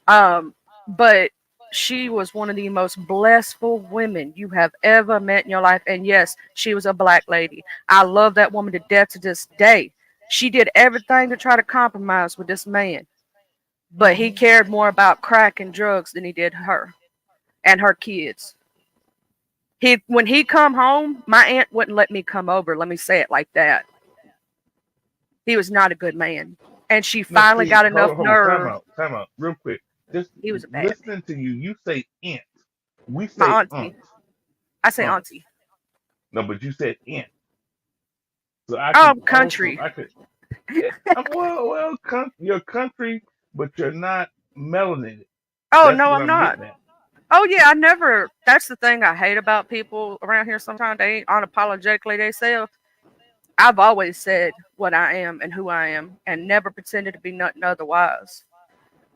But she was one of the most blissful women you have ever met in your life. And yes, she was a black lady. I love that woman to death to this day. She did everything to try to compromise with this man, but he cared more about crack and drugs than he did her and her kids. When he come home, my aunt wouldn't let me come over. Let me say it like that. He was not a good man. And she No, finally see, got enough hold on, nerve. time out, real quick. Just He was a bad man. listening to you, you say aunt. We My say aunt, auntie. I say aunt. auntie. No, but you said aunt. So I Oh, could also, country. I could, yeah, you're country, but you're not melanated. Oh, That's no, what I'm I'm not. getting at. Oh, yeah, I never. That's the thing I hate about people around here sometimes. They ain't unapologetically themselves. I've always said what I am and who I am and never pretended to be nothing otherwise.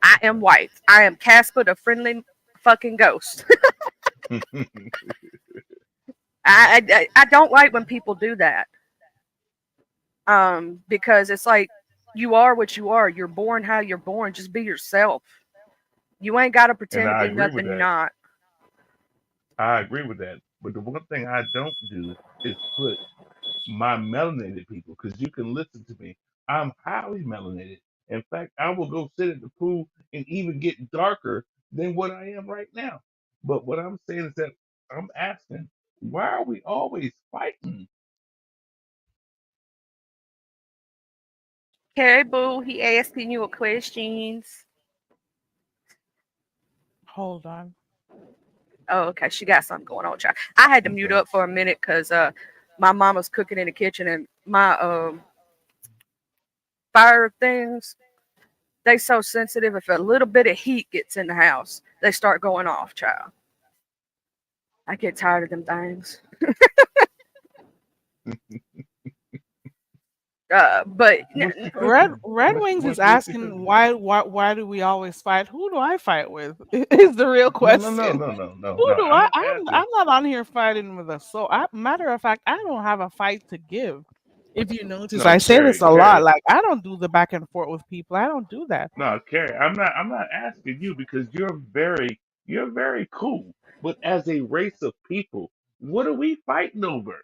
I am white. I am Casper the friendly fucking ghost. I don't like when people do that. Because it's like you are what you are. You're born how you're born. Just be yourself. You ain't got to And pretend to I be agree with nothing you're that. not. I agree with that. But the one thing I don't do is put my melanated people, because you can listen to me. I'm highly melanated. In fact, I will go sit at the pool and even get darker than what I am right now. But what I'm saying is that I'm asking, why are we always fighting? Okay, boo, he asking you a questions. Hold on. Oh, okay. She got something going on, child. I had to mute Okay. up for a minute because my mom was cooking in the kitchen and my fire things, they so sensitive. If a little bit of heat gets in the house, they start going off, child. I get tired of them things. But What's the Red cooking? Red Wings is What's the asking cooking? why do we always fight? Who do I fight with? Is the real No, no, no, question. no, no, no, Who no. do I'm I? not asking. I'm not on here fighting with a soul. Matter of fact, I don't have a fight to give. If you notice, No, I say this Carrie, a lot. Carrie. Like I don't do the back and forth with people. I don't do that. No, Carrie. I'm not asking you because you're very cool. But as a race of people, what are we fighting over?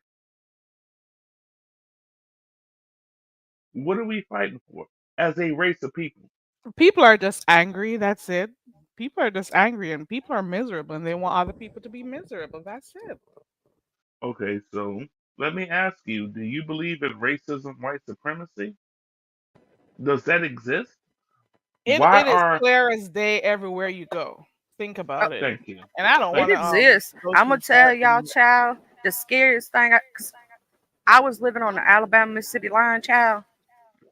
What are we fighting for? As a race of people. People are just angry. That's it. People are just angry, and people are miserable, and they want other people to be miserable. That's it. Okay, so let me ask you: do you believe in racism, white supremacy? Does that exist? Why It is are? clear as day everywhere you go. Think uh, about it. Thank you, And I don't it want thank to you. exists. go I'm too gonna tell far. y'all, child, the scariest thing. 'Cause I was living on the Alabama Mississippi line, child.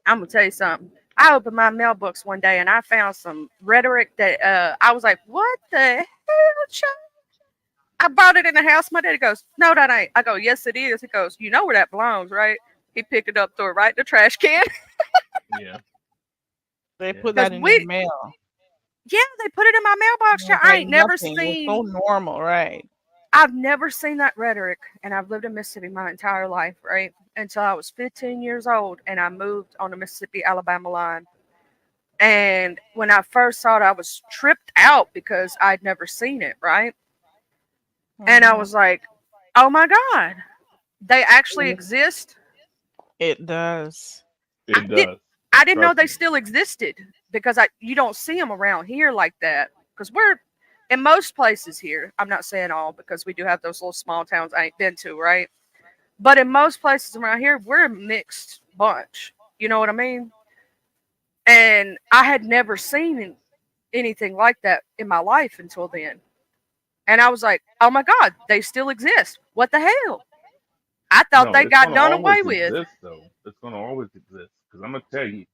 I'm gonna tell you something. I opened my mailbox one day and I found some rhetoric that I was like, "What the hell, child?" I brought it in the house. My daddy goes, "No, that ain't." I go, "Yes, it is." He goes, "You know where that belongs, right?" He picked it up, threw it right in the trash can. Yeah, They yeah. put Cause that in your we, mail. yeah, they put it in my mailbox, It child. was I like ain't never nothing. It was so seen. normal, right? I've never seen that rhetoric, and I've lived in Mississippi my entire life, right? Until I was 15 years old, and I moved on the Mississippi Alabama line. And when I first saw it, I was tripped out because I'd never seen it, right? And I Hmm. was like, "Oh my God, they actually exist." It does. I It did. does. I didn't know Trust they me. still existed because you don't see them around here like that. Because we're in most places here. I'm not saying all because we do have those little small towns I ain't been to, right? But in most places around here, we're a mixed bunch. You know what I mean? And I had never seen anything like that in my life until then. And I was like, "Oh my God, they still exist. What the hell?" I thought No, they it's got gonna done away always with. exist though. It's gonna always exist. Because I'm gonna tell you,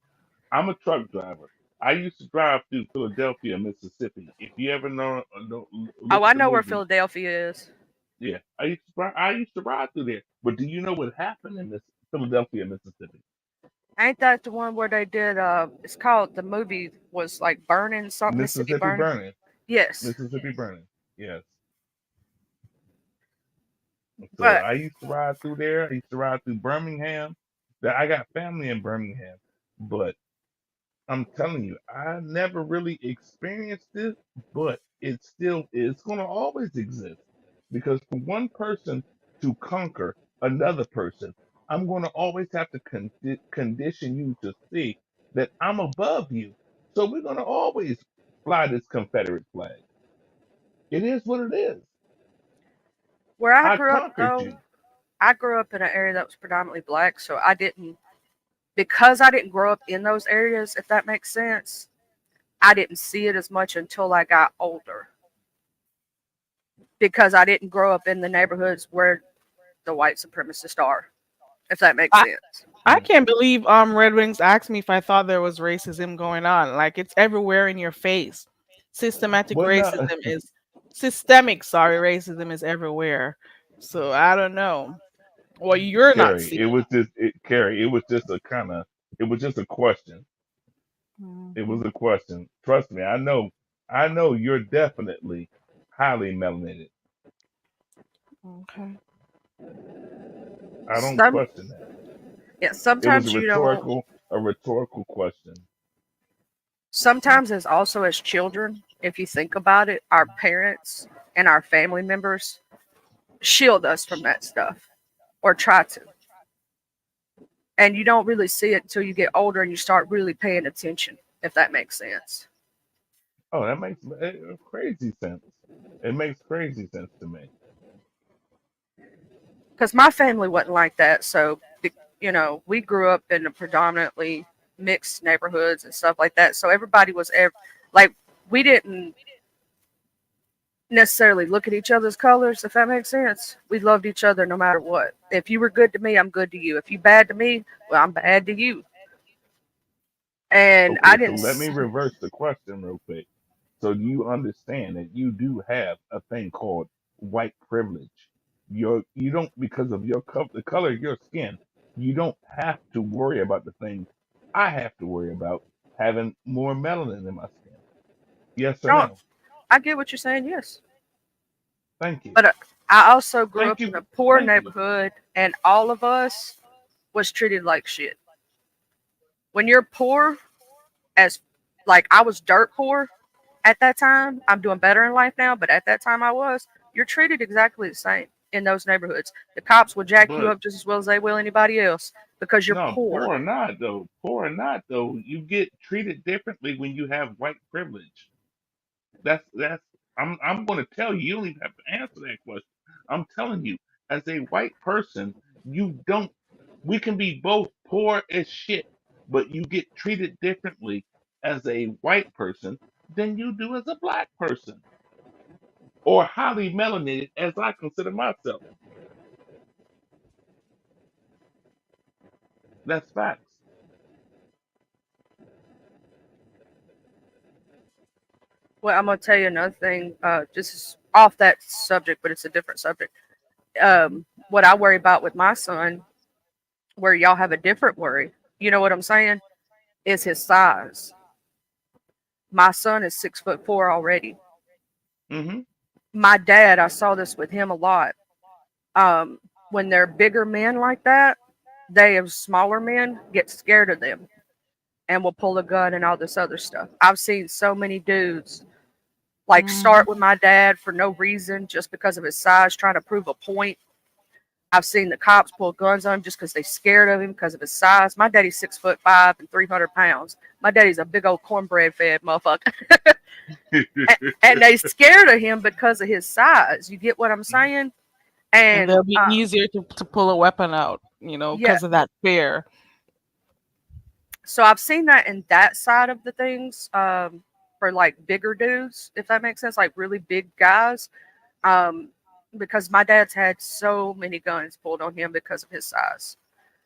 I'm a truck driver. I used to drive through Philadelphia, Mississippi. If you ever look Oh, at I the know where movie, Philadelphia is. yeah, I used to ride through there. But do you know what happened in this Philadelphia, Mississippi? Ain't that the one where they did it's called, the movie was like Burning, something, Mississippi Mississippi Burning? burning. Yes. Mississippi burning. Yes. So But I used to ride through there. I used to ride through Birmingham. That I got family in Birmingham, but I'm telling you, I never really experienced it, but it's going to always exist because for one person to conquer another person, I'm going to always have to condition you to see that I'm above you. So we're going to always fly this Confederate flag. It is what it is. where I I grew up conquered though, you. I grew up in an area that was predominantly black, so I didn't, because I didn't grow up in those areas, if that makes sense, I didn't see it as much until I got older. Because I didn't grow up in the neighborhoods where the white supremacists are, if that makes I, sense. I Mm. can't believe Red Wings asked me if I thought there was racism going on. Like it's everywhere in your face. Systematic Well, no, racism is systemic, sorry, racism is everywhere. So I don't know. Well, you're not Carrie, seeing. Carrie, it was just a question. It was Mhm. a question. Trust me, I know you're definitely highly melanated. Okay. I don't Some, question that. yeah, It was sometimes you don't. a rhetorical question. Sometimes, as also as children, if you think about it, our parents and our family members shield us from that stuff or try to. And you don't really see it until you get older and you start really paying attention, if that makes sense. Oh, that makes crazy sense. It makes crazy sense to me. Because my family wasn't like that. So, we grew up in a predominantly mixed neighborhoods and stuff like that. So everybody was like, we didn't necessarily look at each other's colors, if that makes sense. We loved each other no matter what. If you were good to me, I'm good to you. If you bad to me, well, I'm bad to you. And I Okay, so didn't. let me reverse the question real quick. So do you understand that you do have a thing called white privilege? You don't, because of the color of your skin, you don't have to worry about the things I have to worry about, having more melanin in my skin. Yes or No, no? I get what you're saying, yes. Thank you. But I also grew Thank up in you. a poor Thank you. neighborhood, and all of us was treated like shit. When you're poor, as like I was dirt poor at that time. I'm doing better in life now, but at that time I was. You're treated exactly the same in those neighborhoods. The cops will jack you But up just as well as they will anybody else because you're no, poor. poor or not though. Poor or not though, you get treated differently when you have white privilege. That's I'm going to tell you. You don't even have to answer that question. I'm telling you, as a white person, you don't. We can be both poor as shit, but you get treated differently as a white person than you do as a black person or highly melanated, as I consider myself. That's facts. Well, I'm gonna tell you another thing. Just off that subject, but it's a different subject. What I worry about with my son, where y'all have a different worry. You know what I'm saying? Is his size. My son is 6'4" already. Hmm. My dad, I saw this with him a lot. Um, when they're bigger men like that, they as smaller men get scared of them and will pull a gun and all this other stuff. I've seen so many dudes like Mhm. start with my dad for no reason just because of his size, trying to prove a point. I've seen the cops pull guns on him just because they're scared of him because of his size. My daddy's 6'5" and 300 pounds. My daddy's a big old cornbread fed motherfucker. And they scared of him because of his size. You get what I'm saying? And And they'll be easier to pull a weapon out, yeah, because of that fear. so I've seen that in that side of the things, for like bigger dudes, if that makes sense, like really big guys. Um, because my dad's had so many guns pulled on him because of his size,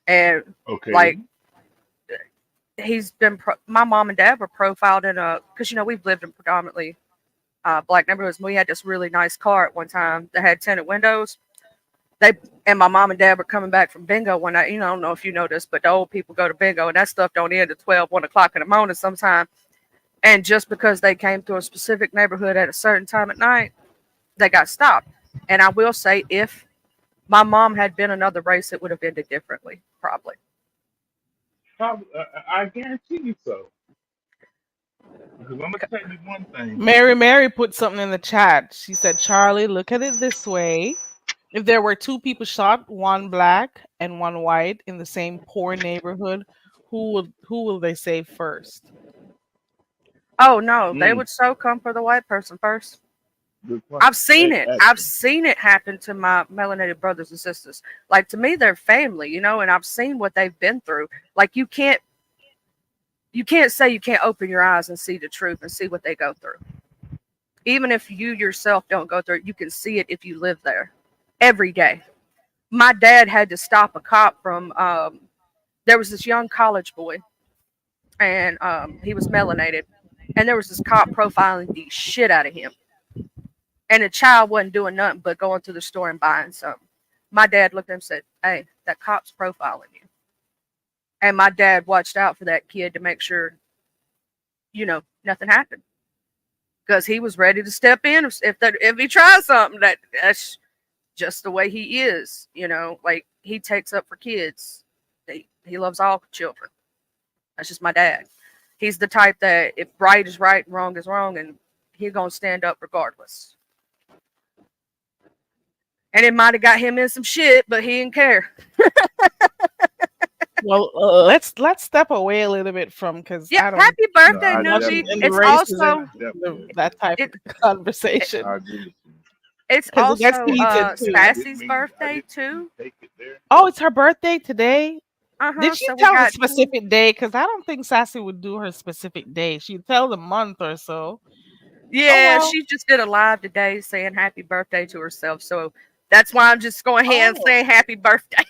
and Okay. like my mom and dad were profiled in because we've lived in predominantly black neighborhoods. We had this really nice car at one time that had tinted windows. They and my mom and dad were coming back from bingo one night. I don't know if you know this, but the old people go to bingo and that stuff don't end at 12, 1 o'clock in the morning sometime. And just because they came to a specific neighborhood at a certain time at night, they got stopped. And I will say, if my mom had been another race, it would have ended differently, probably. I guarantee you so. Because I'm gonna tell you one thing. Mary put something in the chat. She said, Charlie, look at it this way. If there were two people shot, one black and one white, in the same poor neighborhood, who will they save first? Oh no, they Mm, would so come for the white person first. good I've question. seen it. I've Actually, seen it happen to my melanated brothers and sisters. Like to me, they're family, and I've seen what they've been through. Like you can't say you can't open your eyes and see the truth and see what they go through. Even if you yourself don't go through it, you can see it if you live there every day. My dad had to stop a cop from there was this young college boy, and he was melanated, and there was this cop profiling the shit out of him, and the child wasn't doing nothing but going to the store and buying something. My dad looked at him and said, "Hey, that cop's profiling you." And my dad watched out for that kid to make sure nothing happened, because he was ready to step in if he tries something. That's just the way he is. Like he takes up for kids. He loves all children. That's just my dad. He's the type that if right is right and wrong is wrong, and he's gonna stand up regardless. And it might have got him in some shit, but he didn't care. Well, let's step away a little bit from, because Yeah, I don't happy no, birthday, I much newbie. in definitely the It's agree. races I also definitely agree. that type it, of conversation, I agree with you. it's because it gets also heated too. Stassy's birthday I didn't too. take it there. Oh, it's her birthday today. Did she So we tell the got two. specific day? Because I don't think Sassy would do her specific day. She'd tell the month or so. Yeah, well. she just did a live today saying happy birthday to herself. So that's why I'm just going ahead and Oh. saying happy birthday.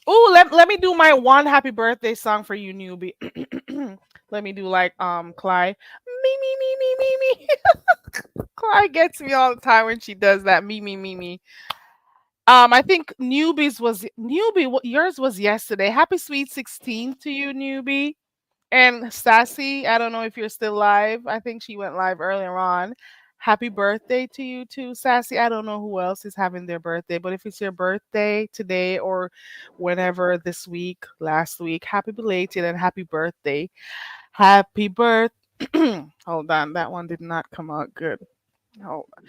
Oh, let me do my one happy birthday song for you, newbie. Let me do like Clyde. Me. Clyde gets me all the time when she does that. Me. I think yours was yesterday. Happy sweet 16 to you, newbie. And Sassy, I don't know if you're still live. I think she went live earlier on. Happy birthday to you too, Sassy. I don't know who else is having their birthday, but if it's your birthday today or whenever this week, last week, happy belated and happy birthday. Happy birth. Hold on, that one did not come out good. Hold on.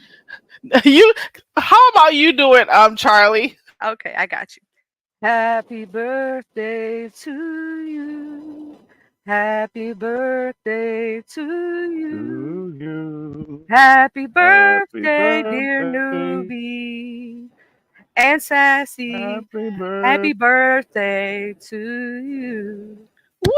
You how about you do it, Charlie? Okay, I got you. Happy birthday to you. Happy birthday to you. To you. Happy Happy birthday, dear birthday. newbie and Sassy. Happy Happy birthday. birthday to you. Woo!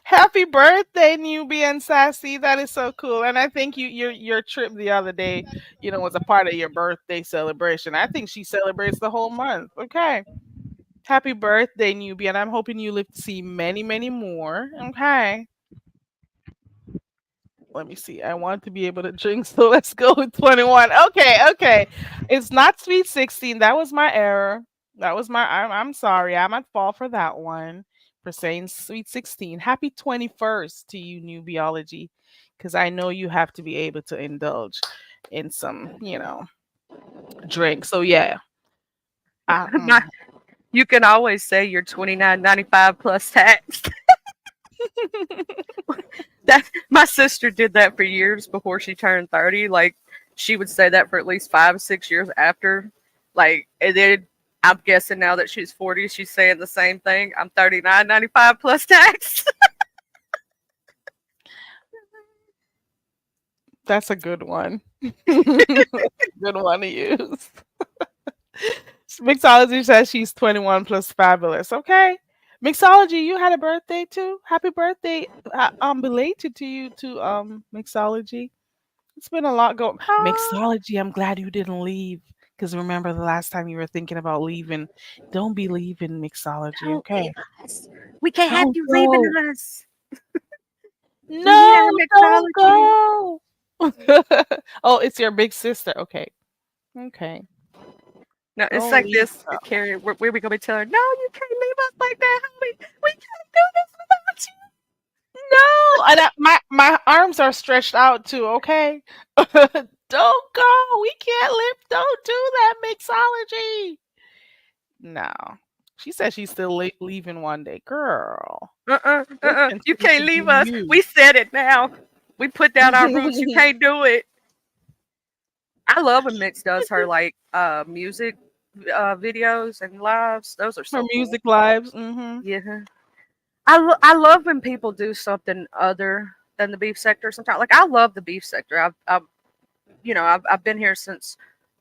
Happy birthday, newbie and Sassy. That is so cool. And I think your trip the other day, was a part of your birthday celebration. I think she celebrates the whole month. Okay. Happy birthday, newbie, and I'm hoping you live to see many, many more. Okay. Let me see. I want to be able to drink, so let's go with 21. Okay. It's not sweet 16. That was my error. That was I'm sorry. I'm at fault for that one. For saying sweet 16. Happy 21st to you, new biology. Because I know you have to be able to indulge in some, drink. So yeah. You can always say you're $29.95 plus tax. That my sister did that for years before she turned 30. Like she would say that for at least 5 or 6 years after. Like and then I'm guessing now that she's 40, she's saying the same thing. I'm $39.95 plus tax. That's a good one. Good one to use. Mixology says she's 21 plus fabulous. Okay. Mixology, you had a birthday too. Happy birthday. Belated to you too, Mixology. It's been a lot going. Mixology, I'm glad you didn't leave. Because remember the last time you were thinking about leaving. Don't be leaving Mixology, Don't okay? leave us. We can't have Don't you go. leaving us. No, don't Mixology. go. Oh, it's your big sister. Okay. Okay. No, it's Don't like leave this, her. Carrie. Where we gonna be telling her, no, you can't leave us like that, homie. We can't do this without you. No, and my arms are stretched out too. Okay, don't go. We can't live. Don't do that, mixology. No, she said she's still leaving one day, girl. You can't leave us. You. We said it now. We put down our roots. You can't do it. I love when Mix does her like music videos and lives. Those are so Her music lives. Mm-hmm. Yeah. I love when people do something other than the beef sector sometimes. Like I love the beef sector. I've been here since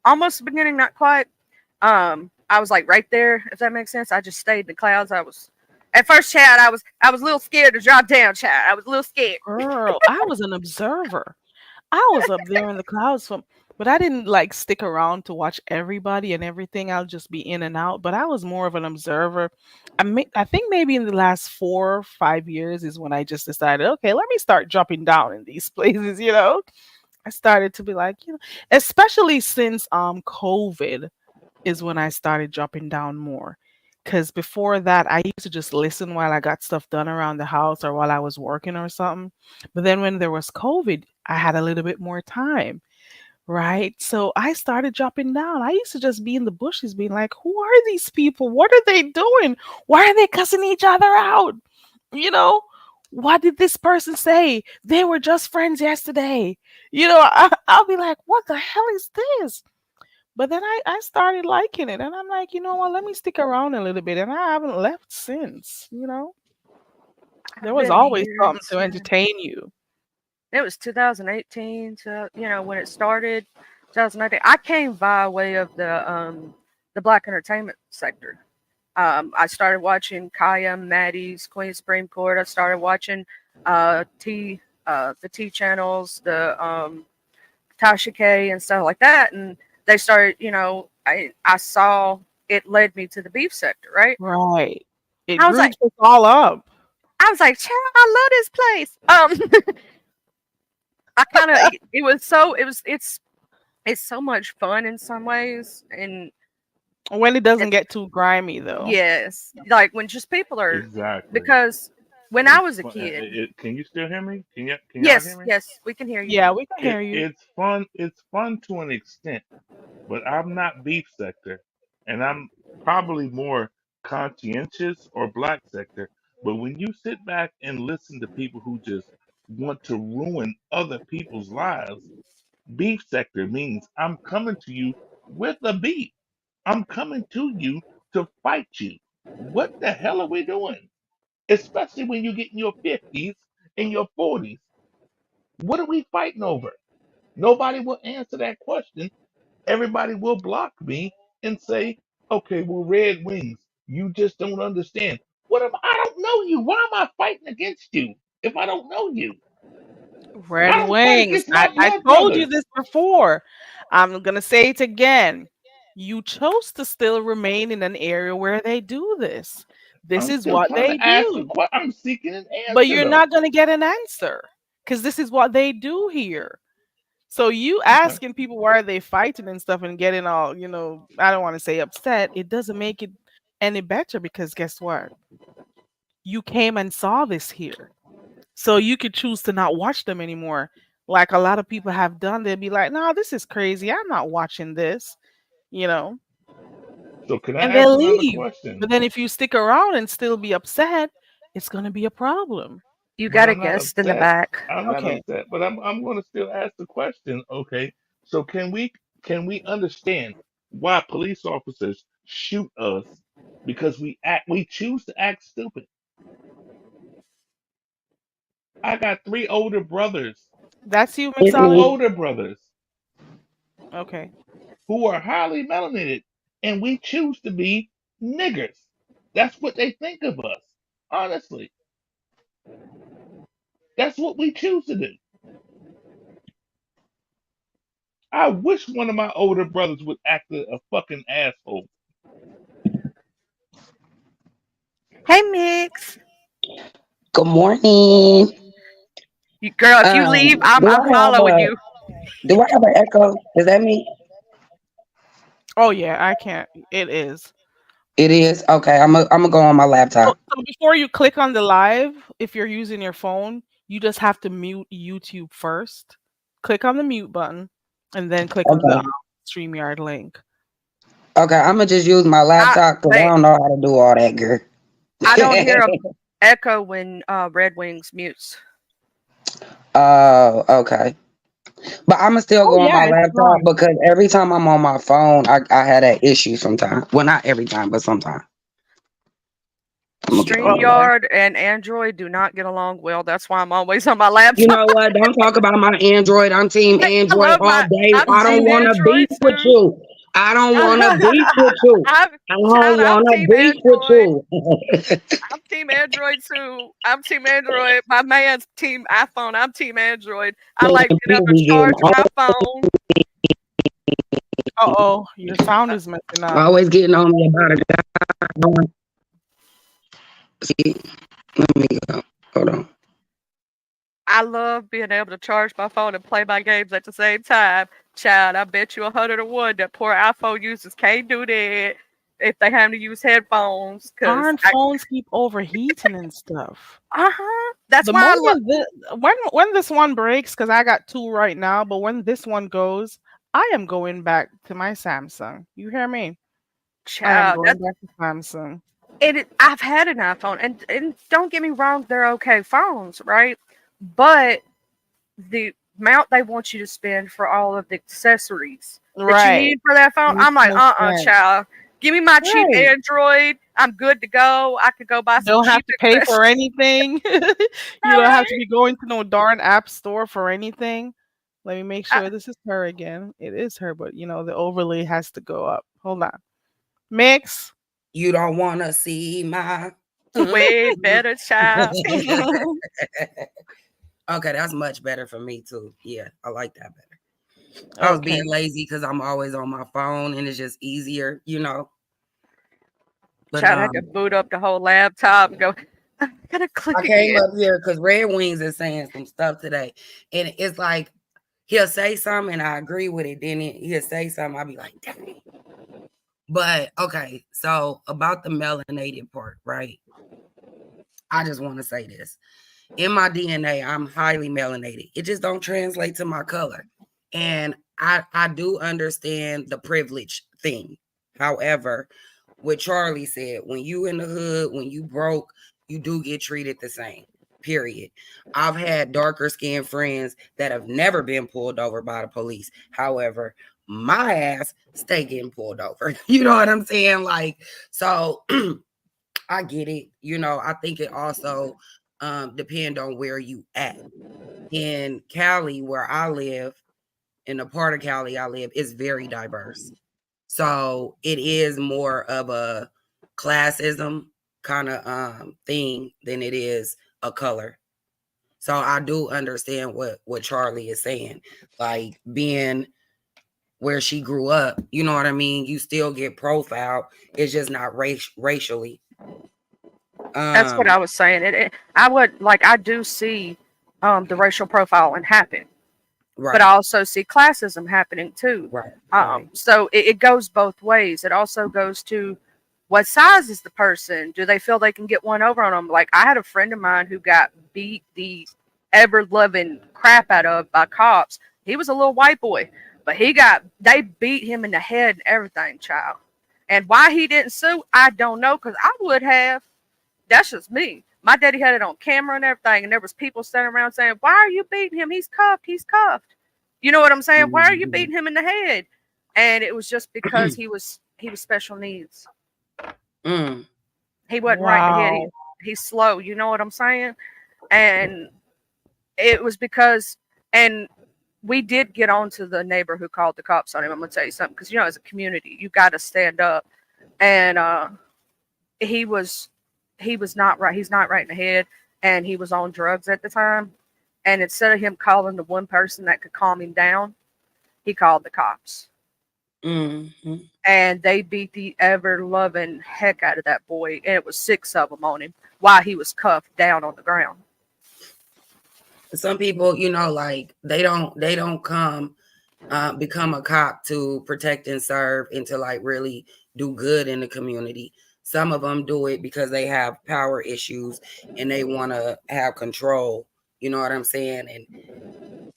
almost the beginning, not quite. I was like right there, if that makes sense. I just stayed in the clouds. I was at first, Chad, I was a little scared to drop down, Chad. I was a little scared. Girl, I was an observer. I was up there in the clouds but I didn't like stick around to watch everybody and everything. I'll just be in and out. But I was more of an observer. I think maybe in the last 4 or 5 years is when I just decided, okay, let me start dropping down in these places. I started to be like, especially since COVID is when I started dropping down more. Because before that, I used to just listen while I got stuff done around the house or while I was working or something. But then when there was COVID, I had a little bit more time, right? So I started dropping down. I used to just be in the bushes being like, who are these people? What are they doing? Why are they cussing each other out? What did this person say? They were just friends yesterday. I'll be like, what the hell is this? But then I started liking it, and I'm like, you know what? Let me stick around a little bit, and I haven't left since. There was always something to entertain you. It was 2018 to when it started. 2019. I came by way of the Black entertainment sector. I started watching Kaya, Maddie's Queen Supreme Court. I started watching the T channels, the Tasha K and stuff like that, and they started. I saw it led me to the beef sector, right? Right. It I was like, groups us all up. child, I love this place. I kind of it's so much fun in some ways, and When it doesn't get too grimy though. yes, like when just people are Exactly. because when I It's was a fun. kid, Can you still hear me? Can y'all yes, hear me? yes, we can hear you. Yeah, we can hear you. It's fun. It's fun to an extent, but I'm not beef sector, and I'm probably more conscientious or black sector. But when you sit back and listen to people who just want to ruin other people's lives, beef sector means I'm coming to you with a beef. I'm coming to you to fight you. What the hell are we doing? Especially when you get in your 50s and your 40s. What are we fighting over? Nobody will answer that question. Everybody will block me and say, okay, well, Red Wings, you just don't understand. What am I don't know you. Why am I fighting against you if I don't know you? Red I don't fight Wings. against my I blood told you brothers. this before. I'm gonna say it again. You chose to still remain in an area where they do this. This I'm is still what trying they to ask a do. question. I'm seeking an But answer you're though. not gonna get an answer because this is what they do here. So you Okay. asking people why are they fighting and stuff and getting all, I don't want to say upset. It doesn't make it any better because guess what? You came and saw this here. So you could choose to not watch them anymore. Like a lot of people have done. They'd be like, no, this is crazy. I'm not watching this, you know, So can I and ask they'll another leave. question? But then if you stick around and still be upset, it's going to be a problem. You But got a I'm not guest in the upset. back. I'm not Okay. upset, but I'm going to still ask the question. Okay, so can we understand why police officers shoot us because we choose to act stupid? I got three older brothers, That's you, It's three Mixology? me. older brothers Okay. who are highly melanated, and we choose to be niggers. That's what they think of us. Honestly, that's what we choose to do. I wish one of my older brothers would act a fucking asshole. Hey, Mix. Good morning. Girl, if you leave, I'm following you. Do I have an echo? Is that me? Oh, yeah, I can't. It is. It is. Okay, I'm gonna go on my So, laptop. so before you click on the live, if you're using your phone, you just have to mute YouTube first. Click on the mute button and then click on the Okay. StreamYard link. Okay, I'm gonna just use my I laptop because I wait. don't know how to do all that, girl. I don't hear a echo when Red Wings mutes. Oh, okay. But I'm gonna still Oh, go on my yeah, it's laptop fine. because every time I'm on my phone, I had that issue sometimes. Well, not every time, but sometimes. I'm gonna get on my laptop. Okay. StreamYard and Android do not get along well. That's why I'm always on my You laptop. know what? Don't talk about my Android. I'm team I Android love all day. I'm I don't team want to beef Android with too. you. I don't want to beef with you. I'm I don't child, I'm want to team beef with Android. you. I'm team Android too. I'm team Android. My man's team iPhone. I'm team Android. I Man, like being able people to be getting charge my phone. Uh-oh, your sound is messing up. always getting on me about a guy. See, let me go. Hold on. I love being able to charge my phone and play my games at the same time. Child, I bet you 101 that poor iPhone users can't do that if they have to use headphones. Cause Darn phones keep overheating and stuff. that's The why I love. moment when this one breaks, because I got two right now, but when this one goes, I am going back to my Samsung. You hear me? I am Child, going back to Samsung. I've had an iPhone, and don't get me wrong, they're okay phones, right? But the amount they want you to spend for all of the accessories that you Right. need for that phone, Makes I'm like, no sense. child. Give me my cheap Right. Android. I'm good to go. I could go buy You some don't have cheap to pay for accessories. anything. You All don't have to right. be going to no darn app store for anything. Let me make I, sure this is her again. It is her, but the overlay has to go up. Hold on. Mix. You don't want to see my Way better child. Okay, that's much better for me too. Yeah, I like that better. I was Okay. being lazy because I'm always on my phone and it's just easier, you know. But Child had to boot up the whole laptop and go, I gotta click I came again. up here because Red Wings is saying some stuff today, and it's like he'll say something and I agree with it. Then he'll say something, I'll be like, dang. But okay, so about the melanated part, right? I just want to say this. In my DNA, I'm highly melanated. It just don't translate to my color. And I do understand the privilege thing. However, what Charlie said, when you in the hood, when you broke, you do get treated the same. Period. I've had darker skinned friends that have never been pulled over by the police. However, my ass stay getting pulled over. You know what I'm saying? Like, so I get it. You know, I think it also depend on where you at. In Cali, where I live, in the part of Cali I live, is very diverse. So it is more of a classism kind of thing than it is a color. So I do understand what Charlie is saying. Like being where she grew up, you know what I mean? You still get profiled. It's just not racially. That's what I was saying. I do see the racial profiling happen, Right. but I also see classism happening too. Right. So it goes both ways. It also goes to what size is the person? Do they feel they can get one over on them? Like I had a friend of mine who got beat the ever loving crap out of by cops. He was a little white boy, but they beat him in the head and everything, child. And why he didn't sue, I don't know, because I would have. That's just me. My daddy had it on camera and everything, and there was people standing around saying, "Why are you beating him? He's cuffed. He's cuffed." You know what I'm saying? Why are you beating him in the head? And it was just because he was special needs. He wasn't right in the head. He's slow. You know what I'm saying? And it was because, and we did get on to the neighbor who called the cops on him. I'm gonna tell you something, because you know, as a community, you got to stand up. And he was not right. He's not right in the head, and he was on drugs at the time. And instead of him calling the one person that could calm him down, he called the cops. And they beat the ever loving heck out of that boy, and it was 6 of them on him while he was cuffed down on the ground. Some people, you know, like they don't come become a cop to protect and serve and to like really do good in the community. Some of them do it because they have power issues and they want to have control, you know what I'm saying, and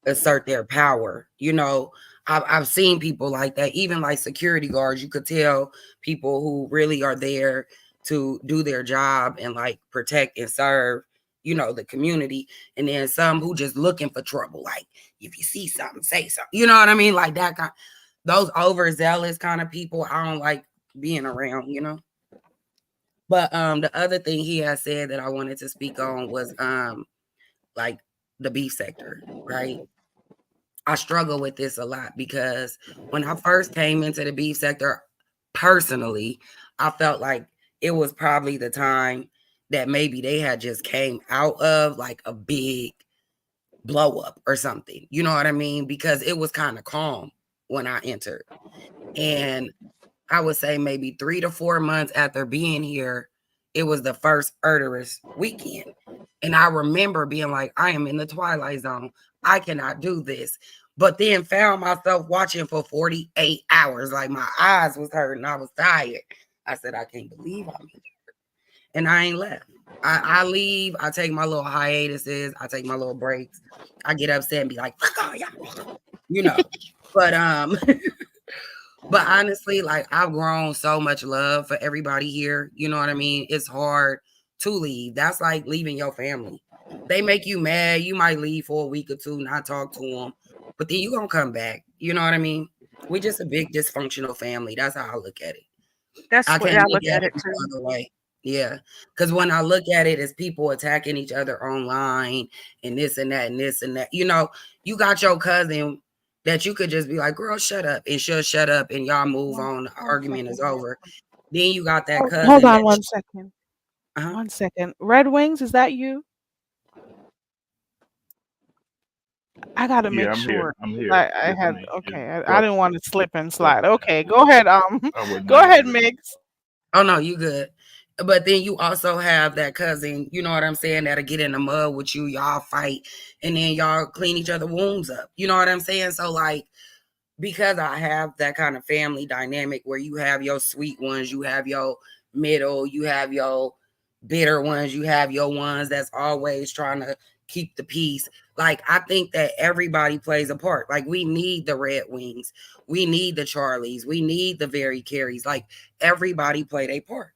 assert their power. You know, I've seen people like that, even like security guards. You could tell people who really are there to do their job and like protect and serve, you know, the community. And then some who just looking for trouble. Like if you see something, say something. You know what I mean? Like that kind, those overzealous kind of people, I don't like being around, you know. But the other thing he has said that I wanted to speak on was like the beef sector, right? I struggle with this a lot because when I first came into the beef sector, personally, I felt like it was probably the time that maybe they had just came out of like a big blow up or something. You know what I mean? Because it was kind of calm when I entered. And I would say maybe 3 to 4 months after being here, it was the first Erderus weekend. And I remember being like, I am in the twilight zone. I cannot do this. But then found myself watching for 48 hours. Like my eyes was hurting. I was tired. I said, I can't believe I'm here. And I ain't left. I leave. I take my little hiatuses. I take my little breaks. I get upset and be like, fuck all y'all. You know. But but honestly, like I've grown so much love for everybody here. You know what I mean? It's hard to leave. That's like leaving your family. They make you mad. You might leave for a week or two, not talk to them, but then you're going to come back. You know what I mean? We're just a big dysfunctional family. That's how I look at it. That's I what can't I look look at at it it too. the other way. Yeah. Because when I look at it as people attacking each other online and this and that and this and that, you know, you got your cousin that you could just be like, girl, shut up. And she'll shut up and y'all move on. The argument is over. Then you got that Oh, hold cousin on that, 1 second. uh-huh. 1 second. Red Wings, is that you? I gotta Yeah, make I'm here. sure. I'm 'Cause here. I It's had me. It's okay. I didn't Dustin. want to slip and slide. Dustin. Okay, go ahead. I was Go not ahead, here. Mix. Oh no, you good. But then you also have that cousin, you know what I'm saying, that'll get in the mud with you, y'all fight, and then y'all clean each other wounds up. You know what I'm saying? So like, because I have that kind of family dynamic where you have your sweet ones, you have your middle, you have your bitter ones, you have your ones that's always trying to keep the peace. Like, I think that everybody plays a part. Like, we need the Red Wings, we need the Charlies, we need the Very Carries. Like, everybody played a part,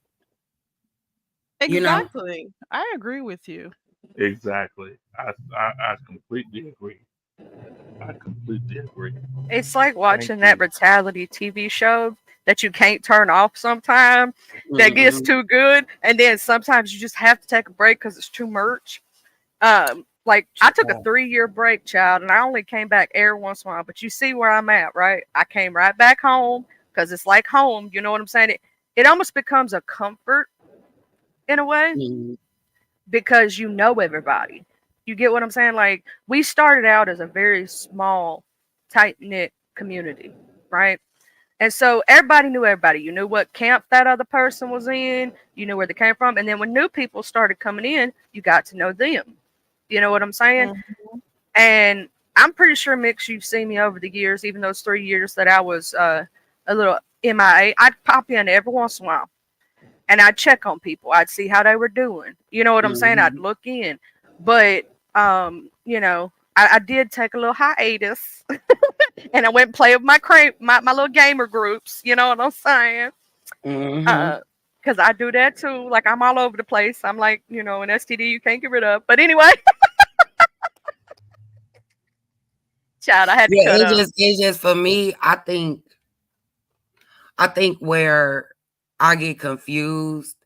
you know? Exactly. I agree with you. Exactly. I completely agree. I completely agree. It's like Thank watching that you. brutality TV show that you can't turn off sometimes, that gets Mm-hmm. too good, and then sometimes you just have to take a break because it's too much. Like I took a 3-year break, child, and I only came back every once in a while. But you see where I'm at, right? I came right back home because it's like home. You know what I'm saying? It almost becomes a comfort in a way Mm-hmm. because you know everybody. You get what I'm saying? Like we started out as a very small, tight knit community, right? And so everybody knew everybody. You knew what camp that other person was in. You knew where they came from. And then when new people started coming in, you got to know them. You know what I'm saying? Mhm. And I'm pretty sure, Mix, you've seen me over the years, even those 3 years that I was a little MIA. I'd pop in every once in a while and I'd check on people. I'd see how they were doing. You know what I'm saying? I'd Mm-hmm. look in. But, you know, I did take a little hiatus and I went and play with my little gamer groups. You know what I'm saying? Mm-hmm. Because I do that too. Like I'm all over the place. I'm like, you know, an STD you can't get rid of. But anyway, child, I had to Yeah, cut up. it's just for me, I think where I get confused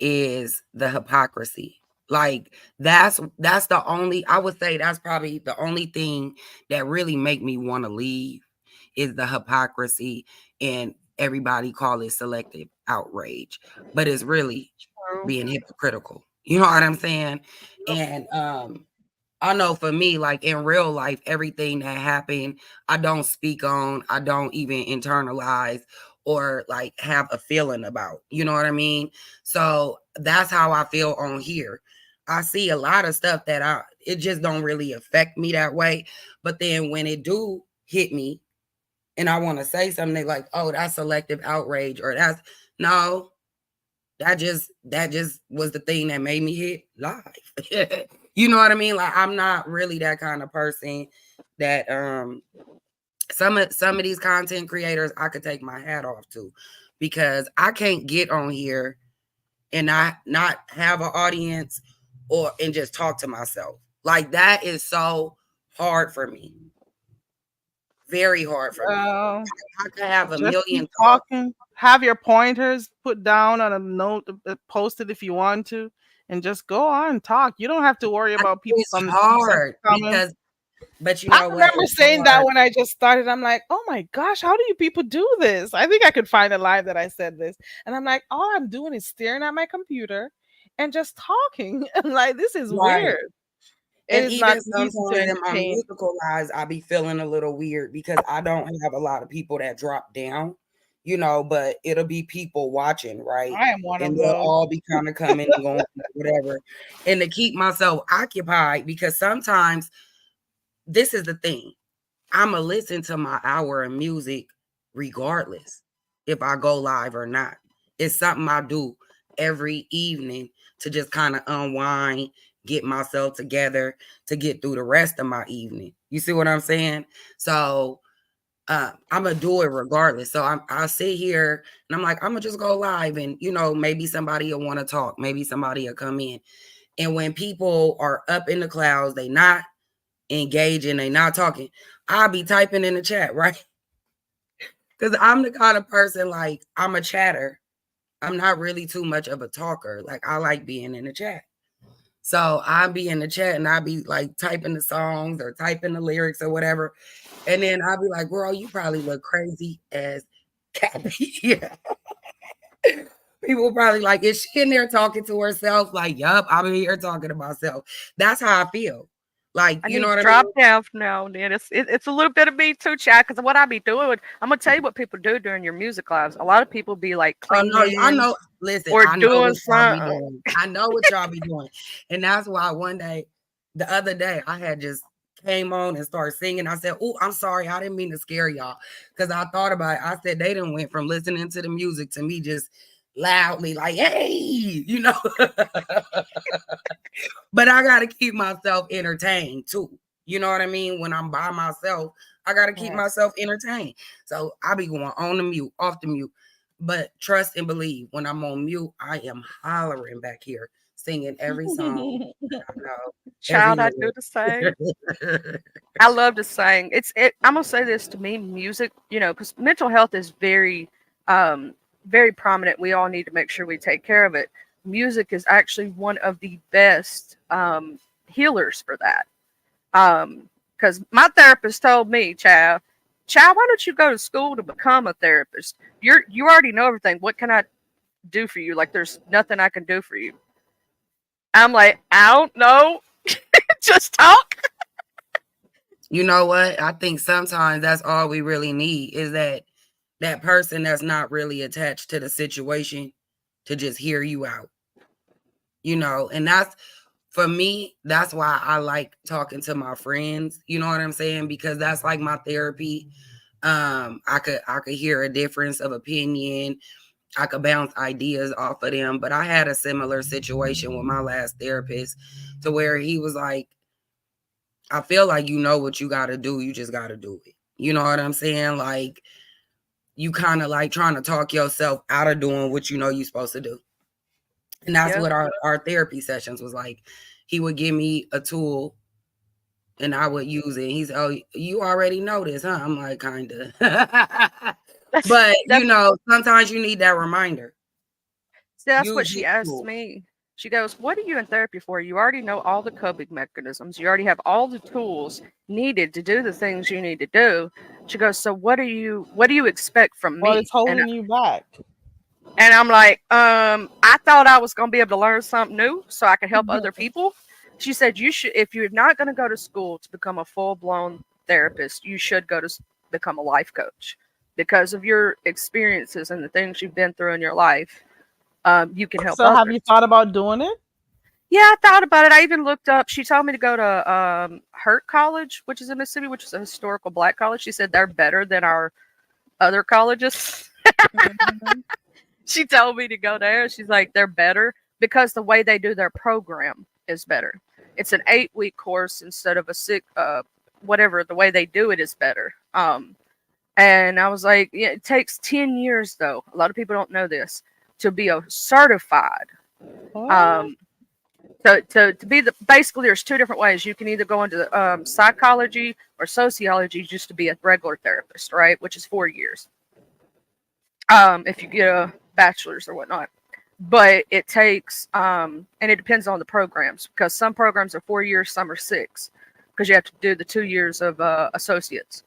is the hypocrisy. Like that's the only, I would say that's probably the only thing that really make me want to leave is the hypocrisy, and everybody call it selective outrage, but it's really True. being hypocritical. You know what I'm saying? And I know for me, like in real life, everything that happened, I don't speak on, I don't even internalize or like have a feeling about. You know what I mean? So that's how I feel on here. I see a lot of stuff that it just don't really affect me that way. But then when it do hit me and I want to say something, they like, oh, that's selective outrage, or that's no, that just was the thing that made me hit live. You know what I mean? Like I'm not really that kind of person that some of these content creators I could take my hat off to, because I can't get on here and not have an audience and just talk to myself. Like that is so hard for me. Very hard for me. Uh, I could have a just keep million thoughts. talking. Have your pointers put down on a note, post it if you want to, and just go on and talk. You don't have to worry about people It's from the G section hard coming. but you I know what? remember It's saying that hard. when I just started. I'm like, oh my gosh, how do you people do this? I think I could find a live that I said this. And I'm like, all I'm doing is staring at my computer and just talking. I'm like, this is Right. weird. It And is not even easy to sometimes in my entertain. musical lives, I be feeling a little weird because I don't have a lot of people that drop down, but it'll be people watching, right? I am one And of they'll those. all be kind of coming and going, whatever. And to keep myself occupied, because sometimes this is the thing. I'ma listen to my hour of music regardless if I go live or not. It's something I do every evening to just kind of unwind, get myself together to get through the rest of my evening. You see what I'm saying? So I'm gonna do it regardless. So I'll sit here and I'm like, I'm gonna just go live, and maybe somebody will want to talk, maybe somebody will come in. And when people are up in the clouds, they not engaging, they not talking, I'll be typing in the chat, right? Because I'm the kind of person, like, I'm a chatter. I'm not really too much of a talker. Like, I like being in the chat. So I'll be in the chat and I'll be like typing the songs or typing the lyrics or whatever. And then I'll be like, girl, you probably look crazy as cat. Yeah. People probably like, is she in there talking to herself? Like, yup, I'm in here talking to myself. That's how I feel. Like, I you need know to what I drop mean? down from now and then. It's a little bit of me too, Chad. Because what I be doing, I'm gonna tell you what people do during your music lives. A lot of people be like Oh no, I cleaning know. Listen, or I know doing what y'all be something. doing. I know what y'all be doing. And that's why the other day, I had just came on and started singing. I said, "Oh, I'm sorry. I didn't mean to scare y'all." Because I thought about it. I said they done went from listening to the music to me just loudly like, hey, you know. But I gotta keep myself entertained too. You know what I mean? When I'm by myself, I gotta keep Right. myself entertained. So I be going on the mute, off the mute. But trust and believe, when I'm on mute, I am hollering back here, singing every song that I know, every Child, I do the same. lyric. I love to sing. I'm gonna say this, to me, music, because mental health is very prominent. We all need to make sure we take care of it. Music is actually one of the best healers for that. Because my therapist told me, child, why don't you go to school to become a therapist? You already know everything. What can I do for you? Like, there's nothing I can do for you. I'm like, I don't know. Just talk. You know what? I think sometimes that's all we really need is that person that's not really attached to the situation to just hear you out. And that's, for me, that's why I like talking to my friends. You know what I'm saying? Because that's like my therapy. I could hear a difference of opinion. I could bounce ideas off of them. But I had a similar situation with my last therapist to where he was like, I feel like you know what you got to do. You just got to do it. You know what I'm saying? Like, you kind of like trying to talk yourself out of doing what you know you're supposed to do. And that's Yep. what our therapy sessions was like. He would give me a tool and I would use it. He's, oh, you already know this, huh? I'm like, kind of. But, sometimes you need that reminder. That's what Use she this asked tool. me. She goes, "What are you in therapy for? You already know all the coping mechanisms. You already have all the tools needed to do the things you need to do." She goes, "So what do you expect from Well, me?" it's holding you back. And I'm like, I thought I was going to be able to learn something new so I could help other people. She said, you should, if you're not going to go to school to become a full-blown therapist, you should go to become a life coach because of your experiences and the things you've been through in your life. You can help So have others. you thought about doing it? Yeah, I thought about it. I even looked up. She told me to go to Hurt College, which is in Mississippi, which is a historical Black college. She said they're better than our other colleges. Mhm. She told me to go there. She's like, they're better because the way they do their program is better. It's an 8-week course instead of a 6, whatever. The way they do it is better. And I was like, yeah, it takes 10 years though. A lot of people don't know this to be a certified. What? To be basically there's 2 different ways. You can either go into psychology or sociology just to be a regular therapist, right? Which is 4 years. If you get a bachelor's or whatnot. But it takes and it depends on the programs because some programs are 4 years, some are 6 because you have to do the 2 years of associates.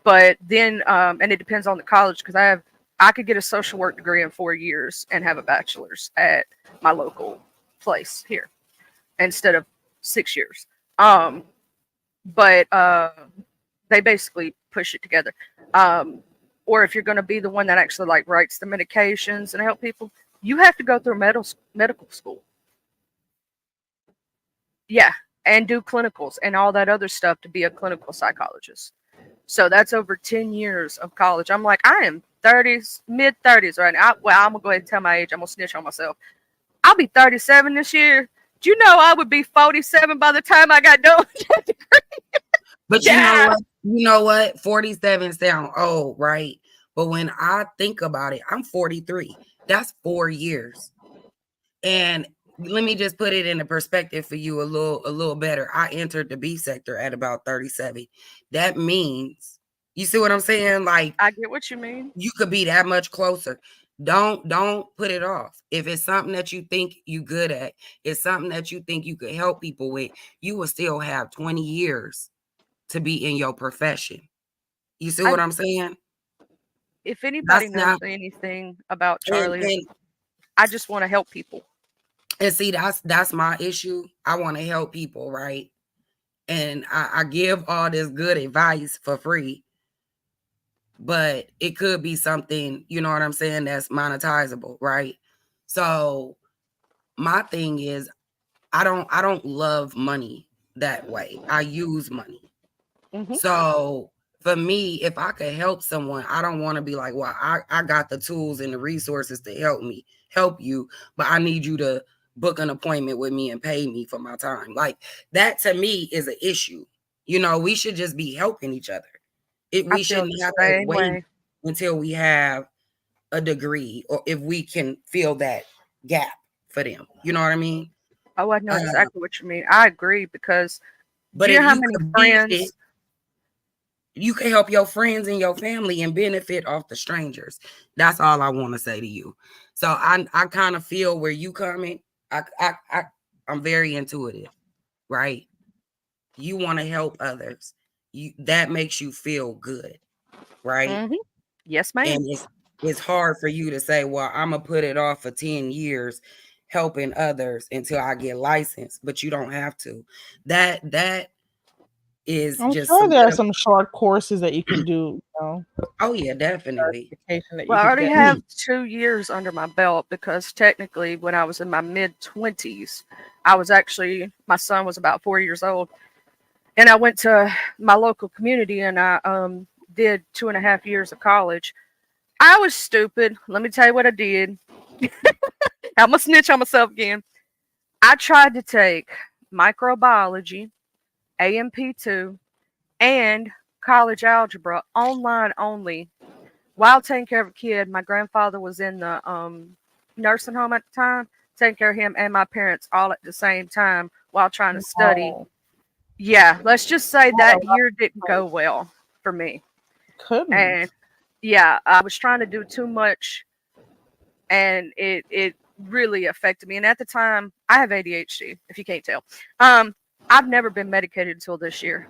But then and it depends on the college because I could get a social work degree in 4 years and have a bachelor's at my local place here instead of 6 years. But they basically push it together. Or if you're going to be the one that actually like writes the medications and help people, you have to go through medical school. Yeah, and do clinicals and all that other stuff to be a clinical psychologist. So that's over 10 years of college. I'm like, I am 30s, mid 30s right now. Well, I'm going to go ahead and tell my age. I'm going to snitch on myself. I'll be 37 this year. Do you know I would be 47 by the time I got done with that degree? But Yeah. you know what? 47 sound old, right? But when I think about it, I'm 43. That's 4 years. And let me just put it in a perspective for you a little better. I entered the B sector at about 37. That means, you see what I'm saying? Like, I get what you mean. you could be that much closer. Don't put it off. If it's something that you think you good at, it's something that you think you could help people with, you will still have 20 years to be in your profession. You see what I'm saying? If anybody That's knows not, anything about and, Charlie, and I just want to help people. And see, that's my issue. I want to help people, right? And I give all this good advice for free, but it could be something, you know what I'm saying, that's monetizable, right? So my thing is, I don't love money that way. I use money. Mhm. So for me, if I could help someone, I don't want to be like, well, I got the tools and the resources to help you, but I need you to book an appointment with me and pay me for my time. Like, that to me is an issue. You know, we should just be helping each other. I We feel shouldn't the have to same wait way. until we have a degree, or if we can fill that gap for them. You know what I mean? Oh, I know Uh, exactly what you mean. I agree, because but do you if know how you many could beat it, friends? you can help your friends and your family and benefit off the strangers. That's all I want to say to you. So I kind of feel where you coming. I'm very intuitive, right? You want to help others. That makes you feel good, right? Mhm. Yes, ma'am. And it's hard for you to say, well, I'm gonna put it off for 10 years helping others until I get licensed, but you don't have to. That is I'm just sure there are solid. some short courses that you can do, you know, Oh yeah, definitely. certification that Well, you I could already get. have 2 years under my belt, because technically when I was in my mid-20s, my son was about 4 years old, and I went to my local community, and I did 2.5 years of college. I was stupid. Let me tell you what I did. I'm gonna snitch on myself again. I tried to take microbiology, AMP2, and college algebra online only while taking care of a kid. My grandfather was in the nursing home at the time, taking care of him and my parents all at the same time while trying to study. Oh, Yeah, let's just say not a that lot year didn't of go well for me. couldn't. And yeah, I was trying to do too much, and it really affected me. And at the time, I have ADHD, if you can't tell. I've never been medicated until this year.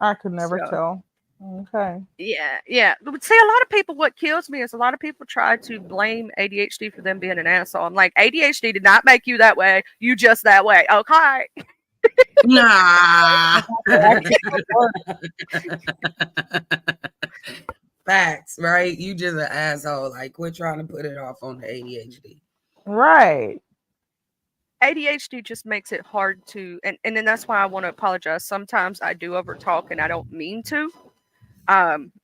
I could never So tell. Okay. yeah. But see, a lot of people, what kills me is a lot of people try to blame ADHD for them being an asshole. I'm like, ADHD did not make you that way. You just that way. Okay. Nah. Actually, Facts, right? You just an asshole. Like, quit trying to put it off on the ADHD. right. ADHD just makes it hard to, and then that's why I want to apologize. Sometimes I do overtalk and I don't mean to.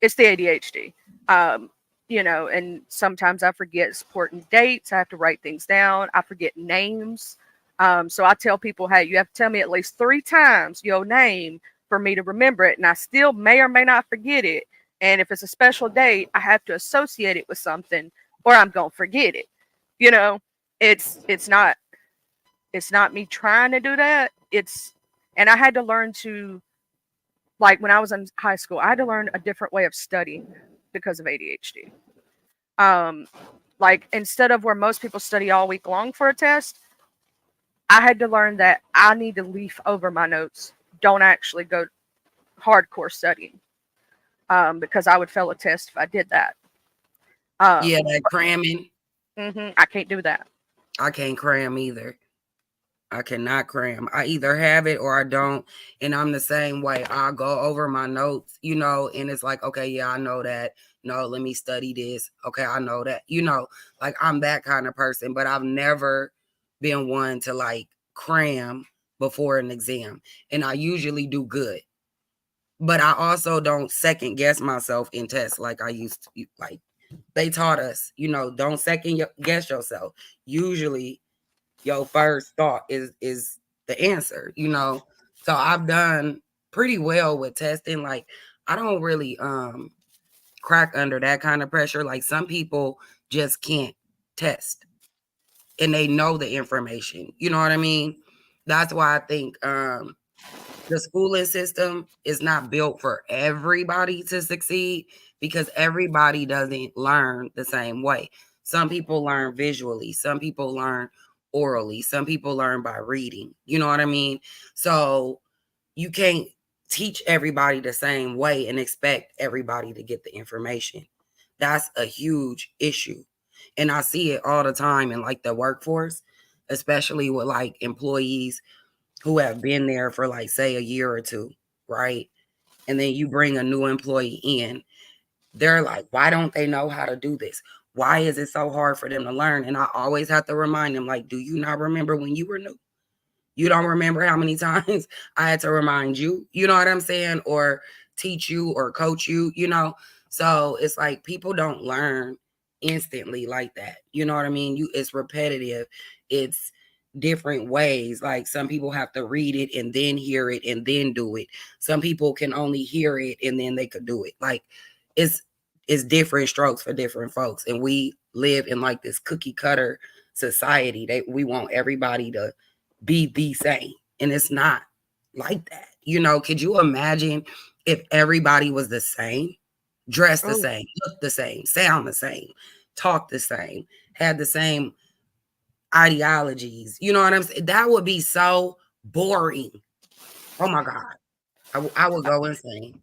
It's the ADHD. And sometimes I forget important dates. I have to write things down. I forget names. So I tell people, hey, you have to tell me at least 3 times your name for me to remember it. And I still may or may not forget it. And if it's a special date, I have to associate it with something, or I'm gonna forget it. You know, it's not me trying to do that. And I had to learn to, like, when I was in high school, I had to learn a different way of studying because of ADHD. Like, instead of where most people study all week long for a test, I had to learn that I need to leaf over my notes. Don't actually go hardcore studying, because I would fail a test if I did that. Yeah, that cramming. I can't do that. I can't cram either. I cannot cram. I either have it or I don't. And I'm the same way. I'll go over my notes, and it's like, okay, yeah, I know that. No, let me study this. Okay, I know that. Like, I'm that kind of person, but I've never been one to like cram before an exam. And I usually do good. But I also don't second guess myself in tests like I used to. Like, they taught us, don't second guess yourself. Usually your first thought is the answer. So I've done pretty well with testing. Like, I don't really crack under that kind of pressure. Like, some people just can't test and they know the information, you know what I mean? That's why I think the schooling system is not built for everybody to succeed, because everybody doesn't learn the same way. Some people learn visually, some people learn orally, some people learn by reading. You know what I mean? So you can't teach everybody the same way and expect everybody to get the information. That's a huge issue. And I see it all the time in like the workforce, especially with like employees who have been there for like, say, a year or two, right? And then you bring a new employee in. They're like, why don't they know how to do this? Why is it so hard for them to learn? And I always have to remind them, like, do you not remember when you were new? You don't remember how many times I had to remind you, you know what I'm saying? Or teach you or coach you, you know? So it's like people don't learn instantly like that. You know what I mean? It's repetitive. It's different ways. Like some people have to read it and then hear it and then do it. Some people can only hear it and then they could do it. Like it's different strokes for different folks. And we live in like this cookie cutter society that we want everybody to be the same, and it's not like that. You know, could you imagine if everybody was the same, dressed the same, look the same, sound the same, talk the same, had the same ideologies? You know what I'm saying? That would be so boring. Oh my God, I would go insane.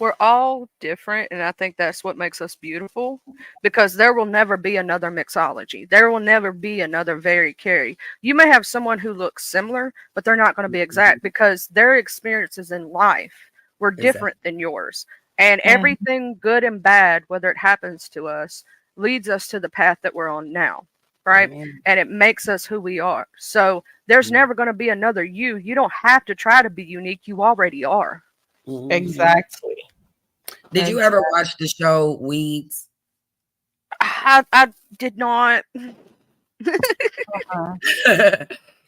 We're all different, and I think that's what makes us beautiful, because there will never be another mixology. There will never be another Very Carey. You may have someone who looks similar, but they're not going to be exact because their experiences in life were different than yours. And everything good and bad, whether it happens to us, leads us to the path that we're on now, right? Amen. And it makes us who we are. So there's never going to be another you. You don't have to try to be unique. You already are. Mhm. Exactly. Did you ever watch the show Weeds? I did not. Uh-huh.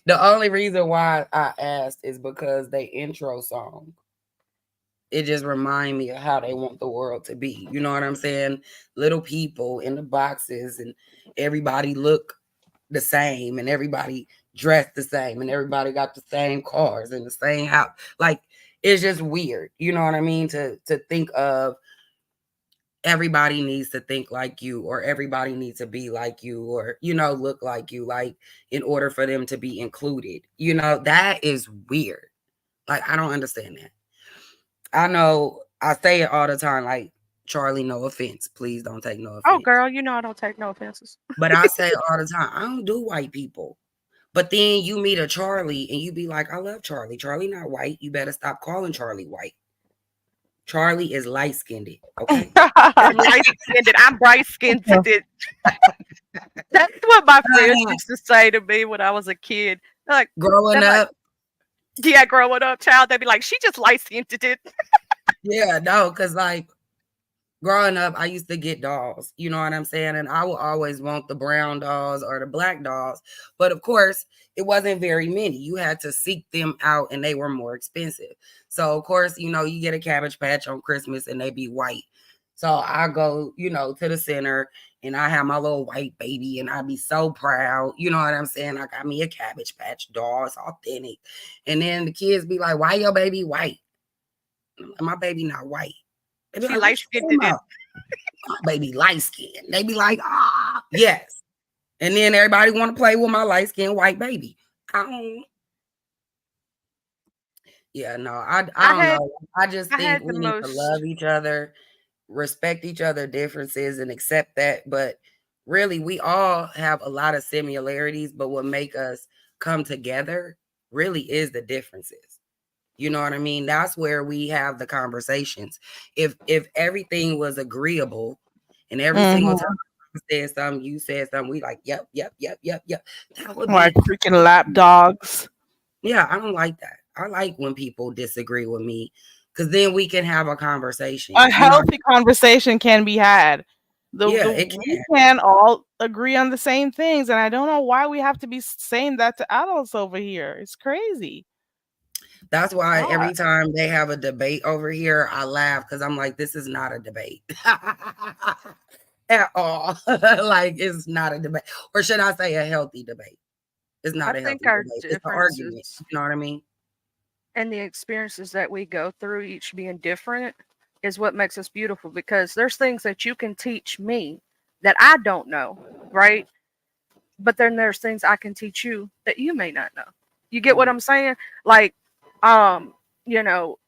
The only reason why I asked is because they intro song, it just remind me of how they want the world to be. You know what I'm saying? Little people in the boxes and everybody look the same and everybody dressed the same and everybody got the same cars and the same house. Like it's just weird. You know what I mean? To think of everybody needs to think like you, or everybody needs to be like you, or, you know, look like you, like in order for them to be included. You know, that is weird. Like, I don't understand that. I know I say it all the time, like, Charlie, no offense. Please don't take no offense. Oh, girl, you know I don't take no offenses. But I say all the time, I don't do white people. But then you meet a Charlie and you be like, I love Charlie. Charlie not white. You better stop calling Charlie white. Charlie is light-skinned, okay? Light-skinned. I'm bright-skinned. That's what my friends used to say to me when I was a kid. They're like, growing up. Yeah, growing up, child. They'd be like, she just light-skinned. Yeah, no, because like growing up, I used to get dolls. You know what I'm saying? And I would always want the brown dolls or the black dolls. But of course, it wasn't very many. You had to seek them out and they were more expensive. So, of course, you know, you get a Cabbage Patch on Christmas and they be white. So I go, you know, to the center and I have my little white baby and I'd be so proud. You know what I'm saying? I got me a Cabbage Patch doll. It's authentic. And then the kids be like, why your baby white? My baby not white. They be She like, light-skinned. my baby light skinned. They be like, yes. And then everybody want to play with my light skinned white baby. Yeah, no, I don't know. I just think we need to love each other, respect each other differences and accept that. But really, we all have a lot of similarities, but what make us come together really is the differences. You know what I mean? That's where we have the conversations. If everything was agreeable and every single time I said something, you said something, we like, yep. That would like freaking lap dogs. Yeah, I don't like that. I like when people disagree with me because then we can have a conversation. A healthy conversation can be had. It can. We can all agree on the same things, and I don't know why we have to be saying that to adults over here. It's crazy. That's why every time they have a debate over here, I laugh because I'm like, this is not a debate at all. Like, it's not a debate. Or should I say a healthy debate? It's not a healthy debate. It's an argument. You know what I mean? And the experiences that we go through, each being different, is what makes us beautiful, because there's things that you can teach me that I don't know, right? But then there's things I can teach you that you may not know. You get what I'm saying? Like, you know,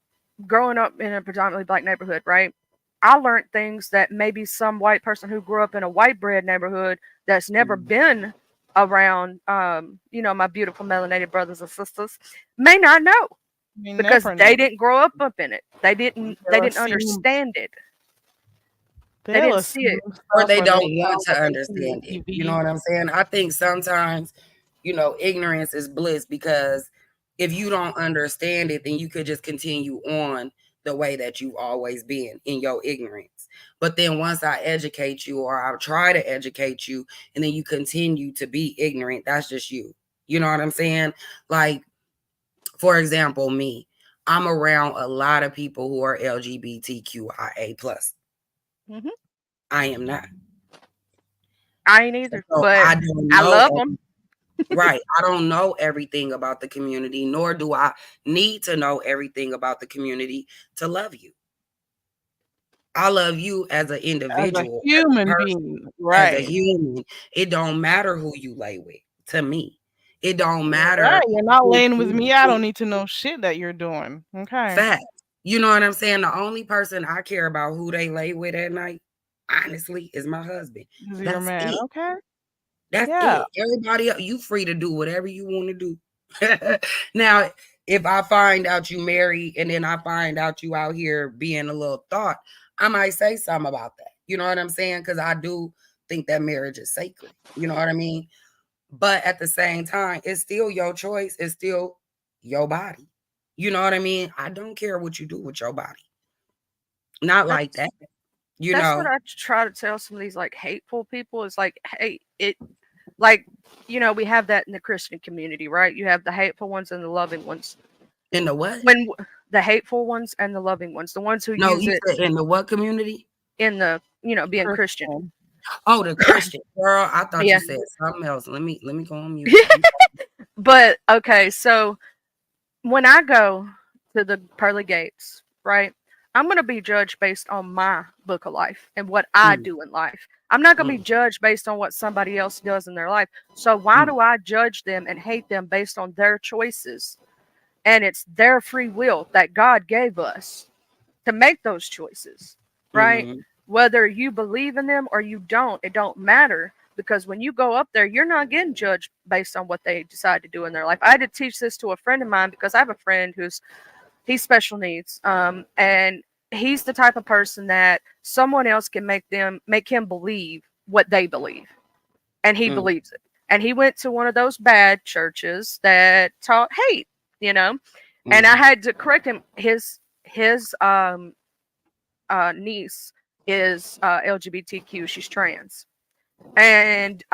growing up in a predominantly Black neighborhood, right? I learned things that maybe some white person who grew up in a white bread neighborhood that's never been around, my beautiful melanated brothers and sisters may not know You because never they know. didn't grow up in it. They didn't They'll assume, understand it. They they'll didn't see it. assume Or stuff, they or don't they want know to what they see on understand it. You know TV. what I'm saying? I think sometimes, ignorance is bliss, because if you don't understand it, then you could just continue on the way that you've always been in your ignorance. But then once I educate you, or I try to educate you, and then you continue to be ignorant, that's just you. You know what I'm saying? Like, for example, me, I'm around a lot of people who are LGBTQIA+. Mhm. I am not. I ain't either, So but I don't I know love them. right. I don't know everything about the community, nor do I need to know everything about the community to love you. I love you as an As a individual, as a human person, being, as a right? human. It don't matter who you lay with. To me, it don't Right. matter You're not who laying with you me. I don't need to know shit that you're doing. Okay. fact. You know what I'm saying? The only person I care about who they lay with at night, honestly, is my husband. Is your That's man. it. Okay. That's Yeah. it. Everybody else, you free to do whatever you want to do. Now, if I find out you married and then I find out you out here being a little thought, I might say something about that. You know what I'm saying? Because I do think that marriage is sacred. You know what I mean? But at the same time, it's still your choice. It's still your body. You know what I mean? I don't care what you do with your body. Not like That's that. You that's what know? I try to tell some of these like hateful people. Is like, hey, it like we have that in the Christian community, right? You have the hateful ones and the loving ones. In the what? When the hateful ones and the loving ones, the ones who No, use you it said in the what community? in the being Christian. Christian. Oh, the Christian girl. I thought Yeah. you said something else. Let me go on mute. But okay, so when I go to the pearly gates, right, I'm going to be judged based on my book of life and what I Mm, do in life. I'm not going to be mm, judged based on what somebody else does in their life. So why mm, do I judge them and hate them based on their choices? And it's their free will that God gave us to make those choices, right? mhm, Whether you believe in them or you don't, it don't matter, because when you go up there, you're not getting judged based on what they decide to do in their life. I had to teach this to a friend of mine because I have a friend he's special needs, and he's the type of person that someone else can make him believe what they believe, and he mm, believes it. And he went to one of those bad churches that taught hate, and I mm, had to correct him. His niece is LGBTQ. She's trans, and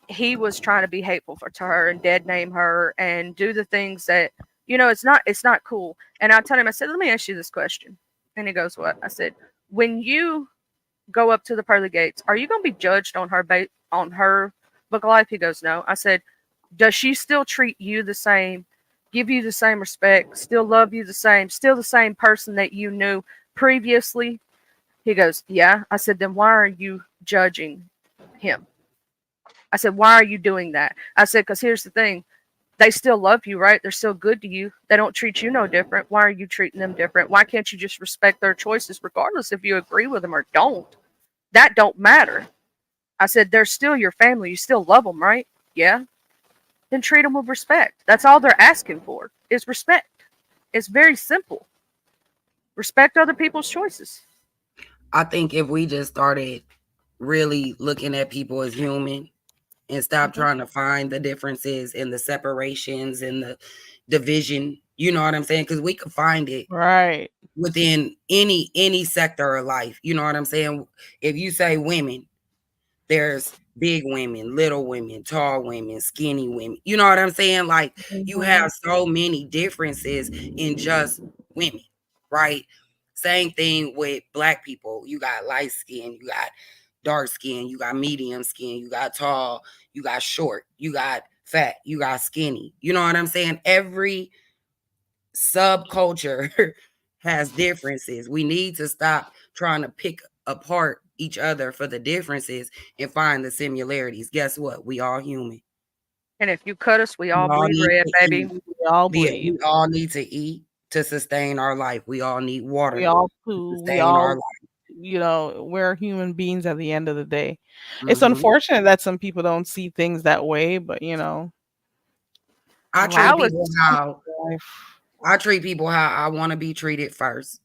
he was trying to be hateful to her and dead name her and do the things that it's not cool. And I told him, I said, let me ask you this question. And he goes, what? I said, when you go up to the pearly gates, are you going to be judged on her book of life? He goes, no. I said, does she still treat you the same, give you the same respect, still love you the same, still the same person that you knew previously? He goes, yeah. I said, then why are you judging him? I said, why are you doing that? I said, because here's the thing. They still love you, right? They're still good to you. They don't treat you no different. Why are you treating them different? Why can't you just respect their choices regardless if you agree with them or don't? That don't matter. I said, they're still your family. You still love them, right? Yeah. Then treat them with respect. That's all they're asking for is respect. It's very simple. Respect other people's choices. I think if we just started really looking at people as human and stop trying to find the differences and the separations and the division, you know what I'm saying? Because we could find it Right. within any sector of life. You know what I'm saying? If you say women, there's big women, little women, tall women, skinny women. You know what I'm saying? Like, you have so many differences in just women, right? Same thing with Black people. You got light skin, you got dark skin, you got medium skin, you got tall, you got short, you got fat, you got skinny. You know what I'm saying? Every subculture has differences. We need to stop trying to pick apart each other for the differences and find the similarities. Guess what? We all human. And if you cut us, we We all all bleed need red, to baby. eat. We all Yeah, bleed. we all need to eat to sustain our life. We all need water We all to poo. We sustain our all life. we're human beings at the end of the day. It's Hmm. unfortunate that some people don't see things that way, but I life treat I was people how is life. I want to be treated first.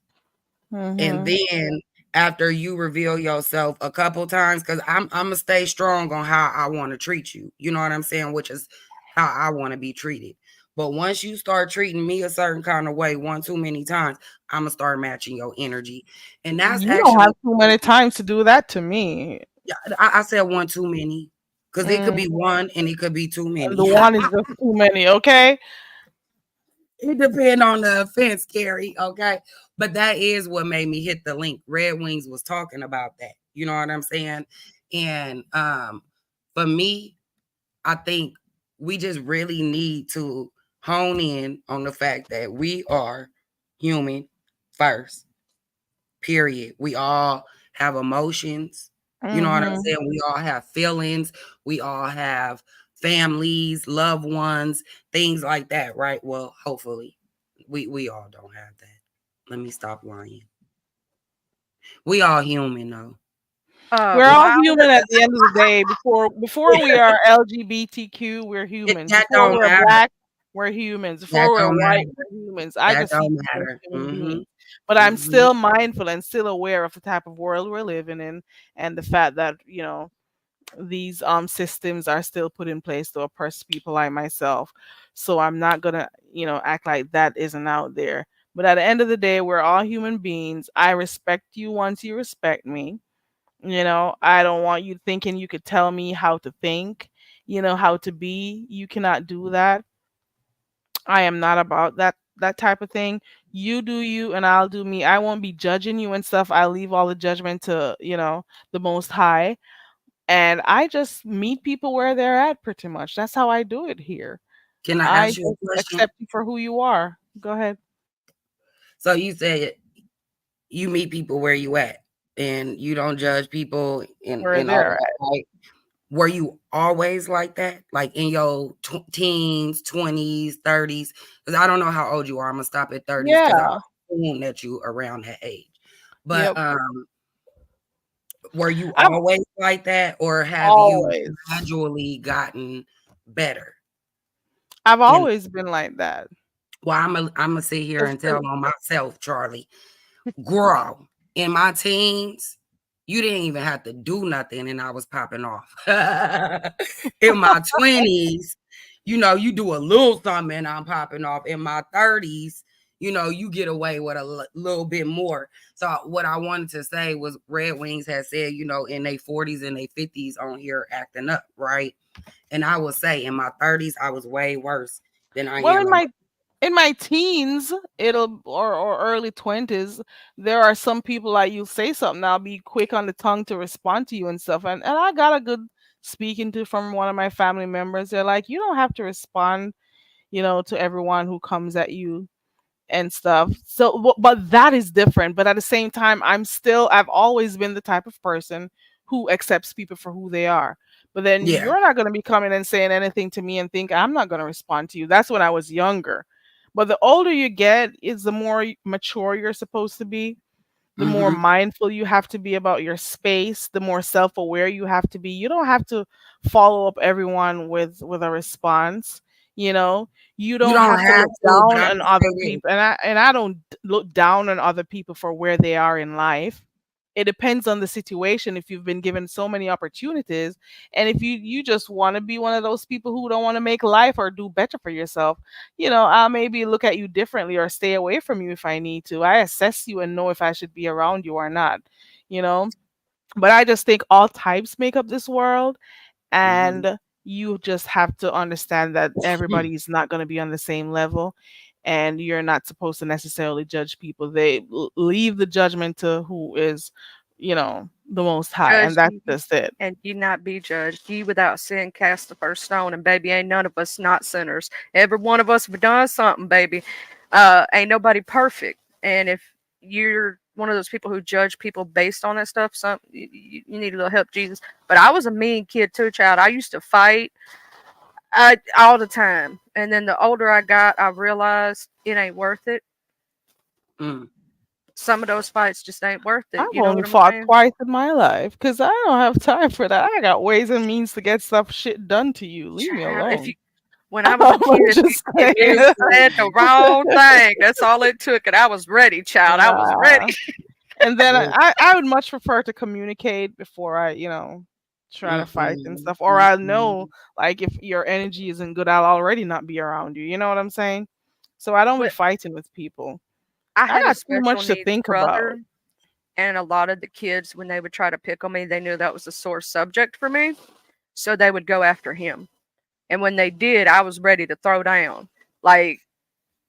And Mm-hmm. then after you reveal yourself a couple times, because I'm gonna stay strong on how I want to treat you. You know what I'm saying? Which is how I want to be treated. But once you start treating me a certain kind of way one too many times, I'm gonna start matching your energy. And that's You don't have actually, too many times to do that to me. yeah, I said one too many. Because it could Mm, be one and it could be too the many. one is just too many, okay? It depends on the offense, Carrie. Okay. But that is what made me hit the link. Red Wings was talking about that. You know what I'm saying? And for me, I think we just really need to hone in on the fact that we are human first. Period. We all have emotions. You know what I'm Mm-hmm. saying? We all have feelings. We all have families, loved ones, things like that, right? Well, hopefully, we all don't have that. Let me stop lying. We all human though. We're all Wow. human at the end of the day. Before we are LGBTQ, we're humans. That Before don't we're matter. black, we're humans. That Before we're don't white, matter. we're humans. I That just see don't people as matter. human Mm-hmm. beings. But I'm Mm-hmm. still mindful and still aware of the type of world we're living in and the fact that, these systems are still put in place to oppress people like myself. So I'm not gonna, act like that isn't out there. But at the end of the day, we're all human beings. I respect you once you respect me. I don't want you thinking you could tell me how to think, how to be. You cannot do that. I am not about that type of thing. You do you and I'll do me. I won't be judging you and stuff. I leave all the judgment to, the most high. And I just meet people where they're at pretty much. That's how I do it here. Can I I ask you just a question? accept you for who you are. Go ahead. So you said you meet people where you at and you don't judge people Where and all they're that, at. right? Were you always like that? Like in your teens, 20s, 30s? Because I don't know how old you are. I'm gonna stop at 30s because I Yeah. assume that you around that age. But Yep. were you I've always like that, or have you always gradually gotten better? I've And always been like that. well, I'm gonna sit here It's and tell the on myself, Charlie. Girl, in my teens, you didn't even have to do nothing, and I was popping off. In my 20s, you do a little something, and I'm popping off. In my 30s, you get away with a little bit more. So what I wanted to say was Red Wings had said, in their 40s and their 50s on here acting up, right? And I would say in my 30s, I was way worse than I well am in in my. my teens, or early 20s, there are some people like you say something, I'll be quick on the tongue to respond to you and stuff. And I got a good speaking to from one of my family members. They're like, you don't have to respond, to everyone who comes at you and stuff. So, but that is different. But at the same time, I've always been the type of person who accepts people for who they are. But then Yeah. you're not going to be coming and saying anything to me and think I'm not going to respond to you. That's when I was younger. But the older you get, is the more mature you're supposed to be, the more Mm-hmm. mindful you have to be about your space, the more self-aware you have to be. You don't have to follow up everyone with a response, you know. You You don't don't have to have look to, but down I'm on gonna other say this. people. And I don't look down on other people for where they are in life. It depends on the situation. If you've been given so many opportunities, and if you just want to be one of those people who don't want to make life or do better for yourself, I'll maybe look at you differently or stay away from you if I need to. I assess you and know if I should be around you or not, you know. But I just think all types make up this world, Mm-hmm. and you just have to understand that everybody is not going to be on the same level, and you're not supposed to necessarily judge people. They leave the judgment to who is, the most high, and Judge that's ye just it. and ye not be judged. Ye without sin cast the first stone. And baby, ain't none of us not sinners. Every one of us have done something, baby. Ain't nobody perfect. And if you're one of those people who judge people based on that stuff, you need a little help, Jesus. But I was a mean kid too, child. I used to fight all the time. And then the older I got, I realized it ain't worth it. Mm. some of those fights just ain't worth it. I've You know only what I'm fought saying? twice in my life because I don't have time for that. I got ways and means to get shit done to you. Leave me Child, if you alone. when I was a I'm kid, just if saying. you said the wrong thing, that's all it took, and I was ready, child. I was ready. Yeah. And then Well, I would much prefer to communicate before I, try to fight and mm-mm, stuff. Or I know, mm-mm. like, if your energy isn't good, I'll already not be around you. You know what I'm saying? So I don't be But fighting with people. I I had a got too special much to needs think about. brother, and a lot of the kids, when they would try to pick on me, they knew that was a sore subject for me, so they would go after him. And when they did, I was ready to throw down. Like,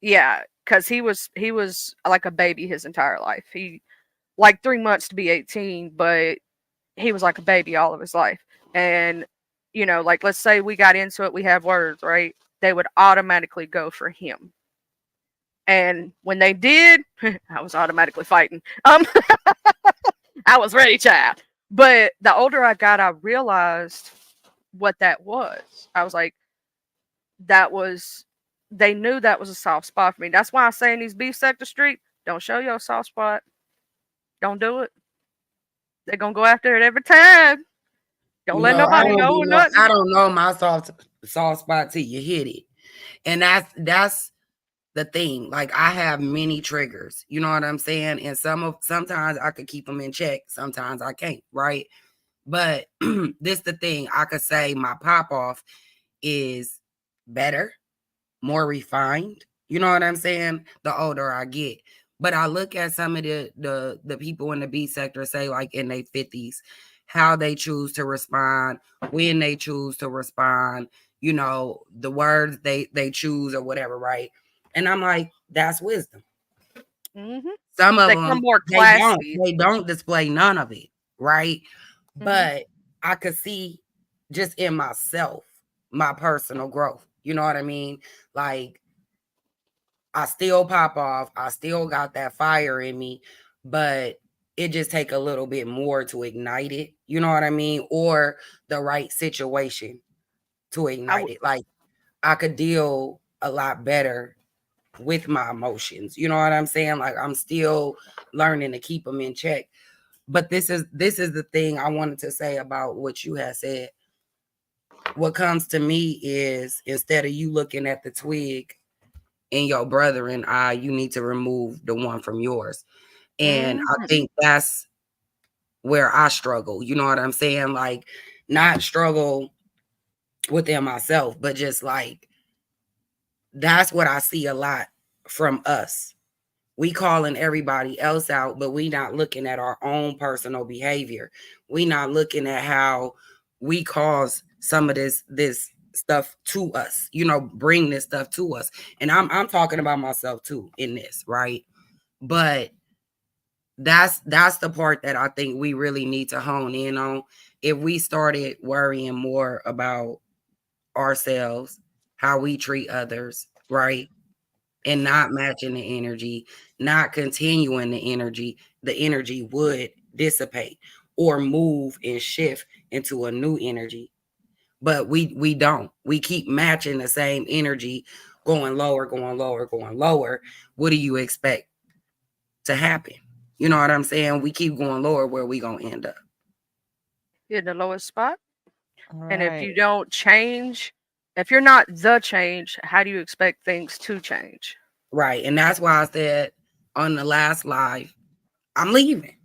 yeah, because he was like a baby his entire life. He like 3 months to be 18, but he was like a baby all of his life. And like let's say we got into it, we have words, right? They would automatically go for him. And when they did, I was automatically fighting. I was ready, child. But the older I got, I realized what that was. I was like, that was they knew that was a soft spot for me. That's why I say in these beef sector street, don't show your soft spot. Don't do it. They're gonna go after it every time. Don't let No, I nobody don't know be or no. I nothing. don't know my soft spot till you hit it, and that's the thing. Like I have many triggers. You know what I'm saying? And sometimes I could keep them in check. Sometimes I can't. Right? But this the thing. I could say my pop off is better, more refined. You know what I'm saying? The older I get. But I look at some of the people in the B sector, say like in their 50s, how they choose to respond, when they choose to respond, the words they choose or whatever, right? And I'm like, that's wisdom. Hmm. Some of They come them more they don't classy. they don't display none of it, right? Hmm. But I could see just in myself, my personal growth. You know what I mean? Like I still pop off. I still got that fire in me, but it just take a little bit more to ignite it. You know what I mean? Or the right situation to I ignite it. Like I could deal a lot better with my emotions. You know what I'm saying? Like I'm still learning to keep them in check. But this is the thing I wanted to say about what you had said. What comes to me is instead of you looking at the twig in your brother and I, you need to remove the one from yours. And I Mhm. think that's where I struggle. You know what I'm saying? Like, not struggle within myself, but just like that's what I see a lot from us. We calling everybody else out, but we not looking at our own personal behavior. We not looking at how we cause some of this stuff to us, bring this stuff to us. And I'm talking about myself too in this, right? But that's the part that I think we really need to hone in on. If we started worrying more about ourselves, how we treat others, right? And not matching the energy, not continuing the energy would dissipate or move and shift into a new energy. But we don't. We keep matching the same energy, going lower, going lower, going lower. What do you expect to happen? You know what I'm saying? We keep going lower, where we gonna end up? In the lowest spot. And if Right. you don't change, if you're not the change, how do you expect things to change? Right. And that's why I said on the last live, I'm leaving.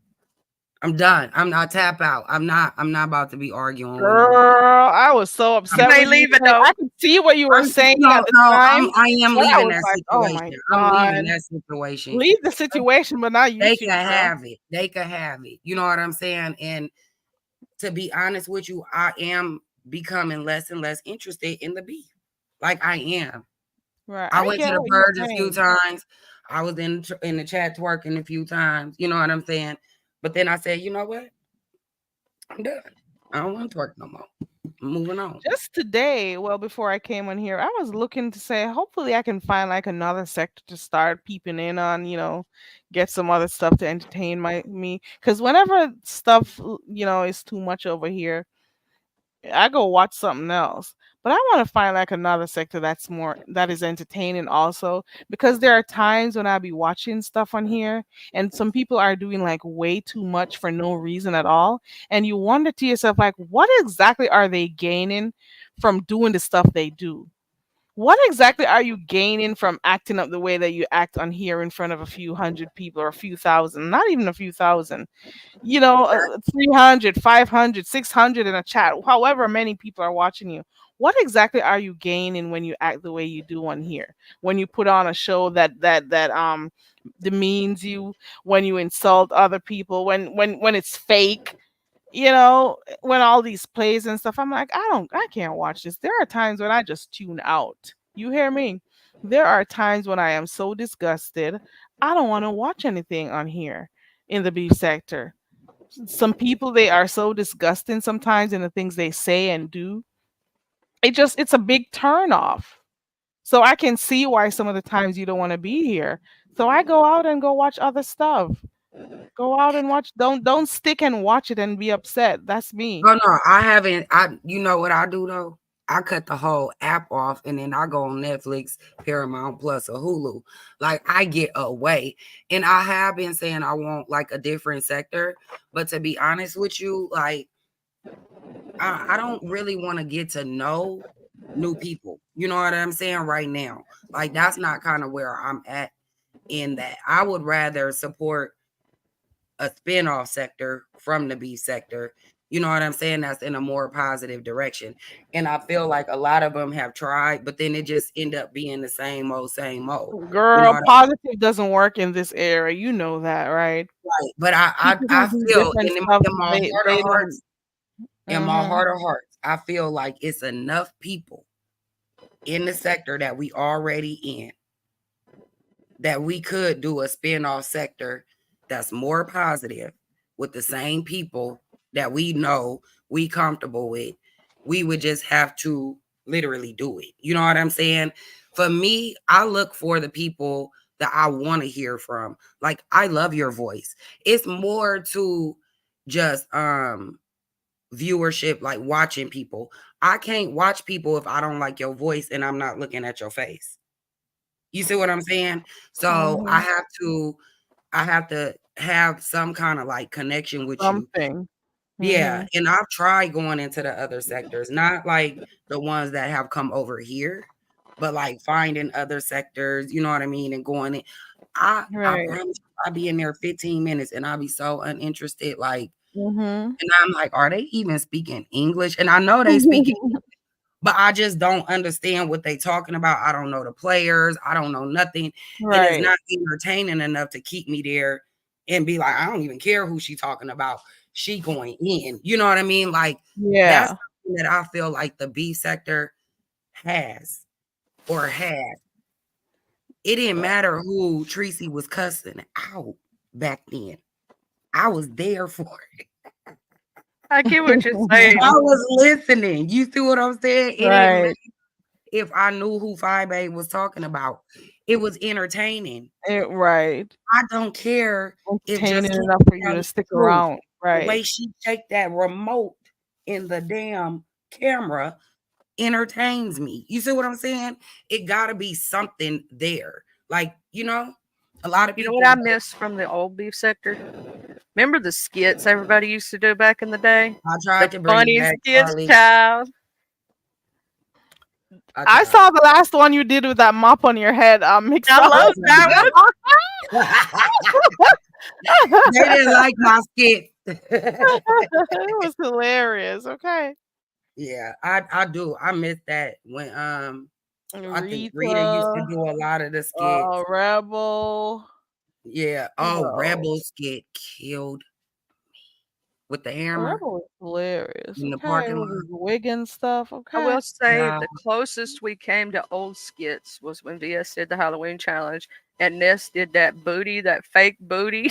I'm done. I'm not tap out. I'm not about to be arguing with nobody. Girl, I was so You upset may when you leave it said though. I could see what you were saying at the time, I am but I leaving was that like, oh my situation. I'm leaving God. that situation. Leave the situation, but not you They two, can girl. have it. They can have it. You know what I'm saying? And to be honest with you, I am becoming less and less interested in the beef. Like I am. Right. I I went to get the what you're purge a few saying. times. I was in the chat twerking a few times. You know what I'm saying? But then I said, you know what? I'm done. I don't want to twerk no more. I'm moving on. Just today, well, before I came on here, I was looking to say, hopefully, I can find like another sector to start peeping in on, get some other stuff to entertain me. Because whenever stuff, is too much over here, I go watch something else. But But I want to find like another sector that is entertaining also, because there are times when I be watching stuff on here and some people are doing like way too much for no reason at all, and you wonder to yourself like, what exactly are they gaining from doing the stuff they do? What exactly are you gaining from acting up the way that you act on here in front of a few hundred people or a few thousand, not even a few thousand, 300, 500, 600 in a chat, however many people are watching you? What exactly are you gaining when you act the way you do on here? When you put on a show that demeans you, when you insult other people, when it's fake, when all these plays and stuff, I'm like, I can't watch this. There are times when I just tune out. You hear me? There are times when I am so disgusted, I don't want to watch anything on here in the beef sector. Some people, they are so disgusting sometimes in the things they say and do. It's a big turn off. So I can see why some of the times you don't want to be here. So I go out and go watch other stuff. Go out and watch. Don't stick and watch it and be upset. That's me. Oh no, I haven't. You know what I do though? I cut the whole app off and then I go on Netflix, Paramount Plus, or Hulu. Like I get away. And I have been saying I want like a different sector. But to be honest with you, like I don't really want to get to know new people. You know what I'm saying right now? Like that's not kind of where I'm at in that. I would rather support a spin-off sector from the B sector. You know what I'm saying? That's in a more positive direction. And I feel like a lot of them have tried, but then it just end up being the same old. Girl, positive doesn't work in this era. You know that, right? Right. But I feel in my heart of hearts, in my heart of hearts, I feel like it's enough people in the sector that we already in that we could do a spin-off sector that's more positive with the same people that we know we comfortable with. We would just have to literally do it. You know what I'm saying? For me, I look for the people that I want to hear from. Like, I love your voice. It's more to just viewership, like watching people. I can't watch people if I don't like your voice and I'm not looking at your face. You see what I'm saying? So I have to have some kind of like connection with you. Yeah. And I've tried going into the other sectors, not like the ones that have come over here, but like finding other sectors, you know what I mean? And going in. I promise you, I'll be in there 15 minutes and I'll be so uninterested. Like, and I'm like, are they even speaking English? And I know they speak English, but I just don't understand what they talking about. I don't know the players. I don't know nothing. And it's not entertaining enough to keep me there and be like, I don't even care who she talking about. She going in. You know what I mean? Like, that's something that I feel like the B sector has or had. It didn't matter who Tracy was cussing out back then. I was there for it. I get what you're saying. I was listening. You see what I'm saying? It didn't matter if I knew who 5A was talking about. It was entertaining. Right. I don't care if just enough for you to stick around. Right. The way she take that remote in the damn camera entertains me. You see what I'm saying? It gotta be something there. Like, you know, a lot of people. You know what I miss from the old beef sector? Remember the skits everybody used to do back in the day? I tried to bring funny back skits, Charlie. child. I saw the last one you did with that mop on your head. Mixed I love that one. They didn't like my skit. It was hilarious. Okay. Yeah, I do. I miss that when I think Rita used to do a lot of the skits. Rebel. Yeah. Oh, Rebel skit killed me with the hammer. Rebel was hilarious. In the parking lot. Wig and stuff. Okay. I will say the closest we came to old skits was when VS did the Halloween challenge and Ness did that booty, that fake booty.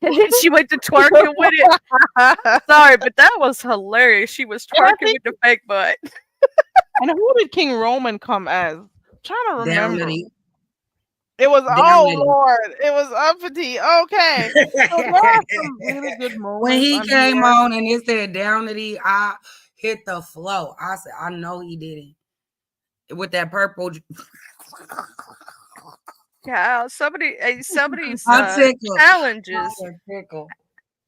And then she went to twerking with it. Sorry, but that was hilarious. She was twerking with the fake butt. And who did King Roman come as? I'm trying to remember. It was Lord. It was uppity. Okay. So there are some really good moments. When he came on and it said Downity, I hit the flow. I said, I know he did it. with that purple. Yeah, some of these I'm tickled. challenges I'm tickled.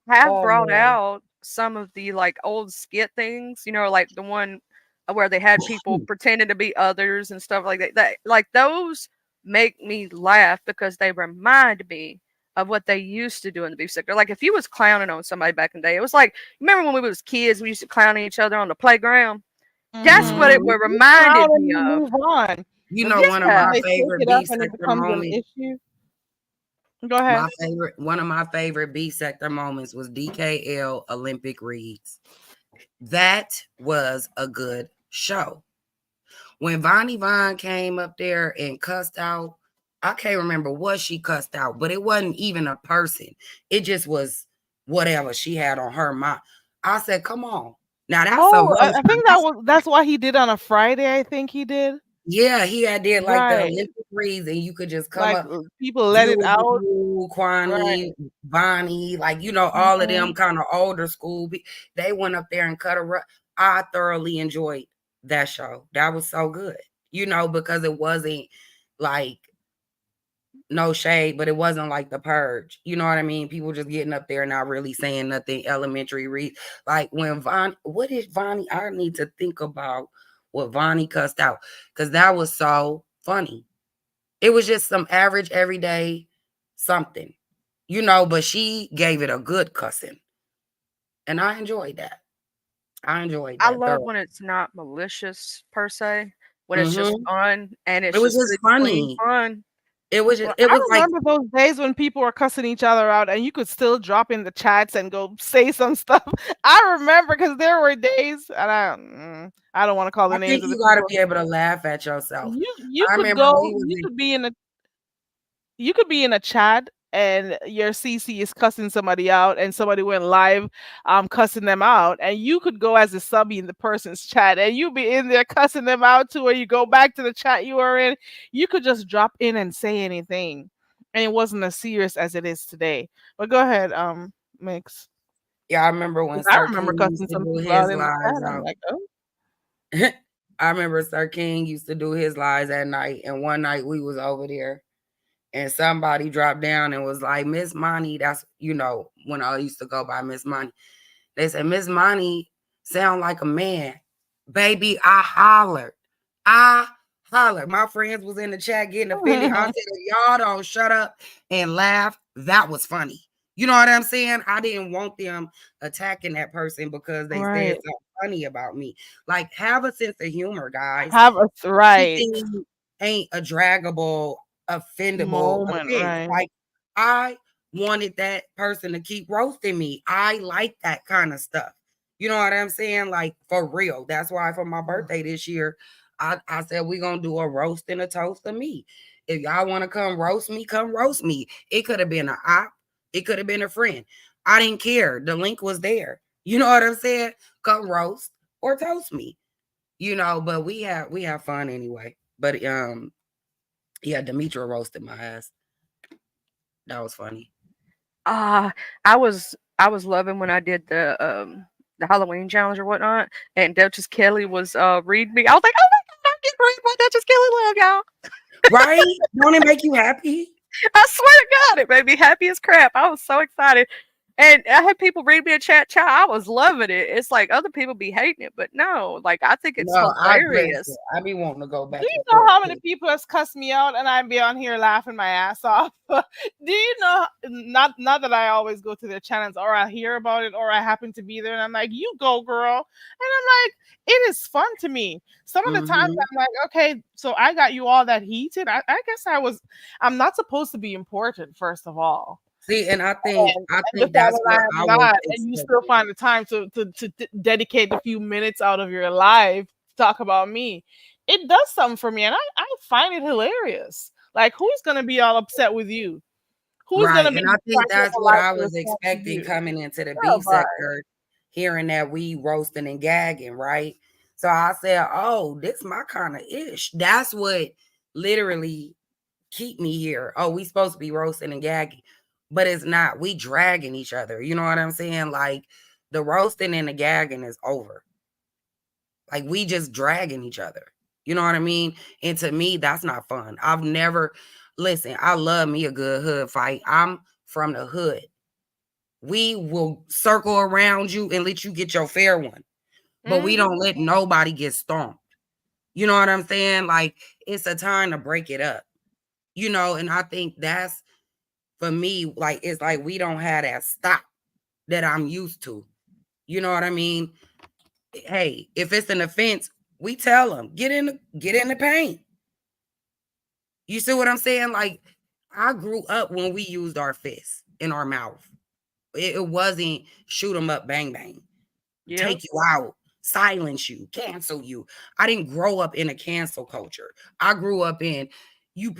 have Oh brought man. out some of the like old skit things, you know, like the one where they had people pretending to be others and stuff like that. Like those make me laugh because they remind me of what they used to do in the beef sector. Like if you was clowning on somebody back in the day, it was like, remember when we was kids, we used to clown each other on the playground. That's what it Mm-hmm. would You reminded proud and me you of. move on. You The know, beef one of sector, Yeah. my they take favorite it up B and it sector becomes an moments. issue. Go ahead. One of my favorite B sector moments was DKL Olympic Reads. That was a good show. When Vonnie Vaughn came up there and cussed out, I can't remember what she cussed out, but it wasn't even a person. It just was whatever she had on her mind. I said, come on. Now that's a Oh, roast. I think that's what he did on a Friday. I think he did. Yeah, he had did like the Right. Olympic Reads, and you could just come Like up, people let it out. Juju, Right. Kwani, Bonnie, like, you know, all of them kind of older school. They went up there and cut a rug. I thoroughly enjoyed that show. That was so good, you know, because it wasn't like, no shade, but it wasn't like The Purge. You know what I mean? People just getting up there, not really saying nothing. Elementary read. Like when what did Vonnie? I need to think about what Vonnie cussed out, because that was so funny. It was just some average, everyday something, you know, but she gave it a good cussing. And I enjoyed that. I enjoyed I that love thoroughly. when it's not malicious per se, when it's just fun and It it's was just just good, clean funny. fun. It was Well, it I was like, remember those days when people were cussing each other out and you could still drop in the chats and go say some stuff. I remember because there were days, and I don't want to call the I names think of the you got to people. be able to laugh at yourself. You I could remember go, we was you in, could be in a chat and your CC is cussing somebody out and somebody went live cussing them out, and you could go as a subby in the person's chat and you be in there cussing them out too, or you go back to the chat you were in. You could just drop in and say anything, and it wasn't as serious as it is today. But go ahead, Mix. yeah, I remember when 'Cause I Sir remember King used cussing to some do people out his in the lives chat. I'm out. like, oh. I remember Sir King used to do his lives at night, and one night we was over there, and somebody dropped down and was like, Miss Monty, that's, you know, when I used to go by Miss Monty. They said, Miss Monty sound like a man. Baby, I hollered. My friends was in the chat getting offended. I said, if y'all don't shut up and laugh, that was funny. You know what I'm saying? I didn't want them attacking that person because they said Right. something funny about me. Like, have a sense of humor, guys. Have a right Everything ain't a draggable, offendable moment, offense. right. Like, I wanted that person to keep roasting me. I like that kind of stuff. You know what I'm saying? Like, for real. That's why for my birthday this year, I said we're gonna do a roast and a toast of me. If y'all want to come roast me, come roast me. It could have been an op, it could have been a friend. I didn't care. The link was there. You know what I'm saying? Come roast or toast me. You know, but we have fun anyway. But yeah, Demetra roasted my ass. That was funny. I was loving when I did the Halloween challenge or whatnot, and Duchess Kelly was reading me. I was like, oh my god, I get read what Duchess Kelly love, y'all. Right? Don't it make you happy? I swear to God, it made me happy as crap. I was so excited. And I had people read me a chat. I was loving it. It's like other people be hating it, but no, like I think it's No, I hilarious. be wanting to go back Do you and know forth how many too. people has cussed me out and I'd be on here laughing my ass off? Do you know, not that I always go to their channels or I hear about it or I happen to be there and I'm like, you go girl. And I'm like, it is fun to me. Some of the times I'm like, okay, so I got you all that heated. I guess I'm not supposed to be important, first of all. See, and I think The fact that's that what I I am was not, and you still expecting. find the time to dedicate a few minutes out of your life to talk about me, it does something for me, and I find it hilarious. Like, who's gonna be all upset with you? Who's Right. gonna be And I think trying to that's what polite I to was respond to expecting you? coming into the Yeah, B sector, hearing that we roasting and gagging, right? So I said, oh, this my kind of ish. That's what literally keep me here. Oh, we supposed to be roasting and gagging, but it's not. We dragging each other. You know what I'm saying? Like the roasting and the gagging is over. Like we just dragging each other. You know what I mean? And to me, that's not fun. I've never, listen, I love me a good hood fight. I'm from the hood. We will circle around you and let you get your fair one. But we don't let nobody get stomped. You know what I'm saying? Like, it's a time to break it up. You know, and I think that's, for me, like, it's like we don't have that stop that I'm used to. You know what I mean? Hey, if it's an offense, we tell them, get in the paint. You see what I'm saying? Like, I grew up when we used our fists in our mouth. It wasn't shoot 'em up, bang, bang. Yep. Take you out, silence you, cancel you. I didn't grow up in a cancel culture. I grew up in you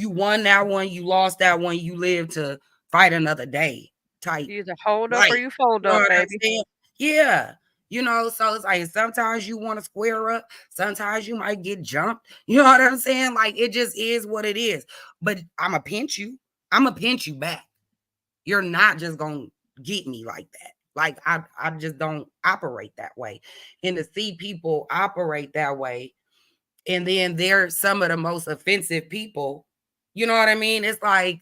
won that one, you lost that one, you live to fight another day type. You either hold up or Right. you fold You know up, what I'm baby. saying? Yeah. You know, so it's like sometimes you want to square up, sometimes you might get jumped. You know what I'm saying? Like, it just is what it is. But I'ma pinch you. I'ma pinch you back. You're not just gonna get me like that. Like, I just don't operate that way. And to see people operate that way, and then they're some of the most offensive people, you know what I mean? It's like,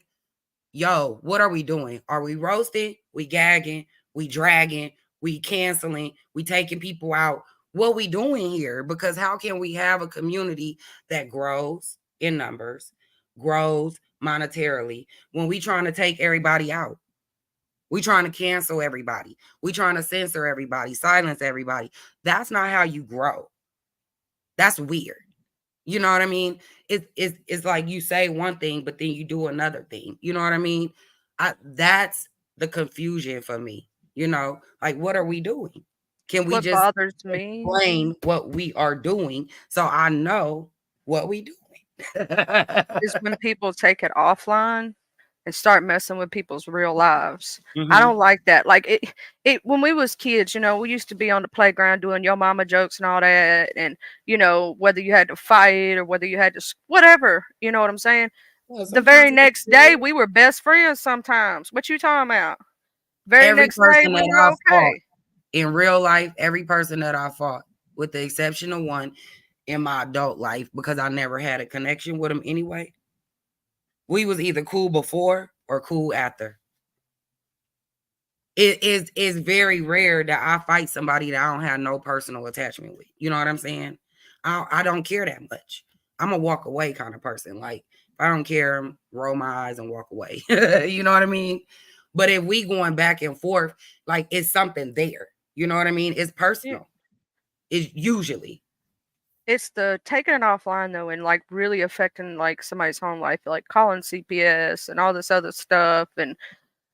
yo, what are we doing? Are we roasting? We gagging? We dragging? We canceling? We taking people out? What we doing here? Because how can we have a community that grows in numbers, grows monetarily, when we trying to take everybody out? We trying to cancel everybody. We trying to censor everybody, silence everybody. That's not how you grow. That's weird. You know what I mean? It's like you say one thing, but then you do another thing. You know what I mean? That's the confusion for me. You know, like, what are we doing? Can we What just bothers me explain what we are doing so I know what we doing? is when people take it offline and start messing with people's real lives. I Mhm. don't like that. Like, it when we was kids, you know, we used to be on the playground doing your mama jokes and all that, and you know, whether you had to fight or whether you had to whatever, you know what I'm saying? Well, The very sometimes next day we were best friends sometimes. What you talking about? Very every next day person we that were I fought okay. in real life, every person that I fought, with the exception of one in my adult life, because I never had a connection with him anyway, we was either cool before or cool after. It is very rare that I fight somebody that I don't have no personal attachment with. You know what I'm saying? I don't care that much. I'm a walk away kind of person. Like, if I don't care, roll my eyes and walk away. You know what I mean? But if we going back and forth, like, it's something there. You know what I mean? It's personal. It's usually. It's the taking it offline though, and like really affecting like somebody's home life, like calling CPS and all this other stuff. And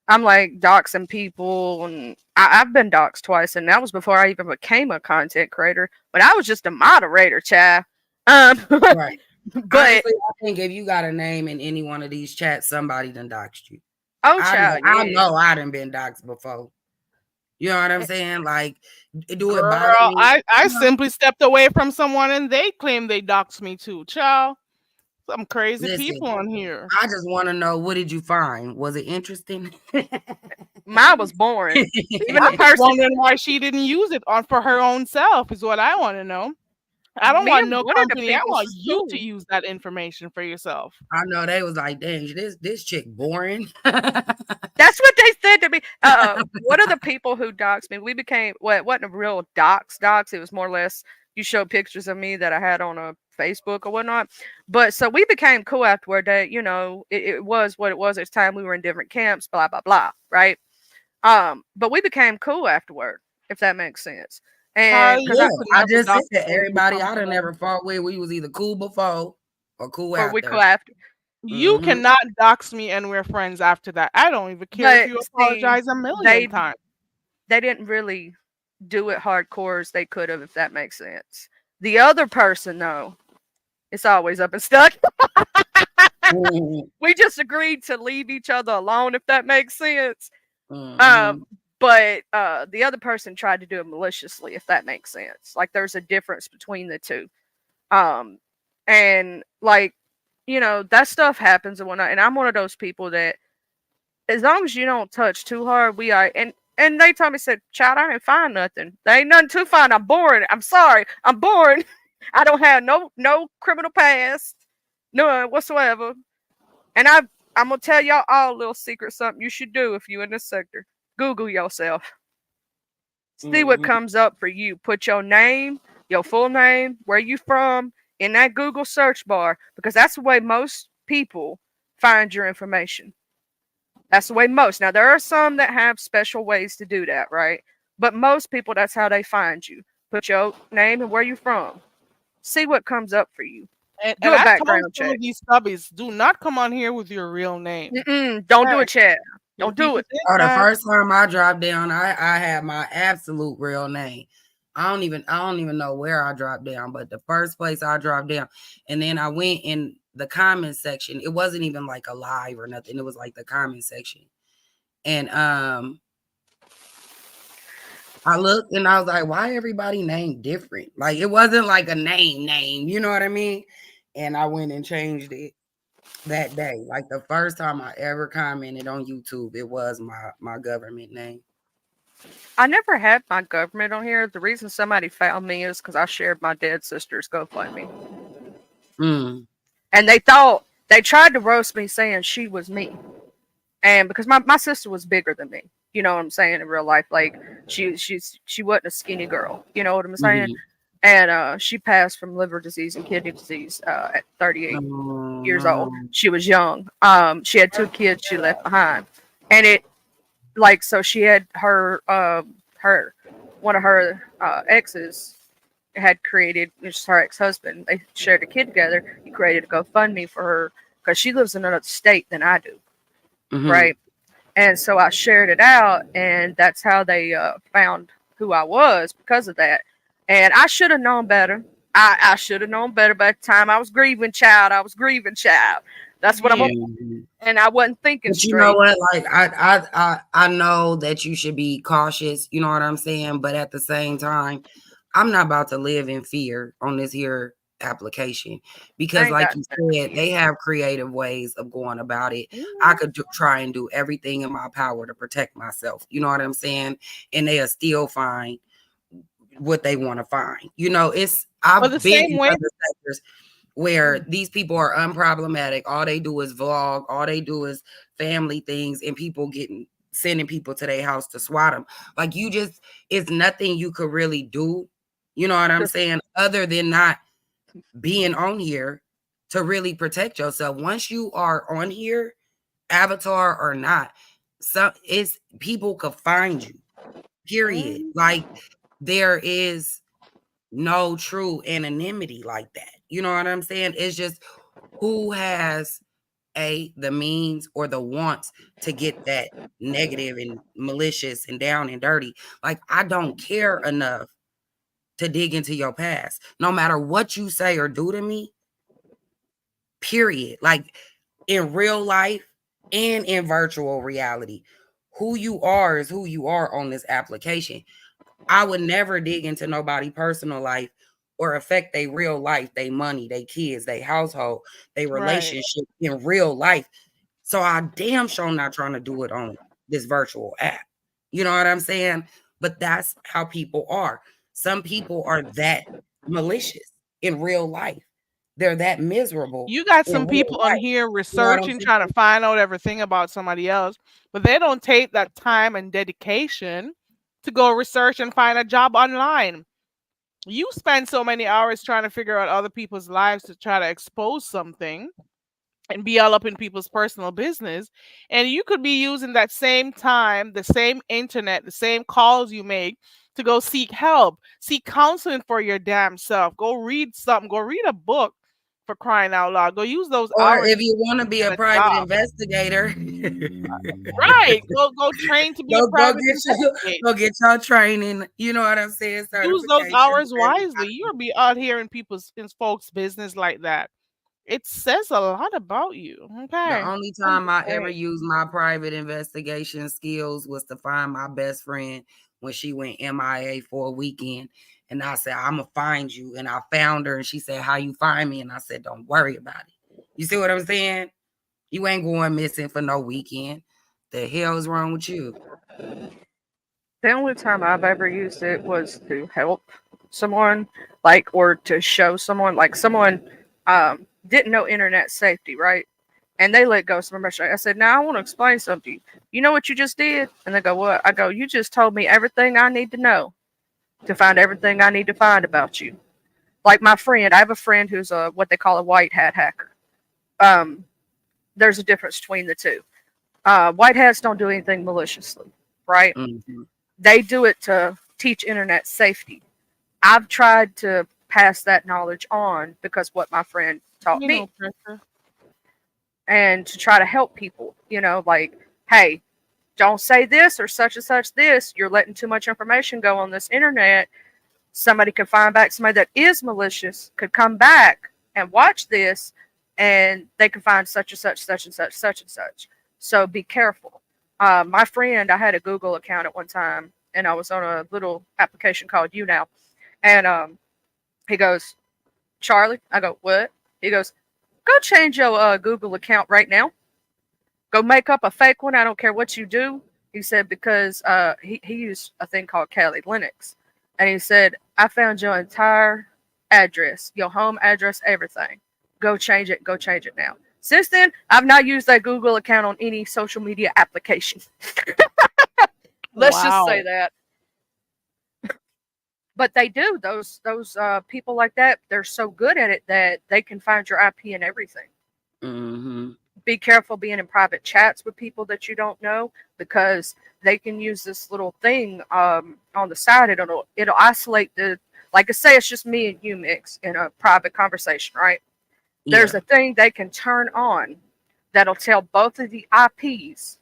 I'm like doxing people, and I've been doxed twice, and that was before I even became a content creator. But I was just a moderator, child. Right. But Honestly, I think if you got a name in any one of these chats, somebody done doxed you. oh, I child, know I done been doxed before. You know what I'm saying? Like, do it bother Girl, me? I simply stepped away from someone and they claimed they doxed me too. Child, some crazy Listen, people on here. I just want to know, what did you find? Was it interesting? mine was boring. Even the I'm just person, wondering why she didn't use it on for her own self is what I want to know. I don't me want and no one of the company. I people want was you to cool. use that information for yourself. I know they was like, dang, this chick boring. That's what they said to me. One of the people who doxed me, we became, well, it wasn't a real dox. It was more or less you show pictures of me that I had on a Facebook or whatnot. But so we became cool afterward. That, you know, it was what it was. It's time we were in different camps, blah blah blah, right? But we became cool afterward, if that makes sense. And because Yeah, You could I never just said dox that me and everybody become I done cool. never fought with, we was either cool before or cool or we after. cool after. You cannot dox me and we're friends after that. I don't even care if But you see, apologize a million times. they didn't really do it hardcore as they could have, if that makes sense. The other person, though, it's always up and stuck. We just agreed to leave each other alone, if that makes sense. But the other person tried to do it maliciously, if that makes sense. Like, there's a difference between the two. And like, you know, that stuff happens and whatnot. And I'm one of those people that, as long as you don't touch too hard, we are. And they told me, said, child, I didn't find nothing. There ain't nothing to find. I'm bored. I'm sorry. I'm bored. I don't have no criminal past, none whatsoever. And I'm gonna tell y'all all a little secret something you should do if you in this sector. Google yourself. See what comes up for you. Put your name, your full name, where you from in that Google search bar, because that's the way most people find your information. That's the way most. Now there are some that have special ways to do that, right? But most people, that's how they find you. Put your name and where you from. See what comes up for you. And Do a I told background some check. of these subbies, do not come on here with your real name. Don't do it, Chad. If Don't do people it. did Oh, the that, first time I dropped down, I had my absolute real name. I don't even know where I dropped down, but the first place I dropped down, and then I went in the comment section. It wasn't even like a live or nothing. It was like the comment section. And I looked and I was like, why everybody named different? Like it wasn't like a name, you know what I mean? And I went and changed it that day. Like the first time I ever commented on YouTube, it was my government name. I never had my government on here. The reason somebody found me is because I shared my dead sister's GoFundMe. And they tried to roast me saying she was me. And because my sister was bigger than me, you know what I'm saying, in real life. Like she wasn't a skinny girl, you know what I'm saying? And she passed from liver disease and kidney disease at 38 years old. She was young. She had 2 kids she left behind. And it like, so she had her one of her exes had created, which is her ex-husband. They shared a kid together. He created a GoFundMe for her because she lives in another state than I do. Right. And so I shared it out, and that's how they found who I was because of that. And I should have known better. I should have known better by the time I was grieving child. That's what and I wasn't thinking But straight. you know what? Like I know that you should be cautious, you know what I'm saying? But at the same time, I'm not about to live in fear on this here application, because like you said, they have creative ways of going about it. I could try and do everything in my power to protect myself, you know what I'm saying? And they'll still find what they want to find. You know, I've been in other sectors where these people are unproblematic. All they do is vlog. All they do is family things, and people sending people to their house to swat them. Like it's nothing you could really do. You know what I'm saying? Other than not being on here to really protect yourself. Once you are on here, avatar or not, people could find you. Period. Like there is no true anonymity like that. You know what I'm saying? It's just who has the means or the wants to get that negative and malicious and down and dirty. Like I don't care enough to dig into your past, no matter what you say or do to me. Period. Like in real life and in virtual reality, who you are is who you are on this application. I would never dig into nobody's personal life or affect their real life, their money, their kids, their household, their relationship in real life. So I damn sure not trying to do it on this virtual app. You know what I'm saying? But that's how people are. Some people are that malicious in real life. They're that miserable. You got some people on here researching, trying to find out everything about somebody else, but they don't take that time and dedication to go research and find a job online. You spend so many hours trying to figure out other people's lives to try to expose something and be all up in people's personal business. And you could be using that same time, the same internet, the same calls you make to go seek help, seek counseling for your damn self. Go read something, go read a book, for crying out loud. Go use those hours. Or if you want to be a private investigator. Right. Go train to be a private investigator. Go get your training. You know what I'm saying? Use those hours wisely. You'll be out here in folks' business like that. It says a lot about you. Okay. The only time I ever used my private investigation skills was to find my best friend when she went MIA for a weekend. And I said, I'm going to find you. And I found her and she said, how you find me? And I said, don't worry about it. You see what I'm saying? You ain't going missing for no weekend. The hell is wrong with you? The only time I've ever used it was to help someone, like, or to show someone, like someone didn't know internet safety, right? And they let go of some information. I said, now I want to explain something to you. You know what you just did? And they go, what? I go, you just told me everything I need to know to find everything I need to find about you. Like my friend, I have a friend who's a what they call a white hat hacker. There's a difference between the two. White hats don't do anything maliciously, right? Mm-hmm. They do it to teach internet safety. I've tried to pass that knowledge on because what my friend taught You me, know, Princess. and to try to help people, like, hey, don't say this or such and such this. You're letting too much information go on this internet. Somebody could find back, somebody that is malicious could come back and watch this, and they can find such and such, such and such, such and such. So be careful. My friend, I had a Google account at one time, and I was on a little application called YouNow. And he goes, Charlie, I go, what? He goes, go change your Google account right now. Go make up a fake one. I don't care what you do. He said, because he used a thing called Kali Linux. And he said, I found your entire address, your home address, everything. Go change it. Go change it now. Since then, I've not used that Google account on any social media application. Let's just say that. But they do. Those people like that, they're so good at it that they can find your IP and everything. Mm-hmm. Be careful being in private chats with people that you don't know, because they can use this little thing on the side. It'll isolate like I say, it's just me and you mix in a private conversation, right? Yeah. There's a thing they can turn on that'll tell both of the IPs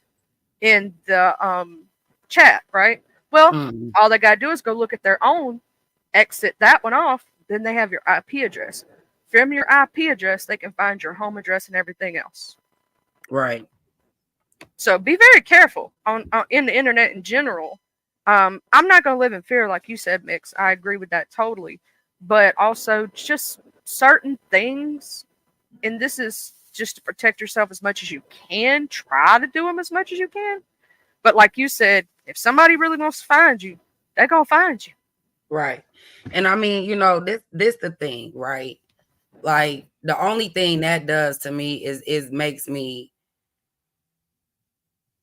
in the chat, right? Well, Mm-hmm. all they gotta do is go look at their own, exit that one off, then they have your IP address. From your IP address, they can find your home address and everything else. Right. So be very careful on in the internet in general. I'm not going to live in fear, like you said, Mix. I agree with that totally. But also just certain things, and this is just to protect yourself as much as you can. Try to do them as much as you can. But like you said, if somebody really wants to find you, they're going to find you. Right. And I mean, this the thing, right? Like, the only thing that does to me is makes me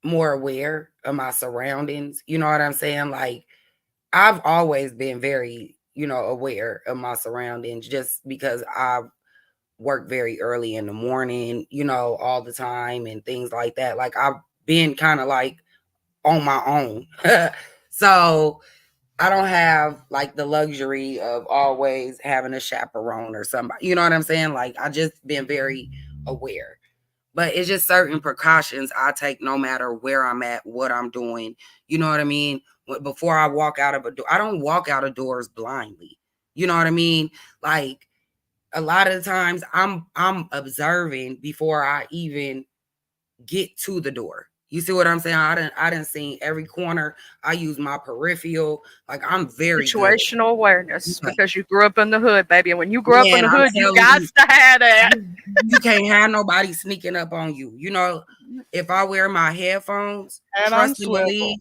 more aware of my surroundings. You know what I'm saying? Like, I've always been very, aware of my surroundings, just because I've worked very early in the morning, all the time and things like that. Like, I've been kind of like on my own. So I don't have like the luxury of always having a chaperone or somebody. You know what I'm saying? Like, I just been very aware. But it's just certain precautions I take no matter where I'm at, what I'm doing. You know what I mean? Before I walk out of a door, I don't walk out of doors blindly. You know what I mean? Like, a lot of the times I'm observing before I even get to the door. You see what I'm saying? I didn't see every corner. I use my peripheral. Like, I'm very good. Situational awareness, Okay. because you grew up in the hood, baby. And when you grew up in Man, the I'm hood, you telling got you. to have that. You can't have nobody sneaking up on you. If I wear my headphones, And I'm swivel.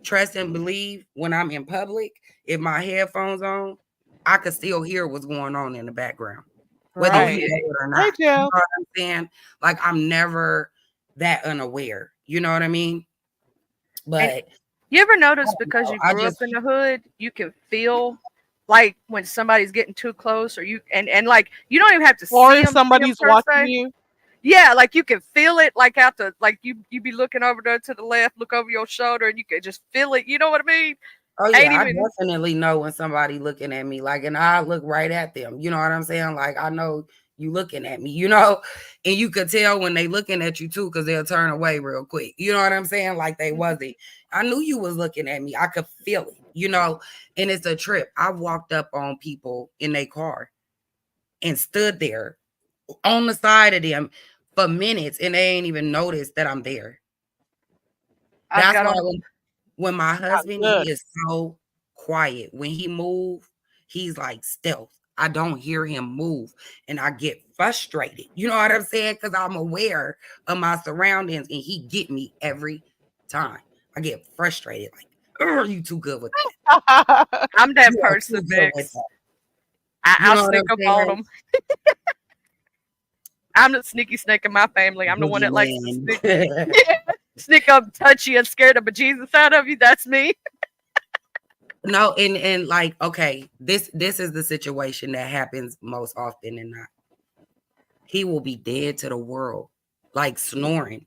trust and believe when I'm in public, if my headphones on, I could still hear what's going on in the background, whether Right. you know it or Hey, not. You know Jeff. what I'm saying? Like, I'm never that unaware. You know what I mean? But You ever notice, because you I grew just up in the hood, you can feel like when somebody's getting too close, or you and like you don't even have to Or see if them somebody's per watching se. you. Yeah, like you can feel it, like out the like you be looking over there to the left, look over your shoulder, and you can just feel it. You know what I mean? Oh Ain't yeah, I even definitely know when somebody looking at me, like, and I look right at them. You know what I'm saying? Like, I know you looking at me, and you could tell when they looking at you too, because they'll turn away real quick. You know what I'm saying? Like, they wasn't. I knew you was looking at me. I could feel it, and it's a trip. I walked up on people in their car and stood there on the side of them for minutes, and they ain't even noticed that I'm there. I That's got why on. when my husband, good. he is so quiet. When he move, he's like stealth. I don't hear him move, and I get frustrated. You know what I'm saying? Because I'm aware of my surroundings, and he get me every time. I get frustrated. Like, You too good with that. I'm that You are too person, good with Mix. that. You I'll know what sneak I'm up on saying? them. I'm the sneaky snake in my family. I'm the one that likes to sneak, Boogeyman. sneak up, touch you, and scare the bejesus out of you. That's me. No, and like, okay, this is the situation that happens most often than not. He will be dead to the world, like snoring.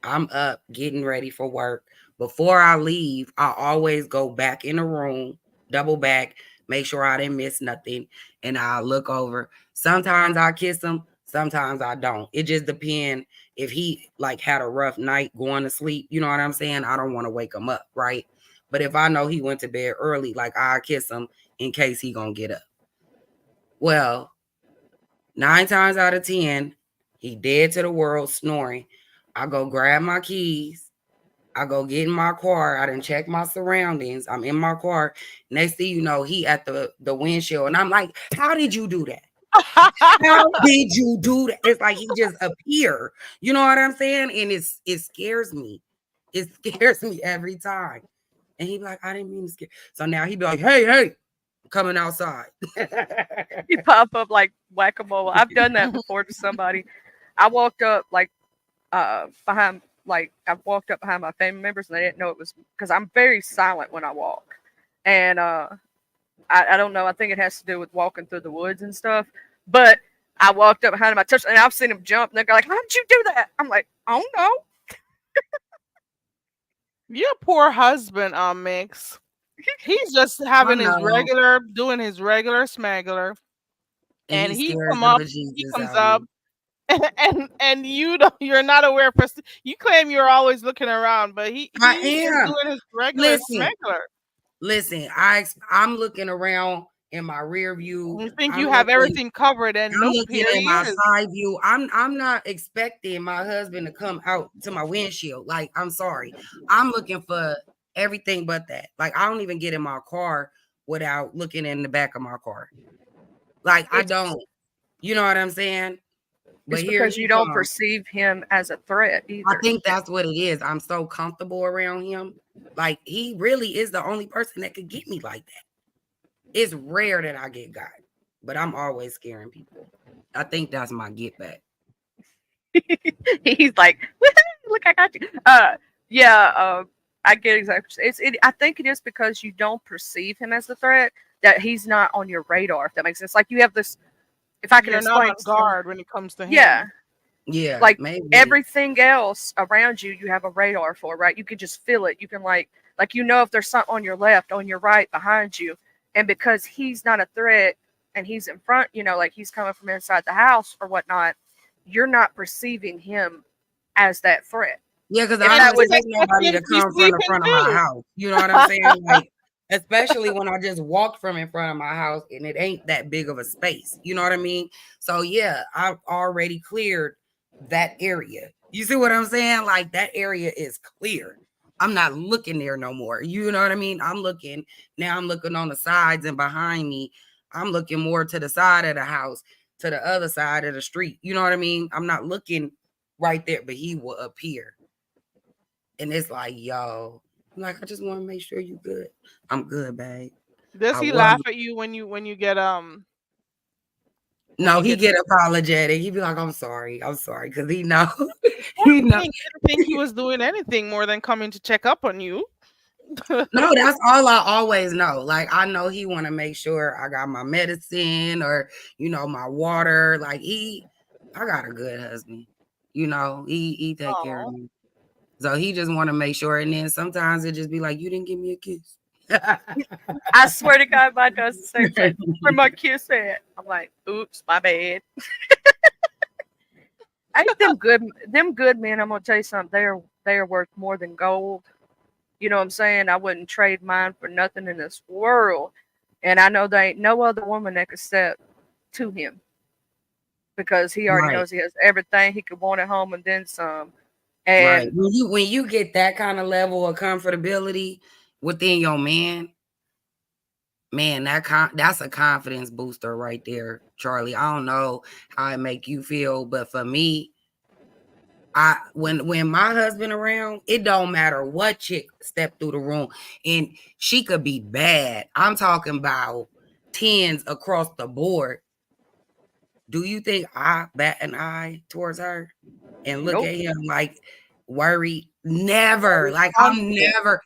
I'm up getting ready for work. Before I leave, I always go back in the room, double back, make sure I didn't miss nothing, and I look over. Sometimes I kiss him, sometimes I don't. It just depends if he like had a rough night going to sleep. You know what I'm saying? I don't want to wake him up, right? But if I know he went to bed early, like I kiss him in case he gonna get up. Well, 9 times out of 10, he dead to the world snoring. I go grab my keys. I go get in my car. I done check my surroundings. I'm in my car. Next thing you know, he at the windshield. And I'm like, how did you do that? How did you do that? It's like he just appear. You know what I'm saying? And it scares me. It scares me every time. And he be like, I didn't mean to scare. So now he be like, hey, coming outside. You pop up like whack-a-mole. I've done that before to somebody. I walked up like behind, like I walked up behind my family members and they didn't know it was because I'm very silent when I walk. And I don't know. I think it has to do with walking through the woods and stuff. But I walked up behind him, I touched, and I've seen him jump. And they're like, "How did you do that?" I'm like, "Oh no." Your poor husband, Mix. He's just I having his know. regular, doing his regular smaggler, And and he he scares come the up, he bejesus comes out of up, me. and you don't, you're not aware. You claim you're always looking around, but he I is am. doing his regular smaggler. Listen, I'm looking around in my rear view. You think I'm you have looking, everything covered, and I'm nope, looking here in he my is. side view. I'm not expecting my husband to come out to my windshield. Like, I'm sorry. I'm looking for everything but that. Like, I don't even get in my car without looking in the back of my car. Like, I It's don't. You know what I'm saying? But it's here because he you don't comes. perceive him as a threat I either. think that's what it is. I'm so comfortable around him. Like, he really is the only person that could get me like that. It's rare that I get got, but I'm always scaring people. I think that's my get back. He's like, "Look, I got you." Yeah. I get exactly. I think it is because you don't perceive him as a threat that he's not on your radar. If that makes sense. Like you have this. If I can You're not explain, on guard when it comes to him. yeah. Yeah, Like maybe. everything else around you, you have a radar for, right? You can just feel it. You can like you know if there's something on your left, on your right, behind you, and because he's not a threat and he's in front, you know, like he's coming from inside the house or whatnot, you're not perceiving him as that threat. Yeah, because If I that don't would, expect nobody to He's come from the sleeping front of my too. house. You know what I'm saying? Like, especially when I just walked from in front of my house and it ain't that big of a space. You know what I mean? So yeah, I've already cleared that area. You see what I'm saying? Like that area is clear. I'm not looking there no more. You know what I mean? I'm looking on the sides and behind me. I'm looking more to the side of the house, to the other side of the street. You know what I mean? I'm not looking right there, but he will appear. And it's like, yo, I'm like, I just want to make sure you good. I'm good, babe. Does I he was. laugh at you when you get No, you he get get apologetic. He be like, I'm sorry, because he know. Poor He know. thing, I didn't think he was doing anything more than coming to check up on you. No, that's all I always know. Like, I know he want to make sure I got my medicine or, you know, my water. Like, I got a good husband. You know, he take care of Aw. me. So he just want to make sure. And then sometimes it just be like, you didn't give me a kiss. I swear to God, mine does the same thing. Where my kiss at? I'm like, oops, my bad. Ain't them good men, I'm gonna tell you something, they are worth more than gold. You know what I'm saying? I wouldn't trade mine for nothing in this world. And I know there ain't no other woman that could step to him because he already Right. knows he has everything he could want at home and then some. Right. And When you get that kind of level of comfortability within your man, that's a confidence booster right there, Charlie. I don't know how it make you feel, but for me, When my husband around, it don't matter what chick step through the room, and she could be bad. I'm talking about 10s across the board. Do you think I bat an eye towards her and look Nope. at him like worried? Never. Like I'm Too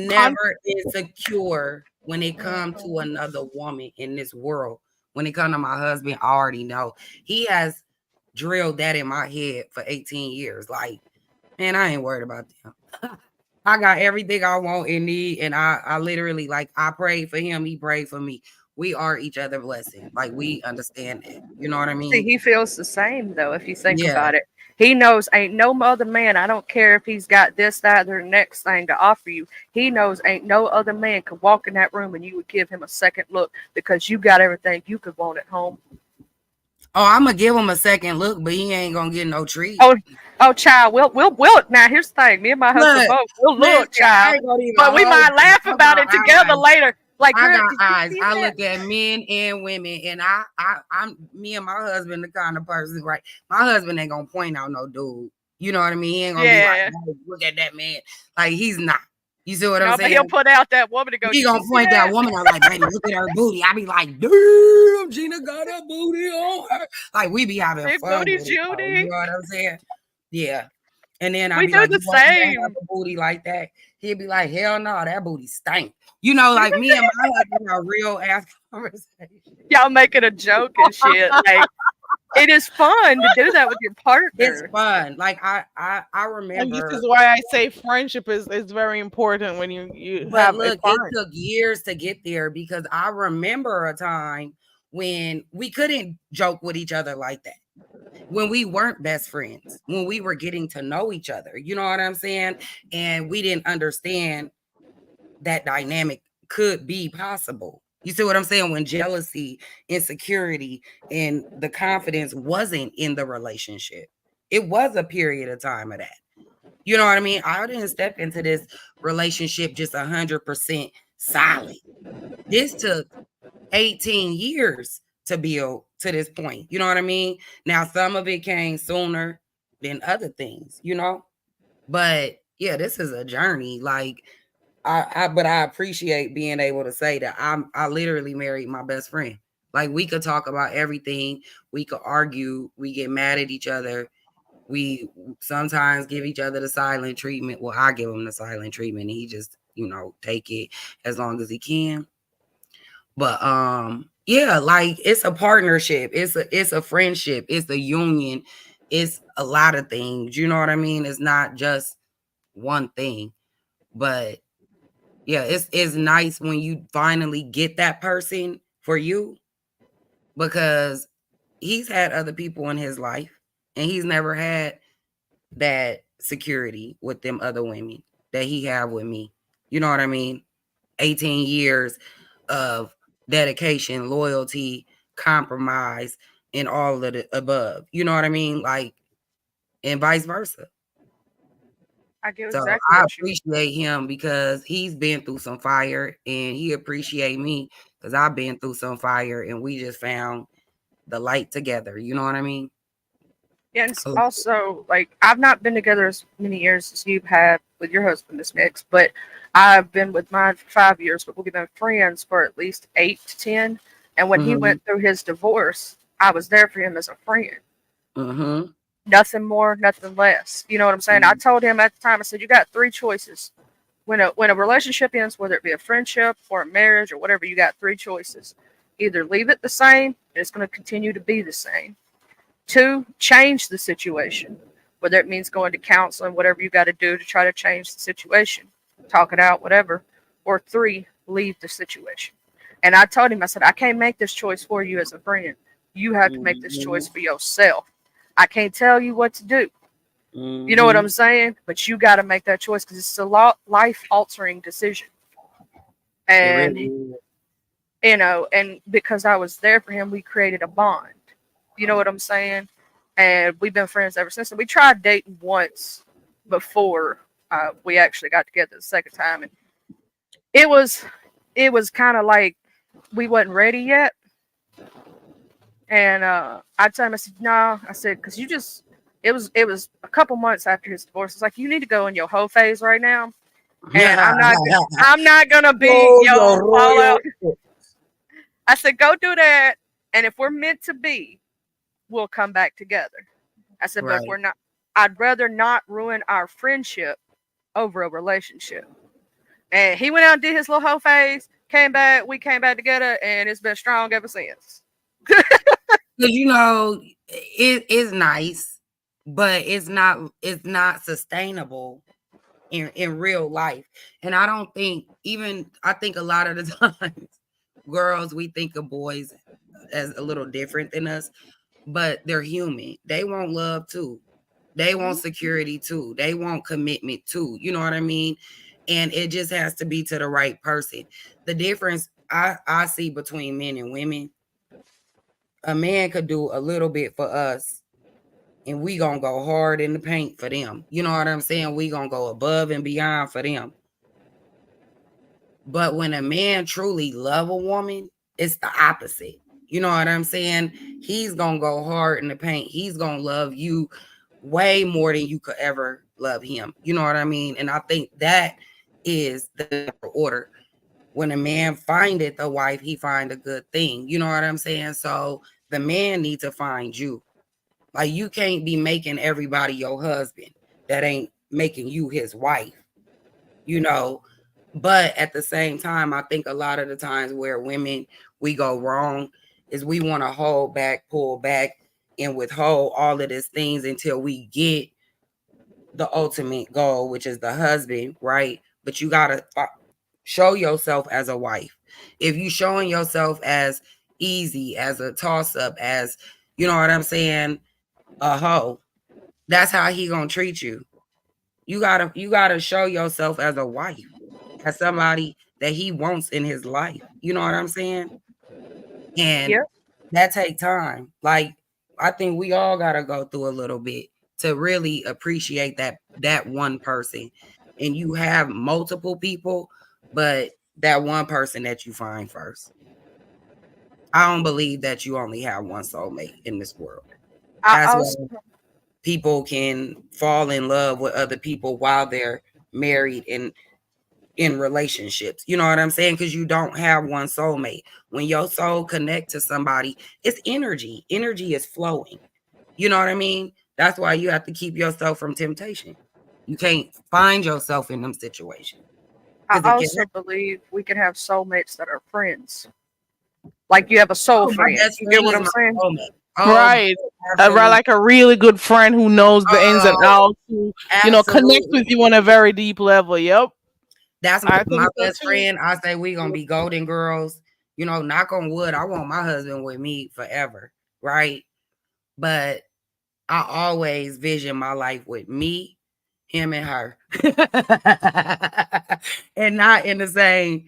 never insecure when it comes to another woman in this world. When it comes to my husband, I already know he has drilled that in my head for 18 years. Like, man, I ain't worried about them. I got everything I want and need, and I literally, like, I prayed for him, he prayed for me. We are each other blessing. Like, we understand that. You know what I See, mean? he feels the same though. If you think Yeah. about it, he knows ain't no other man. I don't care if he's got this, that, or the next thing to offer you. He knows ain't no other man could walk in that room and you would give him a second look because you got everything you could want at home. Oh, I'm gonna give him a second look, but he ain't gonna get no treat. Oh, child, we'll. Now here's the thing. Me and my husband both. We'll look, child, but we might laugh about it together later. Like, I girl, got did you eyes. see I that? look at men and women, and I'm me and my husband the kind of person, right? My husband ain't gonna point out no dude. You know what I mean? He ain't gonna be like, "Oh, look at that man." Like, he's not. You see what I'm No, but saying? he'll put out that woman to go. He "Did gonna you see point that that?" woman out like, "Baby, look at her booty." I be like, "Damn, Gina got her booty on her." Like, we be having Big fun booty with it, though. Judy. You know what I'm saying? Yeah. And then I We be do like, the "You want me to same. have a booty like that?" He'd be like, "Hell no, that booty stank." You know, like, me and my husband are real ass conversation. Y'all making a joke and shit. Like, it is fun to do that with your partner. It's fun. Like, I And remember. this is why I say friendship is very important when you But have look, a it fun. took years to get there because I remember a time when we couldn't joke with each other like that. When we weren't best friends, when we were getting to know each other, you know what I'm saying? And we didn't understand that dynamic could be possible. You see what I'm saying? When jealousy, insecurity, and the confidence wasn't in the relationship, it was a period of time of that. You know what I mean? I didn't step into this relationship just 100% solid. This took 18 years to build to this point. You know what I mean? Now, some of it came sooner than other things, you know? But yeah, this is a journey. Like, but I appreciate being able to say that I literally married my best friend. Like, we could talk about everything. We could argue. We get mad at each other. We sometimes give each other the silent treatment. Well, I give him the silent treatment, and he just, take it as long as he can. But yeah, like, it's a partnership. It's a friendship. It's a union. It's a lot of things. You know what I mean? It's not just one thing. But yeah, it's nice when you finally get that person for you, because he's had other people in his life and he's never had that security with them other women that he have with me. You know what I mean? 18 years of dedication, loyalty, compromise, and all of the above. You know what I mean? Like, and vice versa. I get So exactly I what you mean. appreciate him because he's been through some fire, and he appreciate me because I've been through some fire, and we just found the light together. You know what I mean? Yeah, and also, like, I've not been together as many years as you have with your husband, this mix, but I've been with mine for 5 years, but we've been friends for at least 8 to 10. And when he went through his divorce, I was there for him as a friend. Mm-hmm. Nothing more, nothing less. You know what I'm saying? I told him at the time, I said, you got 3 choices. When a relationship ends, whether it be a friendship or a marriage or whatever, you got 3 choices. Either leave it the same, and it's going to continue to be the same. 2, change the situation, whether it means going to counseling, whatever you got to do to try to change the situation, talk it out, whatever. Or 3, leave the situation. And I told him, I said, I can't make this choice for you as a friend. You have to make this choice for yourself. I can't tell you what to do. You know what I'm saying? But you got to make that choice because it's a life-altering decision. And, and because I was there for him, we created a bond. You know what I'm saying? And we've been friends ever since. And we tried dating once before we actually got together the second time. And it was kind of like we wasn't ready yet. And I told him, I said, no. I said, because It was a couple months after his divorce. It's like, you need to go in your hoe phase right now, and I'm not gonna be Oh, your your fallout. royal. I said, go do that, and if we're meant to be, we'll come back together. I said, but if Right. we're not, I'd rather not ruin our friendship over a relationship. And he went out and did his little hoe phase, came back, we came back together, and it's been strong ever since. Because you know, it is nice, but it's not sustainable in real life. And I don't think, even I think a lot of the times, girls, we think of boys as a little different than us, but they're human. They want love too. They want security too. They want commitment too. You know what I mean? And it just has to be to the right person. The difference I see between men and women, a man could do a little bit for us, and we gonna go hard in the paint for them. You know what I'm saying? We gonna go above and beyond for them. But when a man truly love a woman, it's the opposite. You know what I'm saying? He's gonna go hard in the paint. He's gonna love you way more than you could ever love him. You know what I mean? And I think that is the order. When a man findeth a wife, he find a good thing. You know what I'm saying? So the man needs to find you. Like, you can't be making everybody your husband that ain't making you his wife, you know. But at the same time, I think a lot of the times where women, we go wrong is we want to hold back, pull back, and withhold all of these things until we get the ultimate goal, which is the husband, right? But you got to show yourself as a wife. If you showing yourself as easy, as a toss-up, as, you know what I'm saying, a hoe, that's how he gonna treat you. You gotta show yourself as a wife, as somebody that he wants in his life. You know what I'm saying? And Yeah. that take time. Like, I think we all gotta go through a little bit to really appreciate that one person. And you have multiple people, but that one person that you find first. I don't believe that you only have one soulmate in this world. That's why people can fall in love with other people while they're married and in relationships. You know what I'm saying? Because you don't have one soulmate. When your soul connect to somebody, it's energy. Energy is flowing. You know what I mean? That's why you have to keep yourself from temptation. You can't find yourself in them situations. I also believe we can have soulmates that are friends. Like, you have a soul friend. You get what I'm saying? Right. Like a really good friend who knows the ins and outs, who, you know, connects with you on a very deep level. Yep. That's my best friend. I say we gonna be golden girls. You know, knock on wood. I want my husband with me forever, right? But I always vision my life with me, him, and her, and not in the same,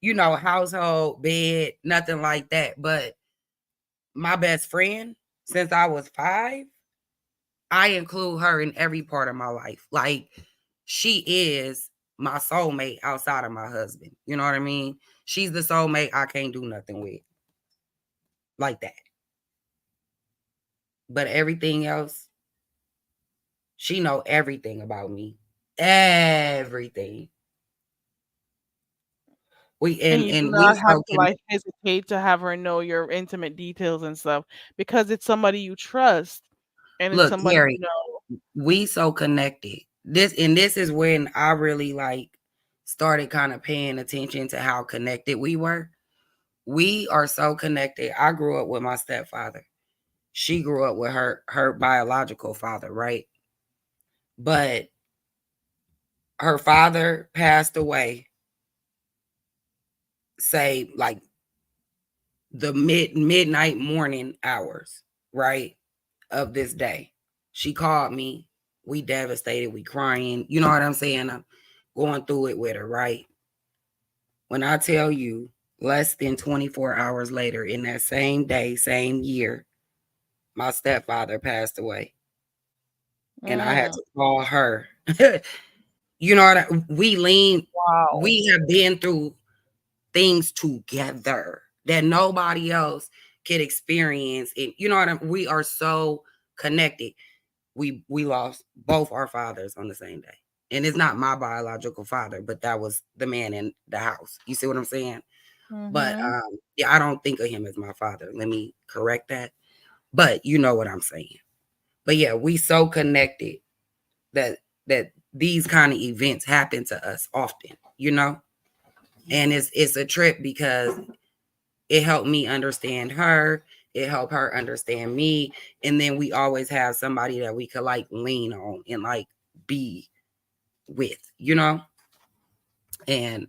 you know, household, bed, nothing like that. But my best friend, since I was 5, I include her in every part of my life. Like, she is my soulmate outside of my husband. You know what I mean? She's the soulmate I can't do nothing with. Like that. But everything else, she know everything about me. Everything. And you do not have to like hesitate to have her know your intimate details and stuff, because it's somebody you trust, and it's somebody Mary, you know. we so connected. This is when I really like started kind of paying attention to how connected we were. We are so connected. I grew up with my stepfather. She grew up with her biological father, right? But her father passed away, say, like the midnight morning hours, right, of this day. She called me. We devastated. We crying. You know what I'm saying? I'm going through it with her, right? When I tell you, less than 24 hours later, in that same day, same year, my stepfather passed away. And I had to call her. You know what we have been through things together that nobody else could experience. And you know what we are so connected. we lost both our fathers on the same day. And it's not my biological father, but that was the man in the house. You see what I'm saying? But yeah, I don't think of him as my father. Let me correct that. But you know what I'm saying. But yeah, we so connected that these kind of events happen to us often, you know? And it's a trip because it helped me understand her. It helped her understand me. And then we always have somebody that we could like lean on and like be with, you know? And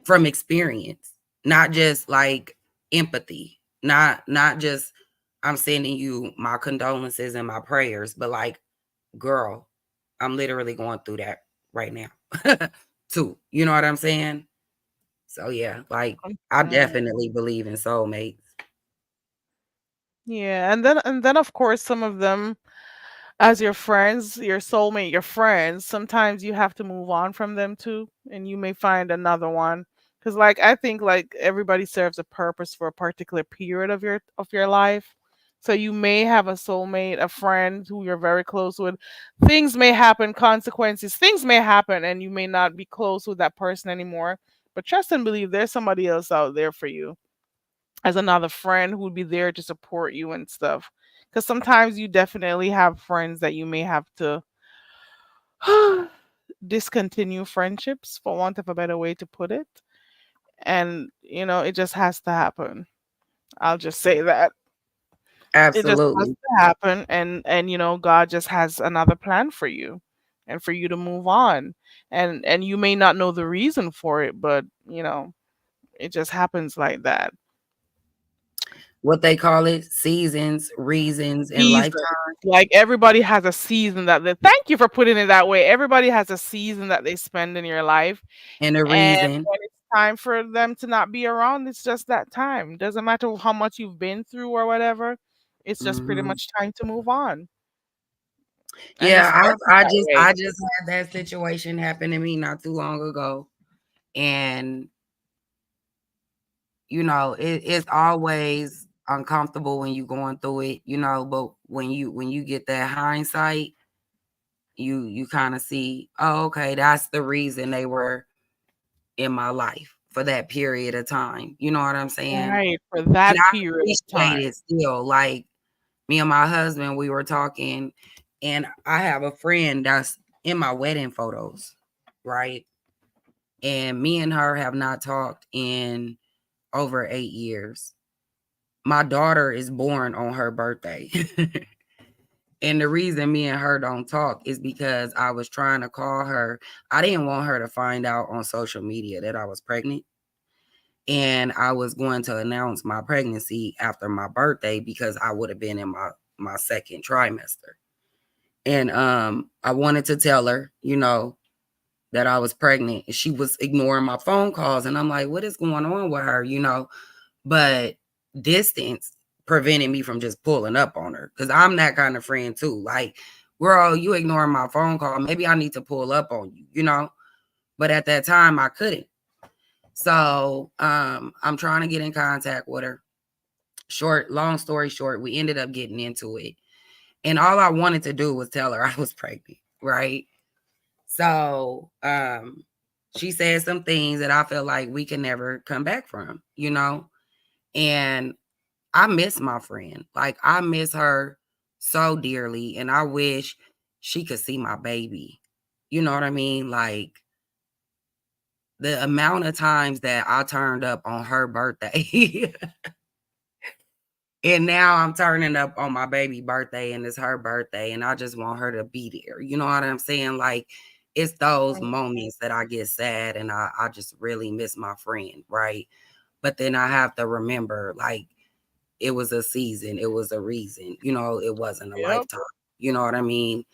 from experience, not just like empathy, not just I'm sending you my condolences and my prayers, but like, girl, I'm literally going through that right now too. You know what I'm saying? So yeah, like I definitely believe in soulmates. Yeah, and then of course some of them, as your friends, your soulmate, your friends, sometimes you have to move on from them too, and you may find another one. Because like I think like everybody serves a purpose for a particular period of your life. So you may have a soulmate, a friend who you're very close with. Things may happen, consequences, things may happen, and you may not be close with that person anymore. But trust and believe there's somebody else out there for you as another friend who would be there to support you and stuff. Because sometimes you definitely have friends that you may have to discontinue friendships, for want of a better way to put it. And, you know, it just has to happen. I'll just say that. It just has Absolutely. to happen. And you know, God just has another plan for you and for you to move on. And you may not know the reason for it, but you know, it just happens like that. What they call it, seasons, reasons, and Season. lifetime. Like everybody has a season that they thank you for putting it that way. Everybody has a season that they spend in your life. And a And reason. when it's time for them to not be around, it's just that time. Doesn't matter how much you've been through or whatever. It's just pretty Hmm. much time to move on. And it's Yeah, better that way. I just had that situation happen to me not too long ago. And you know, it's always uncomfortable when you're going through it, you know, but when you get that hindsight, you kind of see, oh, okay, that's the reason they were in my life for that period of time. You know what I'm saying? Right, for And that I period of appreciate time. it still. Like me and my husband, we were talking, and I have a friend that's in my wedding photos, right? And me and her have not talked in over 8 years. My daughter is born on her birthday. And the reason me and her don't talk is because I was trying to call her. I didn't want her to find out on social media that I was pregnant. And I was going to announce my pregnancy after my birthday because I would have been in my second trimester. And I wanted to tell her, you know, that I was pregnant. She was ignoring my phone calls. And I'm like, what is going on with her? You know, but distance prevented me from just pulling up on her because I'm that kind of friend too. Like, girl, you ignoring my phone call. Maybe I need to pull up on you, you know? But at that time I couldn't. So I'm trying to get in contact with her. Long story short, we ended up getting into it. And all I wanted to do was tell her I was pregnant, right? So she said some things that I feel like we can never come back from, you know? And I miss my friend. Like, I miss her so dearly. And I wish she could see my baby. You know what I mean? Like, the amount of times that I turned up on her birthday. And now I'm turning up on my baby birthday and it's her birthday. And I just want her to be there. You know what I'm saying? Like, it's those moments that I get sad and I just really miss my friend. Right. But then I have to remember, like, it was a season, it was a reason, you know, it wasn't a Yep. lifetime. You know what I mean?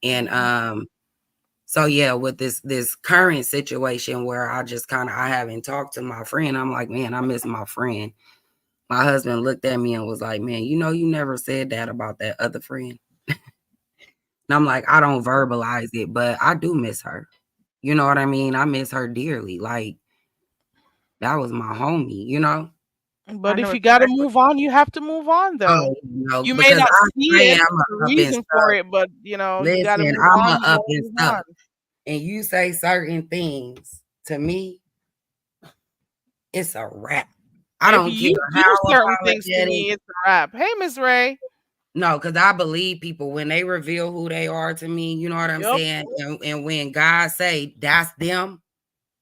And so yeah, with this current situation where I haven't talked to my friend, I'm like, man, I miss my friend. My husband looked at me and was like, man, you know, you never said that about that other friend. And I'm like, I don't verbalize it, but I do miss her. You know what I mean? I miss her dearly. Like, that was my homie, you know? But know if you got to exactly. move on, you have to move on, though. Oh, no, You may because not I'm see saying it, I'm the a up and reason for stuff. it, but you know, you got to Listen, move I'm on. a You up got to and move stuff. on. And you say certain things to me, it's a wrap. I If don't care you do how certain things to apologetic. me, it's a wrap. Hey, Miss Ray. No, because I believe people when they reveal who they are to me, you know what I'm Yep. saying? And when God say that's them,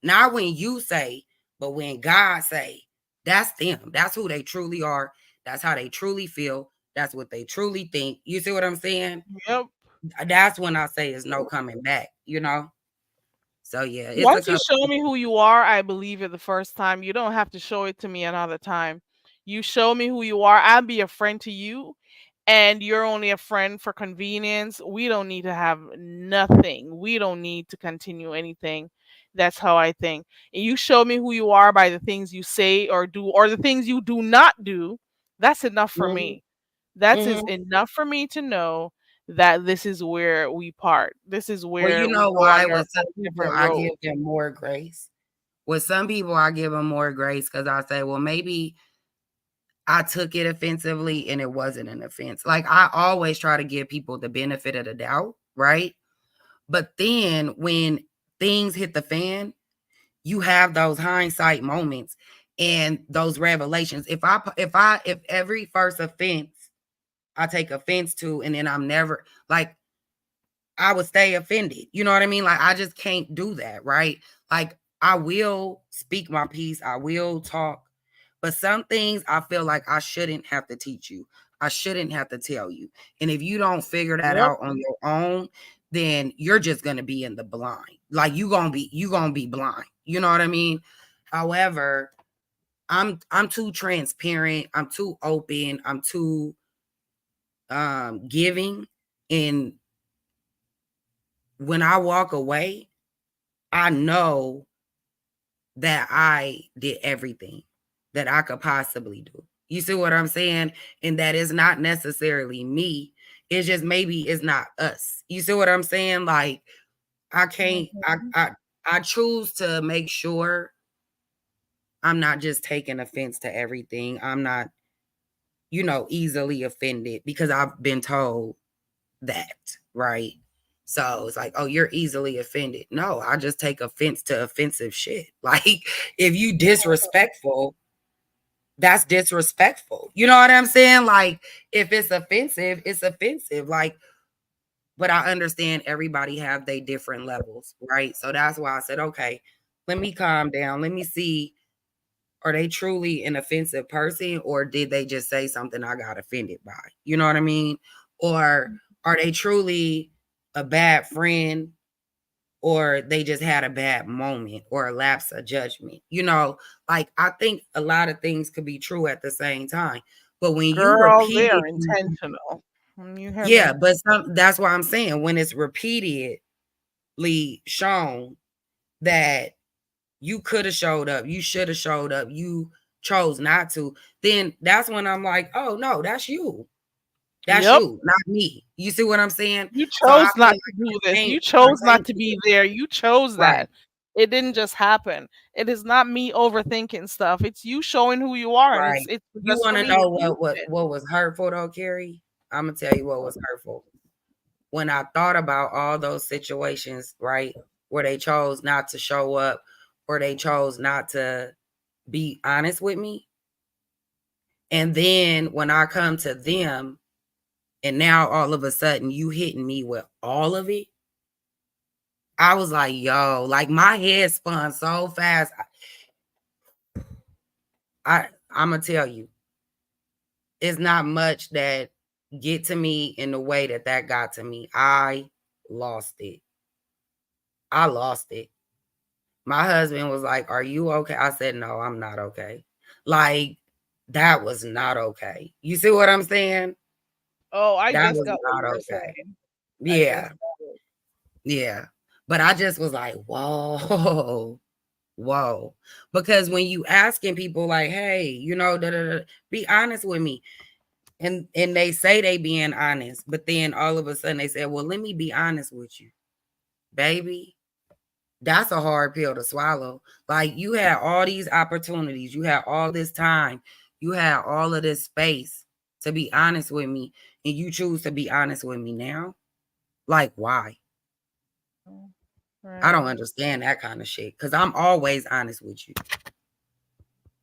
not when you say, but when God say that's them, that's who they truly are. That's how they truly feel. That's what they truly think. You see what I'm saying? Yep. That's when I say it's no coming back, you know? So yeah, it's a Once you couple. show me who you are, I believe it the first time. You don't have to show it to me another time. You show me who you are, I'll be a friend to you, and you're only a friend for convenience. We don't need to have nothing. We don't need to continue anything. That's how I think. And you show me who you are by the things you say or do, or the things you do not do. That's enough for Mhm, me. That's is mhm. enough for me to know that this is where we part. This is Well, you where we know go on why? our With some people, different I give roads. them more grace. With some people, I give them more grace because I say, well, maybe I took it offensively and it wasn't an offense. Like I always try to give people the benefit of the doubt, right? But then when things hit the fan, you have those hindsight moments and those revelations. If every first offense I take offense to, and then I'm never like I would stay offended. You know what I mean? Like I just can't do that, right? Like I will speak my piece, I will talk, but some things I feel like I shouldn't have to teach you. I shouldn't have to tell you. And if you don't figure that Yep. out on your own, then you're just going to be in the blind. Like you going to be blind. You know what I mean? However, I'm too transparent, I'm too open, I'm too giving, and when I walk away, I know that I did everything that I could possibly do. You see what I'm saying? And that is not necessarily me. It's just maybe it's not us. You see what I'm saying? Like I can't Mhm. I choose to make sure I'm not just taking offense to everything. I'm not, easily offended because I've been told that, right? So it's like, oh, you're easily offended. No, I just take offense to offensive shit. Like, if you disrespectful, that's disrespectful. You know what I'm saying? Like, if it's offensive, it's offensive. Like, but I understand everybody have their different levels, right? So that's why I said, okay, let me calm down. Let me see, are they truly an offensive person, or did they just say something I got offended by? You know what I mean? Or are they truly a bad friend, or they just had a bad moment or a lapse of judgment? Like I think a lot of things could be true at the same time. But when you Girl, they repeatedly, are intentional. You hear yeah, me? but that's why I'm saying when it's repeatedly shown that you could have showed up, you should have showed up, you chose not to, then that's when I'm like, oh no, that's you. That's Yep. you, not me. You see what I'm saying? You So I chose feel not to do like this. You I chose not can't to be there. You chose right. that. It didn't just happen. It is not me overthinking stuff. It's you showing who you are, and it's Right. it's You just for want to me. know It's what using it. what was hurtful though, Carrie? I'm gonna tell you what was hurtful. When I thought about all those situations, right, where they chose not to show up or they chose not to be honest with me, and then when I come to them, and now all of a sudden you hitting me with all of it, I was like, yo, like my head spun so fast. I'm gonna tell you, it's not much that get to me in the way that got to me. I lost it. I lost it. My husband was like, "Are you okay?" I said, "No, I'm not okay." Like that was not okay. You see what I'm saying? Oh, I That just was got what not you were okay. saying. I just Yeah, got it. yeah. But I just was like, "Whoa." Whoa. Because when you asking people like, "Hey, da, da, da, be honest with me." And they say they being honest, but then all of a sudden they say, "Well, let me be honest with you." Baby, that's a hard pill to swallow. Like you had all these opportunities, you had all this time, You had all of this space to be honest with me, and you choose to be honest with me now. Like, why? I don't understand that kind of shit, because I'm always honest with you.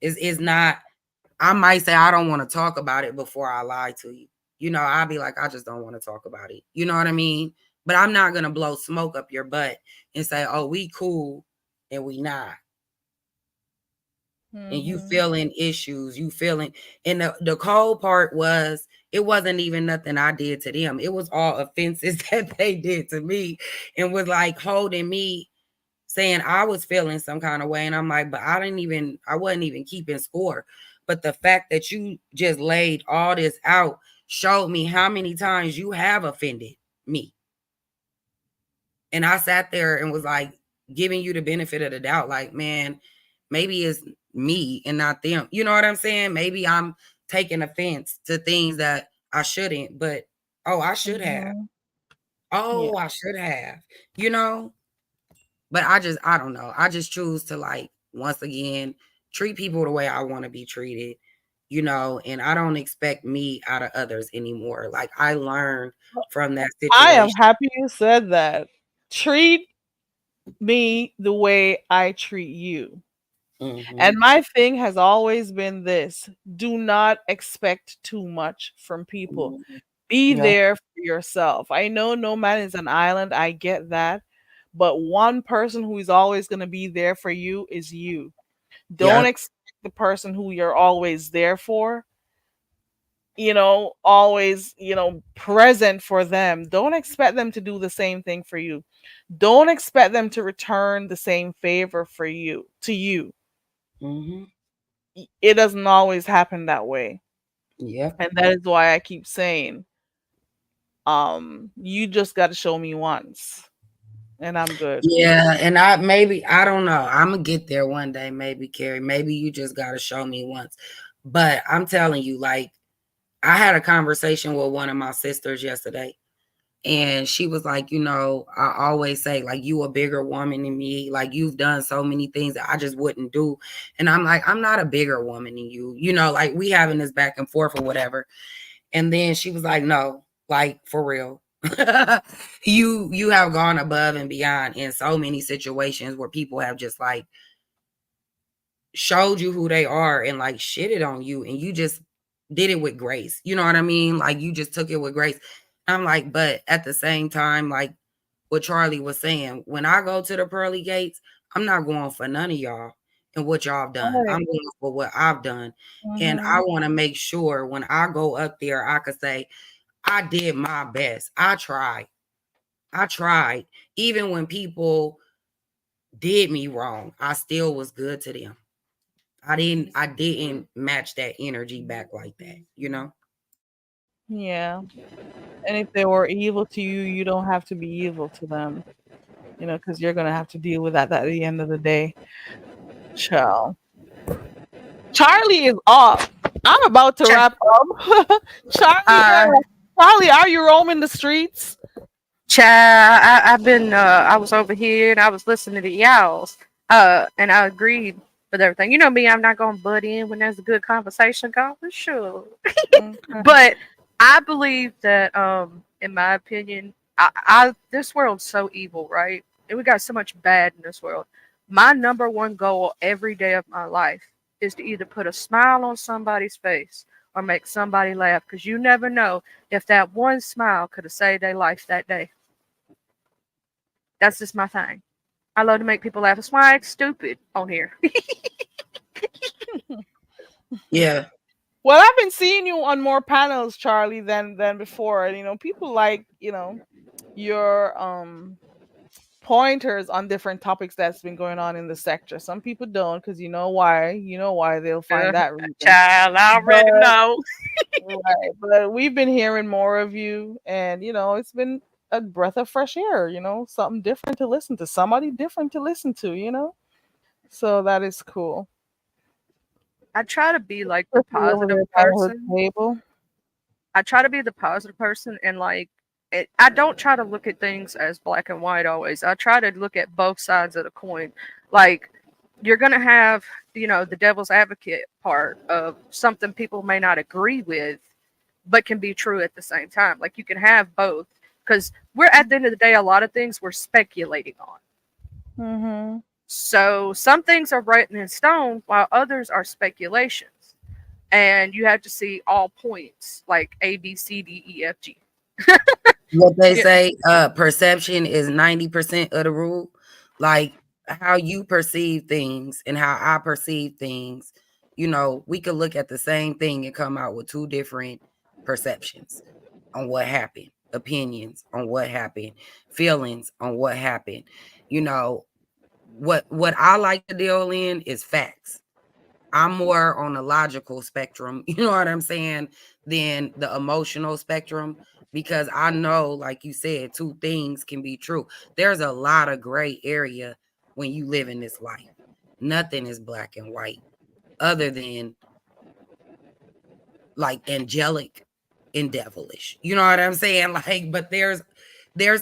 It's not, I might say I don't want to talk about it before I lie to you. You know, I'll be like, I just don't want to talk about it. You know what I mean? But I'm not going to blow smoke up your butt and say, oh, we cool and we not. And you feeling issues, you feeling, and the cold part was, it wasn't even nothing I did to them. It was all offenses that they did to me, and was like holding me, saying I was feeling some kind of way. And I'm like, but I wasn't even keeping score. But the fact that you just laid all this out showed me how many times you have offended me. And I sat there and was like, giving you the benefit of the doubt, like, man, maybe it's me and not them. You know what I'm saying? Maybe I'm taking offense to things that I shouldn't, but I should have. Oh, I should have, you know? But I don't know. I just choose to, like, once again, treat people the way I want to be treated, you know, and I don't expect me out of others anymore. Like, I learned from that I am situation. happy you said that. Treat me the way I treat you. And my thing has always been this: do not expect too much from people. Be Yeah. there for yourself. I know no man is an island. I get that. But one person who is always going to be there for you is you. Don't Yeah. expect the person who you're always there for, always, present for them. Don't expect them to do the same thing for you. Don't expect them to return the same favor to you. It doesn't always happen that way. Yeah. And that is why I keep saying, you just got to show me once and I'm good. Yeah, and I don't know. I'm gonna get there one day, maybe, Carrie. Maybe you just gotta show me once. But I'm telling you, like, I had a conversation with one of my sisters yesterday, and she was like, I always say, like, you a bigger woman than me. Like, you've done so many things that I just wouldn't do. And I'm like, I'm not a bigger woman than you. Like, we having this back and forth or whatever. And then she was like, no, like, for real. you have gone above and beyond in so many situations where people have just, like, showed you who they are and, like, shitted on you, and you just did it with grace. You know what I mean? Like, you just took it with grace. I'm like, but at the same time, like what Charlie was saying, when I go to the pearly gates, I'm not going for none of y'all and what y'all have done. I'm going for what I've done. And I want to make sure when I go up there, I could say, I did my best. I tried. Even when people did me wrong, I still was good to them. I didn't match that energy back like that, Yeah. And if they were evil to you, you don't have to be evil to them, because you're going to have to deal with that at the end of the day. Ciao. Charlie is off. I'm about to wrap up. Charlie, are you roaming the streets? Child, I've been I was over here and I was listening to y'all's and I agreed with everything. You know me, I'm not gonna butt in when there's a good conversation going, sure. But I believe that in my opinion, I this world's so evil, right? And we got so much bad in this world. My number one goal every day of my life is to either put a smile on somebody's face or make somebody laugh, because you never know if that one smile could have saved their life that day. That's just my thing. I love to make people laugh. That's why I act stupid on here. Yeah. Well, I've been seeing you on more panels, Charlie, than before. People like, your pointers on different topics that's been going on in the sector. Some people don't, because you know why. They'll find that reason. Child, I already know. Right. But we've been hearing more of you, and it's been a breath of fresh air, something different to listen to, somebody different to listen to, so that is cool. I try to be like the positive person. I try to be the positive person, and like I don't try to look at things as black and white always. I try to look at both sides of the coin. Like, you're gonna have the devil's advocate part of something people may not agree with, but can be true at the same time. Like you can have both, because we're at the end of the day, a lot of things we're speculating on. Mm-hmm. So some things are written in stone while others are speculations. And you have to see all points, like A, B, C, D, E, F, G. What they Yeah. say, perception is 90% of the rule. Like how you perceive things and how I perceive things, we could look at the same thing and come out with two different perceptions on what happened, opinions on what happened, feelings on what happened. What I like to deal in is facts. I'm more on the logical spectrum, you know what I'm saying, than the emotional spectrum, because I know, like you said, two things can be true. There's a lot of gray area when you live in this life. Nothing is black and white other than like angelic and devilish. You know what I'm saying? Like, but there's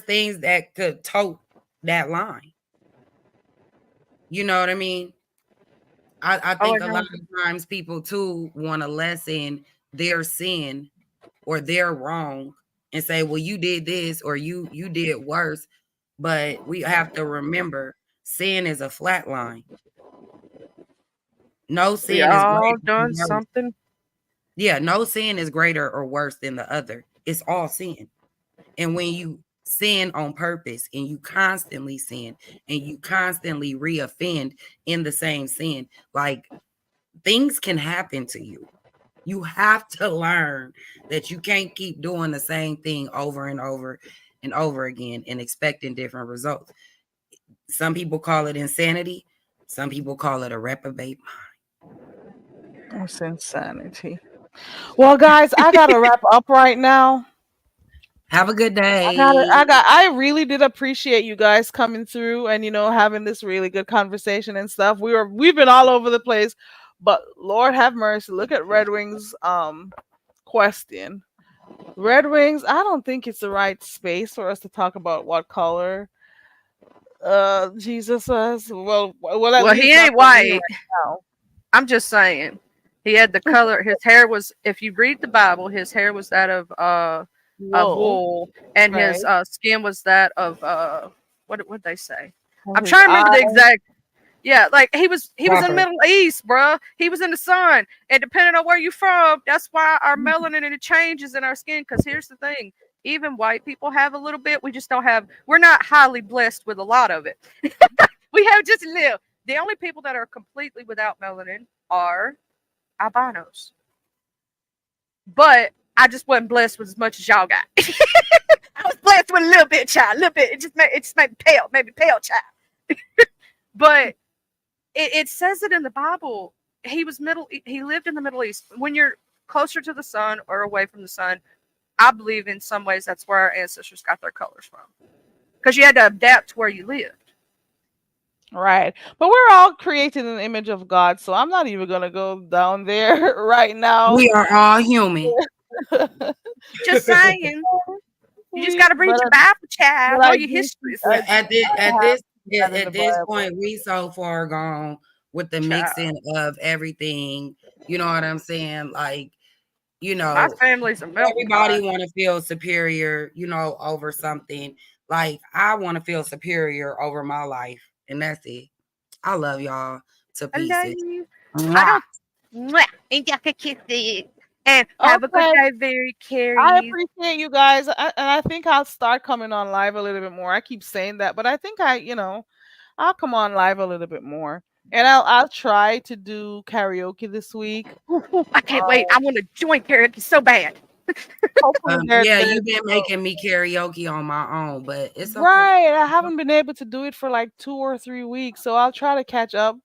things that could tote that line. You know what I mean? I think a lot of times people too want to lessen their sin or their wrong and say, well, you did this or you did worse. But we have to remember sin is a flat line. No We sin is all greater done than worse. something. Yeah, no sin is greater or worse than the other. It's all sin. And when you sin on purpose and you constantly sin and you constantly reoffend in the same sin, like things can happen to you. You have to learn that you can't keep doing the same thing over and over and over again and expecting different results. Some people call it insanity. Some people call it a reprobate mind. That's insanity. Well, guys, I gotta wrap up right now. Have a good day. I really did appreciate you guys coming through and having this really good conversation and stuff. We've been all over the place, but Lord have mercy, look at Red Wings question. Red Wings, I don't think it's the right space for us to talk about what color Jesus was. Well, at Well, least he not ain't for me white. right now. I'm just saying. He had the color. His hair was. If you read the Bible, his hair was that of wool, and his Right. skin was that of what would they say? And I'm his trying to remember the eyes. exact. Yeah, like he was in the Copper. Middle East, bruh. He was in the sun, and depending on where you from, that's why our melanin and it changes in our skin. Because here's the thing: even white people have a little bit. We just don't have. We're not highly blessed with a lot of it. We have just a little. The only people that are completely without melanin are albinos. But I just wasn't blessed with as much as y'all got. I was blessed with a little bit, child. A little bit. It just made me pale, maybe pale, child. But it says it in the Bible. He lived in the Middle East. When you're closer to the sun or away from the sun, I believe in some ways that's where our ancestors got their colors from. Because you had to adapt to where you lived. Right. But we're all created in the image of God, so I'm not even gonna go down there right now. We are all human. Just saying. You just got to read But your Bible, child. but Know I your do history. I At this have that in the at this Bible. point, we so far gone with the Child. mixing of everything. You know what I'm saying? Like, My family's a melting pot. everybody want to feel superior, over something. Like I want to feel superior over my life, and that's it. I love y'all to I love pieces. you. Mwah. I don't. Mwah, and y'all can kiss it. And have a good Okay. day, very Carrie. I appreciate you guys, and I think I'll start coming on live a little bit more. I keep saying that, but I think I'll come on live a little bit more, and I'll try to do karaoke this week. I can't wait. I want to join karaoke so bad. Hopefully, Yeah, you've been making me karaoke on my own, but it's okay. right. I haven't been able to do it for like 2 or 3 weeks, so I'll try to catch up.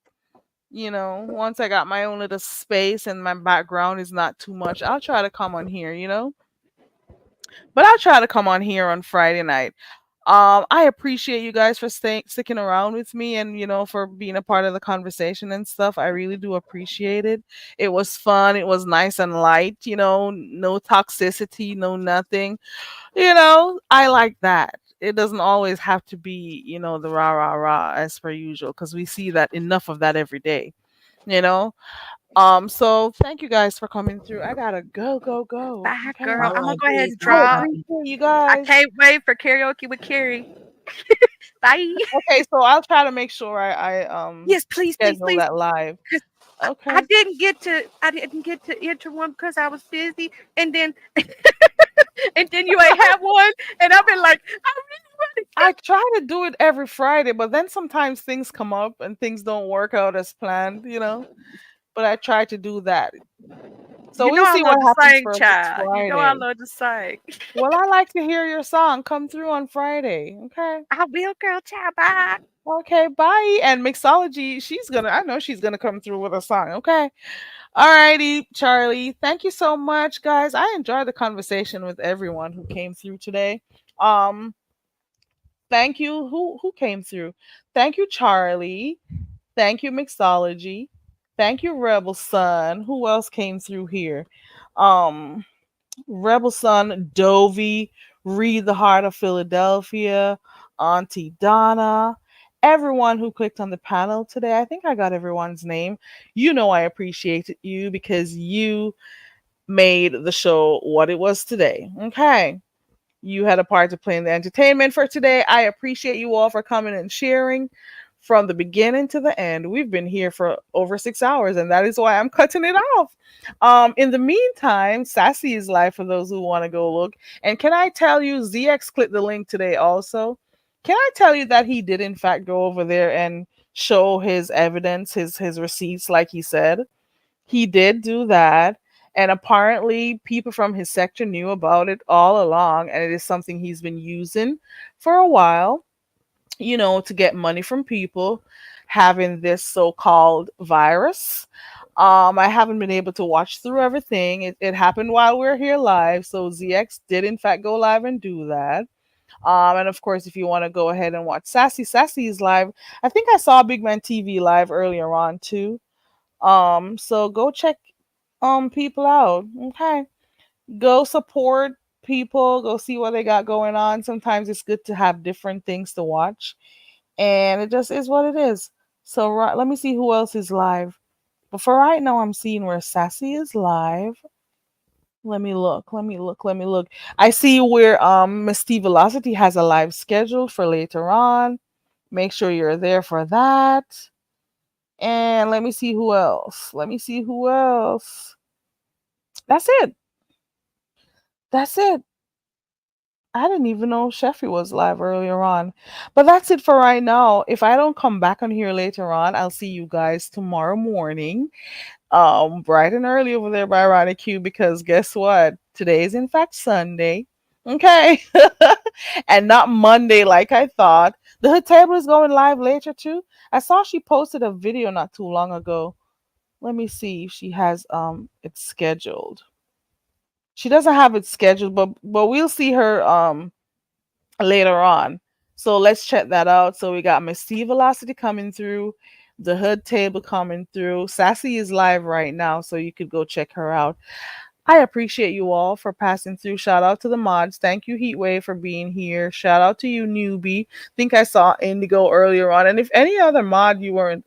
Once I got my own little space and my background is not too much, I'll try to come on here. But I'll try to come on here on Friday night. I appreciate you guys for sticking around with me and for being a part of the conversation and stuff. I really do appreciate it. It was fun. It was nice and light. No toxicity, no nothing. I like that. It doesn't always have to be the rah rah rah as per usual, because we see that enough of that every day. you know. So thank you guys for coming through. I gotta go. Bye, Okay. girl. All I'm gonna right, go ahead peace. and Bye I drop. bye. appreciate you I guys. can't wait for karaoke with Carrie. Bye. Okay, so I'll try to make sure I Yes, please, please, schedule please. that live. 'Cause I Okay. didn't get to enter one because I was busy, and then and then you ain't have one, and I've been like, I really want to I try to do it every Friday, but then sometimes things come up and things don't work out as planned, But I try to do that. So You know we'll I see what love to happens sing, for us this child. You know I Friday. love to sing. Well, I like to hear your song. Come through on Friday. Okay. I will, girl, child. Bye. Okay, bye. And Mixology, I know she's gonna come through with a song. Okay. Alrighty, Charlie. Thank you so much, guys. I enjoyed the conversation with everyone who came through today. Um, thank you. Who came through? Thank you, Charlie. Thank you, Mixology. Thank you, Rebel Sun. Who else came through here? Um, Rebel Sun, Dovey, Read the Heart of Philadelphia, Auntie Donna, everyone who clicked on the panel today. I think I got everyone's name. You know I appreciate you because you made the show what it was today. Okay. You had a part to play in the entertainment for today. I appreciate you all for coming and sharing from the beginning to the end. We've been here for over 6 hours, and that is why I'm cutting it off. In the meantime, Sassy is live for those who want to go look. And can I tell you, ZX clicked the link today also. Can I tell you that he did in fact go over there and show his evidence, his receipts, like he said? He did do that. And apparently, people from his sector knew about it all along. And it is something he's been using for a while, to get money from people having this so called virus. I haven't been able to watch through everything. It happened while we are here live. So ZX did, in fact, go live and do that. And of course, if you want to go ahead and watch Sassy is live. I think I saw Big Man TV live earlier on too. So go check people out. Okay. Go support people, go see what they got going on. Sometimes it's good to have different things to watch. And it just is what it is. So let me see who else is live. But for right now, I'm seeing where Sassy is live. Let me look. I see where Miss Steve Velocity has a live scheduled for later on. Make sure you're there for that. And let me see who else. That's it. That's it. I didn't even know Sheffy was live earlier on. But that's it for right now. If I don't come back on here later on, I'll see you guys tomorrow morning. Bright and early over there by Ronnie Q, because guess what? Today is in fact Sunday. Okay. And not Monday like I thought. The Hood Table is going live later too. I saw she posted a video not too long ago. Let me see if she has it scheduled. She doesn't have it scheduled, but we'll see her later on. So let's check that out. So we got Miss C Velocity coming through, the Hood Table coming through. Sassy is live right now, so you could go check her out. I appreciate you all for passing through. Shout out to the mods. Thank you, Heatwave, for being here. Shout out to you, newbie. Think I saw Indigo earlier on. And if any other mod you were in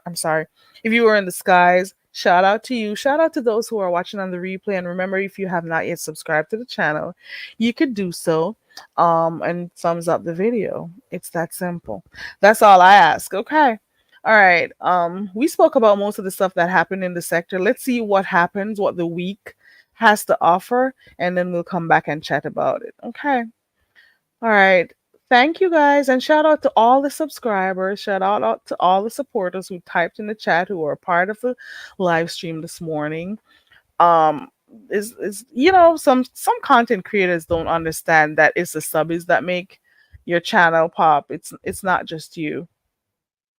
I'm sorry. If you were in the skies, shout out to you. Shout out to those who are watching on the replay. And remember, if you have not yet subscribed to the channel, you could do so. And thumbs up the video. It's that simple. That's all I ask. Okay. All right. We spoke about most of the stuff that happened in the sector. Let's see what happens, what the week has to offer, and then we'll come back and chat about it. Okay. All right. Thank you guys, and shout out to all the subscribers. Shout out to all the supporters who typed in the chat, who were a part of the live stream this morning. Is some content creators don't understand that it's the subbies that make your channel pop. It's not just you.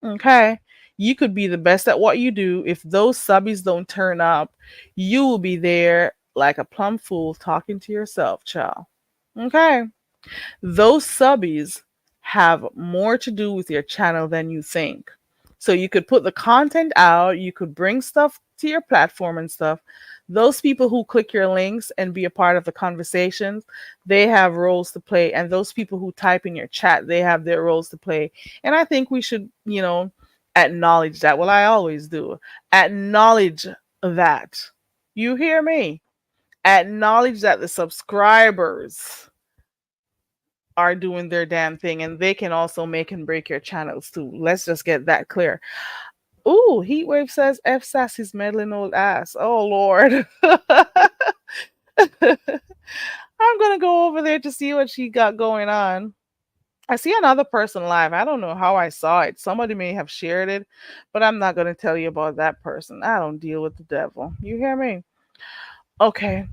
Okay. You could be the best at what you do. If those subbies don't turn up, you will be there like a plumb fool talking to yourself, child. Okay. Those subbies have more to do with your channel than you think. So you could put the content out, you could bring stuff to your platform and stuff. Those people who click your links and be a part of the conversations, they have roles to play. And those people who type in your chat, they have their roles to play. And I think we should, Acknowledge that. Well, I always do. Acknowledge that. You hear me? Acknowledge that the subscribers are doing their damn thing, and they can also make and break your channels too. Let's just get that clear. Ooh, Heatwave says F Sassy's meddling old ass. Oh Lord. I'm gonna go over there to see what she got going on. I see another person live. I don't know how I saw it. Somebody may have shared it, but I'm not gonna tell you about that person. I don't deal with the devil. You hear me? Okay.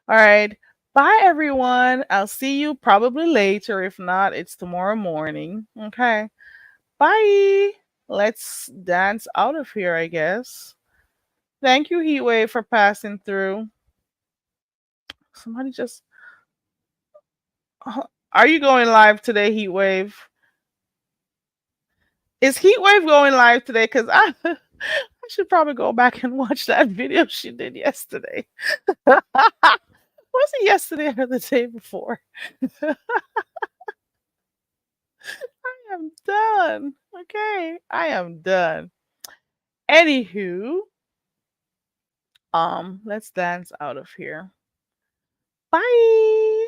All right. Bye, everyone. I'll see you probably later. If not, it's tomorrow morning. Okay. Bye. Let's dance out of here, I guess. Thank you, Heatwave, for passing through. Somebody just... Are you going live today, Heatwave? Is Heatwave going live today? Because I should probably go back and watch that video she did yesterday. Was it yesterday or the day before? I am done. Okay, I am done. Anywho, let's dance out of here. Bye.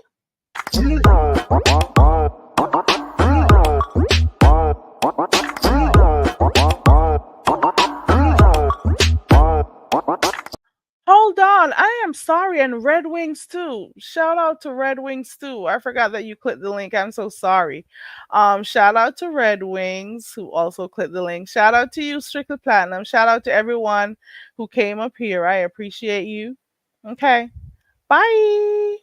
Hold on, I am sorry, and Red Wings too. Shout out to Red Wings too. I forgot that you clicked the link. I'm so sorry. Shout out to Red Wings who also clicked the link. Shout out to you, Strictly Platinum. Shout out to everyone who came up here. I appreciate you. Okay, bye.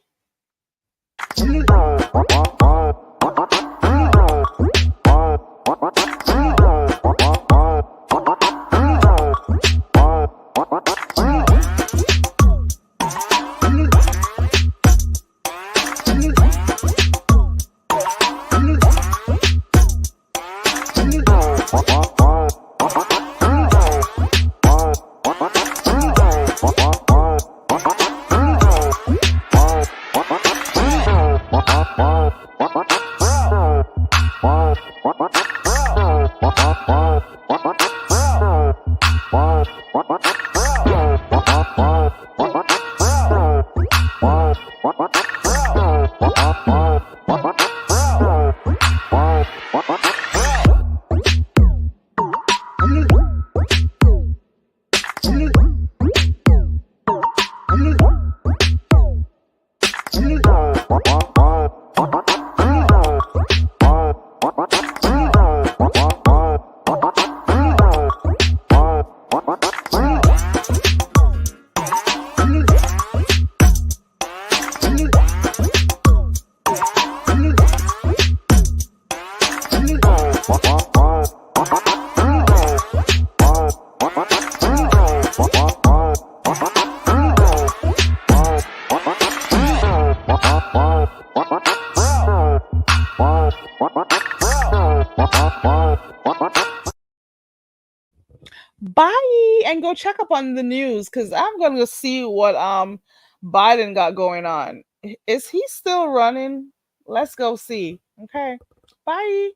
Bye, and go check up on the news because I'm gonna see what Biden got going on. Is he still running? Let's go see. Okay, bye.